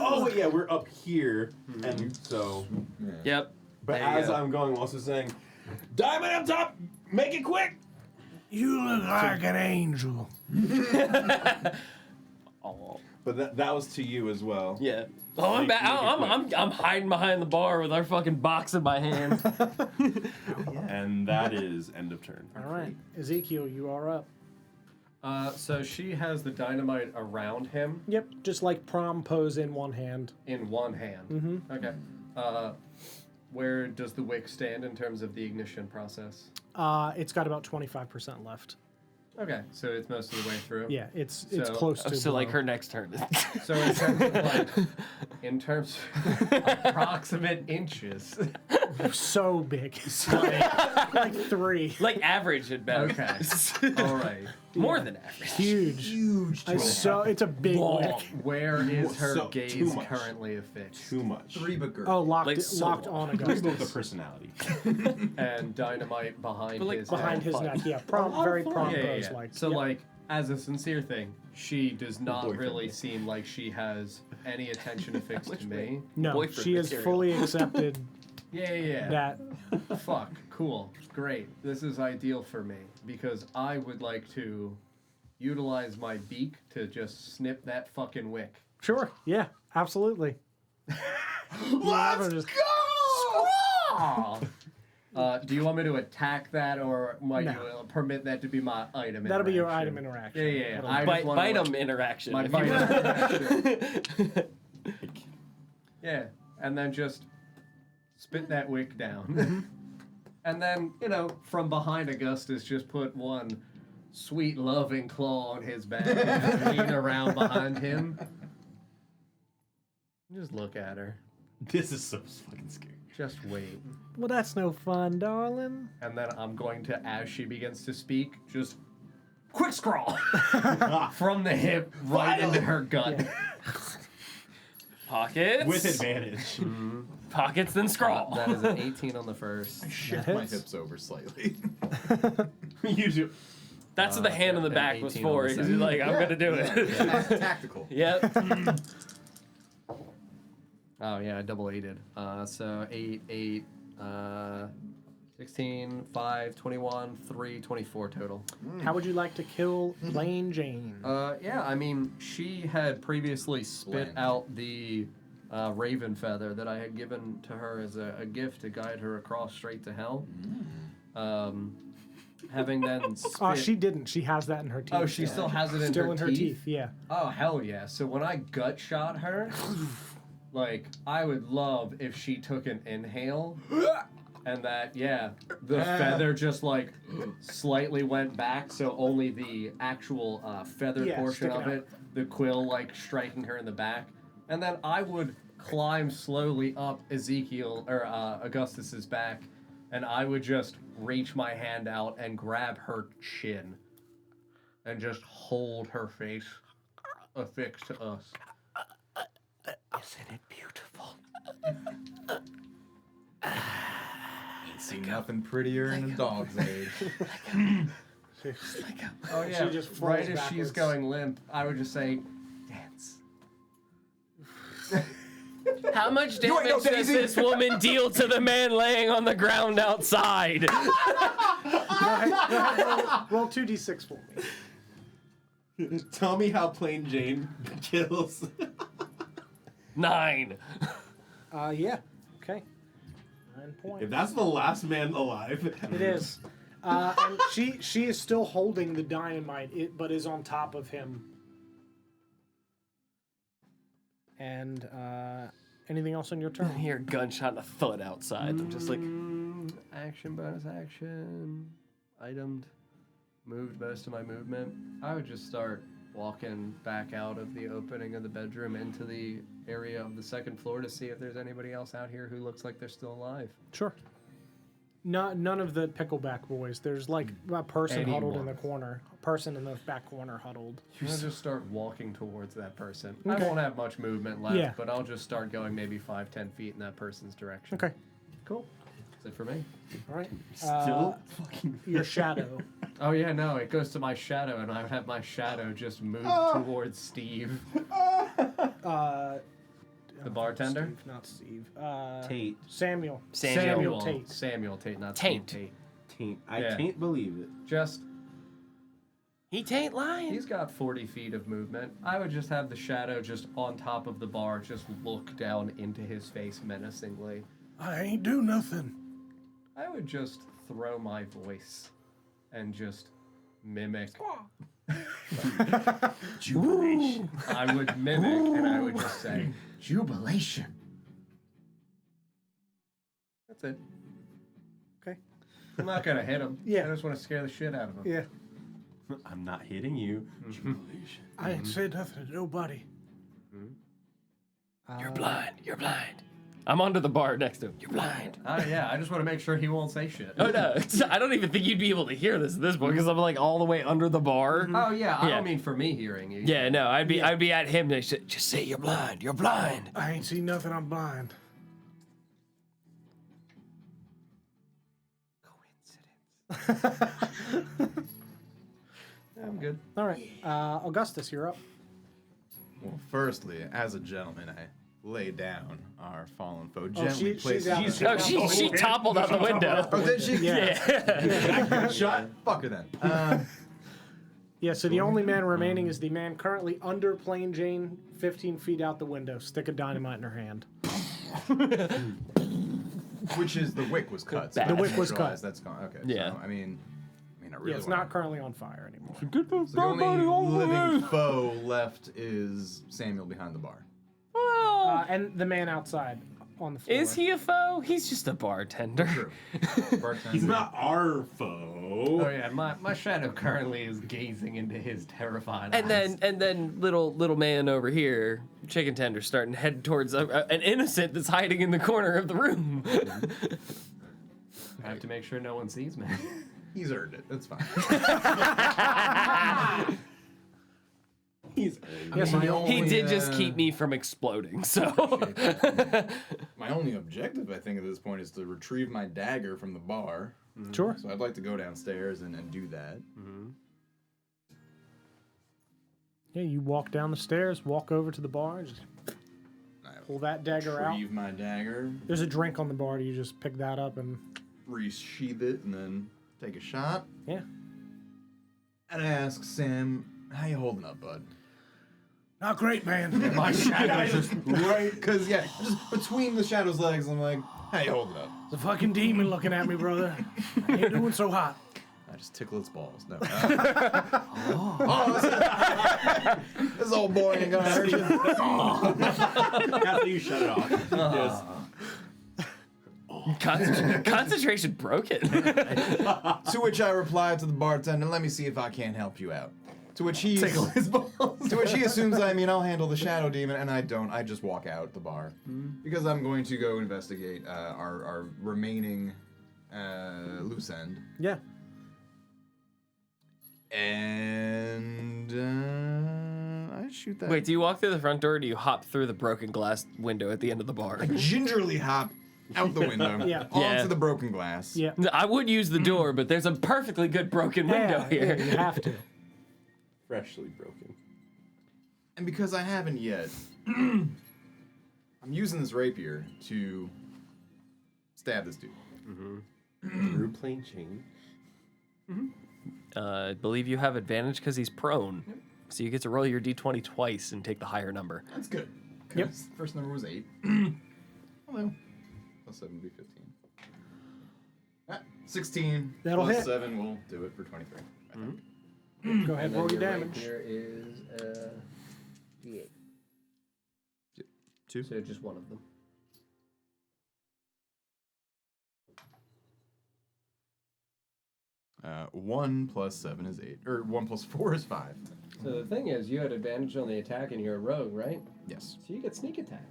oh, yeah, we're up here. And so. Yep. But There you as go. I'm going, I'm also saying, Diamond up top! Make it quick! You look like an angel. Oh. But that was to you as well. Yeah. Oh, I'm back. Make it I'm hiding behind the bar with our fucking box in my hand. And that is end of turn. All right, Ezekiel, you are up. So she has the dynamite around him Yep, just like prom pose in one hand. in one hand. Mm-hmm. Okay. Where does the wick stand in terms of the ignition process? It's got about 25% left. Okay, so it's most of the way through. Yeah, it's So- close to. So like blow. her next turn. So in terms of in terms of approximate inches. so big. like 3. Like average at best. Okay. All right. More than average. Huge. It's a big wick. Where is her So, too gaze much. currently affixed? Too much. Three but girl. Oh, locked Like so locked on Three both the Augustus. personality. And dynamite behind But, like, his Behind head. his fun. neck, yeah. Very prom Yeah, pose yeah. like. So Yep. like as a sincere thing, she does not Boyfriend. really seem like she has any attention affixed to me. No, boyfriend she has material. fully accepted Yeah. that. Fuck. Cool. Great. This is ideal for me because I would like to utilize my beak to just snip that fucking wick. Sure, yeah, absolutely. Let's go! Do you want me to attack that, or might No. you permit that to be my item? That'll be your interaction? item interaction. Yeah. That'll- I just wanna, Bite like, 'em interaction. My if bite you- interaction. Yeah, and then just spit that wick down. And then, from behind Augustus, just put one sweet loving claw on his back and lean around behind him. Just look at her. This is so fucking scary. Just wait. Well, that's no fun, darling. And then I'm going to, as she begins to speak, just quick scrawl from the hip right into her gut. Pockets. With advantage. Pockets, then scroll. That is an 18 on the first. Shift my hips over slightly. Usually. That's what the hand on the and back was 18 on for. the He's second. like, I'm gonna do it. Tactical. Yep. Oh yeah, I double eighted. So 8, 16, 5, 21, 3, 24 total. How would you like to kill Plain Jane? Yeah, I mean, she had previously spit Bland. out the raven feather that I had given to her as a gift to guide her across straight to hell. Having then spit... She didn't. She has that in her teeth. Oh, she still has it in Still her in her teeth, yeah. Oh, hell yeah. So when I gut shot her, like, I would love if she took an inhale and that, the feather just, like, slightly went back, so only the actual feathered portion sticking of out. it, the quill, like, striking her in the back. And then I would climb slowly up Augustus's back, and I would just reach my hand out and grab her chin and just hold her face affixed to us. Isn't it beautiful? Ain't seen nothing prettier in a dog's age. Oh yeah, She just falls right as backwards. she's going limp, I would just say, dance. How much damage does this woman deal to the man laying on the ground outside? Go ahead, roll 2d6 for me. Tell me how Plain Jane kills. 9. Yeah. Okay. 9 points. If that's the last man alive. It is. And she is still holding the dynamite, but is on top of him. And anything else on your I turn? hear a gunshot and a thud outside. I'm just like, Action, bonus action, itemed, moved most of my movement. I would just start walking back out of the opening of the bedroom into the area of the second floor to see if there's anybody else out here who looks like they're still alive. Sure. None of the pickleback boys. There's like a person huddled in the corner. A person in the back corner huddled. I'm gonna just start walking towards that person. I Okay. won't have much movement left, Yeah. but I'll just start going maybe 5-10 feet in that person's direction. Okay. Cool. That's it for me. All right. Still fucking. Your shadow. Oh yeah, no, it goes to my shadow, and I would have my shadow just move towards Steve, the bartender. Steve, not Steve. Tate. Samuel. Samuel Tate. Samuel Tate, not Taint. Steve Tate. Taint. I Yeah. can't believe it. Just, he tain't lying. he's got 40 feet of movement. I would just have the shadow just on top of the bar, just look down into his face menacingly. I ain't do nothing. I would just throw my voice and just mimic. Jubilation. I would mimic, and I would just say, Jubilation. that's it. Okay. I'm not gonna hit him. Yeah. I just want to scare the shit out of him. Yeah. I'm not hitting you. Jubilation. I ain't said nothing to nobody. You're blind. You're blind. I'm under the bar next to him. You're blind. Yeah, I just want to make sure he won't say shit. Oh no, I don't even think you'd be able to hear this at this point because I'm like all the way under the bar. Oh yeah, I Yeah. don't mean for me hearing you. Yeah, no, I'd be at him. To just say you're blind. You're blind. I ain't seen nothing. I'm blind. I'm good. All right. Augustus, you're up. Well, firstly, as a gentleman, I lay down our fallen foe, Oh, gently she's place out. it- She toppled out the window. Oh, did she? Yeah. Shut. Fuck her then. Yeah, so the only man remaining is the man currently under Plain Jane, 15 feet out the window. Stick of dynamite in her hand. Which is the wick was cut. So The I wick didn't was cut. realize That's gone. Okay. Yeah. So, I mean, I really. Yeah, it's wanna- not currently on fire anymore. So the only living foe left is Samuel behind the bar. And the man outside. on the floor. Is he a foe? He's just a bartender. True. Bartender. He's not our foe. Oh yeah, my shadow currently is gazing into his terrified And eyes. then little man over here, chicken tender, starting to head towards an innocent that's hiding in the corner of the room. I have to make sure no one sees me. He's earned it. That's fine. He's Yes, My he- only, He did just keep me from exploding, so. My only objective, I think, at this point is to retrieve my dagger from the bar. Sure. So I'd like to go downstairs and do that. Yeah, you walk down the stairs, walk over to the bar, just pull that dagger out. Retrieve my dagger, There's a drink on the bar. You just pick that up and resheath it, and then take a shot. yeah. And I ask Sam, how you holding up, bud? Not great, man. My shadow is just Right? Because, yeah, just between the shadow's legs, I'm like, how you holding up? The fucking demon looking at me, brother. I ain't doing so hot. I just tickle its balls. No. This old boy ain't gonna hurt you. After you shut it off. Yes. Concentration broken. To which I replied to the bartender, let me see if I can't help you out. To which he assumes I mean I'll handle the shadow demon, and I don't. I just walk out the bar because I'm going to go investigate our remaining loose end. Yeah. And I shoot that. Wait, do you walk through the front door or do you hop through the broken glass window at the end of the bar? Gingerly hop out the window Yeah. onto Yeah. the broken glass. Yeah. I would use the door, but there's a perfectly good broken window Yeah, here. you have to. Freshly broken. And because I haven't yet, I'm using this rapier to stab this dude. Through plain chain. I believe you have advantage because he's prone. So you get to roll your d20 twice and take the higher number. That's good. Yep. 'Cause first number was 8. Hello. Plus 7 would be 15. 16. That'll plus hit. 7 will do it for 23. I think. Go ahead, roll your damage. Here is D8. 2. So just one of them. Uh, 1 plus 7 is 8. Or 1 plus 4 is 5. So the thing is, you had advantage on the attack and you're a rogue, right? Yes. So you get sneak attack.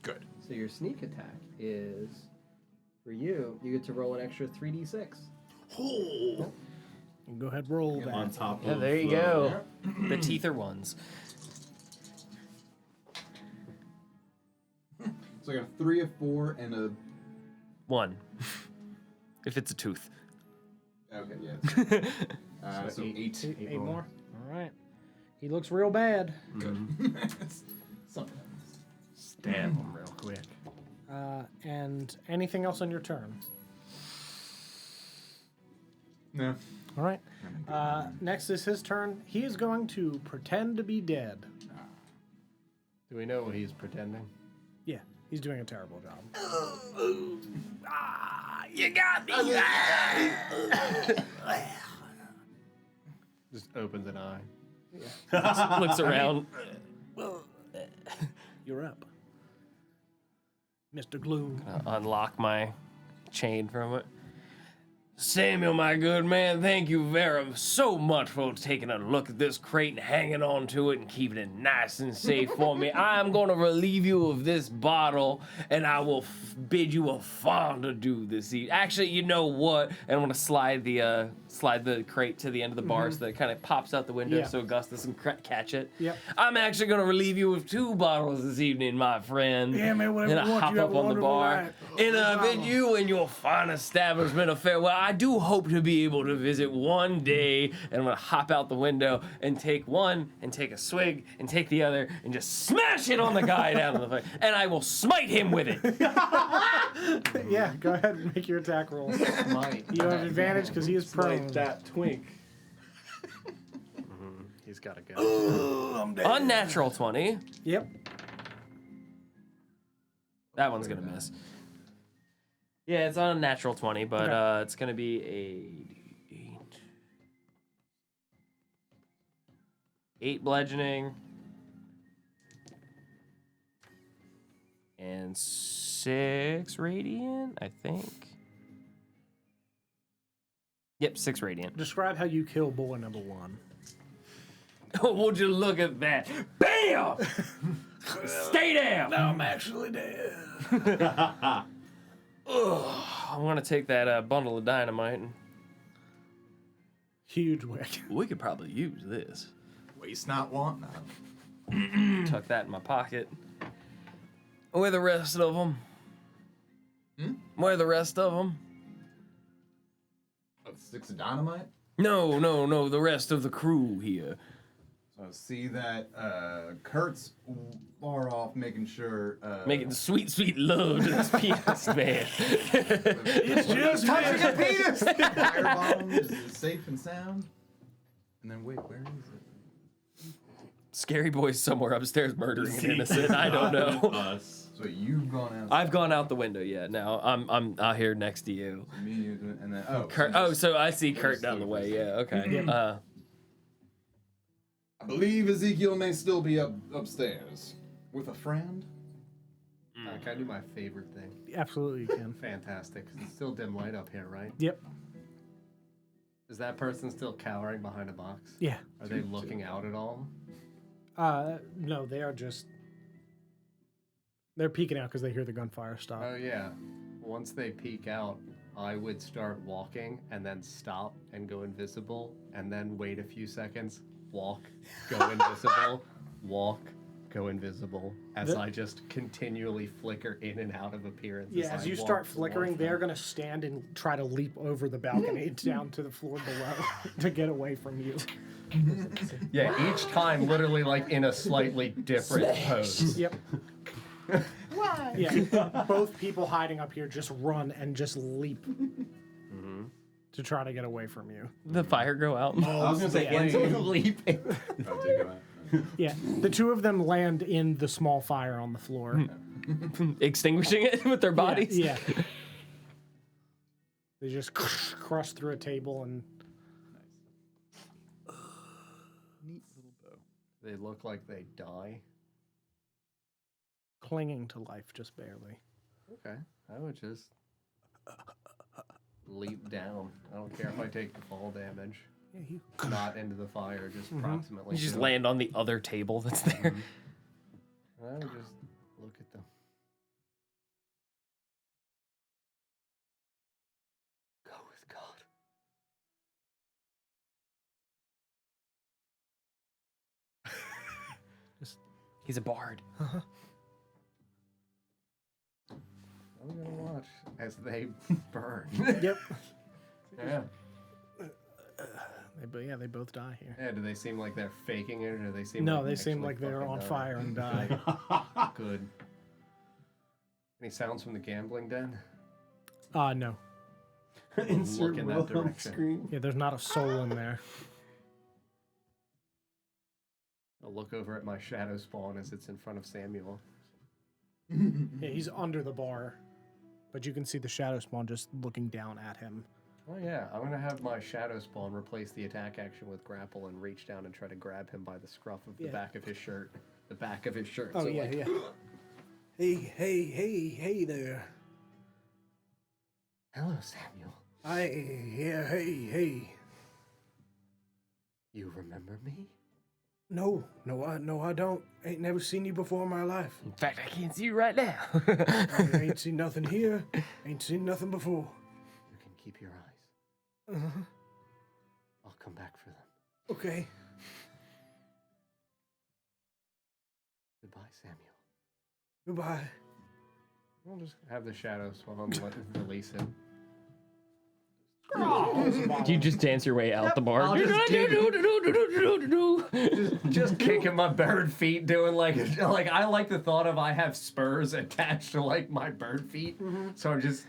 Good. So your sneak attack is, for you get to roll an extra 3d6. You can go ahead, roll that. On top Yeah, of there you go. The teeth are ones. So I got a 3, a 4, and a... 1. If it's a tooth. Okay, yeah. So 8. Eight more. All right. He looks real bad. Good. Something happens. Stab him real quick. And anything else on your turn? No. All right. Next is his turn. He is going to pretend to be dead. Do we know what he's pretending? Yeah, he's doing a terrible job. You got me! Just opens an eye. Looks around. You're up. Mr. Gloom. Unlock my chain from it. Samuel, my good man, thank you so much for taking a look at this crate and hanging on to it and keeping it nice and safe for me. I'm going to relieve you of this bottle, and I will bid you a fond adieu this evening. Actually, you know what? And I'm going to slide the crate to the end of the bar so that it kind of pops out the window Yeah. so Augustus can catch it. Yep. I'm actually going to relieve you of 2 bottles this evening, my friend. Yeah, man, whatever And you I want. hop You have up a on the wonderful bar. night. And I bid you and your fine establishment a farewell. I do hope to be able to visit one day. And I'm going to hop out the window and take one and take a swig and take the other and just smash it on the guy down in the face. And I will smite him with it. Yeah, go ahead and make your attack roll. Might. You have advantage because he is prone. Like that twink. He's got to go. Unnatural 20. Yep. That one's going to miss. Yeah, it's on a natural 20, but Okay. it's going to be a 8 bludgeoning And 6 radiant, I think. Yep, 6 radiant. Describe how you kill boy number 1. Would you look at that? Bam! Stay down! Now I'm actually dead. I'm gonna take that bundle of dynamite and Huge wick. We could probably use this. Waste not, want not. tuck that in my pocket. Where the rest of them? Where the rest of them? Sticks of dynamite. No, the rest of the crew here. So I see that Kurt's far off, making sure. Making sweet, sweet love to this penis, man. It's just touching a penis. Firebomb is safe and sound. And then wait, where is it? Scary boy's somewhere upstairs murdering an innocent. I don't know. Us. So you've gone out. I've gone out the window. Yeah, now I'm out here next to you. Me, you, and then Kurt. Oh, so I see Kurt down the way. Yeah. Okay. I believe Ezekiel may still be upstairs with a friend. Can I do my favorite thing? Absolutely, you can. Fantastic. 'Cause it's still dim light up here, right? Yep. Is that person still cowering behind a box? Yeah. Are they looking out at all? No, they are just. They're peeking out because they hear the gunfire stop. Oh yeah. Once they peek out, I would start walking and then stop and go invisible, and then wait a few seconds, walk, go invisible, walk, go invisible, as I just continually flicker in and out of appearance. Yeah, as I you walk start towards flickering, they're them. going to stand and try to leap over the balcony down to the floor below to get away from you. Yeah, each time literally like in a slightly different pose. Yep. Why? Yeah, both people hiding up here just run and just leap to try to get away from you. The fire go out. I was gonna say leaping. Oh, take it back. Yeah, the two of them land in the small fire on the floor. Extinguishing it with their bodies. Yeah. They just crush through a table and Neat little bow. They look like they die. clinging to life just barely. Okay, I would just leap down. I don't care if I take the fall damage. Yeah, you. Not into the fire, just approximately. You just do it. land on the other table that's there. I would just look at them. Go with God. He's a bard. I'm gonna watch as they burn. Yep. Yeah. They both die here. Yeah. Do they seem like they're faking it, or do they seem? No, like they seem actually like they're fucking on die? fire and die. Good. Any sounds from the gambling den? No. Look in that direction. Yeah, there's not a soul in there. I'll look over at my shadow spawn as it's in front of Samuel. Yeah, he's under the bar, but you can see the shadow spawn just looking down at him. Oh yeah, I'm gonna have my shadow spawn replace the attack action with grapple and reach down and try to grab him by the scruff of the Yeah. back of his shirt. The back of his shirt. Oh so yeah, like, yeah. Hey there. Hello, Samuel. Hey. You remember me? No, I don't. Ain't never seen you before in my life. In fact, I can't see you right now. I ain't seen nothing here. Ain't seen nothing before. You can keep your eyes. Uh-huh. I'll come back for them. Okay. Goodbye, Samuel. Goodbye. I'll just have the shadow spawn release him. You just dance your way out the bar. I'll just kicking my bird feet, doing like I like the thought of I have spurs attached to like my bird feet, so I'm just.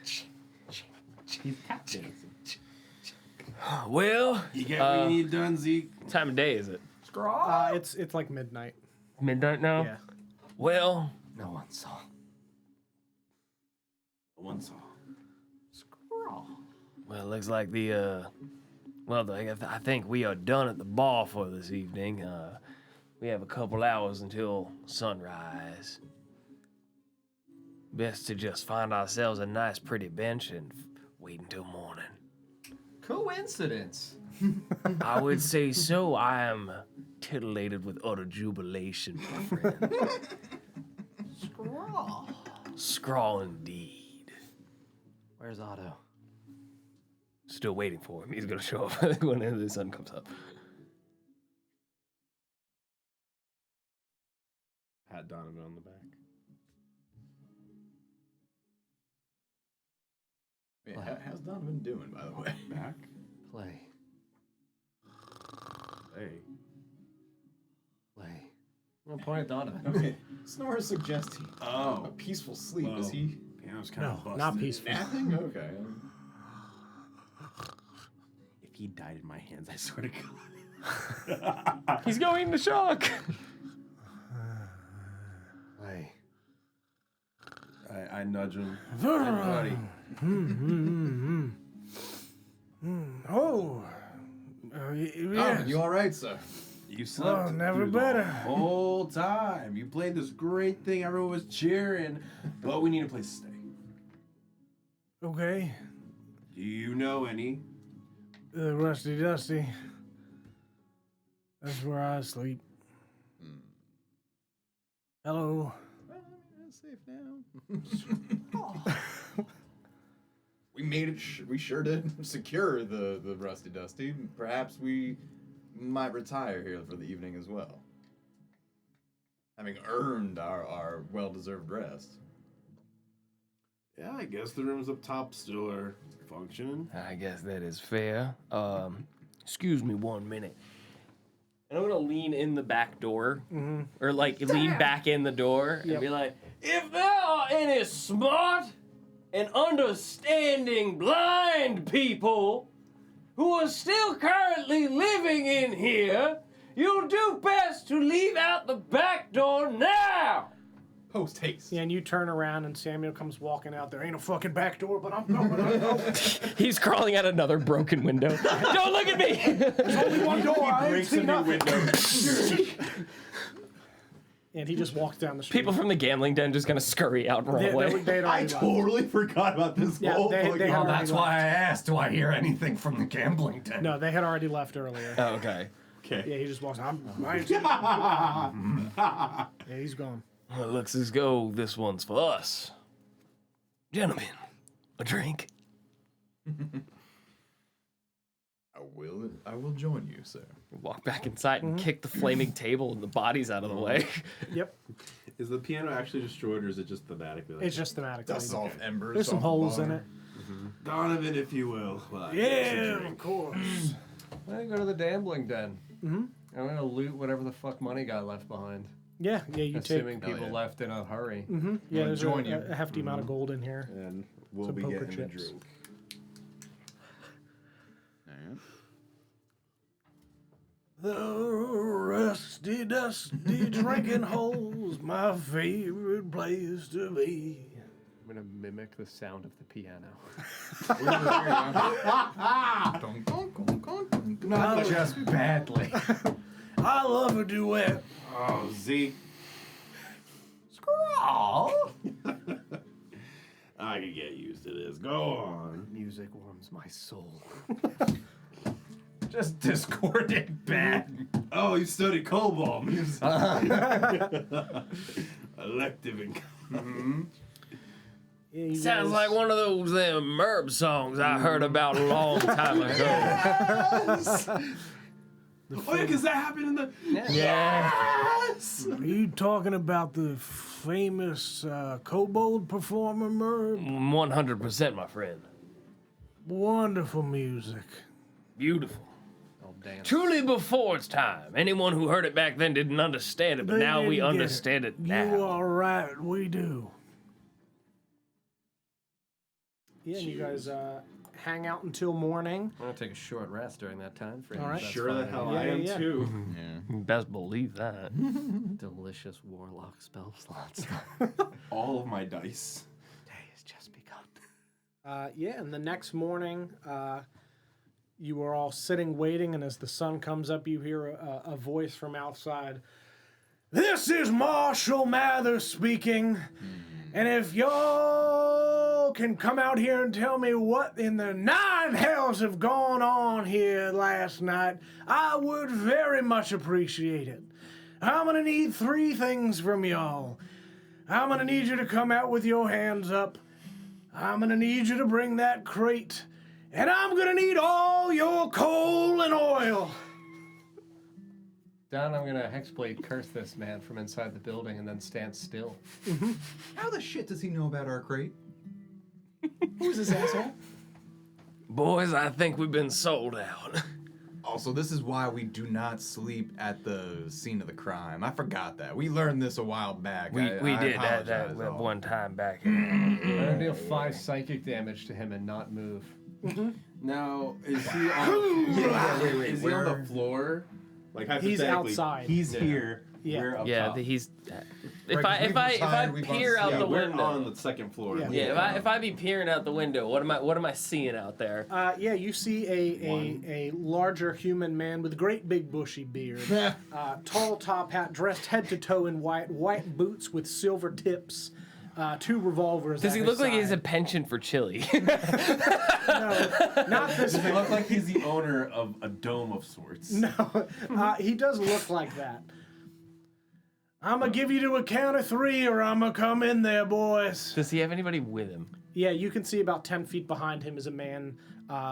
Well, You get what you need done, Zeke. what time of day is it? It's like midnight. Midnight now? Yeah. Well, No one saw. One saw. Well, it looks like I think we are done at the bar for this evening. We have a couple hours until sunrise. best to just find ourselves a nice, pretty bench and wait until morning. Coincidence. I would say so. I am titillated with utter jubilation, my friend. Scrawl. Scrawl indeed. Where's Otto? Still waiting for him. He's gonna show up when the sun comes up. Pat Donovan on the back. Yeah, how's Donovan doing, by the way? Back? Play. Hey. Play. I'm gonna point at Donovan. Okay. Snore is suggesting Oh. a peaceful sleep. Well, Is he Piano's kind of busted. Not peaceful. napping? Okay. If he died in my hands, I swear to God. He's going into shock. Play. I nudge him. Buddy. Oh. Yeah. Donovan, you all right, sir? You slept never through the better. whole time. You played this great thing. Everyone was cheering, but we need a place to stay. Okay. Do you know any? Rusty Dusty. That's where I sleep. Hello. Safe now. We made it. We sure did secure the Rusty Dusty. Perhaps we might retire here for the evening as well, having earned our well-deserved rest. Yeah, I guess the rooms up top still are functioning. I guess that is fair. Excuse me 1 minute. And I'm gonna lean in the back door, or like lean back in the door and be like, if there are any smart and understanding blind people who are still currently living in here, you'll do best to leave out the back door now. Post haste. Yeah, and you turn around and Samuel comes walking out. There ain't a fucking back door, but I'm going. He's crawling out another broken window. Don't look at me. There's only one door. I ain't seen nothing. And he just walks down the street. People from the gambling den just gonna scurry out and run away. They'd I already left. totally forgot about this Yeah, whole they fucking- had already That's left. why I asked, do I hear anything from the gambling den? No, they had already left earlier. Oh, okay. Yeah, he just walks. I ain't seen nothing. Yeah, he's gone. Well, looks as though this one's for us. Gentlemen, a drink? I will join you, sir. Walk back inside and kick the flaming table and the bodies out of the way. Yep, Is the piano actually destroyed, or is it just thematically? it's just thematic. Dust off embers. There's some off the holes in bar. it. Donovan, if you will. Well, Yeah, of course. I'm gonna go to the gambling den. I'm gonna loot whatever the fuck money got left behind. Yeah, you take. Assuming people yeah. left in a hurry. Yeah, there's join you. a hefty amount of gold in here. And we'll Some be poker getting a chips. drink. Alright. The rusty, dusty drinking hole's my favorite place to be. I'm gonna mimic the sound of the piano. Not just badly. I love a duet. Oh, Zeke. Scrawl! I can get used to this. Go on. Music warms my soul. Just discordant bad. Oh, you studied cobalt music. Elective and Yeah, you Sounds guys- like one of those Merb songs I heard about a long time ago. Oh, yeah, because that happened in the. Yes! Are you talking about the famous kobold performer, Merv? 100%, my friend. Wonderful music. Beautiful. I'll dance. Truly before its time. Anyone who heard it back then didn't understand it, but They now we didn't get understand it You now. are right, we do. Yeah, and you guys hang out until morning. I'm gonna take a short rest during that time frame. All right. That's Sure the fine. hell Yeah, I am yeah. too. Yeah. Best believe that. Delicious warlock spell slots. All of my dice. Day has just begun. Yeah, and the next morning, you are all sitting waiting, and as the sun comes up, you hear a voice from outside. This is Marshall Mather speaking, And if y'all can come out here and tell me what in the nine hells have gone on here last night, I would very much appreciate it. I'm gonna need 3 things from y'all. I'm gonna need you to come out with your hands up. I'm gonna need you to bring that crate. And I'm gonna need all your coal and oil. Don, I'm gonna hexblade curse this man from inside the building and then stand still. How the shit does he know about our crate? Who's this asshole? Boys, I think we've been sold out. Also, this is why we do not sleep at the scene of the crime. I forgot that. We learned this a while back. We I did that apologize, all. one time back here. I'm gonna deal 5 psychic damage to him and not move. Now, is he on? Wait. Is he on the floor? Like He's hypothetically, outside. He's here. Yeah. We're up Yeah, top. he's. Right, 'cause we've retired, we've peer gone- out yeah, the We're window. on the 2nd floor. Yeah. If I be peering out the window, what am I seeing out there? Yeah, you see a larger human man with great big bushy beard, tall top hat, dressed head to toe in white boots with silver tips, 2 revolvers. Does at he his look like he has a side. penchant for chili? No, not this Does he man. look like he's the owner of a dome of sorts? No, he does look like that. I'm gonna give you to a count of 3, or I'm gonna come in there, boys. Does he have anybody with him? Yeah, you can see about 10 feet behind him is a man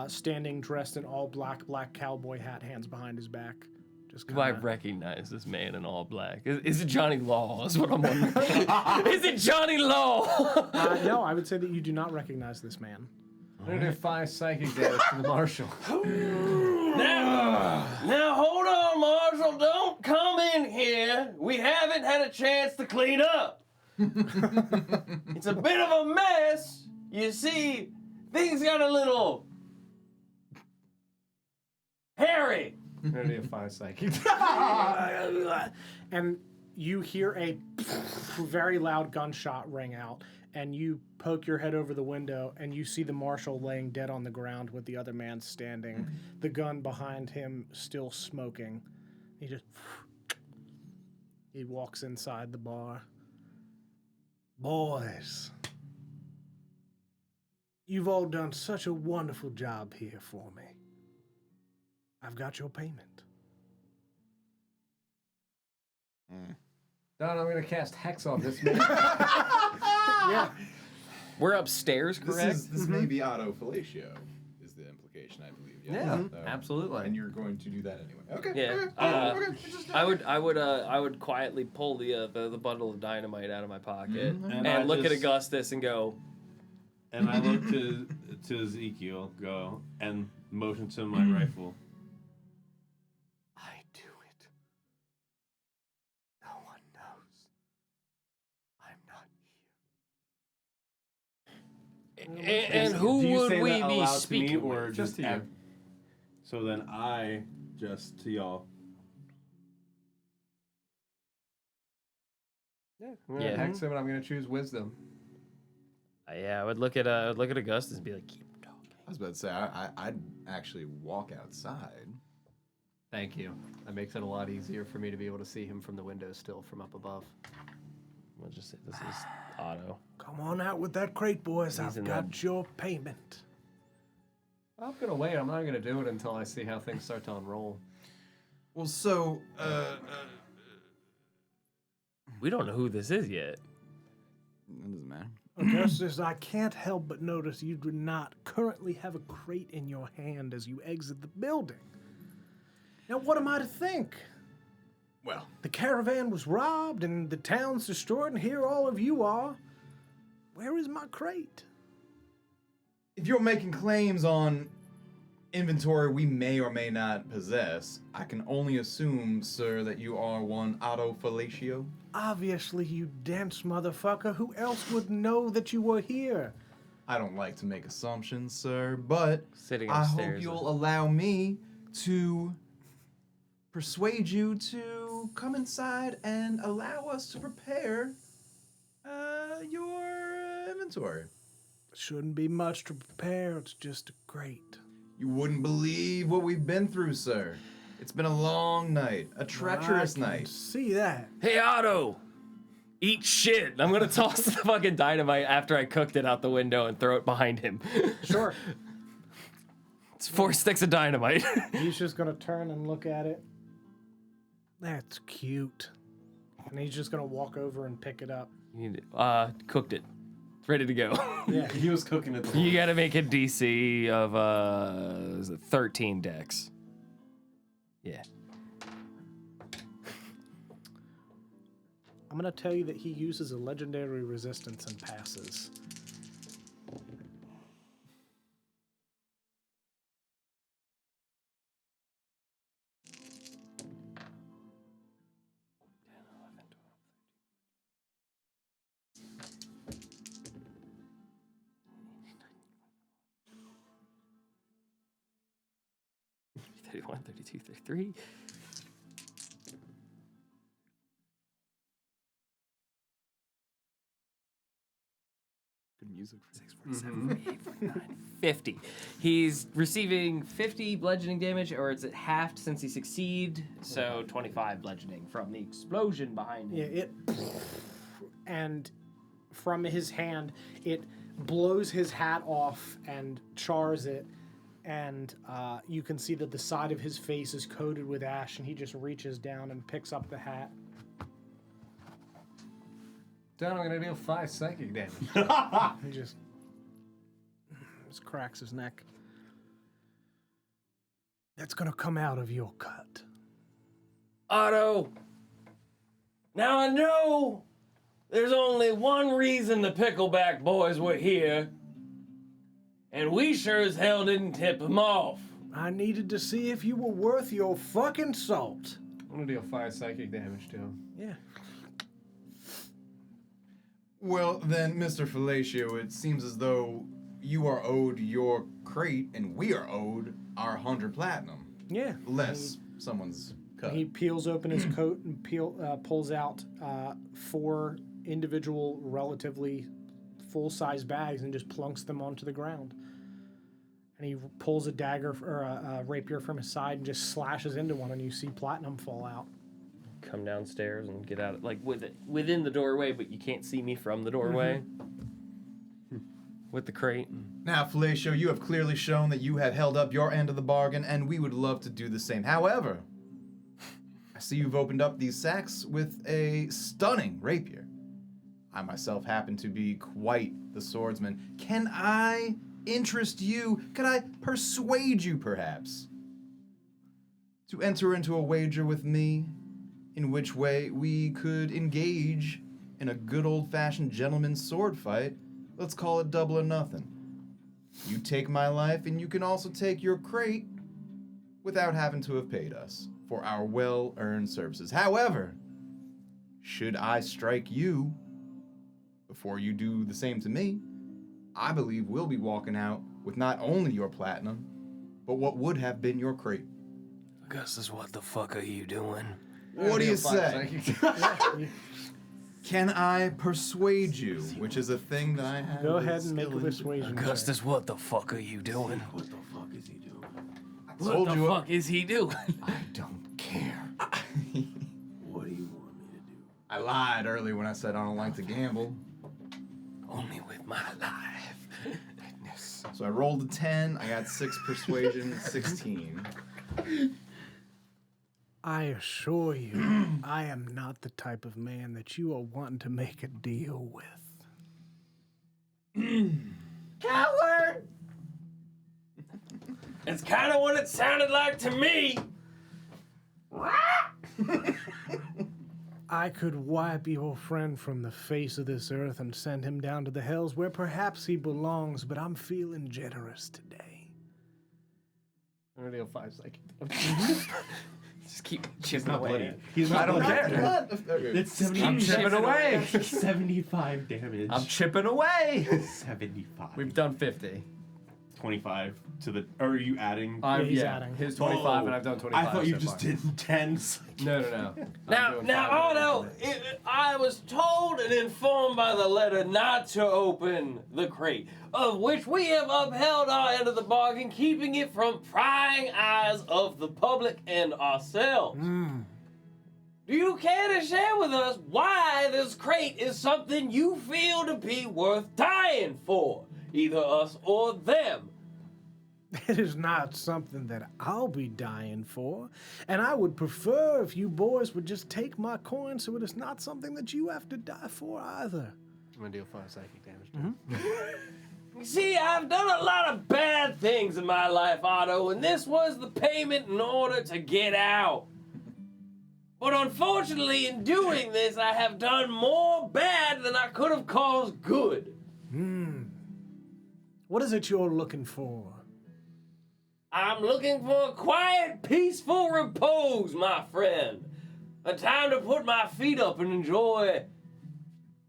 standing dressed in all black cowboy hat, hands behind his back. Just Do I kinda... recognize this man in all black? Is it Johnny Law? Is what I'm wondering. Is it Johnny Law? No, I would say that you do not recognize this man. I'm gonna do 5 psychic damage to the marshal. Now hold on, Marshall. Don't come in here. We haven't had a chance to clean up. It's a bit of a mess. You see, things got a little hairy. I'm gonna do 5 psychic. And you hear a very loud gunshot ring out, and you poke your head over the window, and you see the marshal laying dead on the ground with the other man standing, the gun behind him still smoking. He walks inside the bar. Boys, you've all done such a wonderful job here for me. I've got your payment. Don, I'm gonna cast Hex on this man. Yeah. We're upstairs, correct? This may be Otto Felatio, is the implication, I believe. Yeah, So- absolutely. And you're going to do that anyway. Okay. Yeah. Okay. I would quietly pull the bundle of dynamite out of my pocket And and I look at just- Augustus and go, And I look to Ezekiel, go, and motion to my rifle. I do it. No one knows. I'm not here. and who Do you would say we that be aloud to me, speaking or with? Just to you. So then I just to y'all. I'm gonna Yeah. Hex him and I'm gonna choose Wisdom. Yeah, I would look at Augustus and be like, keep talking. I was about to say, I'd actually walk outside. Thank you. That makes it a lot easier for me to be able to see him from the window still from up above. We'll just say this is Otto. Come on out with that crate, boys. He's in I've got your payment. I'm gonna wait. I'm not gonna do it until I see how things start to unroll. Well, so, We don't know who this is yet. it doesn't matter. Augustus, I can't help but notice you do not currently have a crate in your hand as you exit the building. Now, what am I to think? Well, The caravan was robbed and the town's destroyed, and here all of you are. Where is my crate? if you're making claims on inventory we may or may not possess, I can only assume, sir, that you are one Otto Felatio. Obviously, you dense motherfucker. Who else would know that you were here? I don't like to make assumptions, sir, but Sitting I upstairs. hope you'll allow me to persuade you to come inside and allow us to prepare your inventory. Shouldn't be much to prepare. It's just a crate. You wouldn't believe what we've been through, sir. It's been a long night, a treacherous I can night. see that. Hey, Otto! Eat shit. I'm gonna toss the fucking dynamite after I cooked it out the window and throw it behind him. Sure. It's 4 sticks of dynamite. He's just gonna turn and look at it, That's cute. and he's just gonna walk over and pick it up. Cooked it. It's ready to go. Yeah. He was cooking it. You gotta make a DC of 13 dex. Yeah. I'm gonna tell you that he uses a legendary resistance and passes. Thirty-one, 32, 33. Good music. 50. He's receiving 50 bludgeoning damage, or it's at halved since he succeed, so 25 bludgeoning from the explosion behind him. Yeah, and from his hand, it blows his hat off and chars it, and you can see that the side of his face is coated with ash, and he just reaches down and picks up the hat. Down, I'm gonna deal 5 psychic damage. He just cracks his neck. That's gonna come out of your cut. Otto! Now I know there's only one reason the Pickleback boys were here, and we sure as hell didn't tip them off. I needed to see if you were worth your fucking salt. I'm gonna deal 5 psychic damage to him. Yeah. Well, then, Mr. Felatio, it seems as though you are owed your crate and we are owed our 100 platinum. Yeah. Less someone's cut. He peels open his coat and pulls out 4 individual, relatively full-size bags and just plunks them onto the ground. And he pulls a dagger or a rapier from his side and just slashes into one, and you see platinum fall out. Come downstairs and get out, like within the doorway, but you can't see me from the doorway. With the crate. Now, Felatio, you have clearly shown that you have held up your end of the bargain, and we would love to do the same. However, I see you've opened up these sacks with a stunning rapier. I myself happen to be quite the swordsman. Can I interest you? Could I persuade you, perhaps, to enter into a wager with me, in which way we could engage in a good old-fashioned gentleman's sword fight? Let's call it double or nothing. You take my life, and you can also take your crate without having to have paid us for our well-earned services. However, should I strike you before you do the same to me, I believe we'll be walking out with not only your platinum, but what would have been your crate. Augustus, what the fuck are you doing? What do you Deal 5 say? psychic. Can I persuade you? Which is a thing that I have. Go ahead and make a persuasion check. Augustus, what the fuck are you doing? What the fuck is he doing? I told What the you. fuck is he doing? I don't care. What do you want me to do? I lied earlier when I said I don't like to gamble. Only with my life. Goodness. So I rolled a 10. I got 6 persuasion, 16. I assure you, I am not the type of man that you are wanting to make a deal with. Coward! It's kind of what it sounded like to me. I could wipe your friend from the face of this earth and send him down to the hells where perhaps he belongs, but I'm feeling generous today. I'm gonna deal 5 psychic damage. Just keep chipping away. He's not bloody. It's 70, I'm chipping away. 75 damage. I'm chipping away. 75. We've done 50. 25 to the. Or are you adding? he's adding. His 25 and I've done 25. I thought you so just far. did 10. No. Now, Otto, I was told and informed by the letter not to open the crate, of which we have upheld our end of the bargain, keeping it from prying eyes of the public and ourselves. Do you care to share with us why this crate is something you feel to be worth dying for? Either us or them. It is not something that I'll be dying for, and I would prefer if you boys would just take my coin so it is not something that you have to die for either. I'm gonna deal 5 psychic damage. You see, I've done a lot of bad things in my life, Otto, and this was the payment in order to get out. But unfortunately, in doing this, I have done more bad than I could have caused good. What is it you're looking for? I'm looking for a quiet, peaceful repose, my friend. A time to put my feet up and enjoy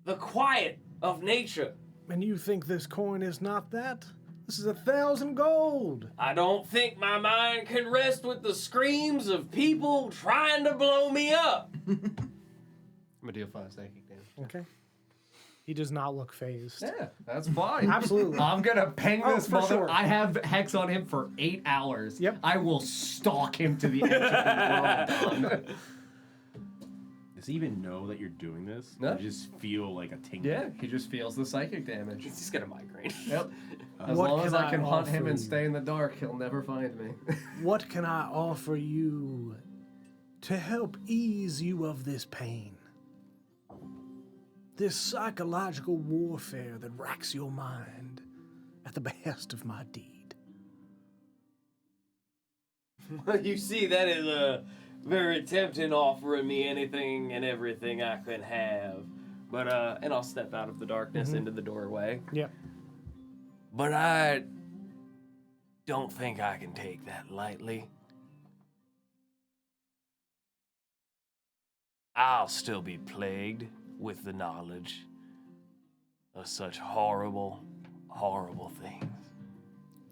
the quiet of nature. And you think this coin is not that? This is 1,000 gold. I don't think my mind can rest with the screams of people trying to blow me up. I'm gonna deal 5 psychic damage. Okay. He does not look phased. Yeah, that's fine. Absolutely. I'm gonna ping this for mother. sure. I have hex on him for 8 hours. Yep. I will stalk him to the edge of the world. Does he even know that you're doing this? No. Or just feel like a tingle? Yeah, he just feels the psychic damage. He's just got a migraine. Yep. As What long as can I can I hunt him offer and you? stay in the dark, he'll never find me. What can I offer you to help ease you of this pain? This psychological warfare that racks your mind at the behest of my deed. You see, that is a very tempting, offering me anything and everything I can have. But, and I'll step out of the darkness into the doorway. Yep. But I don't think I can take that lightly. I'll still be plagued with the knowledge of such horrible, horrible things.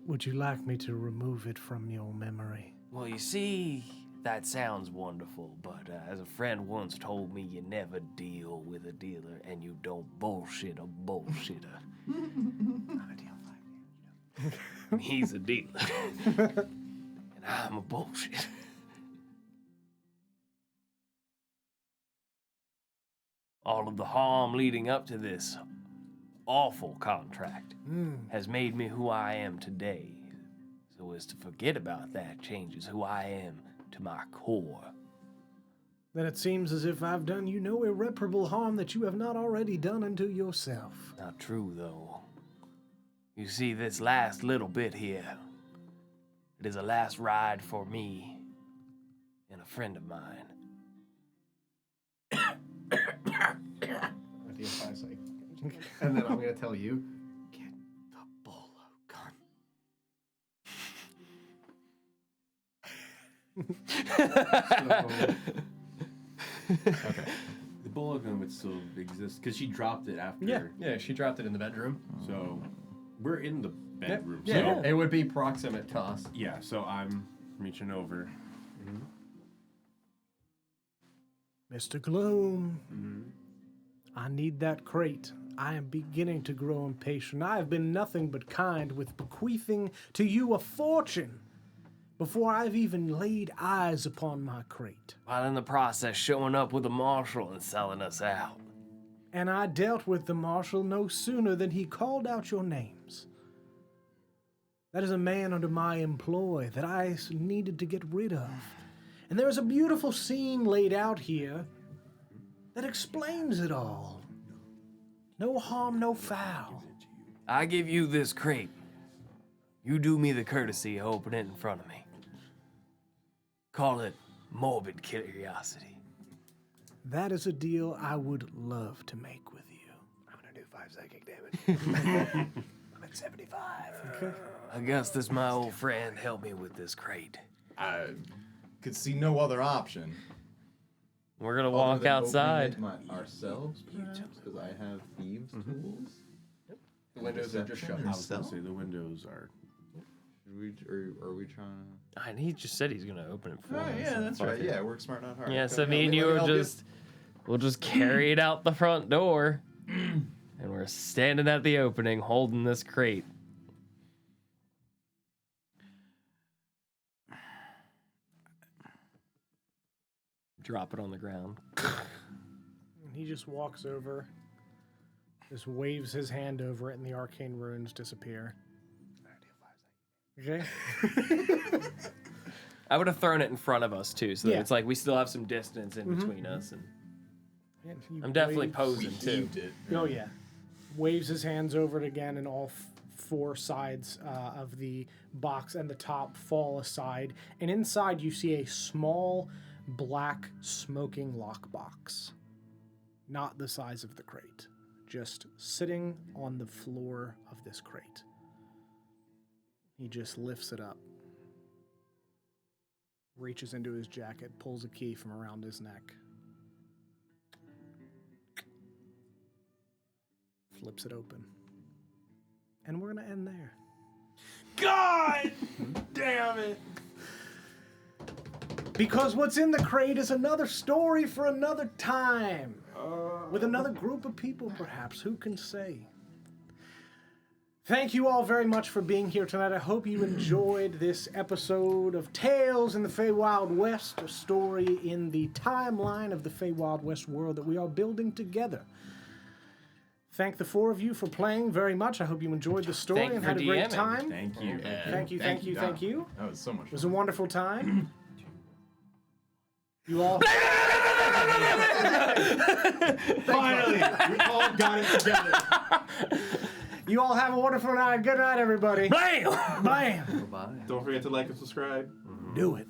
Would you like me to remove it from your memory? Well, you see, that sounds wonderful, but as a friend once told me, you never deal with a dealer and you don't bullshit a bullshitter. He's a dealer. And I'm a bullshit. All of the harm leading up to this awful contract has made me who I am today. So as to forget about that changes who I am to my core. Then it seems as if I've done you no irreparable harm that you have not already done unto yourself. Not true, though. You see, this last little bit here, it is a last ride for me and a friend of mine. I deal 5 psychic damage. And then I'm gonna tell you, get the bolo gun. Okay. The bolo gun would still exist because she dropped it after. Yeah, she dropped it in the bedroom. So we're in the bedroom. Yeah, So it would be proximate to us. yeah. So I'm reaching over. Mr. Gloom, I need that crate. I am beginning to grow impatient. I have been nothing but kind with bequeathing to you a fortune before I've even laid eyes upon my crate. While in the process showing up with a marshal and selling us out. And I dealt with the marshal no sooner than he called out your names. That is a man under my employ that I needed to get rid of. And there is a beautiful scene laid out here that explains it all. No harm, no foul. I give you this crate. You do me the courtesy of opening it in front of me. Call it morbid curiosity. That is a deal I would love to make with you. I'm gonna do 5 psychic damage. I'm at 75. Okay. Augustus, my old friend, help me with this crate. I could see no other option. We're gonna other walk than opening outside. it ourselves, because I have thieves' tools. The windows are just shut. I was gonna say the windows are. Should we, or are we trying to? And he just said he's gonna open it for us. yeah, that's right. Yeah, work smart, not hard. Yeah, so Okay, me and you let are help just, we'll just carry it out the front door. And we're standing at the opening holding this crate. drop it on the ground. And he just walks over, just waves his hand over it, and the arcane runes disappear. Okay. I would have thrown it in front of us too, so that Yeah. it's like we still have some distance in between us. And And he I'm definitely waves- posing too. Heaved it. Oh yeah. Waves his hands over it again, and all four sides of the box and the top fall aside. And inside, you see a small, black, smoking lockbox. Not the size of the crate, just sitting on the floor of this crate. He just lifts it up, reaches into his jacket, pulls a key from around his neck, flips it open. And we're going to end there. God damn it. Because what's in the crate is another story for another time. With another group of people, perhaps. Who can say? Thank you all very much for being here tonight. I hope you enjoyed this episode of Tales in the Feywild West, a story in the timeline of the Feywild West world that we are building together. Thank the four of you for playing very much. I hope you enjoyed the story Thank you and for had a great DMing. time. Thank you. Thank you. That was so much It was a fun. wonderful time. You all... Finally, we all got it together. You all have a wonderful night. Good night, everybody. Blam! Bam. Don't forget to like and subscribe. Do it.